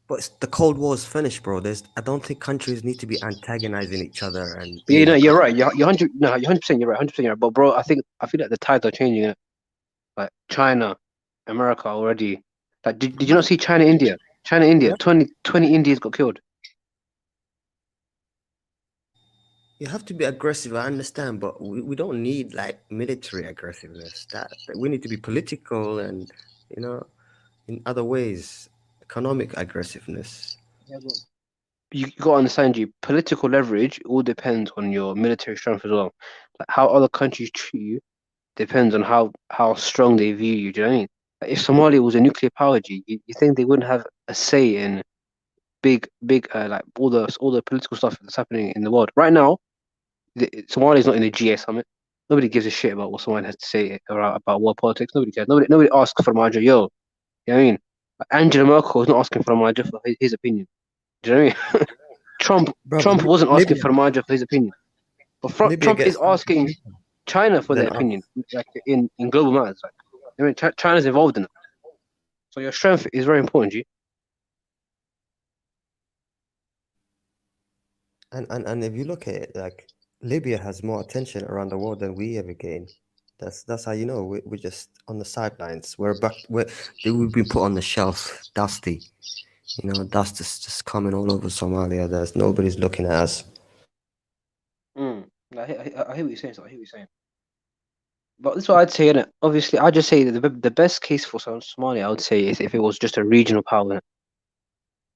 Speaker 7: But the Cold War is finished, bro. I don't think countries need to be antagonizing each other. And
Speaker 8: yeah, no, you're right. You're 100%. You're right. 100% you're right. But bro, I feel like the tides are changing, innit? Like China, America already. Like, did you not see China, India? Yeah. 20 Indians got killed.
Speaker 7: You have to be aggressive, I understand, but we don't need like military aggressiveness. That we need to be political and, in other ways, economic aggressiveness.
Speaker 8: Yeah, you got to understand, political leverage all depends on your military strength as well. Like how other countries treat you depends on how strong they view you. Do you know what I mean? Like if Somalia was a nuclear power, you think they wouldn't have a say in big like all the political stuff that's happening in the world right now? Somalia is not in the GA summit. Nobody gives a shit about what someone has to say about world politics. Nobody cares. Nobody asks for Maja, yo. You know what I mean? Angela Merkel is not asking for Maja for his opinion. Do you know what I mean? Trump wasn't asking for Maja for his opinion. But Trump is asking China for their opinion, like in global matters. Like, I mean, China's involved in it. So your strength is very important, G.
Speaker 7: And if you look at it, like Libya has more attention around the world than we ever gain. That's how you know we're just on the sidelines. We've been put on the shelf, dusty. You know, dust is just coming all over Somalia. Nobody's looking at us.
Speaker 8: I hear what you're saying. So I hear what you're saying. But that's what I'd say, innit? Obviously, I'd just say that the best case for Somalia, I would say, is if it was just a regional power. Innit?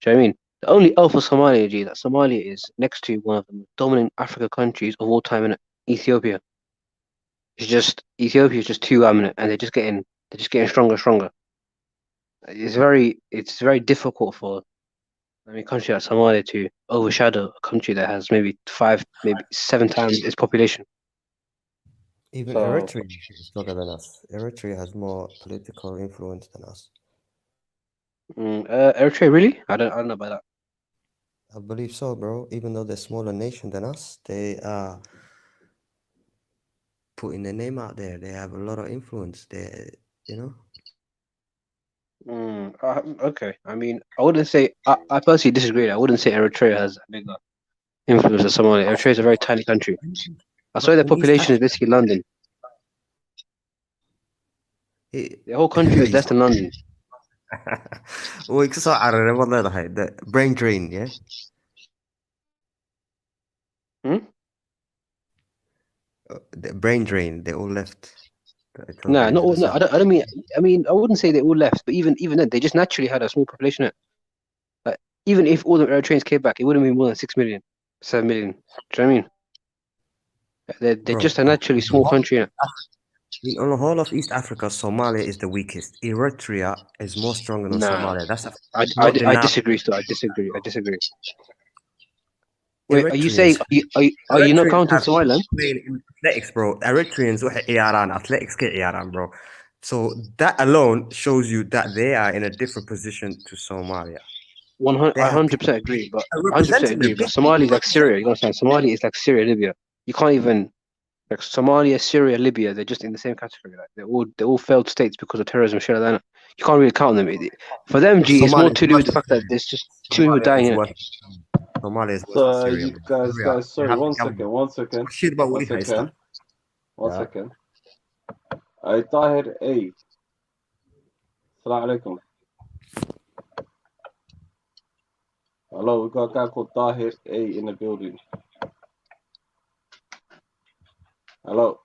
Speaker 8: Do you know what I mean? The only L for Somalia, G, that Somalia is next to one of the dominant Africa countries of all time, innit? Ethiopia. Ethiopia is just too dominant, and they're just getting stronger and stronger. It's very difficult for a country like Somalia to overshadow a country that has maybe 5, maybe 7 times its population.
Speaker 7: Even Eritrea is stronger than us. Eritrea has more political influence than us.
Speaker 8: Eritrea, really? I don't know about that.
Speaker 7: I believe so, bro. Even though they're a smaller nation than us, they are putting their name out there. They have a lot of influence.
Speaker 8: Okay. I mean, I wouldn't say. I personally disagree. I wouldn't say Eritrea has a bigger influence than Somalia. Eritrea is a very tiny country. I saw the population is basically London. The whole country is less than London.
Speaker 7: The brain drain, yeah? The brain drain, they all left.
Speaker 8: No, I don't mean. I mean, I wouldn't say they all left, but even then, they just naturally had a small population. Like, even if all the Eritreans came back, it wouldn't be more than 6 million, 7 million. Do you know what I mean? They're just a naturally small country.
Speaker 7: On the whole of East Africa, Somalia is the weakest. Eritrea is more stronger than Somalia. That's
Speaker 8: I disagree. Still, I disagree. Wait, are you saying are you not counting Somaliland?
Speaker 7: Athletics, bro. Eritreans waxay ciyaaraan athletics ka ciyaaraan, bro. So that alone shows you that they are in a different position to Somalia.
Speaker 8: 100% agree, but 100% agree. But Somalia is like Syria. You understand? Somalia is like Syria, Libya. You can't even like Somalia, Syria, Libya. They're just in the same category. Like they're all failed states because of terrorism. Shit like that. You can't really count them. For them, G, it's more to do with the fact that there's just too many people dying in it.
Speaker 7: Somalia is
Speaker 5: So you guys, sorry, one second. I Tahir A. Assalamu alaikum. Hello, we got a guy called Tahir A in the building. Hello.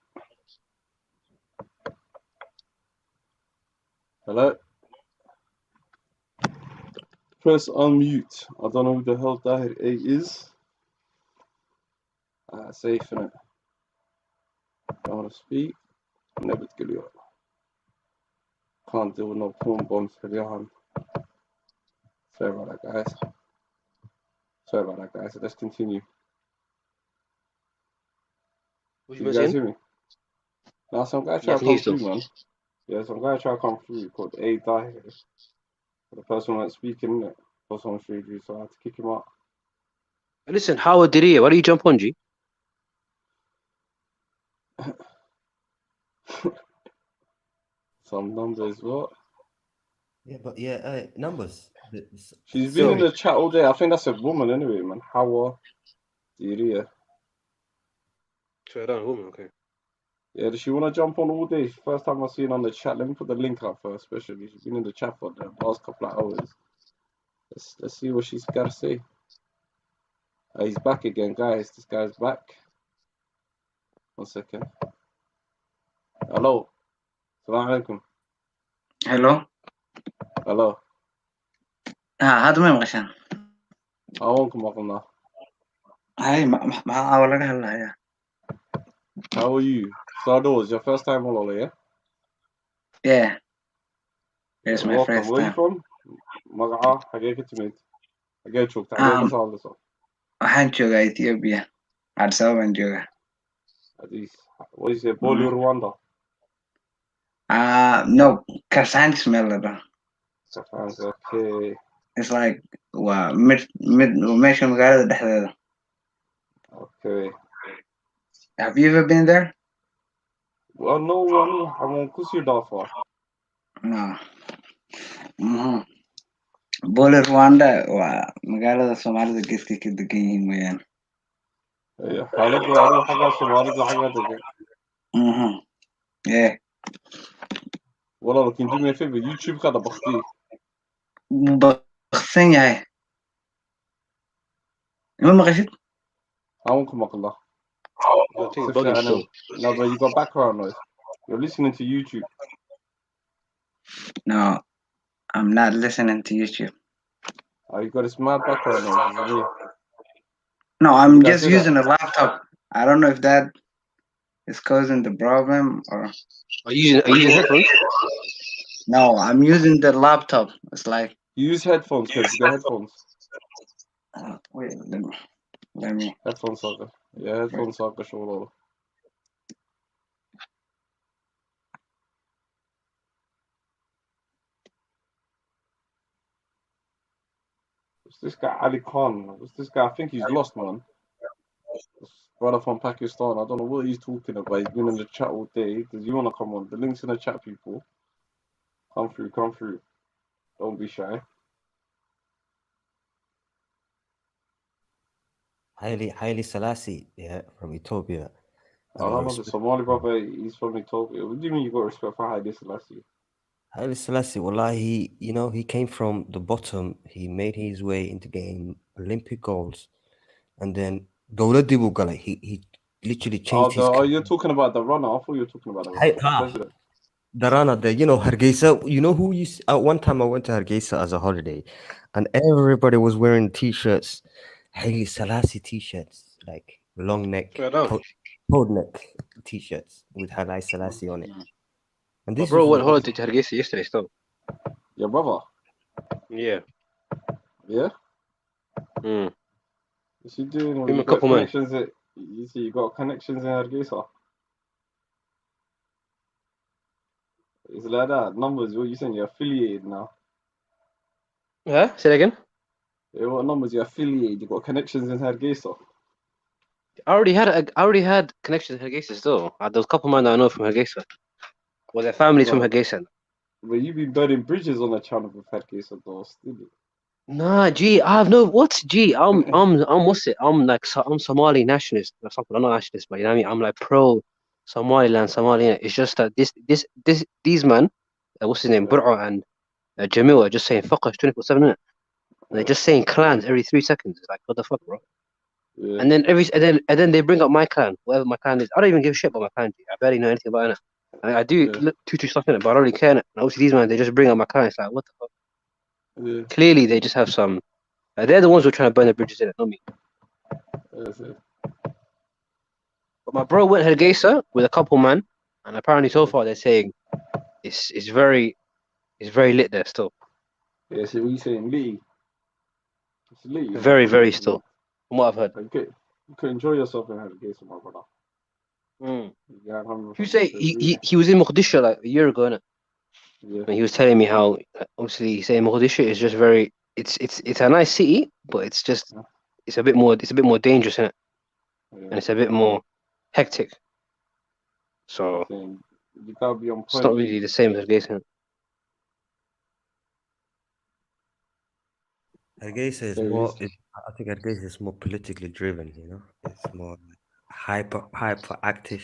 Speaker 5: Press unmute. I don't know who the hell Tahir A is. Safe in it. Don't want to speak. Never get you. Can't deal with no porn bombs for Johan. Sorry about that, guys. Let's continue.
Speaker 8: What
Speaker 5: you guys hear me? Now some guy try to come through, man. Yeah, some guy try to come through called A Tahir. The person wasn't speaking, innit? Was on street view, so I had to kick him out.
Speaker 8: Listen, Howard Diria, why do you jump on, G?
Speaker 5: Some numbers, what?
Speaker 7: Yeah, but numbers.
Speaker 5: She's been in the chat all day. I think that's a woman anyway, man. Howard Diria.
Speaker 8: So I don't know, woman, okay.
Speaker 5: Yeah, does she want to jump on all day? First time I've seen her on the chat. Let me put the link up for her, especially. She's been in the chat for the past couple of hours. Let's see what she's got to say. He's back again, guys. This guy's back. 1 second. Hello. Assalamu alaikum. Hello.
Speaker 10: هذا ما مغشان
Speaker 5: أعوانكم أخونا.
Speaker 10: هاي ما ولا هلا يا
Speaker 5: How are you? Sado, is your first time on Lola,
Speaker 10: yeah it's my
Speaker 5: welcome.
Speaker 10: first
Speaker 5: Where are you
Speaker 10: time
Speaker 5: from? Magaca, حقيقة تميت. حقيقة شوك حقيقة صالحة.
Speaker 10: waxaan joogaa Ethiopia Addis Ababa baan joogaa
Speaker 5: What is it? Boli Rwanda.
Speaker 10: No Kasans meel la dhaho
Speaker 5: Kasans, okay.
Speaker 10: it's like waa mid meesha magaalada dhexdeeda
Speaker 5: Okay.
Speaker 10: have you ever been there?
Speaker 5: Well, no, I'm on Kusidafa.
Speaker 10: No. Boli Rwanda waa magaalada Soomaalida geeska ka degan yihiin weeyaan
Speaker 5: إيه حالته أروح حاجة صومالي حاجة دقيقة.
Speaker 10: إيه
Speaker 5: والله لكن دي ما في يوتيوب كذا بختي.
Speaker 10: بخسن ياهي ما مغشت
Speaker 5: ممكن مقلا.
Speaker 8: I think it's bugging still.
Speaker 5: No, but you got background noise. You're listening to YouTube.
Speaker 10: No, I'm not listening to YouTube.
Speaker 5: Oh, you got this mad background noise. It's me.
Speaker 10: No,
Speaker 5: You
Speaker 10: I'm
Speaker 5: guys
Speaker 10: just
Speaker 5: hear that?
Speaker 10: using a laptop. I don't know if that is causing the problem or.
Speaker 8: Are you using headphones?
Speaker 10: No, I'm using the laptop. It's like.
Speaker 5: You use headphones, kids. You got headphones.
Speaker 10: Wait, let me.
Speaker 5: Headphones saga. Yeah, headphones saga show. What's this guy Ali Khan? What's this guy? I think he's lost, man. This brother from Pakistan. I don't know what he's talking about. He's been in the chat all day. Does you wanna come on? The link's in the chat, people. Come through, come through. Don't be shy.
Speaker 7: Haile Selassie, yeah, from Ethiopia.
Speaker 5: I don't know the Somali brother. He's from Ethiopia. What do you mean you got respect for Haile Selassie?
Speaker 7: Haile Selassie, wallahi, he came from the bottom. He made his way into getting Olympic golds, and then he literally changed his.
Speaker 5: Oh, you're talking about the runner. I thought you were talking about the president.
Speaker 7: The runner, Hargeisa. You know who you? One time I went to Hargeisa as a holiday, and everybody was wearing T-shirts, Haile Selassie T-shirts, like long neck, cold neck T-shirts with Haile Selassie on it. And
Speaker 8: My bro went holiday to Hargeisa yesterday still.
Speaker 5: Your brother?
Speaker 8: Yeah.
Speaker 5: Yeah?
Speaker 8: Mm.
Speaker 5: What's he doing?
Speaker 8: Give him a couple months.
Speaker 5: You see, you got connections in Hargeisa. It's like that. Numbers, what you saying? You're affiliated now.
Speaker 8: Yeah? Say that again?
Speaker 5: Yeah, what numbers? You're affiliated. You got connections in Hargeisa.
Speaker 8: I already had connections in Hargeisa still. There was a couple man that I know from Hargeisa. Well, their family's from Hargeisa.
Speaker 5: But you be burning bridges on the channel with Hargeisa, though, still.
Speaker 8: Nah, G, I have no. What's G? I'm what's it? I'm Somali nationalist or something. I'm not nationalist, but you know what I mean. I'm like pro Somaliland, Somaliland. It's just that these man, what's his name, Bur'a and Jamil are just saying fuck us 24/7, innit? And they're just saying clans every 3 seconds. It's like what the fuck, bro?
Speaker 5: Yeah.
Speaker 8: And then they bring up my clan, whatever my clan is. I don't even give a shit about my clan. G. I barely know anything about it. I do look too stuff in it, but I don't really care. And obviously these man, they just bring up my clan. It's like what the fuck?
Speaker 5: Yeah.
Speaker 8: Clearly, they just have some. They're the ones who are trying to burn the bridges in it, not me. But my bro went Hargeisa with a couple man, and apparently so far they're saying it's very lit there still.
Speaker 5: Yeah, so what you saying, Lee? It's Lee.
Speaker 8: Very, very still, from what I've heard.
Speaker 5: Okay. You could enjoy yourself in Hargeisa, my brother.
Speaker 8: Mm.
Speaker 5: Yeah,
Speaker 8: You say he was in Mogadishu like a year ago, innit?
Speaker 5: Yeah.
Speaker 8: And he was telling me how obviously he's saying Mogadishu is just very it's a nice city, but it's just it's a bit more dangerous, innit? And it's a bit more hectic. So
Speaker 5: you gotta be on point.
Speaker 8: It's not really the same as Hargeisa.
Speaker 7: Hargeisa is more. I think Hargeisa is more politically driven. It's more hyperactive,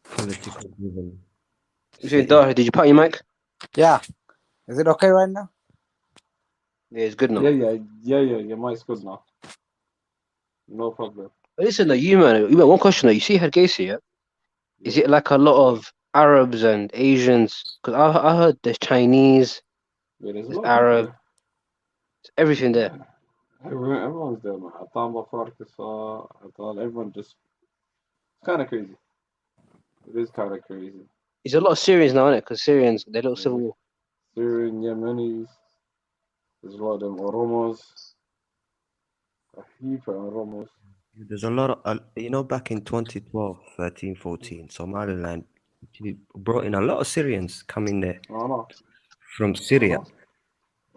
Speaker 7: politically driven.
Speaker 8: Did you put your mic?
Speaker 11: Yeah. Is it okay right now?
Speaker 8: Yeah, it's good now.
Speaker 5: Yeah. Your mic's good now. No problem.
Speaker 8: Listen, you man, one question though. You see Hargeisa, yeah? Is it like a lot of Arabs and Asians? Because I heard there's Chinese,
Speaker 5: there's
Speaker 8: Arab, there's everything there.
Speaker 5: Everyone's there, man. Everyone just. It's kind of crazy. It is kind of crazy.
Speaker 8: There's a lot of Syrians now, innit? Because Syrians, they're little civil war.
Speaker 5: Syrian, Yemenis. There's a lot of them Oromos. A heap of Oromos.
Speaker 7: There's a lot of, back in 2012, 13, 14, Somaliland brought in a lot of Syrians coming there from Syria.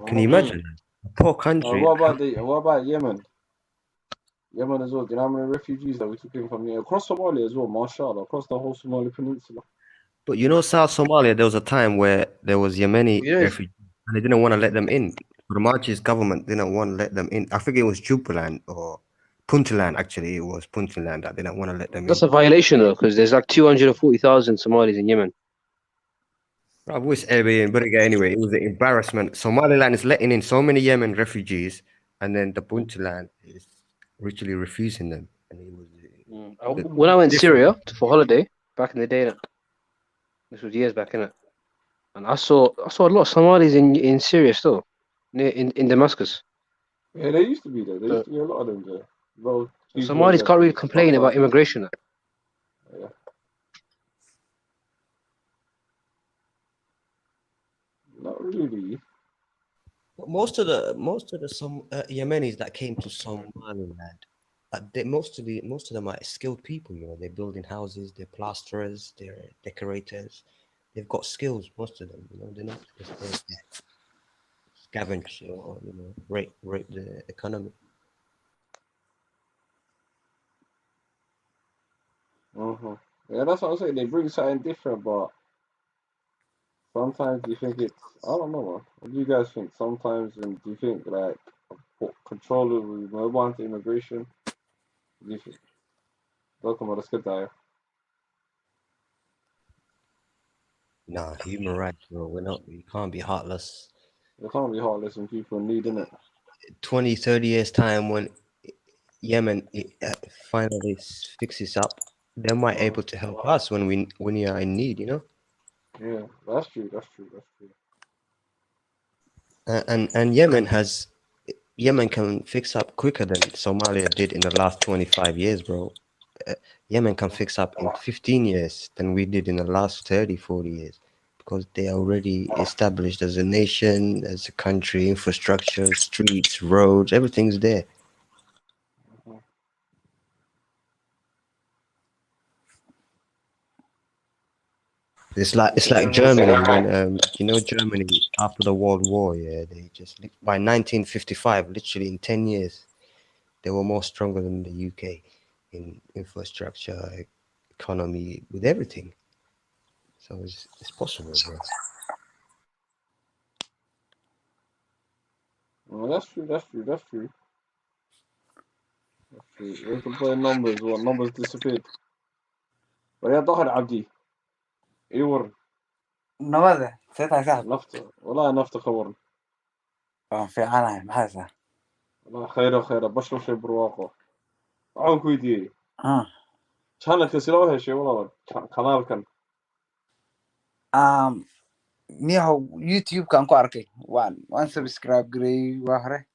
Speaker 7: Can you imagine? A poor country.
Speaker 5: What about Yemen? Yemen as well. Do you know how many refugees that we took in from here? Across Somalia as well, mashallah. Across the whole Somali peninsula.
Speaker 7: But South Somalia, there was a time where there was Yemeni refugees and they didn't want to let them in. The March's government didn't want to let them in. I think it was Jubaland or Puntland, actually, it was Puntland. I didn't want to let them
Speaker 8: That's
Speaker 7: in.
Speaker 8: a violation though, because there's like 240,000 Somalis in Yemen.
Speaker 7: I wish Airbnb, but again, anyway, it was an embarrassment. Somaliland is letting in so many Yemen refugees, and then the Puntland is literally refusing them. And it was
Speaker 8: When I went
Speaker 7: different.
Speaker 8: Syria for holiday back in the day, this was years back in it, and I saw a lot of Somalis in Syria still, near in Damascus.
Speaker 5: Yeah, they used to be there. There used to be a lot of them there. Well,
Speaker 8: Somalis can't really complain about immigration.
Speaker 5: Yeah. Not really.
Speaker 7: Most of the Yemenis that came to Somaliland, most of them are skilled people. You know, they're building houses, they're plasterers, they're decorators. They've got skills. Most of them, you know, they're not just there to scavenge or rape the economy.
Speaker 5: Yeah, that's what I'm saying. They bring something different, but sometimes you think it's, I don't know, man. What do you guys think? Sometimes, and do you think like control will move on to immigration? Do you think? Welcome to the Skadaya.
Speaker 7: Nah, human rights, bro. We can't be heartless.
Speaker 5: You can't be heartless when people need it.
Speaker 7: 20, 30 years time when Yemen finally fixes up, they might able to help us when we are in need, you know.
Speaker 5: Yeah, that's true. That's true. That's true.
Speaker 7: And Yemen can fix up quicker than Somalia did in the last 25 years, bro. Yemen can fix up in 15 years than we did in the last 30, 40 years, because they are already established as a nation, as a country, infrastructure, streets, roads, everything's there. It's like Germany when Germany after the World War, yeah, they just by 1955, literally in 10 years, they were more stronger than the UK in infrastructure, economy, with everything. So it's possible, bro.
Speaker 5: Well, that's true. That's true. That's true. That's true. We can play numbers. What numbers disappeared? But yeah, ظهر عبدي. ايور.
Speaker 11: نوذا ستة ساعة.
Speaker 5: نفط والله نفط خبر.
Speaker 11: في عنا محاسة.
Speaker 5: والله خير خير بشرب شيء برواقه. عون كويدي. كانت كسلوها شيء والله قنال كان.
Speaker 11: نيهو يوتيوب كان كاركي وان سبسكرايب جري وهره.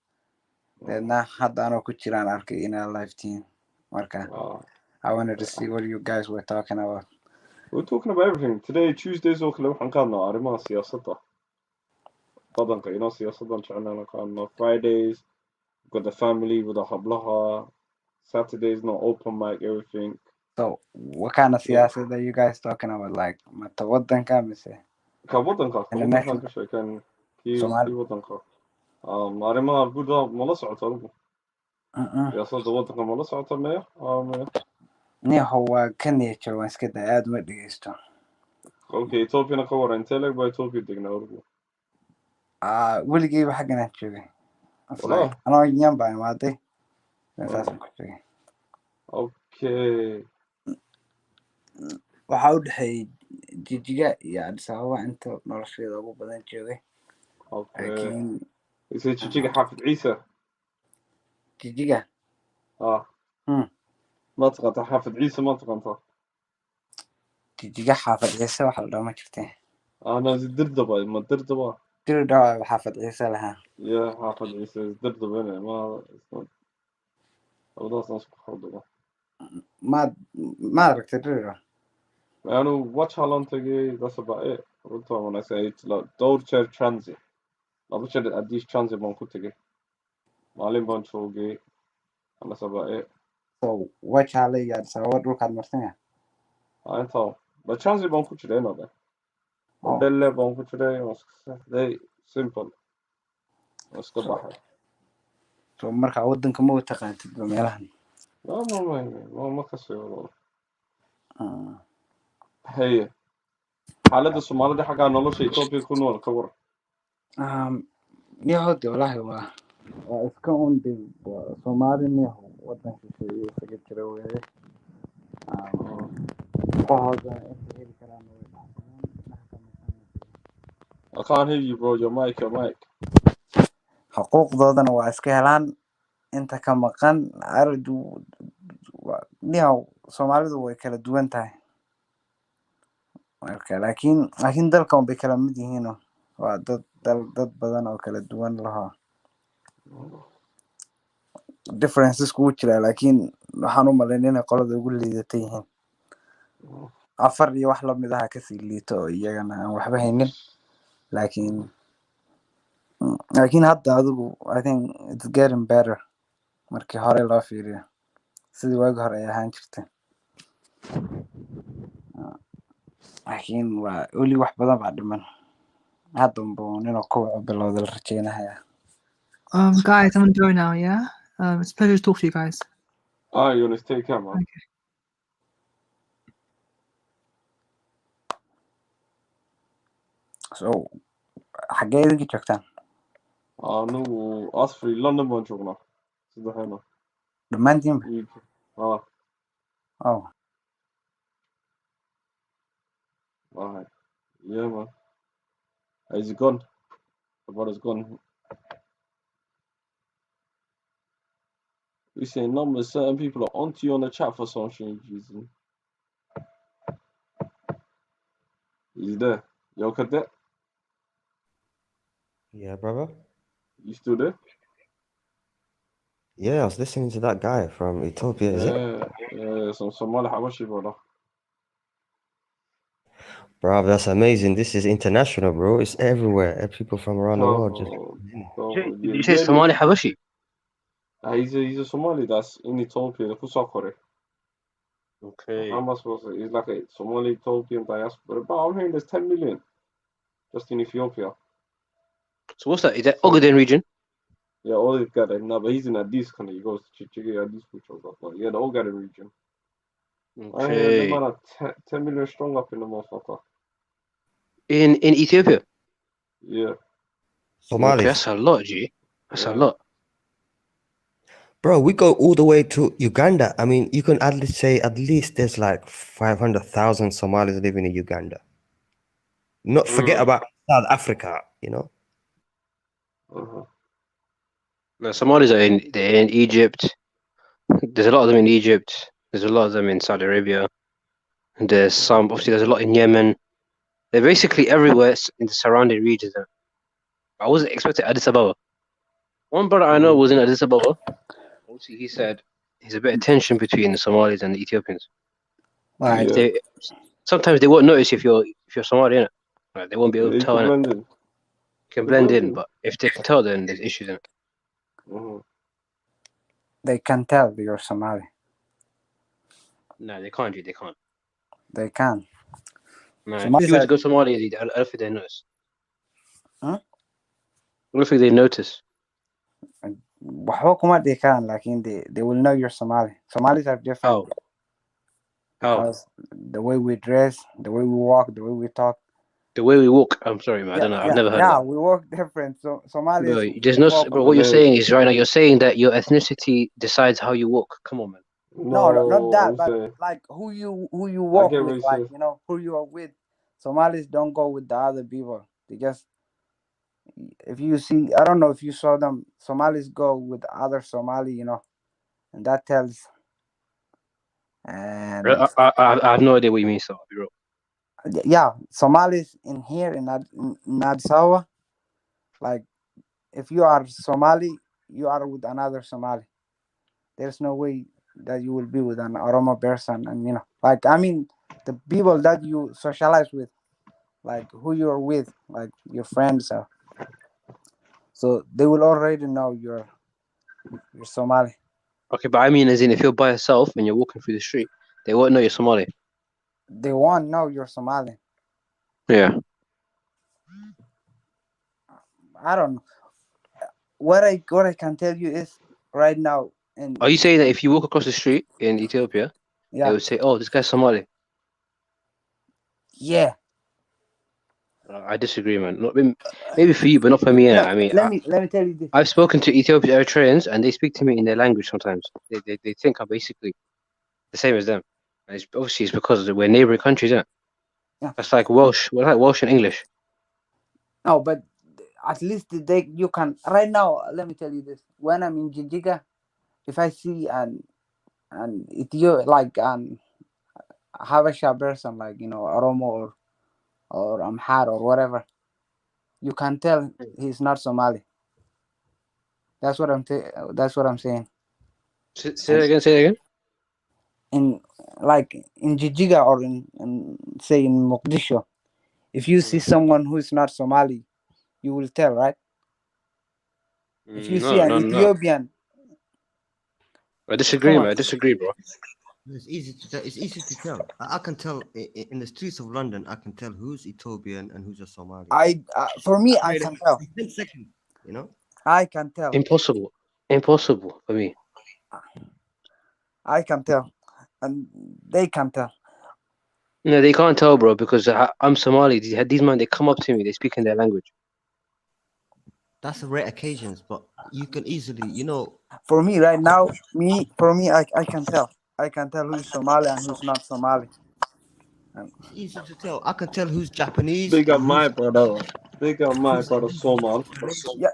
Speaker 11: لأن حد أنا كنت جيران أركي in a live team. مركا. I wanted to see what you guys were talking about.
Speaker 5: We're talking about everything. Today, Tuesdays, oo kale waxaan ka hadlaa arrimaha siyaasadda. Badanka, siyaasaddan jecelnahay ka hadlaa. Fridays, got the family with the hablaha. Saturdays, no open mic, everything.
Speaker 11: So, what kind of siyasa that you guys talking about? Like, mata wadanka mise?
Speaker 5: Ka wadanka ka sheekan kii wadanka. Arrimaha gudaha mala socoto adigu. Siyaasadda wadanka mala socoto maya?
Speaker 11: Nin waa ka neejo waan iska daa aad uma dhegeysto.
Speaker 5: Okay, Ethiopiana ka waran intee leeg baa Ethiopia degnaa adigu?
Speaker 11: Weligeyba xaggan aan joogay. Anoo yan baan imaaday. Saasaan ku joogay.
Speaker 5: Okay.
Speaker 11: Waxaa u dhexeeyay Jijiga iyo Addis Ababa inta nolosheeda ugu badan joogay.
Speaker 5: Okay. Isee Jijiga Xaafid Ciise?
Speaker 11: Jijiga?
Speaker 5: ما تقطع حافظ عيسى ما تقطع
Speaker 11: Jijiga Xaafid Ciise waxa la dhaho ma jirtee.
Speaker 5: أنا دردبة ما دردبة.
Speaker 11: Dirdhawa Xaafid Ciise lahaa.
Speaker 5: يا حافظ عيسى دردبة أنا ما أصلا خلصنا.
Speaker 11: ما aragtay Dirdhawa.
Speaker 5: أنا watch how long تجي that's about it. When I say it's like دور شر transit. لا بس شر أديش transit ما كنت تجي. معلم بنشوفه أنا that's about it.
Speaker 11: So watch how late Addis Ababa dhulkaad martay.
Speaker 5: أنت بس transit ما كنت تجي هذا. بدل ما كنت تجي they simple. استباحة.
Speaker 11: So marka wadanka ma taqaantid meelahan.
Speaker 5: ما كسر والله. هي حالة الصومال حاجة نلوش إثيوبيا يكون ولا كبر.
Speaker 11: نيهو دي والله waa iska undi Soomaali niyahow wadanka shisheeye isaga jira weeye waxoodana inta heli karaan way dhacsadaan
Speaker 5: I can't hear you, bro. Your mic.
Speaker 11: xuquuqdoodana waa iska helaan inta ka maqan ardu niyaw soomaalidu way kala duwan tahay marka laakiin dalkan bay kala mid yihiin waa dad badan oo kala duwan laho differences kugu jira laakiin waxaan u malayn inay qolada ugu liidatay yihiin afar iyo wax lamid ah kasii liito oo iyagana aan waxba haynin laakiin hadda adigu I think it's getting better markii hore loo fiiriyo sidii waagi hore ay ahaan jirtay laakiin waa weli wax badan baa dhiman hadda unbuu inuu kowaco bilowda la rajeynaya
Speaker 6: Guys, I'm gonna go now, yeah? It's a pleasure to talk to you guys.
Speaker 5: You want to take care, man.
Speaker 6: Okay.
Speaker 11: So xagee idinka joogtaan
Speaker 5: Anigu asfri London baan joognaa saddexeena
Speaker 11: dhammaantiinba
Speaker 5: oh yeah man is it gone the brother's gone we say numbers certain people are onto you on the chat for some strange reason he's there yo cadet
Speaker 7: Yeah, brother.
Speaker 5: you still there?
Speaker 7: Yeah, I was listening to that guy from Ethiopia, is it?
Speaker 5: Yeah, some Somali Habashi, brother.
Speaker 7: Bro, that's amazing. This is international, bro. It's everywhere. People from around the world just.
Speaker 8: Did you say Somali Habashi?
Speaker 5: He's a Somali that's in Ethiopia, the Kusakore.
Speaker 8: Okay.
Speaker 5: How am I supposed to? He's like a Somali Ethiopian diaspora. But I'm hearing there's 10 million just in Ethiopia.
Speaker 8: So what's that? Is that Ogaden region?
Speaker 5: Yeah, all these guys. No, but he's in Addis country. He goes to Chichigi Addis, which was like, yeah, the Ogaden region. I hear the man are 10 million strong up in the motherfucker.
Speaker 8: In Ethiopia?
Speaker 5: Yeah.
Speaker 7: Somalis.
Speaker 8: Okay, that's a lot, G. That's a lot.
Speaker 7: Bro, we go all the way to Uganda. I mean, you can at least say there's like 500,000 Somalis living in Uganda. Not forget about South Africa, you know.
Speaker 8: No, Somalis are they're in Egypt. There's a lot of them in Egypt. There's a lot of them in Saudi Arabia. And there's there's a lot in Yemen. They're basically everywhere in the surrounding regions. I wasn't expecting Addis Ababa. One brother I know was in Addis Ababa. Obviously, he said there's a bit of tension between the Somalis and the Ethiopians. Like sometimes they won't notice if you're Somali, innit? Like, they won't be able to tell. You can blend in, but if they can tell, then there's issues in it.
Speaker 11: They can tell you're Somali.
Speaker 8: No, they can't. They can't.
Speaker 11: They can.
Speaker 8: No, if you were to go to Somalia, I don't think they notice.
Speaker 11: Huh?
Speaker 8: I don't think they notice.
Speaker 11: waxba kuma dhihi karaan laakiin they will know you're Somali. Somalis are different. Because the way we dress, the way we walk, the way we talk.
Speaker 8: The way we walk. I'm sorry, man. I don't know. I've never heard of that.
Speaker 11: Yeah, we walk different. So Somalis.
Speaker 8: Bro, there's no. But what you're saying is right now. You're saying that your ethnicity decides how you walk. Come on, man.
Speaker 11: No, not that. But like who you walk with, like you know who you are with. Somalis don't go with the other people. They just. If you see, I don't know if you saw them. Somalis go with other Somali, you know, and that tells. And
Speaker 8: I have no idea what you mean, so I'll be real.
Speaker 11: Yeah, Somalis in here in Addis Ababa, like if you are Somali, you are with another Somali. There's no way that you will be with an Oromo person, and you know, like I mean, the people that you socialize with, like who you're with, like your friends are. So they will already know you're Somali.
Speaker 8: Okay, but I mean, as in, if you're by yourself and you're walking through the street, they won't know you're Somali.
Speaker 11: They won't know you're Somali.
Speaker 8: Yeah.
Speaker 11: I don't know. What I can tell you is right now.
Speaker 8: Are you saying that if you walk across the street in Ethiopia, they would say, "Oh, this guy's Somali"?
Speaker 11: Yeah.
Speaker 8: I disagree, man. Maybe for you, but not for me.
Speaker 11: No,
Speaker 8: I mean,
Speaker 11: let me tell you this.
Speaker 8: I've spoken to Ethiopian Eritreans, and they speak to me in their language sometimes. They think I'm basically the same as them. And obviously it's because we're neighboring countries, isn't it?
Speaker 11: Yeah.
Speaker 8: That's like Welsh. We're like Welsh and English.
Speaker 11: No, but at least you can right now. Let me tell you this: when I'm in Jijiga, if I see an like an Habesha person, like Oromo or Amhar or whatever, you can tell he's not Somali. That's what I'm saying.
Speaker 8: Say that again. Say that again.
Speaker 11: In Jijiga or in say in Mogadishu, if you see someone who is not Somali, you will tell, right? If you see an
Speaker 8: No.
Speaker 11: Ethiopian,
Speaker 8: I disagree, man. I disagree, bro.
Speaker 7: It's easy to tell. It's easy to tell. I can tell in the streets of London. I can tell who's Ethiopian and who's a Somali.
Speaker 11: For me, I can tell.
Speaker 7: 10 seconds, you know.
Speaker 11: I can tell.
Speaker 8: Impossible for me.
Speaker 11: I can tell, and they can tell.
Speaker 8: No, they can't tell, bro, because I'm Somali. These men, they come up to me, they speak in their language.
Speaker 7: That's rare occasions, but you can easily,
Speaker 11: For me, right now, I can tell. I can tell who's Somali and who's not Somali.
Speaker 7: It's easy to tell. I can tell who's Japanese.
Speaker 5: Big up my brother. Big up my brother, Somal.
Speaker 11: Yeah.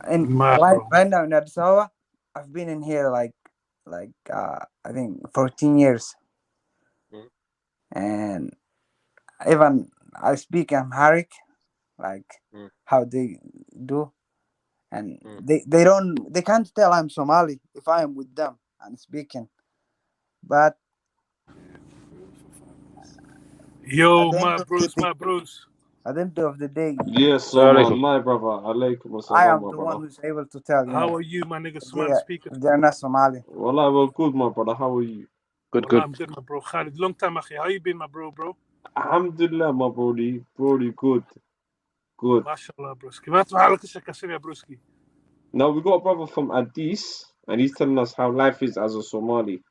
Speaker 11: And right now in Addis Ababa, I've been in here like I think 14 years, and even I speak Amharic, like how they do, and they can't tell I'm Somali if I am with them and speaking, but
Speaker 12: Yo, my bros.
Speaker 11: At the end of the day,
Speaker 5: Yes, Somal, my brother. Alaikum
Speaker 11: I
Speaker 5: assalam,
Speaker 11: am
Speaker 5: my
Speaker 11: the
Speaker 5: brother.
Speaker 11: one who's able to tell.
Speaker 12: How are you, my nigga? Somali speaker.
Speaker 11: They're not Somali.
Speaker 5: Wallah, well, good, my brother. How are you?
Speaker 8: Good.
Speaker 12: I'm good, my bro. Khalid, long time, akhi. How you been, my bro?
Speaker 5: Alhamdulillah, my brody. Brody, good.
Speaker 12: MashaAllah, broski. ما تفعلك الشكاسين يا broski.
Speaker 5: Now, we got a brother from Addis, and he's telling us how life is as a Somali.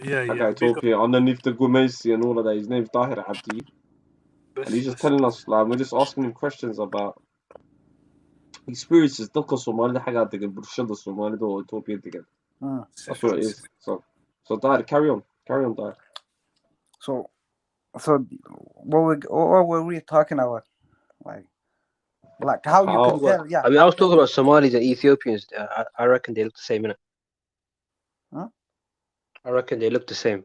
Speaker 12: Yeah.
Speaker 5: I talk here underneath the Gumesi and all of that. His name's Tahir Abdi. And he's just telling us, like, we're just asking him questions about experiences. Dadka Somali حاجة degan bulshada Soomaalida oo Ethiopia degan. That's what it is. So Tahir, carry on, Tahir.
Speaker 11: So what were we talking about? Like how you can tell? Yeah.
Speaker 8: I mean, I was talking about Somalis and Ethiopians. I reckon they look the same, innit?
Speaker 11: Huh?
Speaker 8: I reckon they look the same.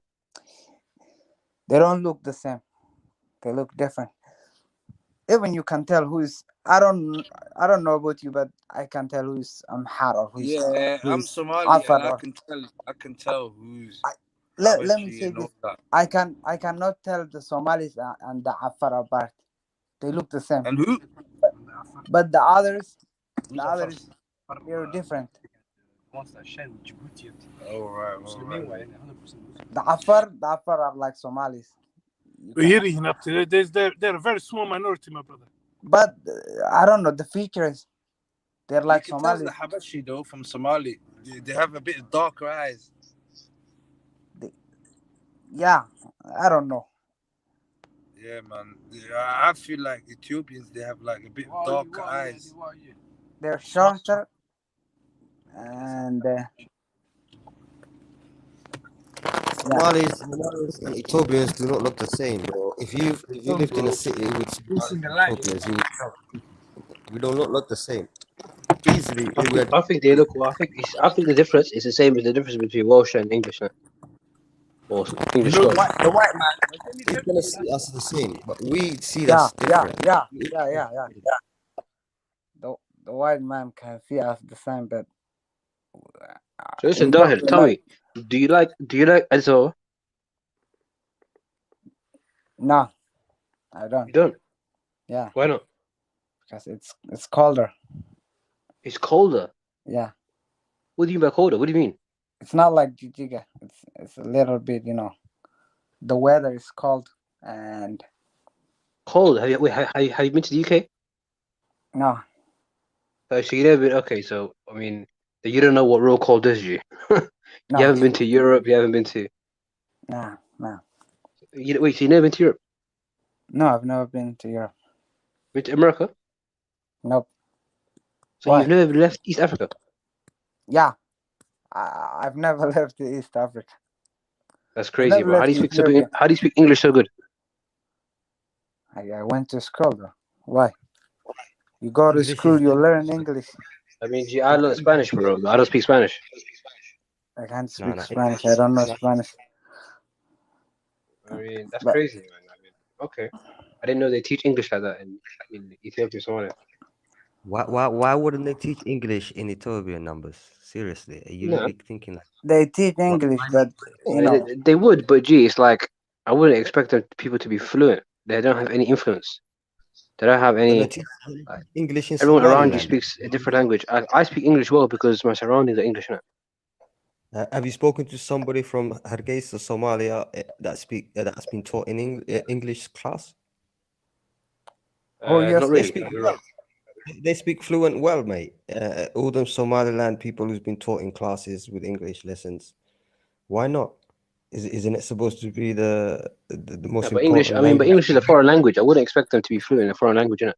Speaker 11: They don't look the same. They look different. Even you can tell who's. I don't know about you, but I can tell who's Amhar or who's.
Speaker 13: I'm Somali,
Speaker 11: Afar
Speaker 13: and I can tell who's.
Speaker 11: Let me say this. I cannot tell the Somalis and the Afar apart. They look the same.
Speaker 13: And who?
Speaker 11: But the others, they're different.
Speaker 13: Oh, right.
Speaker 11: The Afar are like Somalis.
Speaker 12: They're a very small minority, my brother.
Speaker 11: But I don't know the features. They're like
Speaker 13: you can
Speaker 11: Somalis.
Speaker 13: tell the Habashi though from Somali. They have a bit darker eyes.
Speaker 11: Yeah, I don't know.
Speaker 13: Yeah, man. I feel like Ethiopians, they have like a bit darker eyes.
Speaker 11: They're shorter and
Speaker 7: Somalis and Ethiopians do not look the same, bro. If you lived in a city with Ethiopians, we don't look the same. Easily,
Speaker 8: I think they look. I think the difference is the same as the difference between Welsh and English. Or English.
Speaker 11: the white man.
Speaker 7: He's gonna see us the same, but we see us different.
Speaker 11: Yeah. The white man can see us the same, but
Speaker 8: so listen, Dahir, tell me, do you like Addis?
Speaker 11: No, I don't.
Speaker 8: You don't?
Speaker 11: Yeah.
Speaker 8: Why not?
Speaker 11: Because it's colder.
Speaker 8: It's colder.
Speaker 11: Yeah.
Speaker 8: What do you mean by colder? What do you mean?
Speaker 11: It's not like Jijiga. It's a little bit, the weather is cold and
Speaker 8: cold. Have you been to the UK?
Speaker 11: No.
Speaker 8: So you never been. Okay, so I mean, you don't know what real cold is, you.
Speaker 11: No.
Speaker 8: You haven't been to Europe. You haven't been to.
Speaker 11: No.
Speaker 8: Wait, so you never been to Europe?
Speaker 11: No, I've never been to Europe.
Speaker 8: Been to America?
Speaker 11: Nope.
Speaker 8: So
Speaker 11: Why?
Speaker 8: you've never left East Africa?
Speaker 11: Yeah, I've never left East Africa.
Speaker 8: That's
Speaker 11: I
Speaker 8: crazy,
Speaker 11: never
Speaker 8: bro. How do
Speaker 11: left
Speaker 8: you speak
Speaker 11: Ethiopia.
Speaker 8: How do you speak English so good?
Speaker 11: I went to school, though. Why? You go to
Speaker 7: English
Speaker 11: school,
Speaker 7: is
Speaker 11: you learn English.
Speaker 8: I mean, gee, I learn Spanish, bro. I don't speak Spanish.
Speaker 11: I can't
Speaker 7: no,
Speaker 11: speak
Speaker 7: no.
Speaker 11: Spanish. I don't know Spanish.
Speaker 8: I mean, that's
Speaker 11: But
Speaker 8: crazy, man. I mean, okay. I didn't know they teach English like that in Ethiopia, Somalia.
Speaker 7: Why wouldn't they teach English in Ethiopian numbers? Seriously, are you
Speaker 8: No,
Speaker 7: really thinking like
Speaker 11: they teach English, but you know,
Speaker 8: they would, but gee, it's like I wouldn't expect people to be fluent. They don't have any influence. They don't have
Speaker 7: when they
Speaker 8: any.
Speaker 7: teach
Speaker 8: Like,
Speaker 7: English in
Speaker 8: everyone around you
Speaker 7: Somaliland?
Speaker 8: speaks a different language. I speak English well because my surroundings are English, innit?
Speaker 7: Have you spoken to somebody from Hargeisa, Somalia, that's been taught in English class?
Speaker 11: oh yes,
Speaker 8: Not
Speaker 7: They
Speaker 8: really.
Speaker 7: speak
Speaker 8: I'll be
Speaker 7: well.
Speaker 8: real.
Speaker 7: They speak fluent well, mate. All them Somaliland people who's been taught in classes with English lessons. Why not? Isn't it supposed to be the most
Speaker 8: But English.
Speaker 7: important
Speaker 8: I mean, but
Speaker 7: language?
Speaker 8: English is a foreign language. I wouldn't expect them to be fluent in a foreign language, innit?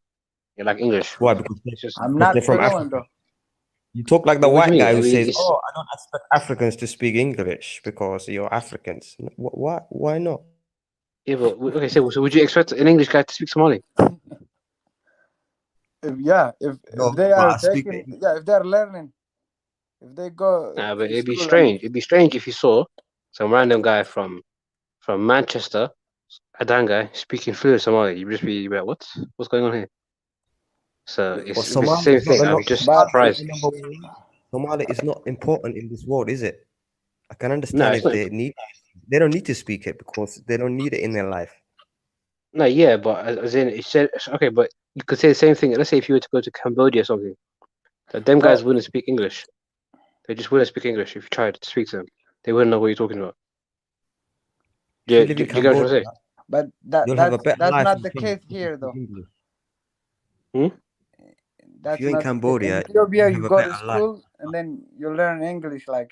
Speaker 8: Yeah, like English.
Speaker 7: Why? Because
Speaker 8: It's just.
Speaker 11: I'm
Speaker 7: they're
Speaker 11: not
Speaker 7: from
Speaker 11: fluent
Speaker 7: Africa.
Speaker 11: though.
Speaker 7: You talk like the
Speaker 8: What do you
Speaker 7: white
Speaker 8: mean?
Speaker 7: guy
Speaker 8: I
Speaker 7: who
Speaker 8: mean,
Speaker 7: says,
Speaker 8: it's.
Speaker 7: "Oh, I don't expect Africans to speak English because you're Africans." Why? Why not?
Speaker 8: Yeah, but okay. So would you expect an English guy to speak Somali?
Speaker 11: If they
Speaker 7: But
Speaker 11: are
Speaker 7: I speak.
Speaker 11: taking, if they're learning, if they go
Speaker 8: Nah, but
Speaker 11: to
Speaker 8: it'd be
Speaker 11: school and
Speaker 8: strange. It'd be strange if you saw some random guy from Manchester, a Dan guy, speaking fluent Somali. You'd be like, what? What's going on here? So
Speaker 7: But
Speaker 8: if it's the
Speaker 7: Somalia
Speaker 8: same
Speaker 7: is not
Speaker 8: thing,
Speaker 7: the
Speaker 8: I'd be just
Speaker 11: but
Speaker 7: Somalia is
Speaker 8: surprised.
Speaker 7: the number one. Somalia is not important in this world, is it? I can
Speaker 8: No,
Speaker 7: understand
Speaker 8: it's
Speaker 7: if
Speaker 8: not.
Speaker 7: they don't need to speak it because they don't need it in their life.
Speaker 8: No, yeah, but as in, it said okay, but you could say the same thing. Let's say if you were to go to Cambodia or something, that them
Speaker 11: bro,
Speaker 8: guys wouldn't speak English. They just wouldn't speak English if you tried to speak to them. They wouldn't know what you're talking about.
Speaker 7: If you live in
Speaker 8: Do you get what I'm trying to
Speaker 7: Cambodia,
Speaker 8: say?
Speaker 11: but
Speaker 7: you'll have a better
Speaker 11: that's
Speaker 7: life
Speaker 11: not
Speaker 7: in
Speaker 11: the
Speaker 7: Kenya
Speaker 11: case
Speaker 7: if you
Speaker 11: here
Speaker 7: speak
Speaker 11: though.
Speaker 7: English.
Speaker 8: Hmm?
Speaker 7: If
Speaker 11: That's
Speaker 7: you're in
Speaker 11: not the case. In
Speaker 7: Cambodia,
Speaker 11: Ethiopia,
Speaker 7: you
Speaker 11: you
Speaker 7: have a
Speaker 11: go to
Speaker 7: better life.
Speaker 11: school and then you learn English like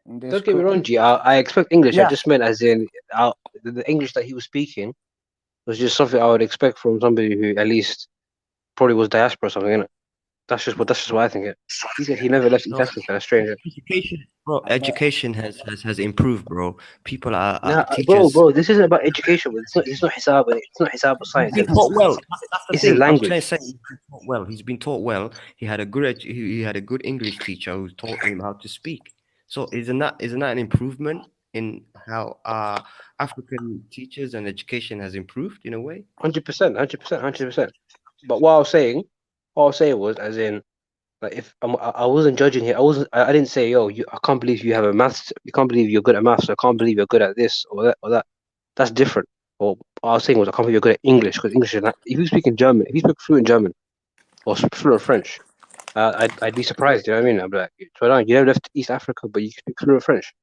Speaker 11: in the
Speaker 8: Don't get me
Speaker 11: school.
Speaker 8: wrong, G. I expect English. I
Speaker 11: Yeah,
Speaker 8: just meant as in the English that he was speaking was just something I would expect from somebody who at least probably was diaspora or something, innit? That's just what I think. It. He said he never left East
Speaker 7: No,
Speaker 8: Africa. That's strange.
Speaker 7: education, bro.
Speaker 11: I know.
Speaker 7: Education has improved, bro. People are
Speaker 8: Nah,
Speaker 7: teachers.
Speaker 8: bro, this isn't about education. But it's not hisab. It's not hisab or
Speaker 7: He's
Speaker 8: science.
Speaker 7: been taught well. That's the
Speaker 8: This is
Speaker 7: thing. I'm trying to
Speaker 8: language.
Speaker 7: say he's been taught well. He's been taught well. He had a he had a good English teacher who taught him how to speak. So isn't that an improvement in how African teachers and education has improved in a way?
Speaker 8: 100%. But what I was saying was as in like if I wasn't judging here. I didn't say yo. I can't believe you have a maths. You can't believe you're good at maths. I can't believe you're good at this or that or that. That's different. Or what I was saying was I can't believe you're good at English because English is not. If you speak in German, if you speak fluent German or fluent French, I'd be surprised. You know what I mean? I'd be like, so you never left East Africa, but you speak fluent French.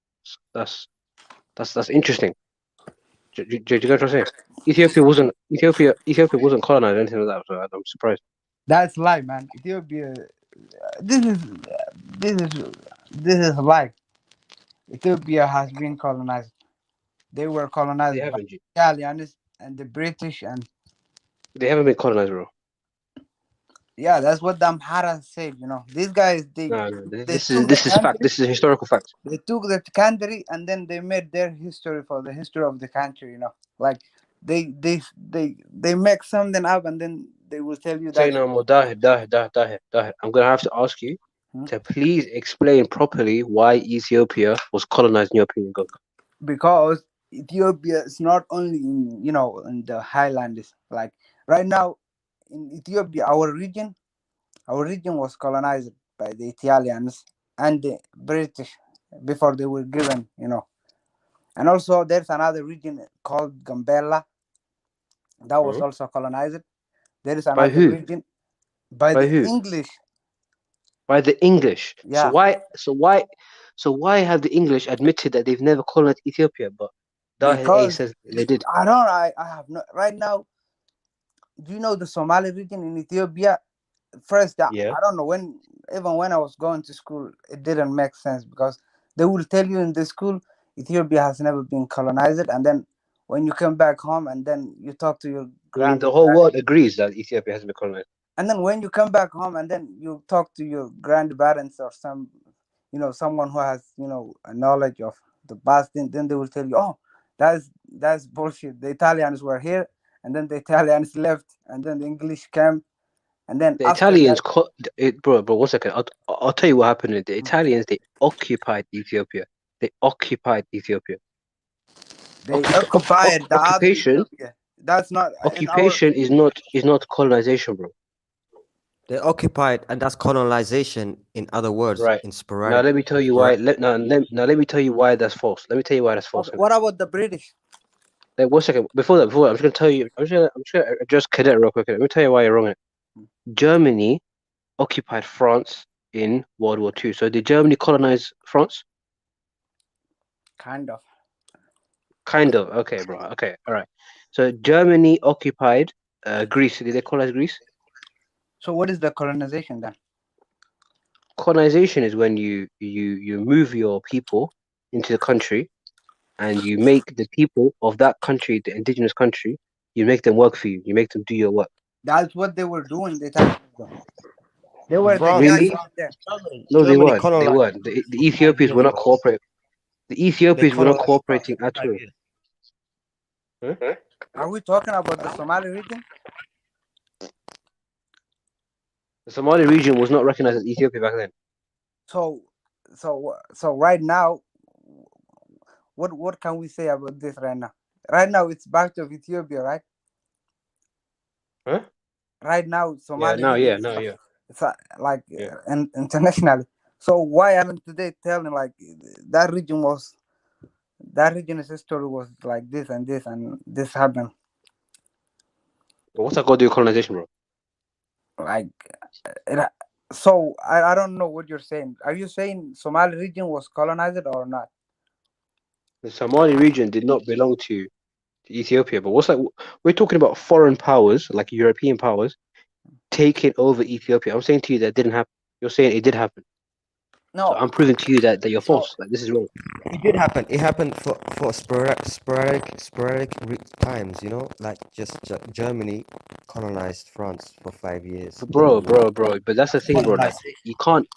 Speaker 8: That's that's interesting. Do you get what I'm saying? Ethiopia wasn't colonized or anything like that. So I'm surprised.
Speaker 11: That's lie, man. Ethiopia. This is this is this is a lie. Ethiopia has been colonized. They were
Speaker 8: They
Speaker 11: colonized by
Speaker 8: haven't. G.
Speaker 11: Italians and the British, and
Speaker 8: They haven't been colonized, bro.
Speaker 11: yeah, that's what the Amhara said. You know, these guys
Speaker 8: No.
Speaker 11: they
Speaker 8: This
Speaker 11: took the
Speaker 8: is fact.
Speaker 11: country,
Speaker 8: This is a historical fact.
Speaker 11: they took the country, and then they made their history for the history of the country. You know, like they make something up, and then they will tell you
Speaker 8: Say
Speaker 11: that.
Speaker 8: no more. Dahir. I'm gonna have to ask you to please explain properly why Ethiopia was colonized in your opinion. Go.
Speaker 11: Because Ethiopia is not only in in the highlands. Like right now in Ethiopia, our region was colonized by the Italians and the British before they were given. And also there's another region called Gambela that was
Speaker 8: Mhm.
Speaker 11: also colonized. There is
Speaker 8: By
Speaker 11: another
Speaker 8: who?
Speaker 11: region by
Speaker 8: By
Speaker 11: the
Speaker 8: who?
Speaker 11: English.
Speaker 8: By the English. So
Speaker 11: Yeah,
Speaker 8: why? So why have the English admitted that they've never colonized Ethiopia, but Dahir A
Speaker 11: because
Speaker 8: says they did?
Speaker 11: I have no right now. Do you know the Somali region in Ethiopia? First,
Speaker 8: Yeah.
Speaker 11: I don't know even when I was going to school, it didn't make sense because they will tell you in the school Ethiopia has never been colonized, and then when you come back home and then you talk to your
Speaker 8: I mean, the whole
Speaker 11: grand,
Speaker 8: world agrees that Ethiopia has been colonized.
Speaker 11: and then when you come back home and then you talk to your grandparents or some, you know, someone who has, you know, a knowledge of the past, then they will tell you, oh, that's bullshit. The Italians were here, and then the Italians left, and then the English came, and then
Speaker 8: The
Speaker 11: after
Speaker 8: Italians,
Speaker 11: that,
Speaker 8: bro, 1 second. I'll tell you what happened. The Italians, they occupied Ethiopia. They occupied Ethiopia.
Speaker 11: they occupied the other
Speaker 8: Occupation.
Speaker 11: Ethiopia. That's not in our.
Speaker 8: Occupation is not colonization, bro.
Speaker 7: They occupied, and that's colonization. In other words,
Speaker 8: Right.
Speaker 7: in
Speaker 8: Now
Speaker 7: sporadic.
Speaker 8: let me tell you why. Now let me tell you why that's false. Let me tell you why that's false.
Speaker 11: Okay, what about the British?
Speaker 8: Like 1 second. Before that, I'm just gonna tell you. I'm just gonna address Cadet real quick. Let me tell you why you're wrong. Germany occupied France in World War II. So did Germany colonize France?
Speaker 11: Kind of.
Speaker 8: Kind of. Okay, bro. Okay. All right. So Germany occupied Greece. Did they colonize Greece?
Speaker 11: So what is the colonization then?
Speaker 8: Colonization is when you move your people into the country, and you make the people of that country, the indigenous country, you make them work for you. You make them do your work.
Speaker 11: That's what they were doing. They were the
Speaker 8: Really?
Speaker 11: guys out there.
Speaker 8: No, they
Speaker 7: Germany
Speaker 8: weren't. They
Speaker 7: colonized
Speaker 8: weren't. The Ethiopians were not cooperating. The Ethiopians were not cooperating at all. Huh?
Speaker 11: Are we talking about the Somali region?
Speaker 8: The Somali region was not recognized as Ethiopia back then.
Speaker 11: So right now, what can we say about this right now? Right now, it's back to Ethiopia, right?
Speaker 8: Huh?
Speaker 11: Right now, Somali.
Speaker 8: Yeah.
Speaker 11: It's like internationally. So why aren't they telling like that region's history was like this and this and this happened?
Speaker 8: But what's that got to do with colonization, bro?
Speaker 11: Like, so I don't know what you're saying. Are you saying Somali region was colonized or not?
Speaker 8: The Somali region did not belong to Ethiopia, but we're talking about foreign powers, like European powers, taking over Ethiopia. I'm saying to you that didn't happen. You're saying it did happen.
Speaker 11: No.
Speaker 8: So I'm proving to you that you're false. Like, this is wrong.
Speaker 7: It did happen. It happened for sporadic times. You know, like just Germany colonized France for 5 years.
Speaker 8: Bro. But that's the thing, bro. Like, you can't.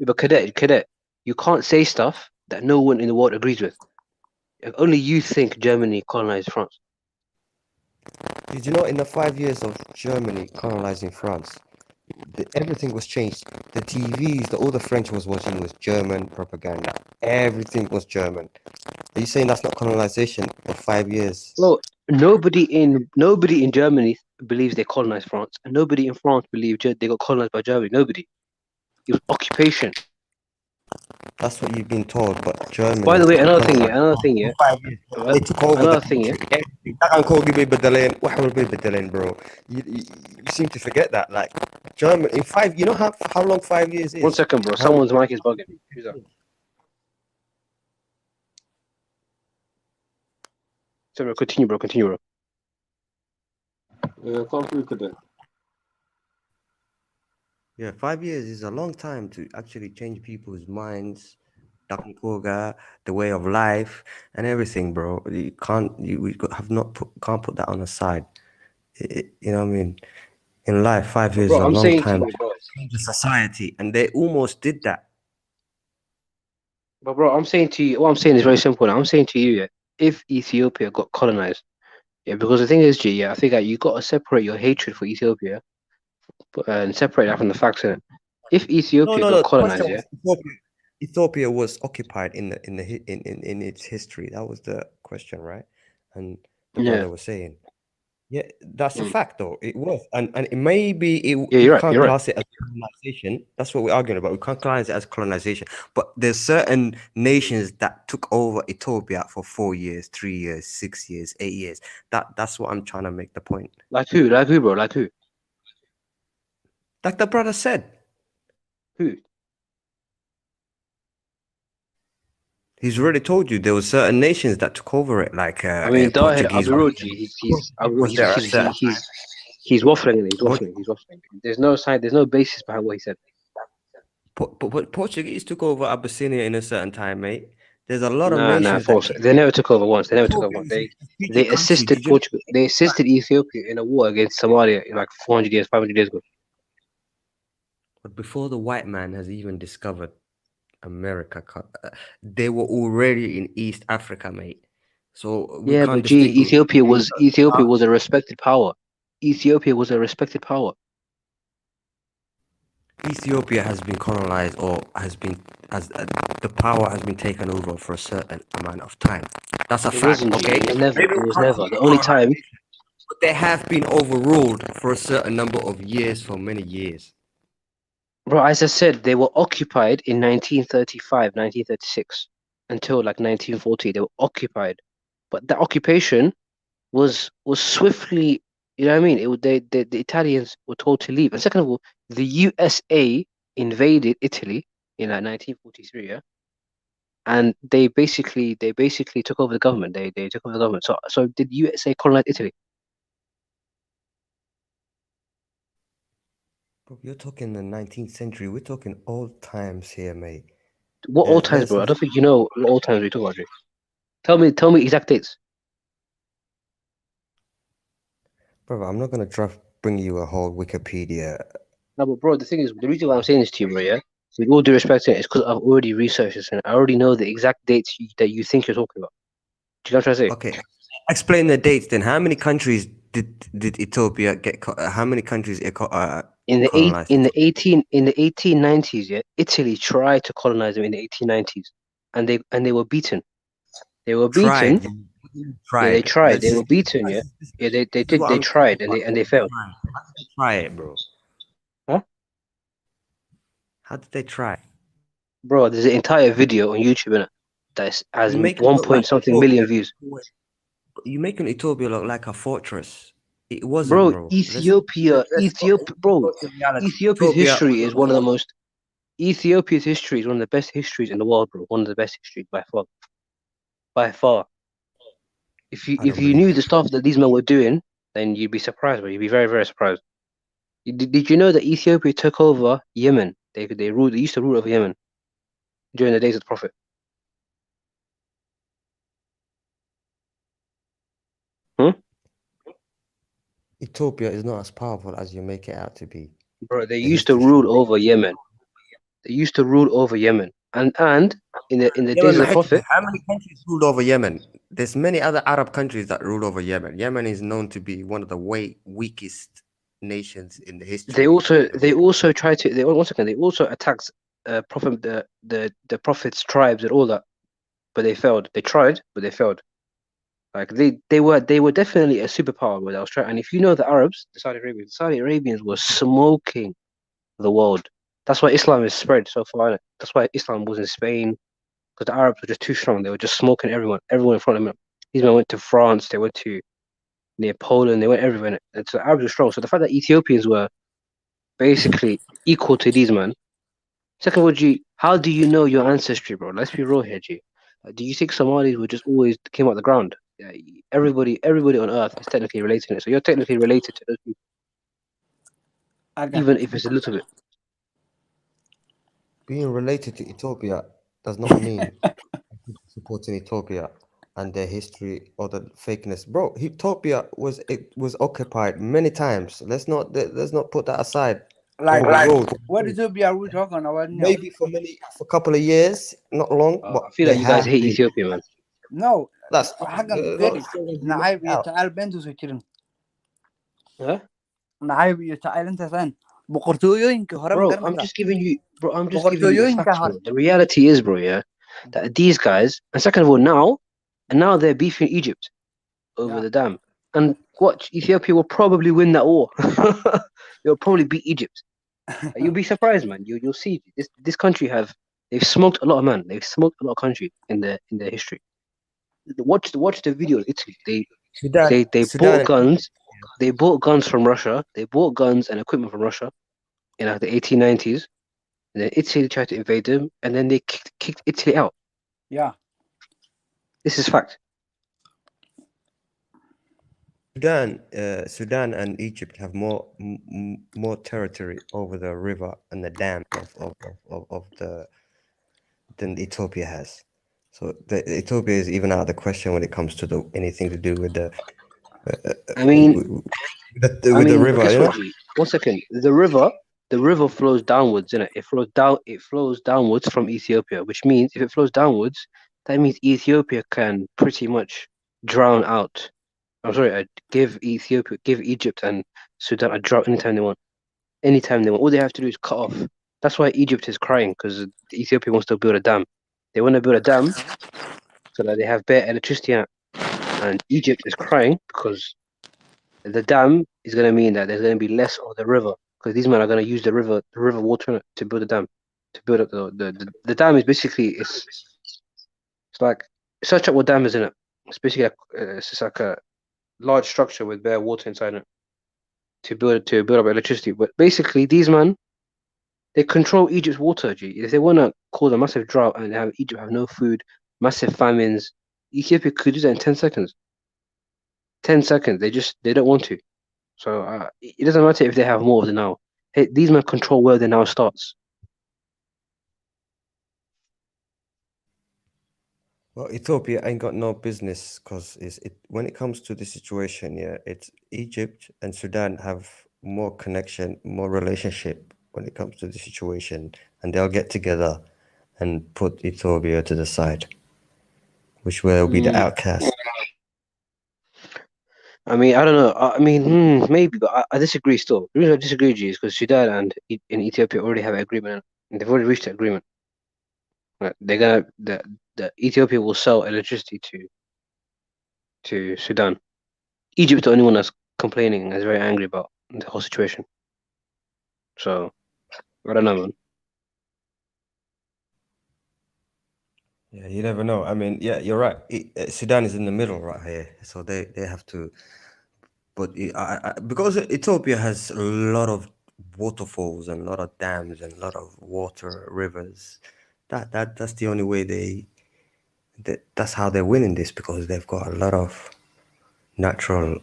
Speaker 8: But cadet, you can't say stuff that no one in the world agrees with. Only you think Germany colonized France.
Speaker 7: Did you know in the 5 years of Germany colonizing France, everything was changed. The TVs, all the French was watching was German propaganda. Everything was German. Are you saying that's not colonization for 5 years?
Speaker 8: Well, nobody in Germany believes they colonized France, and nobody in France believed they got colonized by Germany. Nobody. It was occupation.
Speaker 7: That's what you've been told, but Germany.
Speaker 8: By the way, another thing, yeah.
Speaker 7: They took over the country. Everything. Bro. You seem to forget that. Like Germany in 5. You know how long 5 years is?
Speaker 8: 1 second, bro. Someone's mic is bugging. Who's that? So, continue, bro.
Speaker 5: Yeah, come through today.
Speaker 7: Yeah, 5 years is a long time to actually change people's minds, the way of life, and everything, bro. We can't put that on the side. You know what I mean? In life, 5 years is a long time to change the society, and they almost did that.
Speaker 8: But bro, I'm saying to you, what I'm saying is very simple. Now. I'm saying to you, yeah, if Ethiopia got colonized, yeah, because the thing is, G, yeah, I think that you got to separate your hatred for Ethiopia and separate that from the facts. If Ethiopia got colonized, yeah,
Speaker 7: Ethiopia was occupied in its history. That was the question, right? And the brother was saying, yeah, that's a fact, though. It was, and it maybe you can't class it as colonization. That's what we're arguing about. We can't class it as colonization. But there's certain nations that took over Ethiopia for 4 years, 3 years, 6 years, 8 years. That's what I'm trying to make the point.
Speaker 8: Like who, bro? Like who?
Speaker 7: Like the brother said.
Speaker 8: Who?
Speaker 7: He's already told you there were certain nations that took over it, like
Speaker 8: I mean,
Speaker 7: Portuguese.
Speaker 8: He's waffling. He's waffling. There's no side. There's no basis behind what he said.
Speaker 7: But Portuguese took over Abyssinia in a certain time, mate. There's a lot of
Speaker 8: Nah,
Speaker 7: nations that
Speaker 8: false.
Speaker 7: came.
Speaker 8: They never took over once. They never took over
Speaker 7: Ethiopia
Speaker 8: once.
Speaker 7: is a
Speaker 8: They
Speaker 7: strategic country.
Speaker 8: assisted
Speaker 7: Did you
Speaker 8: Portugal. They assisted Ethiopia in a war against Somalia in like 400 years, 500 years ago.
Speaker 7: But before the white man has even discovered America, they were already in East Africa, mate. So we
Speaker 8: Yeah,
Speaker 7: can't
Speaker 8: but gee,
Speaker 7: distinguish.
Speaker 8: Ethiopia was a respected power. Ethiopia was a respected power.
Speaker 7: Ethiopia has been colonized or the power has been taken over for a certain amount of time. That's a
Speaker 8: It
Speaker 7: fact,
Speaker 8: wasn't. G.
Speaker 7: okay?
Speaker 8: It was never.
Speaker 7: Maybe
Speaker 8: It
Speaker 7: we
Speaker 8: was
Speaker 7: can't
Speaker 8: never.
Speaker 7: call
Speaker 8: The
Speaker 7: it
Speaker 8: only time.
Speaker 7: colonization, but they have been overruled for a certain number of years, for many years.
Speaker 8: Bro, as I said, they were occupied in 1935, 1936 until like 1940. They were occupied, but the occupation was swiftly. You know what I mean? The Italians were told to leave, and second of all, the USA invaded Italy in like 1943. Yeah, and they basically took over the government. They took over the government. So did USA colonize Italy?
Speaker 7: Bro, you're talking the 19th century. We're talking old times here, mate.
Speaker 8: What old times, bro? I don't think you know what old times we talk about. Jay. Tell me exact dates.
Speaker 7: Bro, I'm not gonna bring you a whole Wikipedia.
Speaker 8: No, but bro, the thing is, the reason why I'm saying this to you, bro, yeah, with all due respect to it, is because I've already researched this and I already know the exact dates that you think you're talking about. Do you know what I'm trying to say?
Speaker 7: Okay, explain the dates then. How many countries did Ethiopia get? How many countries colonized?
Speaker 8: In the 1890s, yeah, Italy tried to colonize them in the 1890s, and they were beaten. They were beaten.
Speaker 7: Tried.
Speaker 8: Yeah, they tried. They were beaten. Yeah, yeah, they did. They tried and they failed.
Speaker 7: How did they try it, bro?
Speaker 8: Huh?
Speaker 7: How did they try?
Speaker 8: Bro, there's an entire video on YouTube in it that has
Speaker 7: You make it
Speaker 8: 1
Speaker 7: look
Speaker 8: point
Speaker 7: like
Speaker 8: something million views.
Speaker 7: You making Ethiopia look like a fortress. It wasn't,
Speaker 8: Bro,
Speaker 7: bro.
Speaker 8: Ethiopia, Ethiopia's history is one of the most. Ethiopia's history is one of the best histories in the world, bro. One of the best histories by far. By far. If you knew the stuff that these men were doing, then you'd be surprised, bro. You'd be very, very surprised. Did you know that Ethiopia took over Yemen? They used to rule over Yemen during the days of the Prophet.
Speaker 7: Ethiopia is not as powerful as you make it out to be.
Speaker 8: Bro, they used to rule over Yemen. They used to rule over Yemen. And in the days of the Prophet.
Speaker 7: How many countries ruled over Yemen? There's many other Arab countries that rule over Yemen. Yemen is known to be one of the weakest nations in the history.
Speaker 8: They also tried to. They also attacked Prophet the Prophet's tribes and all that, but they failed. They tried, but they failed. Like they were definitely a superpower where I was trying. And if you know the Arabs, the Saudi Arabians were smoking the world. That's why Islam is spread so far. That's why Islam was in Spain, because the Arabs were just too strong. They were just smoking everyone in front of them. These men went to France. They went to near Poland. They went everywhere. And so the Arabs were strong. So the fact that Ethiopians were basically equal to these men. Second of all, G, how do you know your ancestry, bro? Let's be real here, G. Do you think Somalis were just always came out the ground? Everybody on Earth is technically related to it. So you're technically related to those people, even if it's a little bit.
Speaker 7: Being related to Ethiopia does not mean supporting Ethiopia and their history or the fakeness, bro. Ethiopia was occupied many times. Let's not put that aside.
Speaker 11: Like what Ethiopia are we talking about now?
Speaker 7: Maybe for a couple of years, not long. But
Speaker 8: I feel like you guys hate Ethiopia, man.
Speaker 11: No,
Speaker 7: that's
Speaker 11: حقا غيري نعيب يتعال بنتو سكرين نعيب يتعال انت ثان بقرطويوينك هرم
Speaker 8: Bro, I'm just giving you the facts, bro. The reality is, bro, yeah, that these guys, and second of all, now they're beefing Egypt over the dam. And watch, Ethiopia will probably win that war. They'll probably beat Egypt. You'll be surprised, man. You'll see this country they've smoked a lot of man. They've smoked a lot of country in their history. Watch the video of Italy. They bought guns. They bought guns from Russia. They bought guns and equipment from Russia in like the 1890s. And then Italy tried to invade them, and then they kicked Italy out.
Speaker 11: Yeah.
Speaker 8: This is fact.
Speaker 7: Sudan and Egypt have more territory over the river and the dam of than Ethiopia has. So Ethiopia is even out of the question when it comes to anything to do with the.
Speaker 8: I mean,
Speaker 7: with the river,
Speaker 8: guess
Speaker 7: you
Speaker 8: what,
Speaker 7: know?
Speaker 8: G? 1 second. The river flows downwards, innit? It flows downwards from Ethiopia, which means if it flows downwards, that means Ethiopia can pretty much drown out. I'm sorry, give Egypt and Sudan a drought anytime they want. Anytime they want. All they have to do is cut off. That's why Egypt is crying, because Ethiopia wants to build a dam. They want to build a dam so that they have better electricity, and Egypt is crying because the dam is going to mean that there's going to be less of the river, because these men are going to use the river water to build a dam, to build up the dam is basically it's like search up what dam is in it. It's basically it's just like a large structure with bare water inside it to build up electricity. But basically, these men, they control Egypt's water. G. If they want to cause a massive drought and have Egypt have no food, massive famines, Ethiopia could do that in 10 seconds. 10 seconds. They don't want to. So it doesn't matter if they have more of the Nile. Hey, these men control where the Nile starts.
Speaker 7: Well, Ethiopia ain't got no business because when it comes to the situation, yeah, it's Egypt and Sudan have more connection, more relationship when it comes to the situation, and they'll get together and put Ethiopia to the side, which will be the outcast.
Speaker 8: I mean, I don't know. I mean, maybe, but I disagree still. The reason I disagree, G, is because Sudan and Ethiopia already have an agreement. And they've already reached an agreement. Like, the Ethiopia will sell electricity to Sudan. Egypt's the only one that's complaining and is very angry about the whole situation. So, I don't know, man.
Speaker 7: Yeah, you never know. I mean, yeah, you're right. Sudan is in the middle right here, so they have to. But because Ethiopia has a lot of waterfalls and a lot of dams and a lot of water rivers, that's the only way that's how they're winning this, because they've got a lot of natural,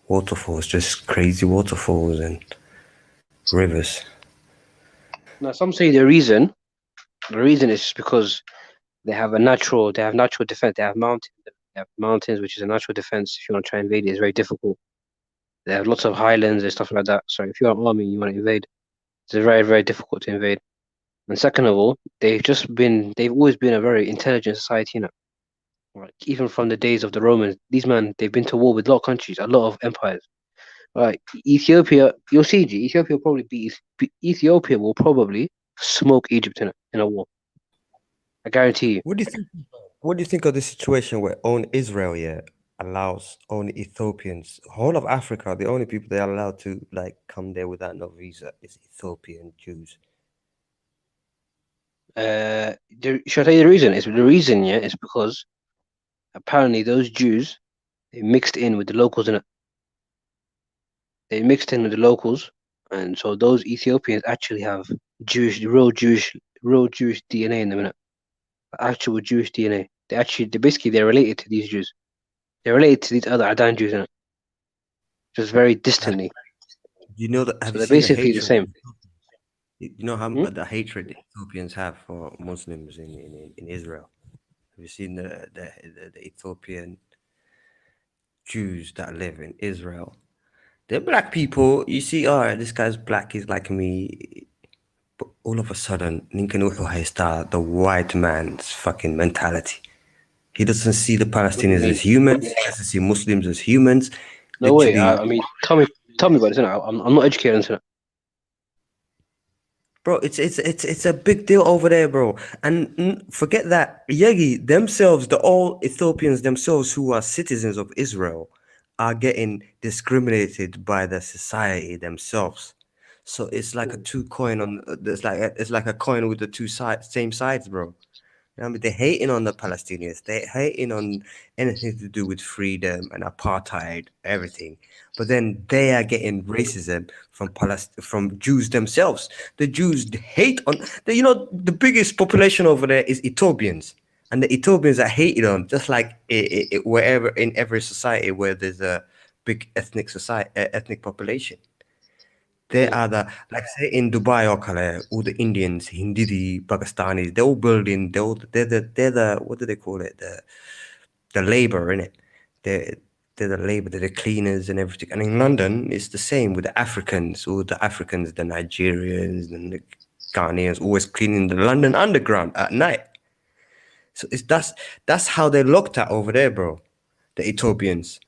Speaker 7: waterfalls, just crazy waterfalls and rivers.
Speaker 8: Now, some say the reason is just because they have natural defense. They have mountains, which is a natural defense. If you want to try and invade it, it's very difficult. They have lots of highlands and stuff like that. So if you're an army and you want to invade, it's very, very difficult to invade. And second of all, they've always been a very intelligent society, you know. Like, even from the days of the Romans, these men, they've been to war with a lot of countries, a lot of empires. Like Ethiopia, you'll see, Ethiopia will probably smoke Egypt in a war. I guarantee you.
Speaker 7: What do you think of the situation where own Israel allows only Ethiopians, whole of Africa, the only people they are allowed to come there without no visa is Ethiopian Jews?
Speaker 8: Should I tell you the reason? The reason is because apparently those Jews, they mixed in with the locals in it. They mixed in with the locals, and so those Ethiopians actually have real Jewish DNA in them, innit? Actual Jewish DNA. They're related to these Jews. They're related to these other Adan Jews, innit? Just very distantly.
Speaker 7: You know that? Have
Speaker 8: So
Speaker 7: you
Speaker 8: they're
Speaker 7: seen
Speaker 8: basically the same.
Speaker 7: You know how the hatred the Ethiopians have for Muslims in Israel? Have you seen the Ethiopian Jews that live in Israel? They're black people. You see, all right, this guy's black, he's like me. But all of a sudden, the white man's fucking mentality. He doesn't see the Palestinians as humans. He doesn't see Muslims as humans.
Speaker 8: No way. I mean, tell me about this. I'm not educated into it.
Speaker 7: Bro, it's a big deal over there, bro. And forget that. Yegi themselves, all Ethiopians themselves who are citizens of Israel, are getting discriminated by the society themselves. So it's like a it's like a coin with the same sides, bro. I mean, they're hating on the Palestinians. They're hating on anything to do with freedom and apartheid, everything. But then they are getting racism from Jews themselves. The Jews hate on the biggest population over there is Ethiopians, and the Ethiopians are hated on, just like wherever in every society where there's a big ethnic population. They are the, like say in Dubai or Kale, all the Indians, Hindi, Pakistanis, they're all building, they're the what do they call it? The labor, innit? They're the labor, they're the cleaners and everything. And in London, it's the same with the Africans, all the Africans, the Nigerians and the Ghanaians, always cleaning the London Underground at night. So that's how they're looked at over there, bro. The Ethiopians.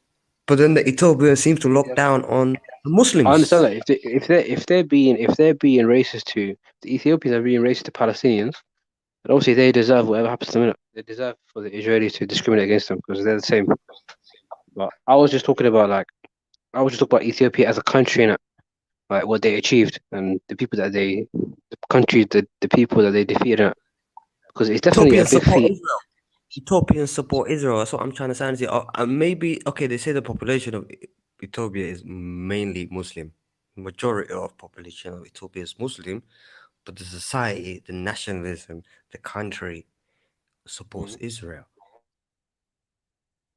Speaker 7: But then the Ethiopians seem to look down on the Muslims.
Speaker 8: I understand that if they're being racist to the Ethiopians are being racist to Palestinians, then obviously they deserve whatever happens to them. They deserve for the Israelis to discriminate against them because they're the same. But I was just talking about Ethiopia as a country and like what they achieved and the people that the people that they defeated. Because it's definitely a big feat.
Speaker 7: Ethiopians support Israel. That's what I'm trying to say. Maybe, okay, they say the population of Ethiopia is mainly Muslim. Majority of population of Ethiopia is Muslim, but the society, the nationalism, the country supports Israel.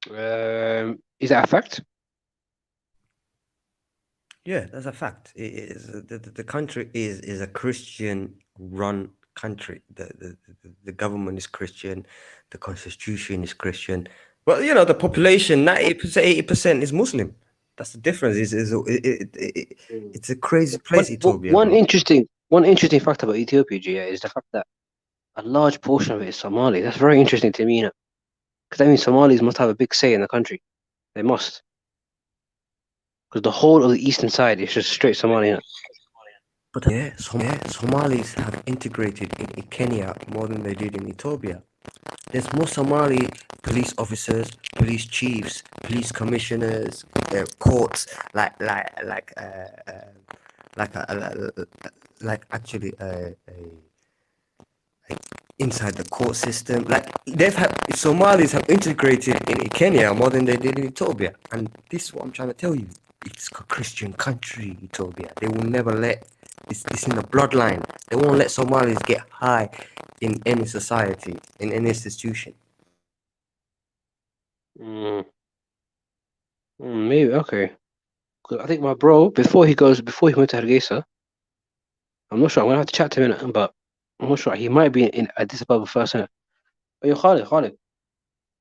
Speaker 8: Is that a fact?
Speaker 7: Yeah, that's a fact. It is, the country is a Christian-run country. The government is Christian, the constitution is Christian. Well, you know, the population 90%, 80% is Muslim. That's the difference. It's a crazy place, Ethiopia.
Speaker 8: One interesting fact about Ethiopia, Gia, is the fact that a large portion of it is Somali. That's very interesting to me, you know, because that means Somalis must have a big say in the country. They must, because the whole of the eastern side is just straight Somali, you know?
Speaker 7: But Somalis have integrated in Kenya more than they did in Ethiopia. There's more Somali police officers, police chiefs, police commissioners, courts, actually inside the court system. Like Somalis have integrated in Kenya more than they did in Ethiopia, and this is what I'm trying to tell you. It's a Christian country, Ethiopia. They will never let. It's in the bloodline. They won't let Somalis get high in any society, in any institution.
Speaker 8: Maybe, okay. Because I think my bro, before he went to Hargeisa, I'm not sure. I'm gonna have to chat to him, but I'm not sure. He might be in Addis Ababa first. Oh, yo, Khalid,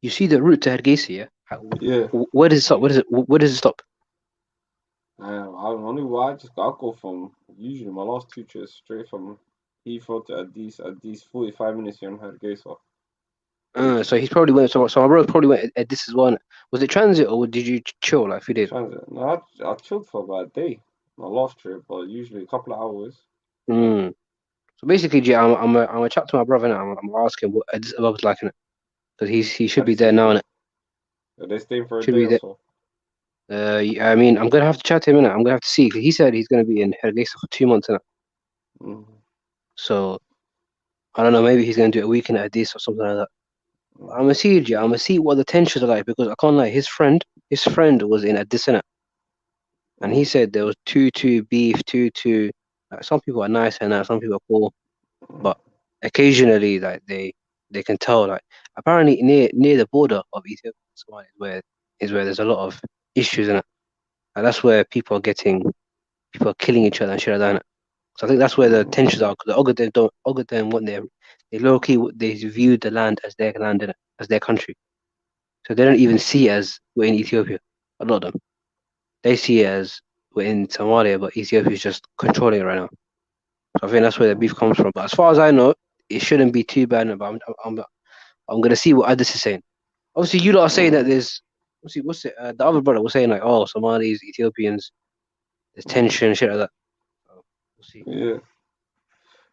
Speaker 8: you see the route to Hargeisa, yeah?
Speaker 5: Yeah.
Speaker 8: Where does it stop? Where does it stop?
Speaker 5: I go from usually my last 2 trips straight from Heathrow to Addis 45 minutes here in Hargeisa.
Speaker 8: So he's probably went. So my bro probably went at this as well. Was it transit or did you chill like a few days?
Speaker 5: Transit. No, I chilled for about a day. My last trip, but usually a couple of hours.
Speaker 8: So basically, G, I'm gonna chat to my brother now. I'm gonna ask him what Addis Ababa's like, innit? Because he should be there now, innit?
Speaker 5: Are they staying for a
Speaker 8: Should
Speaker 5: day
Speaker 8: be
Speaker 5: or
Speaker 8: there.
Speaker 5: so?
Speaker 8: I mean, I'm gonna have to chat to him, innit? I'm gonna have to see. 'Cause he said he's gonna be in Hargeisa for 2 months, innit? So I don't know. Maybe he's gonna do a weekend at Addis or something like that. I'm gonna see, G. I'm gonna see what the tensions are like because I can't lie. His friend was in Addis, innit? And he said there was 2-2 beef, 2-2. Like, some people are nice and some people are cool, but occasionally, like they can tell. Like apparently near the border of Ethiopia and Somalia is where there's a lot of issues in it, and that's where people are killing each other and shit like that. Innit? So I think that's where the tensions are. Because the Ogaden want they low key they view the land as their land, innit? As their country, so they don't even see it as we're in Ethiopia. A lot of them. They see it as we're in Somalia, but Ethiopia is just controlling it right now. So I think that's where the beef comes from. But as far as I know, it shouldn't be too bad. But I'm gonna see what Addis is saying. Obviously, you lot are saying that there's what's it? The other brother was saying like, oh, Somalis, Ethiopians, there's tension, shit like that. So we'll see.
Speaker 5: Yeah.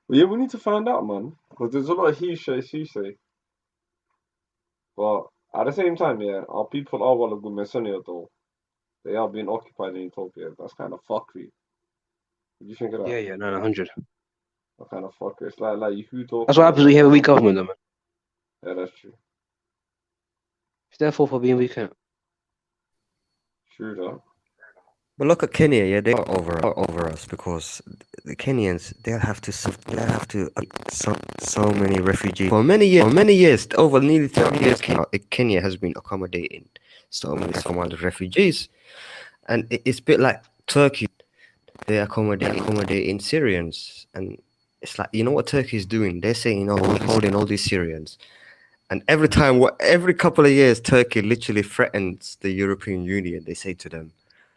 Speaker 5: Well, yeah, we need to find out, man, because there's a lot of he say. But at the same time, yeah, our people are well good Messenia though. They are being occupied in Ethiopia. That's kind of fuckery. What do you think of that?
Speaker 8: Yeah, no, 100.
Speaker 5: That kind of fuckery. It's like you talk.
Speaker 8: That's what happens when you have a weak government, though, man.
Speaker 5: Yeah, that's true.
Speaker 8: It's their fault for being weak, innit?
Speaker 5: True, though.
Speaker 7: But look at Kenya, yeah, they are over us because the Kenyans they'll have to so many refugees for many years, over nearly 30 years. Kenya has been accommodating so many Somali refugees, and it's a bit like Turkey. they accommodate in Syrians, and it's like, you know what Turkey is doing? They're saying, you know, we're holding all these Syrians, and every couple of years, Turkey literally threatens the European Union. They say to them,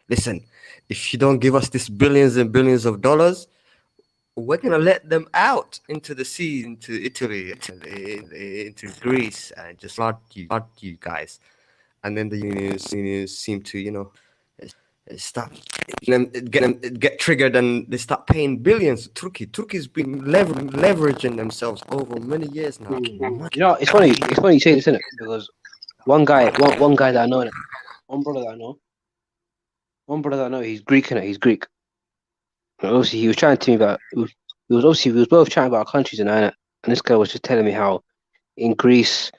Speaker 7: listen, if you don't give us this billions and billions of dollars, we're gonna let them out into the sea, into Italy, into Greece, and just flood you guys. And then the unions seem to, you know, start get triggered, and they start paying billions to Turkey. Turkey's been leveraging themselves over many years now.
Speaker 8: You know, it's funny. It's funny you say this, isn't it? Because one guy that I know, one brother that I know, he's Greek, innit? He's Greek. And obviously, he was chatting to me about. We was both chatting about our countries, and this guy was just telling me how in Greece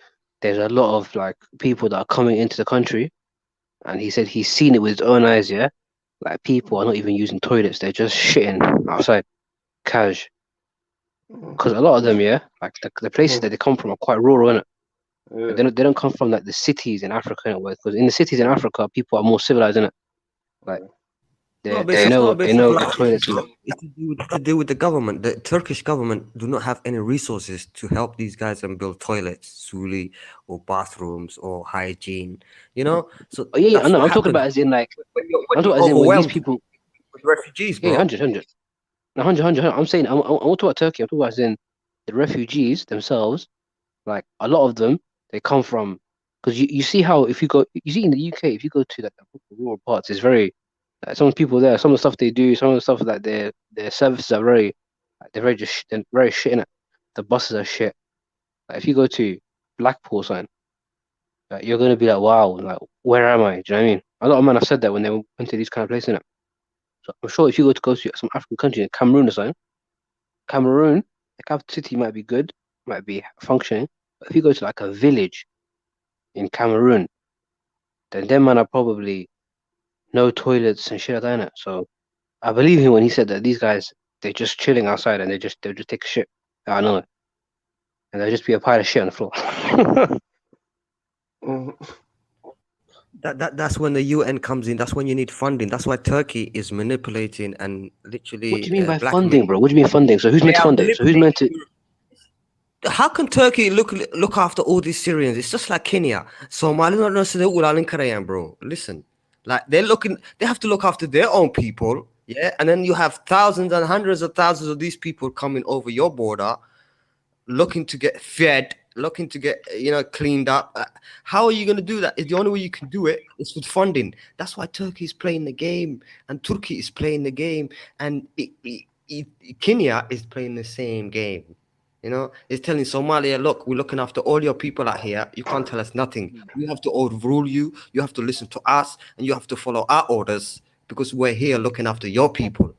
Speaker 8: there's a lot of like people that are coming into the country, and he said he's seen it with his own eyes. Yeah, like people are not even using toilets; they're just shitting outside, cash. Because a lot of them, yeah, like the places that they come from are quite rural, innit?
Speaker 5: Yeah.
Speaker 8: They don't come from like the cities in Africa, innit? Because in the cities in Africa, people are more civilized, innit? Like they know toilets.
Speaker 7: It's to do with the government. The Turkish government do not have any resources to help these guys and build toilets, suli, or bathrooms, or hygiene. You know. So
Speaker 8: I know. I'm talking about as in like I'm talking as in when these people
Speaker 7: with refugees, bro.
Speaker 8: Yeah, 100. I'm saying I'm talking about Turkey. I'm talking about as in the refugees themselves. Like a lot of them, they come from because you see how if you see in the UK, if you go to like the rural parts, it's very like, some people there, some of the stuff they do, some of the stuff that their services are very like, they're very shit in it. The buses are shit. Like if you go to Blackpool, sign, like, you're gonna be like, wow, like where am I? Do you know what I mean? A lot of men have said that when they went to these kind of places, innit? So I'm sure if you go to some African country, Cameroon or something, Cameroon, the capital city might be good, might be functioning. But if you go to like a village in Cameroon, then them man are probably no toilets and shit like that, innit? So I believe him when he said that these guys they're just chilling outside and they'll just take a shit. I know it. And there'll just be a pile of shit on the floor.
Speaker 7: That's when the UN comes in. That's when you need funding. That's why Turkey is manipulating and literally.
Speaker 8: What do you mean by funding, bro? What do you mean funding? So who's meant to fund it? So who's meant to?
Speaker 7: How can Turkey look after all these Syrians? It's just like Kenya. Somali, bro. Listen, like they have to look after their own people, yeah. And then you have thousands and hundreds of thousands of these people coming over your border, looking to get fed, looking to get cleaned up. How are you going to do that? The only way you can do it is with funding. That's why Turkey is playing the game, and Turkey is playing the game, and Kenya is playing the same game. You know, it's telling Somalia, look, we're looking after all your people out here. You can't tell us nothing. We have to overrule you. You have to listen to us, and you have to follow our orders because we're here looking after your people.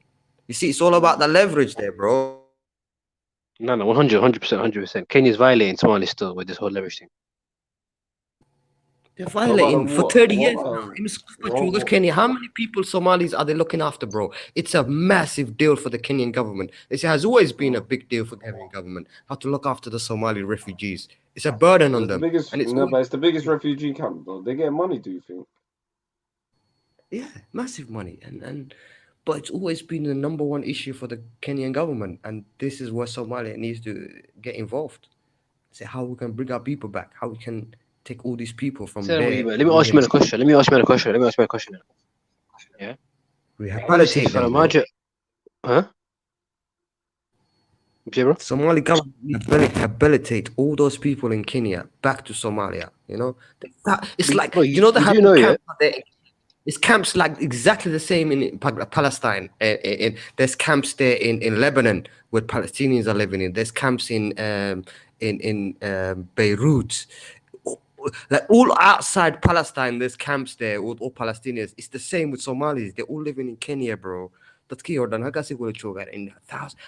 Speaker 7: You see, it's all about the leverage there, bro.
Speaker 8: No, 100%. Kenya's violating Somalia still with this whole leverage thing.
Speaker 7: They're violating for 30 years now. Kenya, how many people, Somalis, are they looking after, bro? It's a massive deal for the Kenyan government. It has always been a big deal for the Kenyan government, how to look after the Somali refugees. It's a burden on them.
Speaker 5: But it's the biggest refugee camp, though. They get money, do you think?
Speaker 7: Yeah, massive money. But it's always been the number one issue for the Kenyan government. And this is where Somalia needs to get involved. Say how we can bring our people back, how we can take all these people from there.
Speaker 8: Let me ask you a question. Yeah?
Speaker 7: Rehabilitate them,
Speaker 8: huh? Bro?
Speaker 7: Somali government rehabilitate all those people in Kenya back to Somalia. You know? It's like, bro, it's camps like exactly the same in Palestine. There's camps there in Lebanon where Palestinians are living in. There's camps in Beirut. Like all outside Palestine, there's camps there with all Palestinians. It's the same with Somalis. They're all living in Kenya, bro. In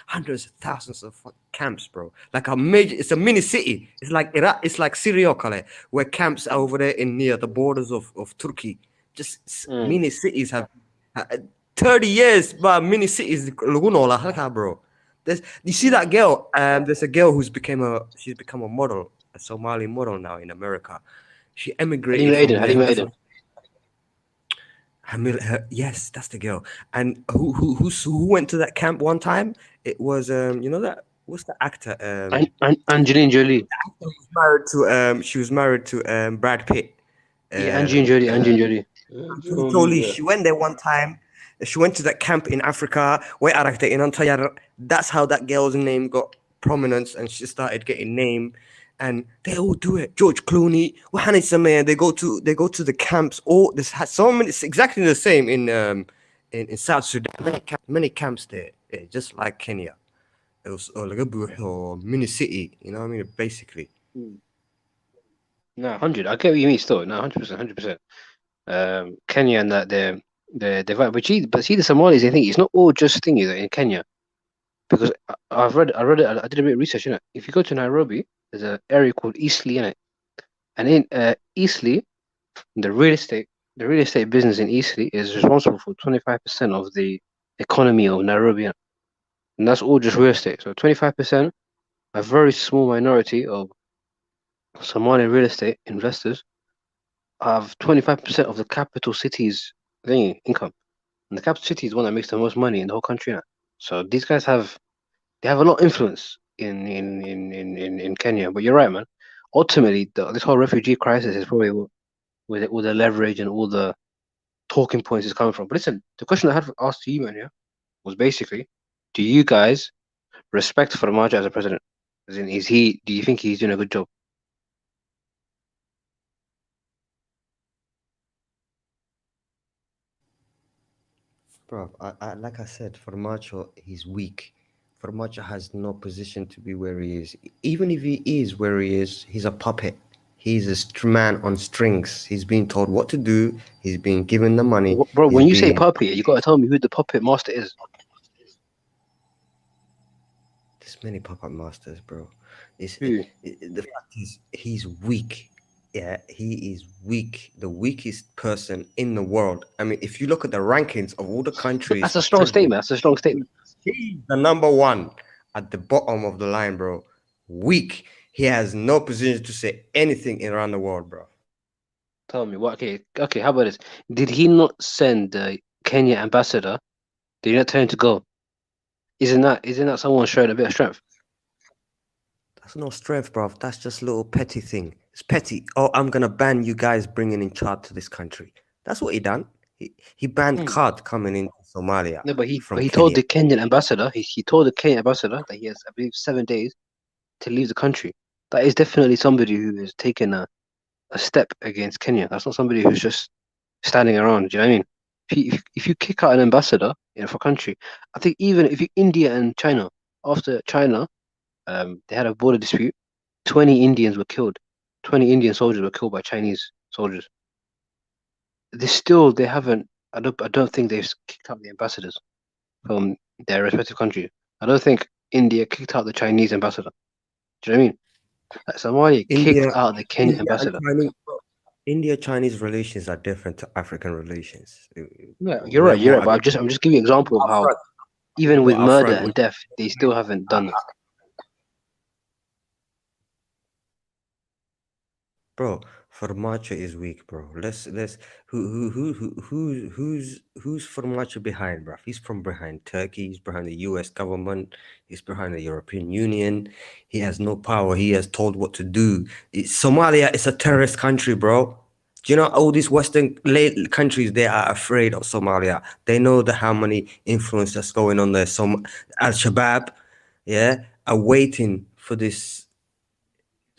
Speaker 7: hundreds of thousands of camps, bro. Like it's a mini city. It's like Iraq, it's like Syria, where camps are over there near the borders of Turkey. Just mini cities have 30 years, but mini cities, bro. You see that girl? There's a girl she's become a model, a Somali model now in America. She emigrated. Yes, that's the girl. And who went to that camp one time? It was you know that what's the actor?
Speaker 8: Angelina Jolie.
Speaker 7: She was married to Brad Pitt.
Speaker 8: Yeah, Angelina Jolie. Angelina Jolie.
Speaker 7: Jolie. She went there one time. She went to that camp in Africa. That's how that girl's name got prominence, and she started getting name. And they all do it. George Clooney, man, they go to the camps. All this has so many. It's exactly the same in South Sudan. Many camps there, yeah, just like Kenya. It was like a mini city. You know what I mean? Basically.
Speaker 8: No, 100. I get what you mean. Still, no, 100%. Kenya and that they're right. But see the Somalis. I think it's not all just thingy though in Kenya, because I did a bit of research in it. If you go to Nairobi, there's an area called Eastleigh in it, and in Eastleigh, the real estate business in Eastleigh is responsible for 25% of the economy of Nairobi, innit? And that's all just real estate. So 25%, a very small minority of Somali real estate investors have 25% of the capital city's income. And the capital city is one that makes the most money in the whole country now. So these guys have a lot of influence in Kenya. But you're right, man. Ultimately, this whole refugee crisis is probably where all the leverage and all the talking points is coming from. But listen, the question I had asked to you, man, yeah, was basically, do you guys respect Farmajo as a president? As in, do you think he's doing a good job?
Speaker 7: Bro, I like I said, Formaggio, he's weak. Formaggio has no position to be where he is. Even if he is where he is, he's a puppet. He's a man on strings. He's being told what to do. He's being given the money.
Speaker 8: Bro, when you say puppet, you got to tell me who the puppet master is.
Speaker 7: There's many puppet masters, bro. The fact is, he's weak. Yeah, he is weak. The weakest person in the world. I mean, if you look at the rankings of all the countries,
Speaker 8: that's a strong statement. That's a strong statement.
Speaker 7: He's the number one at the bottom of the line, bro. Weak. He has no position to say anything around the world, bro.
Speaker 8: Tell me what? Okay. How about this? Did he not send the Kenya ambassador? Did he not tell him to go? Isn't that someone showing a bit of strength?
Speaker 7: That's no strength, bro. That's just a little petty thing. It's petty. Oh, I'm gonna ban you guys bringing in Chad to this country. That's what he done. He banned Chad coming into Somalia.
Speaker 8: No, but he told the Kenyan ambassador. He told the Kenyan ambassador that he has, I believe, 7 days to leave the country. That is definitely somebody who has taken a step against Kenya. That's not somebody who's just standing around. Do you know what I mean? If you kick out an ambassador for a country, I think even if India and China, after China, they had a border dispute, 20 Indians were killed. 20 Indian soldiers were killed by Chinese soldiers. They haven't. I don't think they've kicked out the ambassadors from their respective countries. I don't think India kicked out the Chinese ambassador. Do you know what I mean? Like Somalia kicked out the Kenyan ambassador.
Speaker 7: India-Chinese relations are different to African relations.
Speaker 8: Yeah, you're right. But I'm just giving you an example of how, even with murder and death, they still haven't done it.
Speaker 7: Bro, Formaggio is weak, bro. Who's Formaggio behind, bro? He's from behind Turkey. He's behind the U.S. government. He's behind the European Union. He has no power. He has told what to do. Somalia is a terrorist country, bro. Do you know all these Western countries? They are afraid of Somalia. They know how many influence that's going on there. Al-Shabaab, yeah, are waiting for this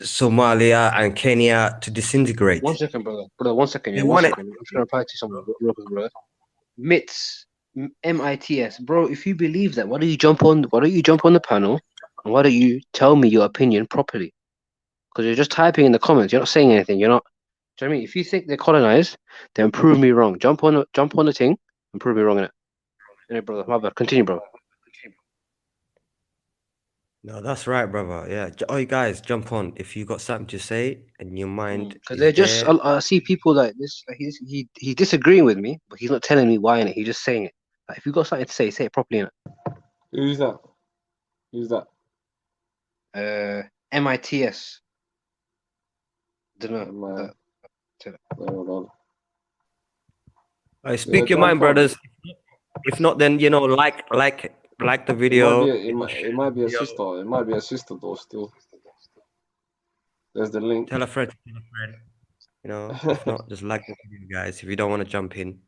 Speaker 7: Somalia and Kenya to disintegrate.
Speaker 8: 1 second, brother. 1 second. Yeah, 1 second. I'm just gonna reply to someone real quick, brother. MITS, MITS, bro. If you believe that, why don't you jump on the panel and why don't you tell me your opinion properly? Because you're just typing in the comments. You're not saying anything. You're not. Do you know what I mean? If you think they're colonized, then prove me wrong. Jump on the thing and prove me wrong in it. Yeah, brother. My bad. Continue, bro.
Speaker 7: No, that's right, brother. Yeah. Oh, you guys, jump on if you got something to say and your mind.
Speaker 8: Because they're just. I see people like this. Like he's disagreeing with me, but he's not telling me why in it. He's just saying it. Like if you got something to say it properly in it.
Speaker 5: Who's that?
Speaker 8: MITS. Don't know.
Speaker 5: Hold on.
Speaker 7: I speak your mind, brothers. If not, then like the video.
Speaker 5: It might be a sister. It might be a sister though. Still, there's the link.
Speaker 7: Tell a friend. If not, just like the video, guys. If you don't want to jump in.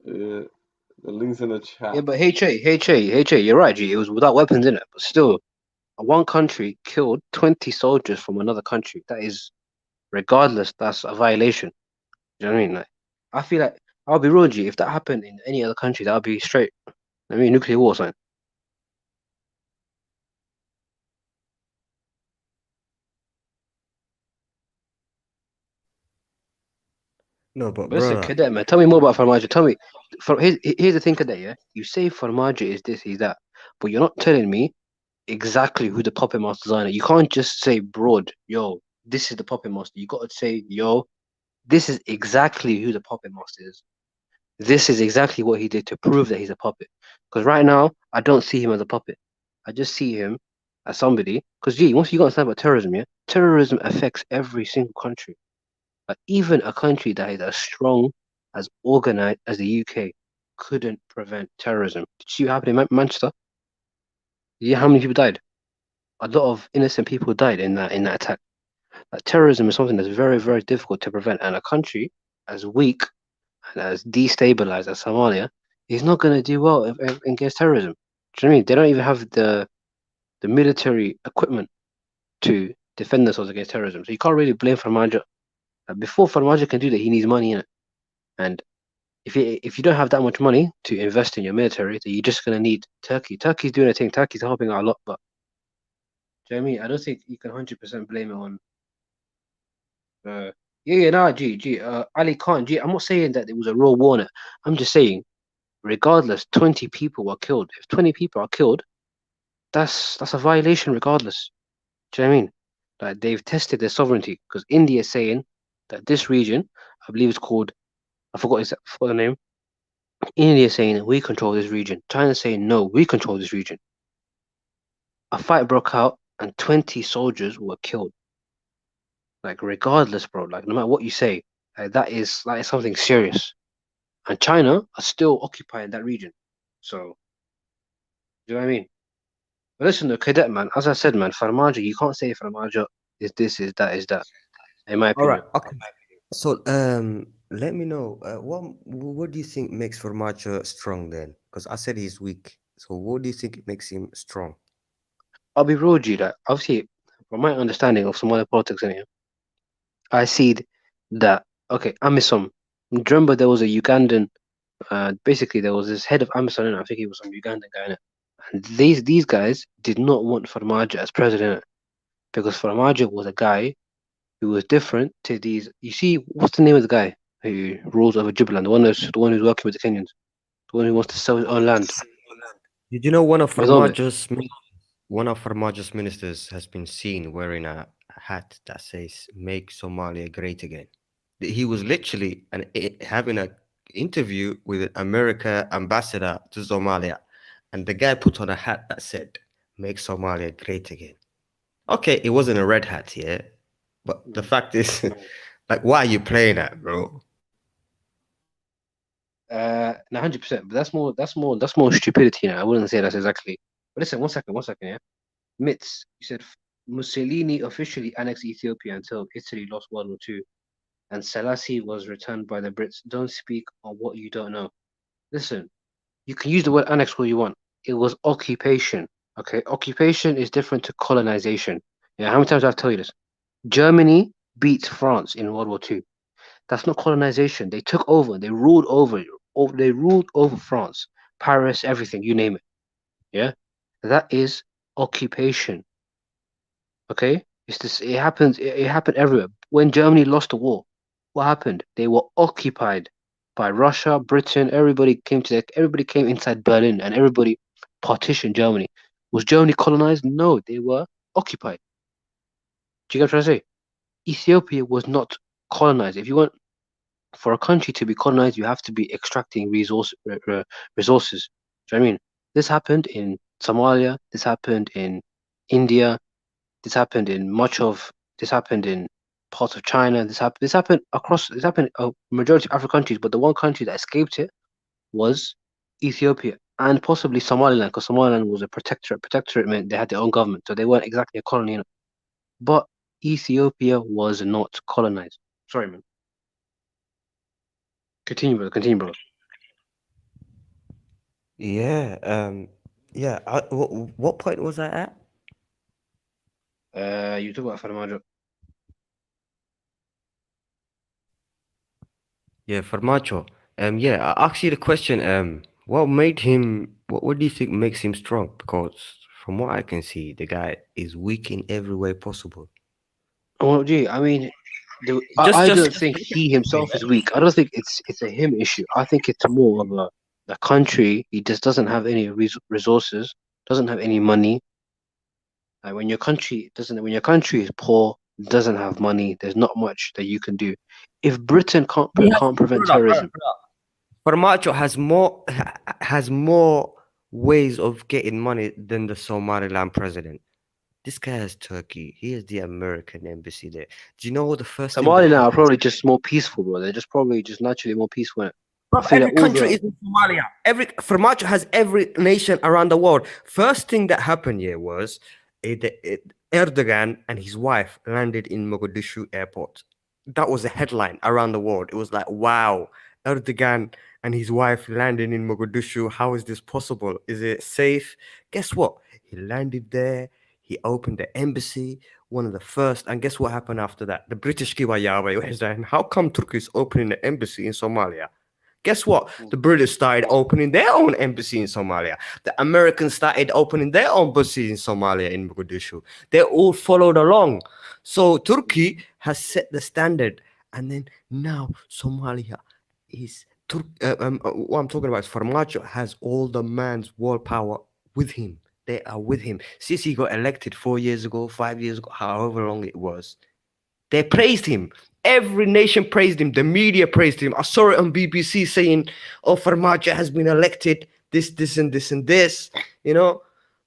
Speaker 5: Yeah, the link's in the chat.
Speaker 8: Yeah, but HA, you're right, G. It was without weapons in it, but still, one country killed 20 soldiers from another country. That is, regardless, that's a violation. Do you know what I mean? Like, I feel like I'll be real, G. If that happened in any other country, that would be straight. I mean, nuclear war, son.
Speaker 7: No, but
Speaker 8: Listen,
Speaker 7: brother,
Speaker 8: Cadet, man, tell me more about Farmajo. Tell me, here's the thing, Cadet, yeah? You say Farmajo is this, he's that, but you're not telling me exactly who the puppet masters are. You can't just say broad, yo, this is the puppet master. You got to say, yo, this is exactly who the puppet master is. This is exactly what he did to prove that he's a puppet. Because right now, I don't see him as a puppet. I just see him as somebody. Because, gee, once you got to understand about terrorism, yeah, terrorism affects every single country. Like, even a country that is as strong, as organized as the UK couldn't prevent terrorism. Did you see what happened in Manchester? Yeah, how many people died? A lot of innocent people died in that attack. Like, terrorism is something that's very, very difficult to prevent, and a country as weak and as destabilized as Somalia is not going to do well against terrorism. Do you know what I mean? They don't even have the military equipment to defend themselves against terrorism. So you can't really blame Farmajo. Before Farmajo can do that, he needs money in it. And if you don't have that much money to invest in your military, then you're just going to need Turkey. Turkey's doing a thing. Turkey's helping out a lot, but do you know what I mean? I don't think you can 100% blame it on. Ali Khan. I'm not saying that it was a real war. I'm just saying, regardless, 20 people were killed. If 20 people are killed, that's a violation regardless. Do you know what I mean? Like, they've tested their sovereignty, because India is saying that this region, I believe it's called, I forgot the name. India is saying we control this region. China is saying no, we control this region. A fight broke out and 20 soldiers were killed. Like, regardless, bro, like, no matter what you say, that is something serious. And China are still occupying that region. So, do you know what I mean? But listen, the Cadet, man, as I said, man, Farmajo, you can't say Farmajo is this, is that, in my opinion.
Speaker 7: All right, okay. So, let me know, what do you think makes Farmajo strong then? Because I said he's weak. So what do you think makes him strong?
Speaker 8: I'll be real, G, that obviously, from my understanding of Somali politics in here, I see that, okay, AMISOM, remember there was a Ugandan, basically there was this head of AMISOM, and I think he was some Ugandan guy in it. And these guys did not want Farmajo as president, because Farmajo was a guy who was different to these. You see, what's the name of the guy who rules over Jubaland? The one who's working with the Kenyans, the one who wants to sell his own land.
Speaker 7: Did you know one of Farmajo's ministers has been seen wearing a hat that says "Make Somalia Great Again"? He was literally having an interview with an American ambassador to Somalia, and the guy put on a hat that said "Make Somalia Great Again." Okay, it wasn't a red hat, yeah, but the fact is, like, why are you playing that, bro?
Speaker 8: 100%. But that's more stupidity. I wouldn't say that's exactly. But listen, one second, yeah. Mitz, you said Mussolini officially annexed Ethiopia until Italy lost World War II, and Selassie was returned by the Brits. Don't speak on what you don't know. Listen, you can use the word annex all you want. It was occupation. Okay, occupation is different to colonization. Yeah, how many times I've told you this? Germany beat France in World War II. That's not colonization. They took over. They ruled over. They ruled over France, Paris, everything. You name it. Yeah, that is occupation. Okay, it's this. It happens. It happened everywhere. When Germany lost the war, what happened? They were occupied by Russia, Britain. Everybody came inside Berlin, and everybody partitioned Germany. Was Germany colonized? No, they were occupied. Do you get what I'm trying to say? Ethiopia was not colonized. If you want for a country to be colonized, you have to be extracting resources. Do you know what I mean? This happened in Somalia. This happened in India. This happened in parts of China. This happened across. This happened a majority of African countries, but the one country that escaped it was Ethiopia and possibly Somaliland, because Somaliland was a protectorate. Protectorate meant they had their own government, so they weren't exactly a colony. But Ethiopia was not colonized. Sorry, man. Continue, brother. Continue, brother.
Speaker 7: Yeah. Yeah. What point was I at?
Speaker 8: You talk about Farmajo.
Speaker 7: Yeah, Farmacho. Yeah. I asked you the question. What made him? What do you think makes him strong? Because from what I can see, the guy is weak in every way possible.
Speaker 8: Well, gee, I mean, I don't think he himself is weak. I don't think it's a him issue. I think it's more of a country. He just doesn't have any resources, doesn't have any money. Like when your country is poor, doesn't have money, there's not much that you can do. If Britain can't prevent terrorism,
Speaker 7: Farmacho has more ways of getting money than the Somaliland president. This guy has Turkey. He has the American embassy there. Do you know what the first thing that
Speaker 8: Somaliland are
Speaker 7: happened?
Speaker 8: probably just more peaceful, bro. They're just probably just naturally more peaceful.
Speaker 7: Bro, every country is in Somalia. Farmacho has every nation around the world. First thing that happened here was Erdogan and his wife landed in Mogadishu airport. That was a headline around the world. It was like, wow, Erdogan and his wife landed in Mogadishu. How is this possible? Is it safe? Guess what? He landed there. He opened the embassy, one of the first. And guess what happened after that? The British Kiwayawe was saying, how come Turkey is opening the embassy in Somalia? Guess what? The British started opening their own embassy in Somalia. The Americans started opening their own embassy in Somalia, in Mogadishu. They all followed along. So Turkey has set the standard. And then now Somalia is... what I'm talking about is Farmacho has all the man's world power with him. They are with him. Sisi got elected 4 years ago, 5 years ago, however long it was. They praised him. Every nation praised him. The media praised him. I saw it on BBC saying, oh, Farmajo has been elected, this, and this, and this, you know?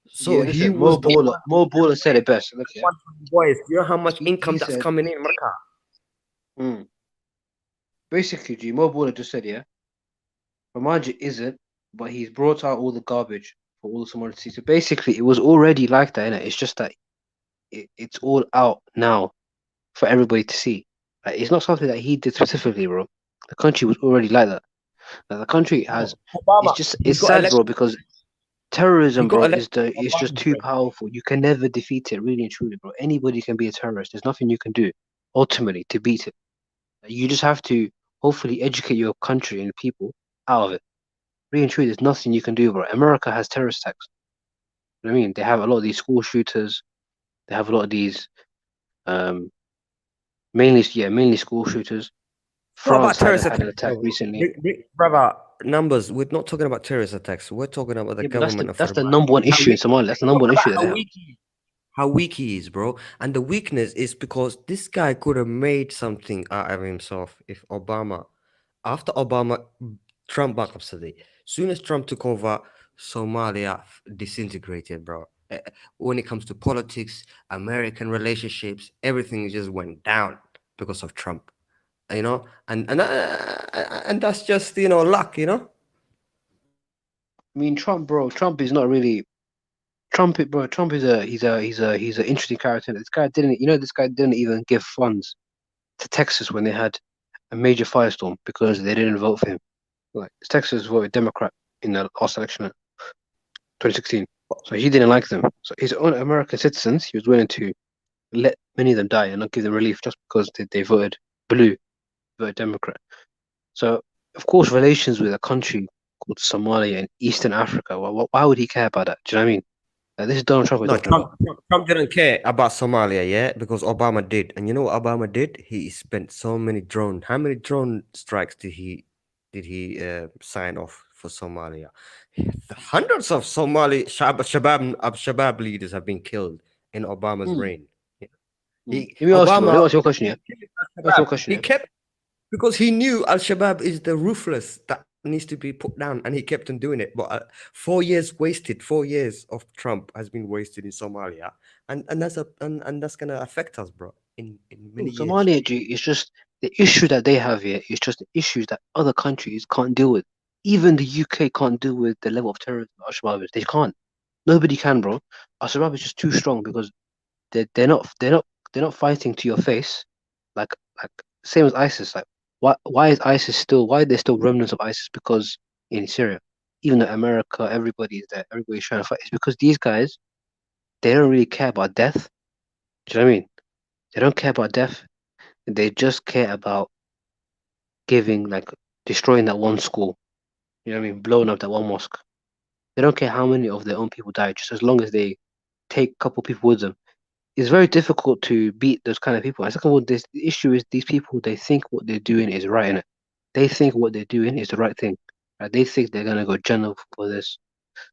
Speaker 7: So
Speaker 8: yeah,
Speaker 7: he was
Speaker 8: Mo Baller said it best. Look, yeah.
Speaker 7: Boys, you know how much income that's coming in, Marka?
Speaker 8: Basically, Mo Baller just said, yeah, Farmajo isn't, but he's brought out all the garbage for all the Somali to see. So basically, it was already like that, innit? It's just that it's all out now for everybody to see. Like, it's not something that he did specifically, bro. The country was already like that. Like, the country has. It's sad, bro, because terrorism, bro, is just too powerful. You can never defeat it, really and truly, bro. Anybody can be a terrorist. There's nothing you can do, ultimately, to beat it. You just have to hopefully educate your country and people out of it. Really and truly, there's nothing you can do, bro. America has terrorist attacks. You know what I mean? They have a lot of these school shooters. They have a lot of these, mainly school shooters. France had an attack recently.
Speaker 7: Brother, numbers. We're not talking about terrorist attacks. We're talking about the government.
Speaker 8: That's the number one issue in Somalia. That's the number one issue that they have.
Speaker 7: How weak he is, bro. And the weakness is because this guy could have made something out of himself if after Trump back up today. Soon as Trump took over, Somalia disintegrated, bro. When it comes to politics, American relationships, everything just went down because of Trump. You know, and that's just, you know, luck, you know.
Speaker 8: I mean, Trump is not really Trump is he's an interesting character. This guy didn't even give funds to Texas when they had a major firestorm because they didn't vote for him. Like, Texas voted Democrat in the last election, 2016. So he didn't like them. So his own American citizens, he was willing to let many of them die and not give them relief just because they voted blue, voted Democrat. So, of course, relations with a country called Somalia in Eastern Africa, why would he care about that? Do you know what I mean? This is Donald Trump.
Speaker 7: Trump didn't care about Somalia, yeah, because Obama did. And you know what Obama did? He spent so many drones. How many drone strikes did he sign off for Somalia? Hundreds of Somali Shabab leaders have been killed in Obama's reign.
Speaker 8: Let me ask you a question.
Speaker 7: He kept, because he knew Al-Shabaab is the ruthless that needs to be put down, and he kept on doing it. But 4 years wasted. 4 years of Trump has been wasted in Somalia, and that's gonna affect us, bro. in many years.
Speaker 8: Somalia, G, is just the issue that they have here is just the issues that other countries can't deal with. Even the UK can't deal with the level of terrorism Al-Shabaab is. They can't. Nobody can, bro. Al-Shabaab is just too strong because they're not fighting to your face, like same as ISIS. Like why is ISIS still why are there still remnants of ISIS? Because in Syria, even though America, everybody is there, everybody's trying to fight. It's because these guys they don't really care about death. Do you know what I mean? They don't care about death. They just care about destroying that one school. You know what I mean? Blowing up that one mosque. They don't care how many of their own people die, just as long as they take a couple people with them. It's very difficult to beat those kind of people. And second of all, the issue is these people, they think what they're doing is right in it. They think what they're doing is the right thing. Right? They think they're gonna go general for this.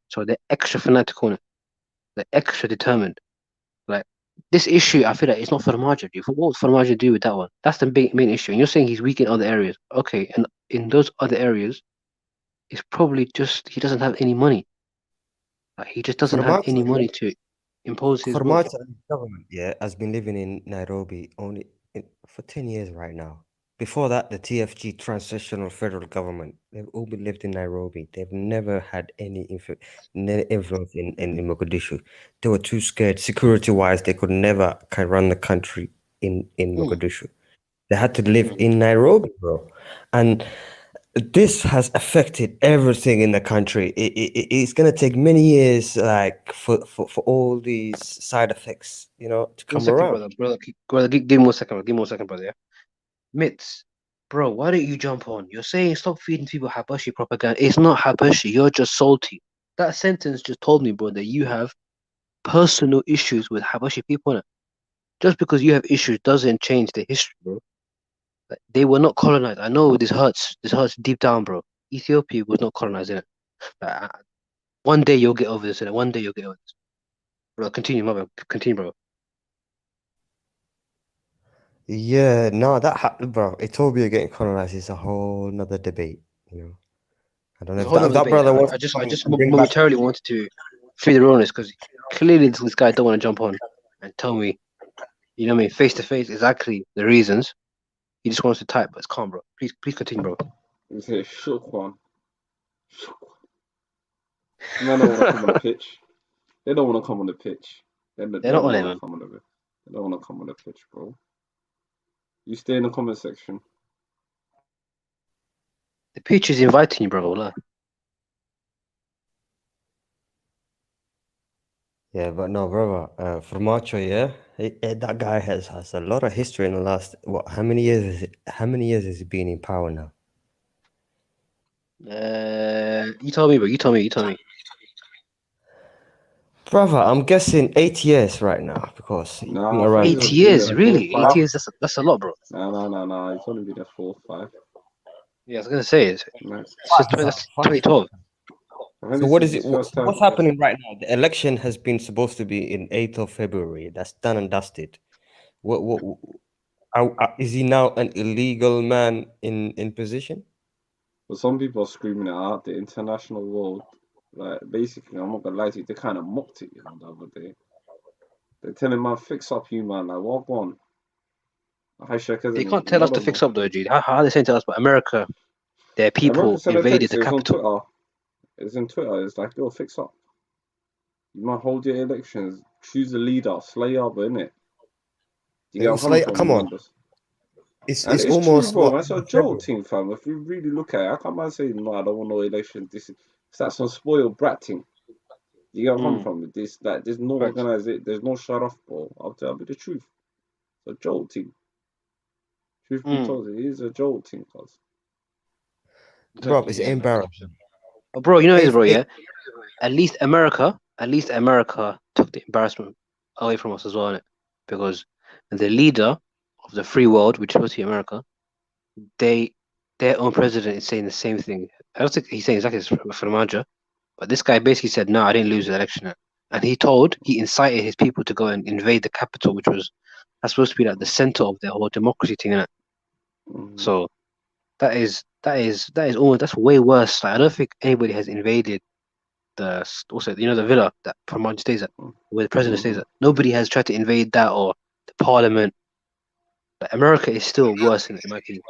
Speaker 8: So they're extra fanatical on it. They're extra determined. Like this issue, I feel like it's not for the margin. What would Farmajo do with that one? That's the main issue. And you're saying he's weak in other areas. Okay, and in those other areas, it's probably just he doesn't have any money. Like he just doesn't have any money to impose his will.
Speaker 7: Farmajo and the government, has been living in Nairobi for 10 years right now. Before that, the TFG, Transitional Federal Government, they've all been lived in Nairobi. They've never had any influence in Mogadishu. They were too scared. Security-wise, they could never run the country in Mogadishu. They had to live in Nairobi, bro. And this has affected everything in the country. It's going to take many years, like for all these side effects, to come around.
Speaker 8: Brother, give me 1 second. Give me 1 second, brother. Yeah? Mitts, bro, why don't you jump on? You're saying stop feeding people Habashi propaganda. It's not Habashi. You're just salty. That sentence just told me, bro, that you have personal issues with Habashi people. Innit? Just because you have issues doesn't change the history, bro. Like, they were not colonized. I know this hurts. This hurts deep down, bro. Ethiopia was not colonized, innit? Like, one day you'll get over this, innit? One day you'll get over this. Bro, continue, mother. Continue, bro.
Speaker 7: Yeah, no, bro. Ethiopia getting colonized is a whole nother debate. I don't know if that brother wants.
Speaker 8: I just momentarily wanted to free the rawness because clearly this guy don't want to jump on and tell me, you know what I mean, face to face exactly the reasons. He just wants to type, but it's calm, bro. Please continue, bro.
Speaker 5: You say shook one. Man, don't want to come on the pitch. They don't want to come on the pitch. They're not on it, man. They don't want to come on the pitch, bro. You stay in the comment section.
Speaker 8: The pitch is inviting you, bro.
Speaker 7: Yeah, but no, brother. Farmajo, that guy has a lot of history in the last. How many years has he been in power now?
Speaker 8: You tell me, bro. You tell me.
Speaker 7: Brother, I'm guessing 8 years right now because
Speaker 8: 8 years, really? 8 years. That's a lot, bro.
Speaker 5: No. He's only been there 4 or 5.
Speaker 8: Yeah, I was gonna say it's 2012.
Speaker 7: So what is it? What's happening right now? The election has been supposed to be in 8th of February. That's done and dusted. Is he now an illegal man in position?
Speaker 5: But some people are screaming it out. The international world, like basically, I'm not gonna lie to you, they kind of mocked it, the other day. They're telling man, fix up, you man. Like, what on?
Speaker 8: They can't tell us to fix up, though, G. How are they saying to us? But America, their people invaded the capital.
Speaker 5: It's on Twitter. It's like, yo, fix up. You might hold your elections, choose a leader, slay up, innit?
Speaker 7: Come on. It's almost
Speaker 5: true, bro. That's a joke thing, fam. If you really look at it, how come I say no? I don't want no election. That's some spoiled brat thing. You get where I'm coming from? There's no organization. There's no shut off, bro. I'll be the truth. It's a joke thing. Truth be told, it is a joke thing, cause.
Speaker 7: Bro, it's embarrassing.
Speaker 8: Bro, you know what it is, bro, yeah? At least America took the embarrassment away from us as well, innit? Because the leader of the free world, which is supposed to be America, their own president is saying the same thing. I don't think he's saying exactly this for Farmajo, but this guy basically said, no, I didn't lose the election. And he incited his people to go and invade the capital, which was that's supposed to be like the center of their whole democracy thing, innit? So that's way worse. Like, I don't think anybody has invaded the villa that Farmajo stays at, where the president stays at. Nobody has tried to invade that or the parliament Like America is still worse in my opinion.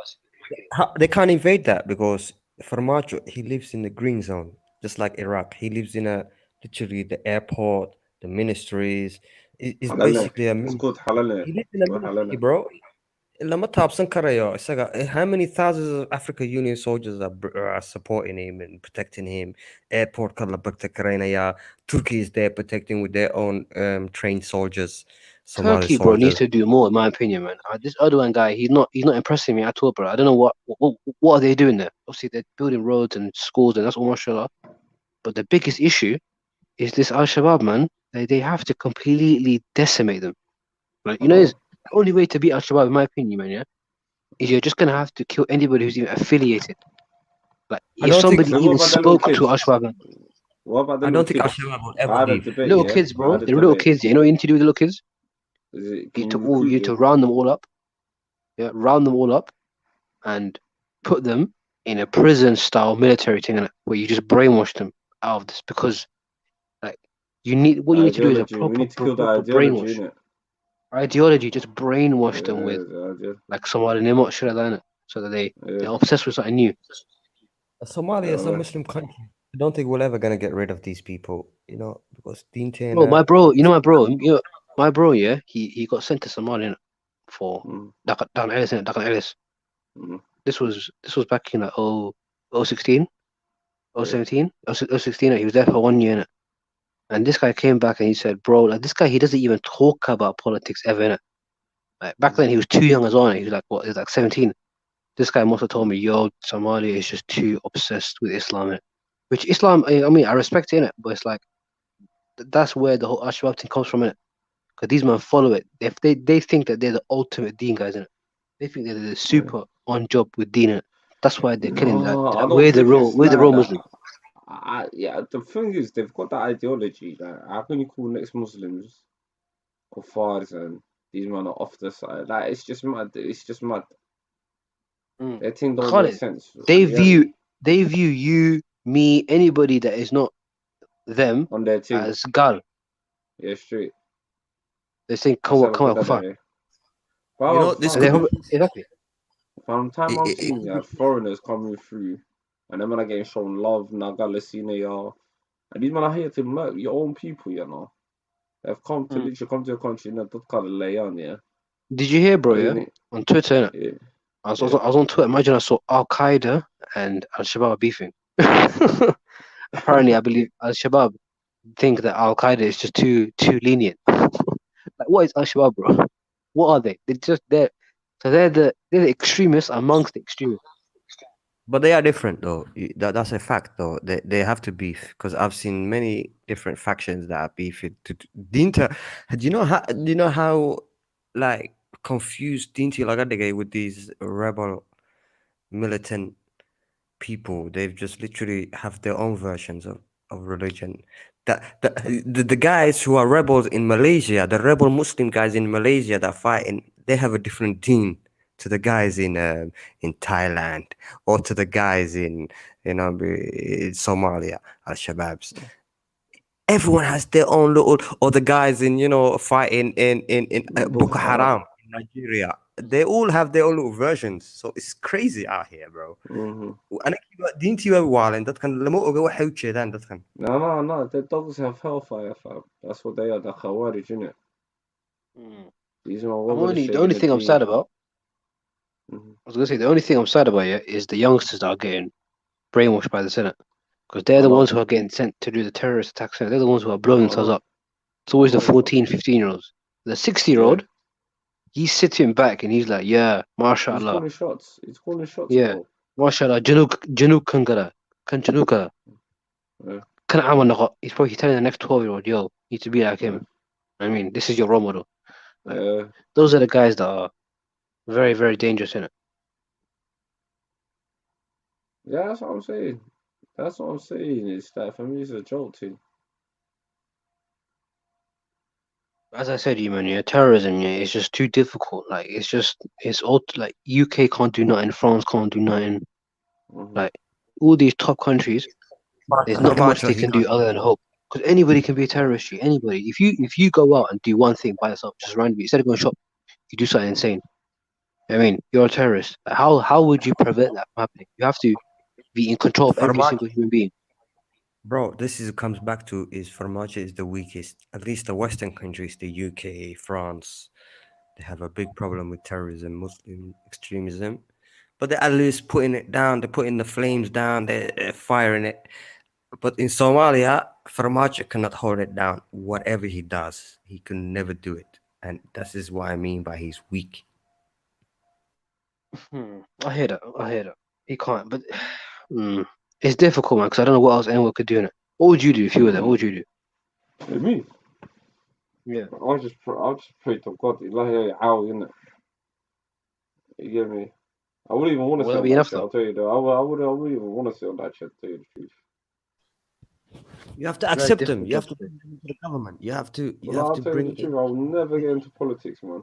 Speaker 7: They can't invade that because Farmajo, he lives in the green zone, just like Iraq. He lives in literally the airport, the ministries. It's basically a
Speaker 5: It's called halal.
Speaker 7: he lives in a ministry, bro. Lama taabsan karayo isaga. How many thousands of African Union soldiers are supporting him and protecting him? Airport ka la bagta karaynaya. Turkey is there protecting with their own trained soldiers, Somali
Speaker 8: Turkey, bro, needs
Speaker 7: soldiers.
Speaker 8: to do more, in my opinion, man. This Erdogan guy, he's not impressing me at all, bro. I don't know what are they doing there. Obviously, they're building roads and schools, and that's all mashallah. But the biggest issue is this Al Shabaab, man. They have to completely decimate them. Like, you know, the only way to beat Al Shabaab, in my opinion, man, yeah, is you're just gonna have to kill anybody who's even affiliated. Like,
Speaker 7: I
Speaker 8: if
Speaker 7: don't think.
Speaker 8: somebody even spoke to Al Shabaab, man,
Speaker 5: What about the
Speaker 7: I
Speaker 5: little
Speaker 7: don't think
Speaker 5: kids?
Speaker 7: Al-Shabaab would
Speaker 5: I
Speaker 7: ever
Speaker 5: had a
Speaker 7: leave.
Speaker 5: debate,
Speaker 8: little
Speaker 5: yeah?
Speaker 8: kids,
Speaker 5: I
Speaker 8: bro,
Speaker 5: had a
Speaker 8: they're little
Speaker 5: debate.
Speaker 8: kids. You know what you need to do with the little kids?
Speaker 5: Is it,
Speaker 8: You
Speaker 5: can
Speaker 8: to
Speaker 5: you recruit
Speaker 8: you to
Speaker 5: them?
Speaker 8: round them all up, yeah, round them all up, and put them in a prison-style military thing, innit, where you just brainwash them out of this because, like, you need what you need to do is a
Speaker 5: Ideology. We
Speaker 8: proper
Speaker 5: need to kill the ideology,
Speaker 8: brainwash.
Speaker 5: innit?
Speaker 8: Ideology, just brainwash them with
Speaker 5: Yeah.
Speaker 8: like Somali Nimot shit like that, innit? So that they're obsessed with something new.
Speaker 7: Somalia is a Muslim country. I don't think we're ever gonna get rid of these people, you know, because Dinte
Speaker 8: Bro, my bro,
Speaker 7: it's
Speaker 8: my bro, yeah, he got sent to Somalia, innit, for Dakan Ellis, innit, Dakan Ellis. This was back in like 016, 017, 016. He was there for 1 year, innit? And this guy came back and he said, bro, like this guy, he doesn't even talk about politics ever, innit? Like back then he was too young as well, innit? He was like, what, he was like 17. This guy must have told me, yo, Somalia is just too obsessed with Islam, innit? Which Islam, I mean, I respect it, innit? But it's like, that's where the whole Al-Shabaab thing comes from, innit? Because these men follow it. If they think that they're the ultimate deen guys, innit? They think they're the super on job with deen, innit? That's why they're killing that.
Speaker 5: No, I
Speaker 8: Like,
Speaker 5: don't
Speaker 8: we're the
Speaker 5: think it's like
Speaker 8: real
Speaker 5: that.
Speaker 8: Muslim.
Speaker 5: Yeah, the thing is, they've got that ideology. Like, how can you call next Muslims kuffars and these men are off the side? Like, it's just mad. It's just mad. Their thing don't make
Speaker 8: Khalid,
Speaker 5: sense.
Speaker 8: they
Speaker 5: Yeah,
Speaker 8: view you, me, anybody that is not them
Speaker 5: on their team.
Speaker 8: as gal.
Speaker 5: Yeah, straight.
Speaker 8: They think
Speaker 5: That's how
Speaker 8: come on,
Speaker 5: good
Speaker 8: fuck.
Speaker 5: that is.
Speaker 7: You know, this
Speaker 8: And
Speaker 7: could be
Speaker 8: exactly.
Speaker 5: From the time I'm seeing
Speaker 7: it-
Speaker 5: foreigners coming through, and them men are getting shown love, Nagalasina, y'all. And these men are here to murk your own people, you know. They've come to literally come to your country, you know, to kind of lay on, yeah.
Speaker 8: Did you hear, bro?
Speaker 5: But
Speaker 8: Yeah,
Speaker 5: then
Speaker 8: on Twitter, innit?
Speaker 5: yeah,
Speaker 8: I was on Twitter. Imagine I saw Al Qaeda and Al Shabaab beefing. Apparently, I believe Al Shabaab think that Al Qaeda is just too lenient. Like, what is Al Shabaab, bro? What are they? They're the extremists amongst the extremists.
Speaker 7: but they are different though. That's a fact though. They have to beef because I've seen many different factions that are beefing. Dinta, do you know how like confused Dinta Lagadege with these rebel militant people? They've just literally have their own versions of religion. The guys who are rebels in Malaysia, the rebel Muslim guys in Malaysia that fighting, they have a different deen to the guys in Thailand or to the guys in in Somalia, Al-Shabaabs. Everyone has their own little, or the guys in fighting in Boko Haram in Nigeria. They all have their own little versions, so it's crazy out here, bro. Aniga diintii waa waaleen dadkan lama oga waxay u jeedaan dadkan.
Speaker 5: No, the dogs have hellfire, fam. That's what they are, the Khawarij, innit? These are what would
Speaker 8: The only thing I'm sad about. I was gonna say the only thing I'm sad about is the youngsters that are getting brainwashed by the Senate, because they're the ones who are getting sent to do the terrorist attacks. They're the ones who are blowing themselves up. It's always the 14, 15-year-olds. The 60-year-old, he's sitting back and he's like, yeah, mashallah.
Speaker 5: He's calling shots. He's calling shots,
Speaker 8: Yeah,
Speaker 5: bro.
Speaker 8: mashallah. Januk Kangara. Kan Januka. Kan Aman. He's probably telling the next 12-year-old, yo, you need to be like him. I mean, this is your role model. Like, those are the guys that are very, very dangerous, innit?
Speaker 5: Yeah, that's what I'm saying. That's what I'm saying. It's that for me, it's a joke thing.
Speaker 8: As I said, you man, yeah, terrorism, yeah, it's just too difficult. Like, it's all like UK can't do nothing, France can't do nothing. Like, all these top countries, there's not much they can do other than hope. Because anybody can be a terrorist. Anybody. If you go out and do one thing by yourself, just randomly, instead of going shop, you do something insane. I mean, you're a terrorist. How would you prevent that from happening? You have to be in control of every single human being.
Speaker 7: Bro, comes back to is Farmacia is the weakest. At least the Western countries, the UK, France, they have a big problem with terrorism, Muslim extremism. But they're at least putting it down. They're putting the flames down. They're firing it. But in Somalia, Farmacia cannot hold it down. Whatever he does, he can never do it. And that is what I mean by he's weak.
Speaker 8: I hear that. He can't, but it's difficult, man, because I don't know what else anyone could do in it. What would you do if you were there? What would you do?
Speaker 5: Me?
Speaker 8: Yeah.
Speaker 5: I'll just pray to God. Ilahi innit? You get me? I wouldn't even want to
Speaker 8: Will
Speaker 5: sit
Speaker 8: that
Speaker 5: on
Speaker 8: be
Speaker 5: that
Speaker 8: enough
Speaker 5: shit.
Speaker 8: though?
Speaker 5: I'll tell you though. I wouldn't even want to sit on that shit. To tell you the truth.
Speaker 7: You have to
Speaker 8: It's very
Speaker 7: accept them.
Speaker 8: difficult
Speaker 7: You have
Speaker 8: job
Speaker 7: to bring them into the government. You have to
Speaker 5: I'll tell you
Speaker 7: bring
Speaker 5: the
Speaker 7: in.
Speaker 5: truth. I'll never get into politics, man.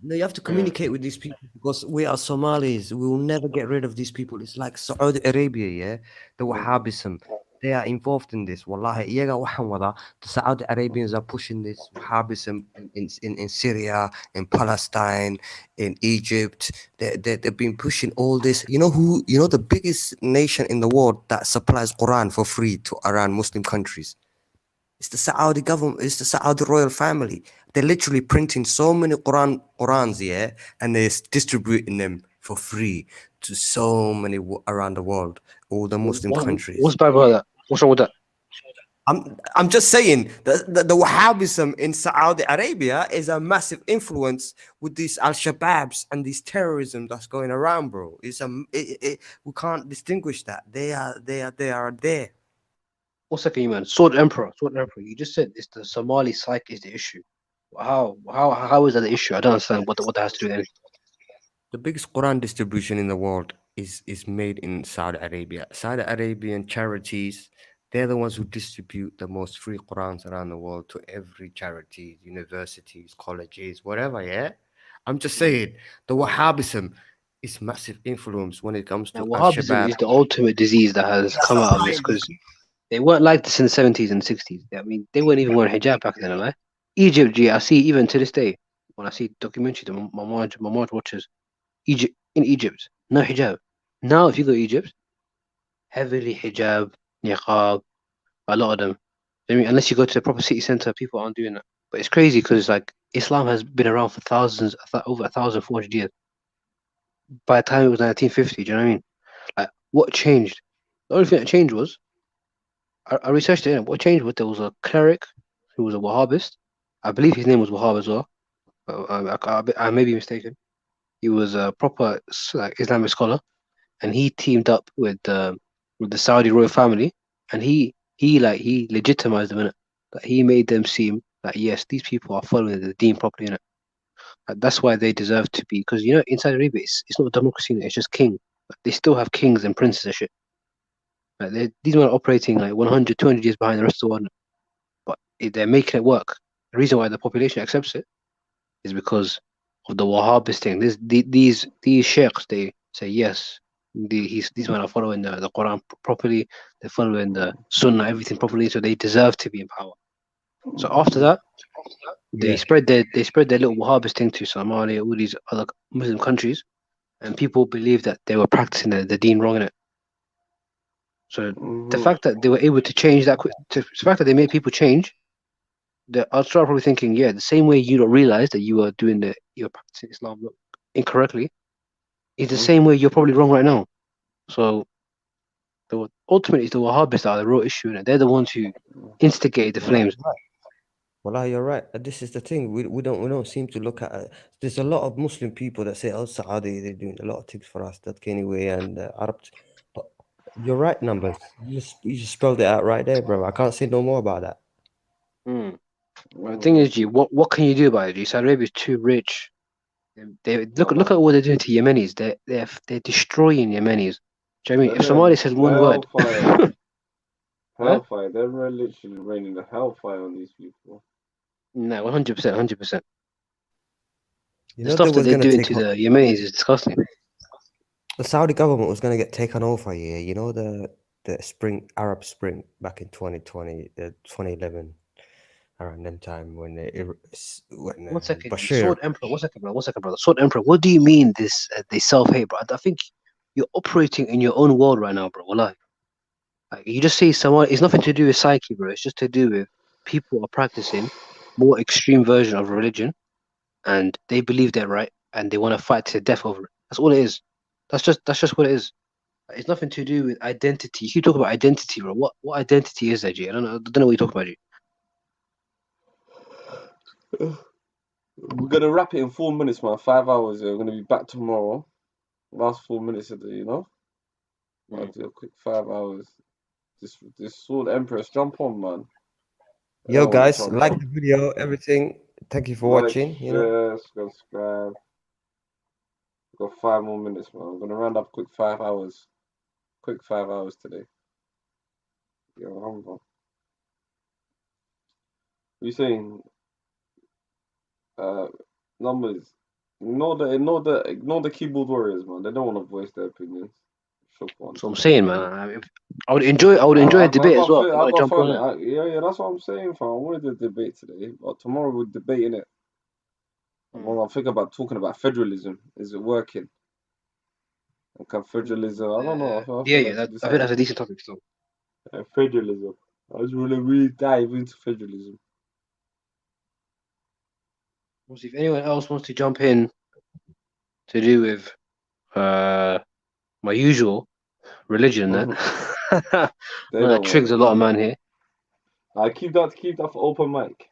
Speaker 7: No, you have to communicate with these people because we are Somalis. We will never get rid of these people. It's like Saudi Arabia, yeah? The Wahhabism. They are involved in this. Wallahi, iyaga waxaan wadaa. The Saudi Arabians are pushing this Wahhabism in Syria, in Palestine, in Egypt. They've been pushing all this. You know the biggest nation in the world that supplies Quran for free to around Muslim countries? It's the Saudi government, it's the Saudi royal family. They're literally printing so many Qurans, yeah, and they're distributing them for free to so many around the world, all the Muslim countries.
Speaker 8: What's bad about that? What's wrong with that?
Speaker 7: I'm just saying the Wahhabism in Saudi Arabia is a massive influence with these al-Shabaabs and this terrorism that's going around, bro. We can't distinguish that. They are there.
Speaker 8: What's second, you man? Sword Emperor. You just said it's the Somali psyche is the issue. How is that the issue? I don't understand what that has to do with anything.
Speaker 7: The biggest Quran distribution in the world is made in Saudi Arabia. Saudi Arabian charities, they're the ones who distribute the most free Qurans around the world to every charity, universities, colleges, whatever, yeah? I'm just saying, the Wahhabism is massive influence when it comes to
Speaker 8: Wahhabism
Speaker 7: Al-Shabaab.
Speaker 8: is the ultimate disease that has come out of this because they weren't like this in the 70s and 60s. I mean, they weren't even wearing hijab back then, right? Egypt, G, I see even to this day, when I see documentaries that my mom watches, in Egypt, no hijab. Now, if you go to Egypt, heavily hijab, niqab, a lot of them. I mean, unless you go to the proper city center, people aren't doing that. But it's crazy because like Islam has been around for over 1,400 years. By the time it was 1950, do you know what I mean? Like, what changed? The only thing that changed was I researched it. What changed was there was a cleric who was a Wahhabist. I believe his name was Wahhab as well. I may be mistaken. He was a proper like Islamic scholar, and he teamed up with the Saudi royal family, and he legitimized them in it. Like, he made them seem like yes, these people are following the deen properly in it. Like, that's why they deserve to be, because inside Arabia it's not a democracy, it's just king. Like, they still have kings and princes and shit. Like, these men are operating like 100, 200 years behind the rest of the world, but they're making it work. The reason why the population accepts it is because of the Wahhabist thing. These sheikhs, they say yes, these men are following the Quran properly. They're following the Sunnah, everything properly, so they deserve to be in power. So after that, they spread their little Wahhabist thing to Somalia, all these other Muslim countries, and people believe that they were practicing the deen wrong in it. So the fact that they were able to change that the fact that they made people change, I'll start probably thinking, yeah, the same way you don't realize that you are you're practicing Islam incorrectly, is the same way you're probably wrong right now. So ultimately, it's the Wahhabis that are the real issue, and they're the ones who instigated the flames.
Speaker 7: Well, you're right. This is the thing. We don't seem to look at. There's a lot of Muslim people that say, "Oh, Saudi, they're doing a lot of things for us." That anyway, and Arabs. But you're right, numbers. You just spelled it out right there, bro. I can't say no more about that.
Speaker 8: Well, the thing is, G, what can you do about it? G? Saudi Arabia is too rich. They look at what they're doing to Yemenis. They're destroying Yemenis. Do you know what I mean? If somebody says one word,
Speaker 5: hellfire. They're literally raining the hellfire on these people.
Speaker 8: No, 100%.
Speaker 7: You
Speaker 8: The
Speaker 7: know
Speaker 8: stuff that
Speaker 7: they
Speaker 8: they're doing to the Yemenis is disgusting.
Speaker 7: The Saudi government was going to get taken over here. You know the Arab Spring back in 2020, 2011. around that time when
Speaker 8: One second,
Speaker 7: Bashir.
Speaker 8: Sword Emperor. One second, brother. Sword Emperor. What do you mean this? They self-hate, bro. I think you're operating in your own world right now, bro. Wallahi. Like, you just say someone. It's nothing to do with psyche, bro. It's just to do with people are practicing more extreme version of religion, and they believe they're right, and they want to fight to the death over it. That's all it is. That's just what it is. It's nothing to do with identity. You keep talking about identity, bro. What identity is that, G? I don't know what you're talking about, G.
Speaker 5: We're gonna wrap it in 4 minutes, man. 5 hours. We're gonna be back tomorrow. Last 4 minutes of the, I'll do a quick 5 hours. This Sword Empress, jump on, man.
Speaker 7: Yo, guys, like the video, everything. Thank you for watching.
Speaker 5: Share, subscribe. We've got 5 more minutes, man. I'm gonna round up quick 5 hours. Quick 5 hours today. Yo, hold on. What are you saying? Numbers. Ignore the keyboard warriors, man. They don't want to voice their opinions.
Speaker 8: That's what I'm saying, man. I would enjoy a debate as well.
Speaker 5: I've got fun. Yeah, that's what I'm saying, fam. I wanted a debate today, but tomorrow we'll debate in it. Well, I'm thinking about talking about federalism. Is it working? Okay, federalism. I don't know.
Speaker 8: I think that's a decent topic still.
Speaker 5: Federalism. I just want to really dive into federalism.
Speaker 8: If anyone else wants to jump in to do with my usual religion, that triggers a lot of man here.
Speaker 5: I keep that for open mic.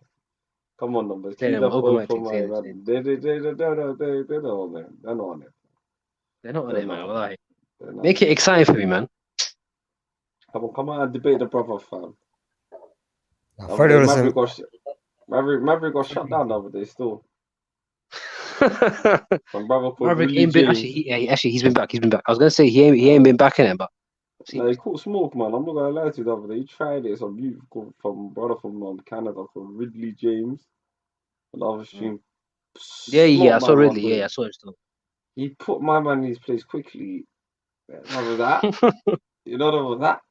Speaker 5: Come on, numbers. Keep that for open mic, man. They're not on it. They're not on it.
Speaker 8: They're not on it, man. Wallahi. Make it exciting for me, man.
Speaker 5: Come on and debate the brother, fam. Maverick got shut down the other day still.
Speaker 8: Maverick ain't been actually he's been back. I was gonna say he ain't been back in it, but
Speaker 5: he caught smoke, man. I'm not gonna lie to you the other day. He tried it. Some beautiful from brother from Canada, from Ridley James. Another stream.
Speaker 8: Yeah, I saw Ridley. Yeah, I saw it still.
Speaker 5: He put my man in his place quickly. Remember that? You know that?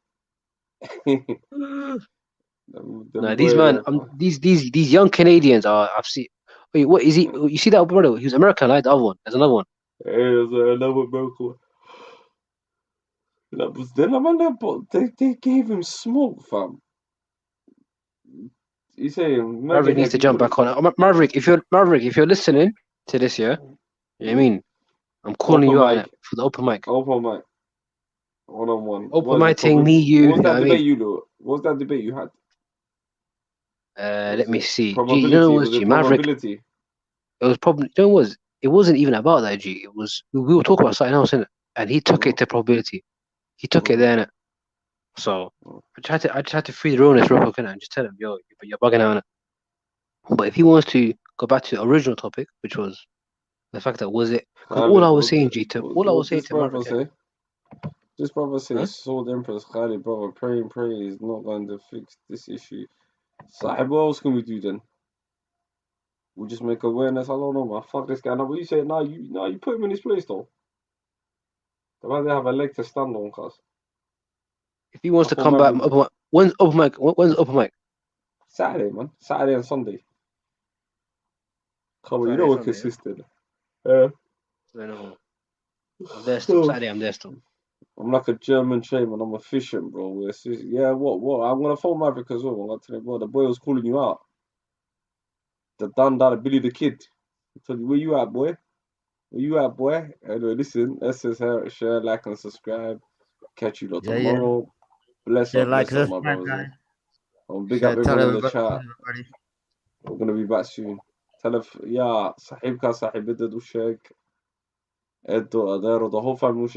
Speaker 8: These young Canadians are. I've seen. Wait, what is he? You see that brother? He was American, right? The other one. There's another one.
Speaker 5: There's another American. That was then. They gave him smoke, fam. You say
Speaker 8: Maverick needs to jump back on. Maverick, if you're listening to this, yeah, you know what I mean. I'm calling you out for the open mic.
Speaker 5: Open mic. 1-on-1.
Speaker 8: Open mic thing, me, you.
Speaker 5: What was that debate you do? What was that debate you had?
Speaker 8: Let me see.
Speaker 5: Probability.
Speaker 8: G, you know what
Speaker 5: was
Speaker 8: G, Maverick.
Speaker 5: It
Speaker 8: was probably. You know it wasn't even about that, G. It was we were talking about something else, innit? And he took it to probability. He took it there, innit? So I tried to free the realness real quick, and just tell him, yo, you're bugging out, innit? But if he wants to go back to the original topic, which was the fact that all I was saying to Maverick.
Speaker 5: This brother says Sword Empress Khalid, brother, pray is not going to fix this issue. So what else can we do then? We just make awareness. I don't know, man. Fuck this guy. Now, what you say? Now you put him in his place, though. The man they have a leg to stand on, cuz.
Speaker 8: If he wants to come back, when's open mic? When's open mic?
Speaker 5: Saturday, man. Saturday and Sunday. Come on, you know we're consistent.
Speaker 8: I know. I'm there still. Saturday, I'm there still.
Speaker 5: I'm like a German train, man. I'm efficient, bro. What? I'm gonna phone Maverick as well. I'm gonna tell him, bro, the boy was calling you out. The Billy the Kid. I told you, where you at, boy? Where you at, boy? Anyway, listen. Share, like, and subscribe. Catch you lot tomorrow. Yeah. Bless up, my brothers. Big up everyone in the chat. We're gonna be back soon. Tell if صاحبك صاحب الدد وشك. Edo, Adero, the whole family.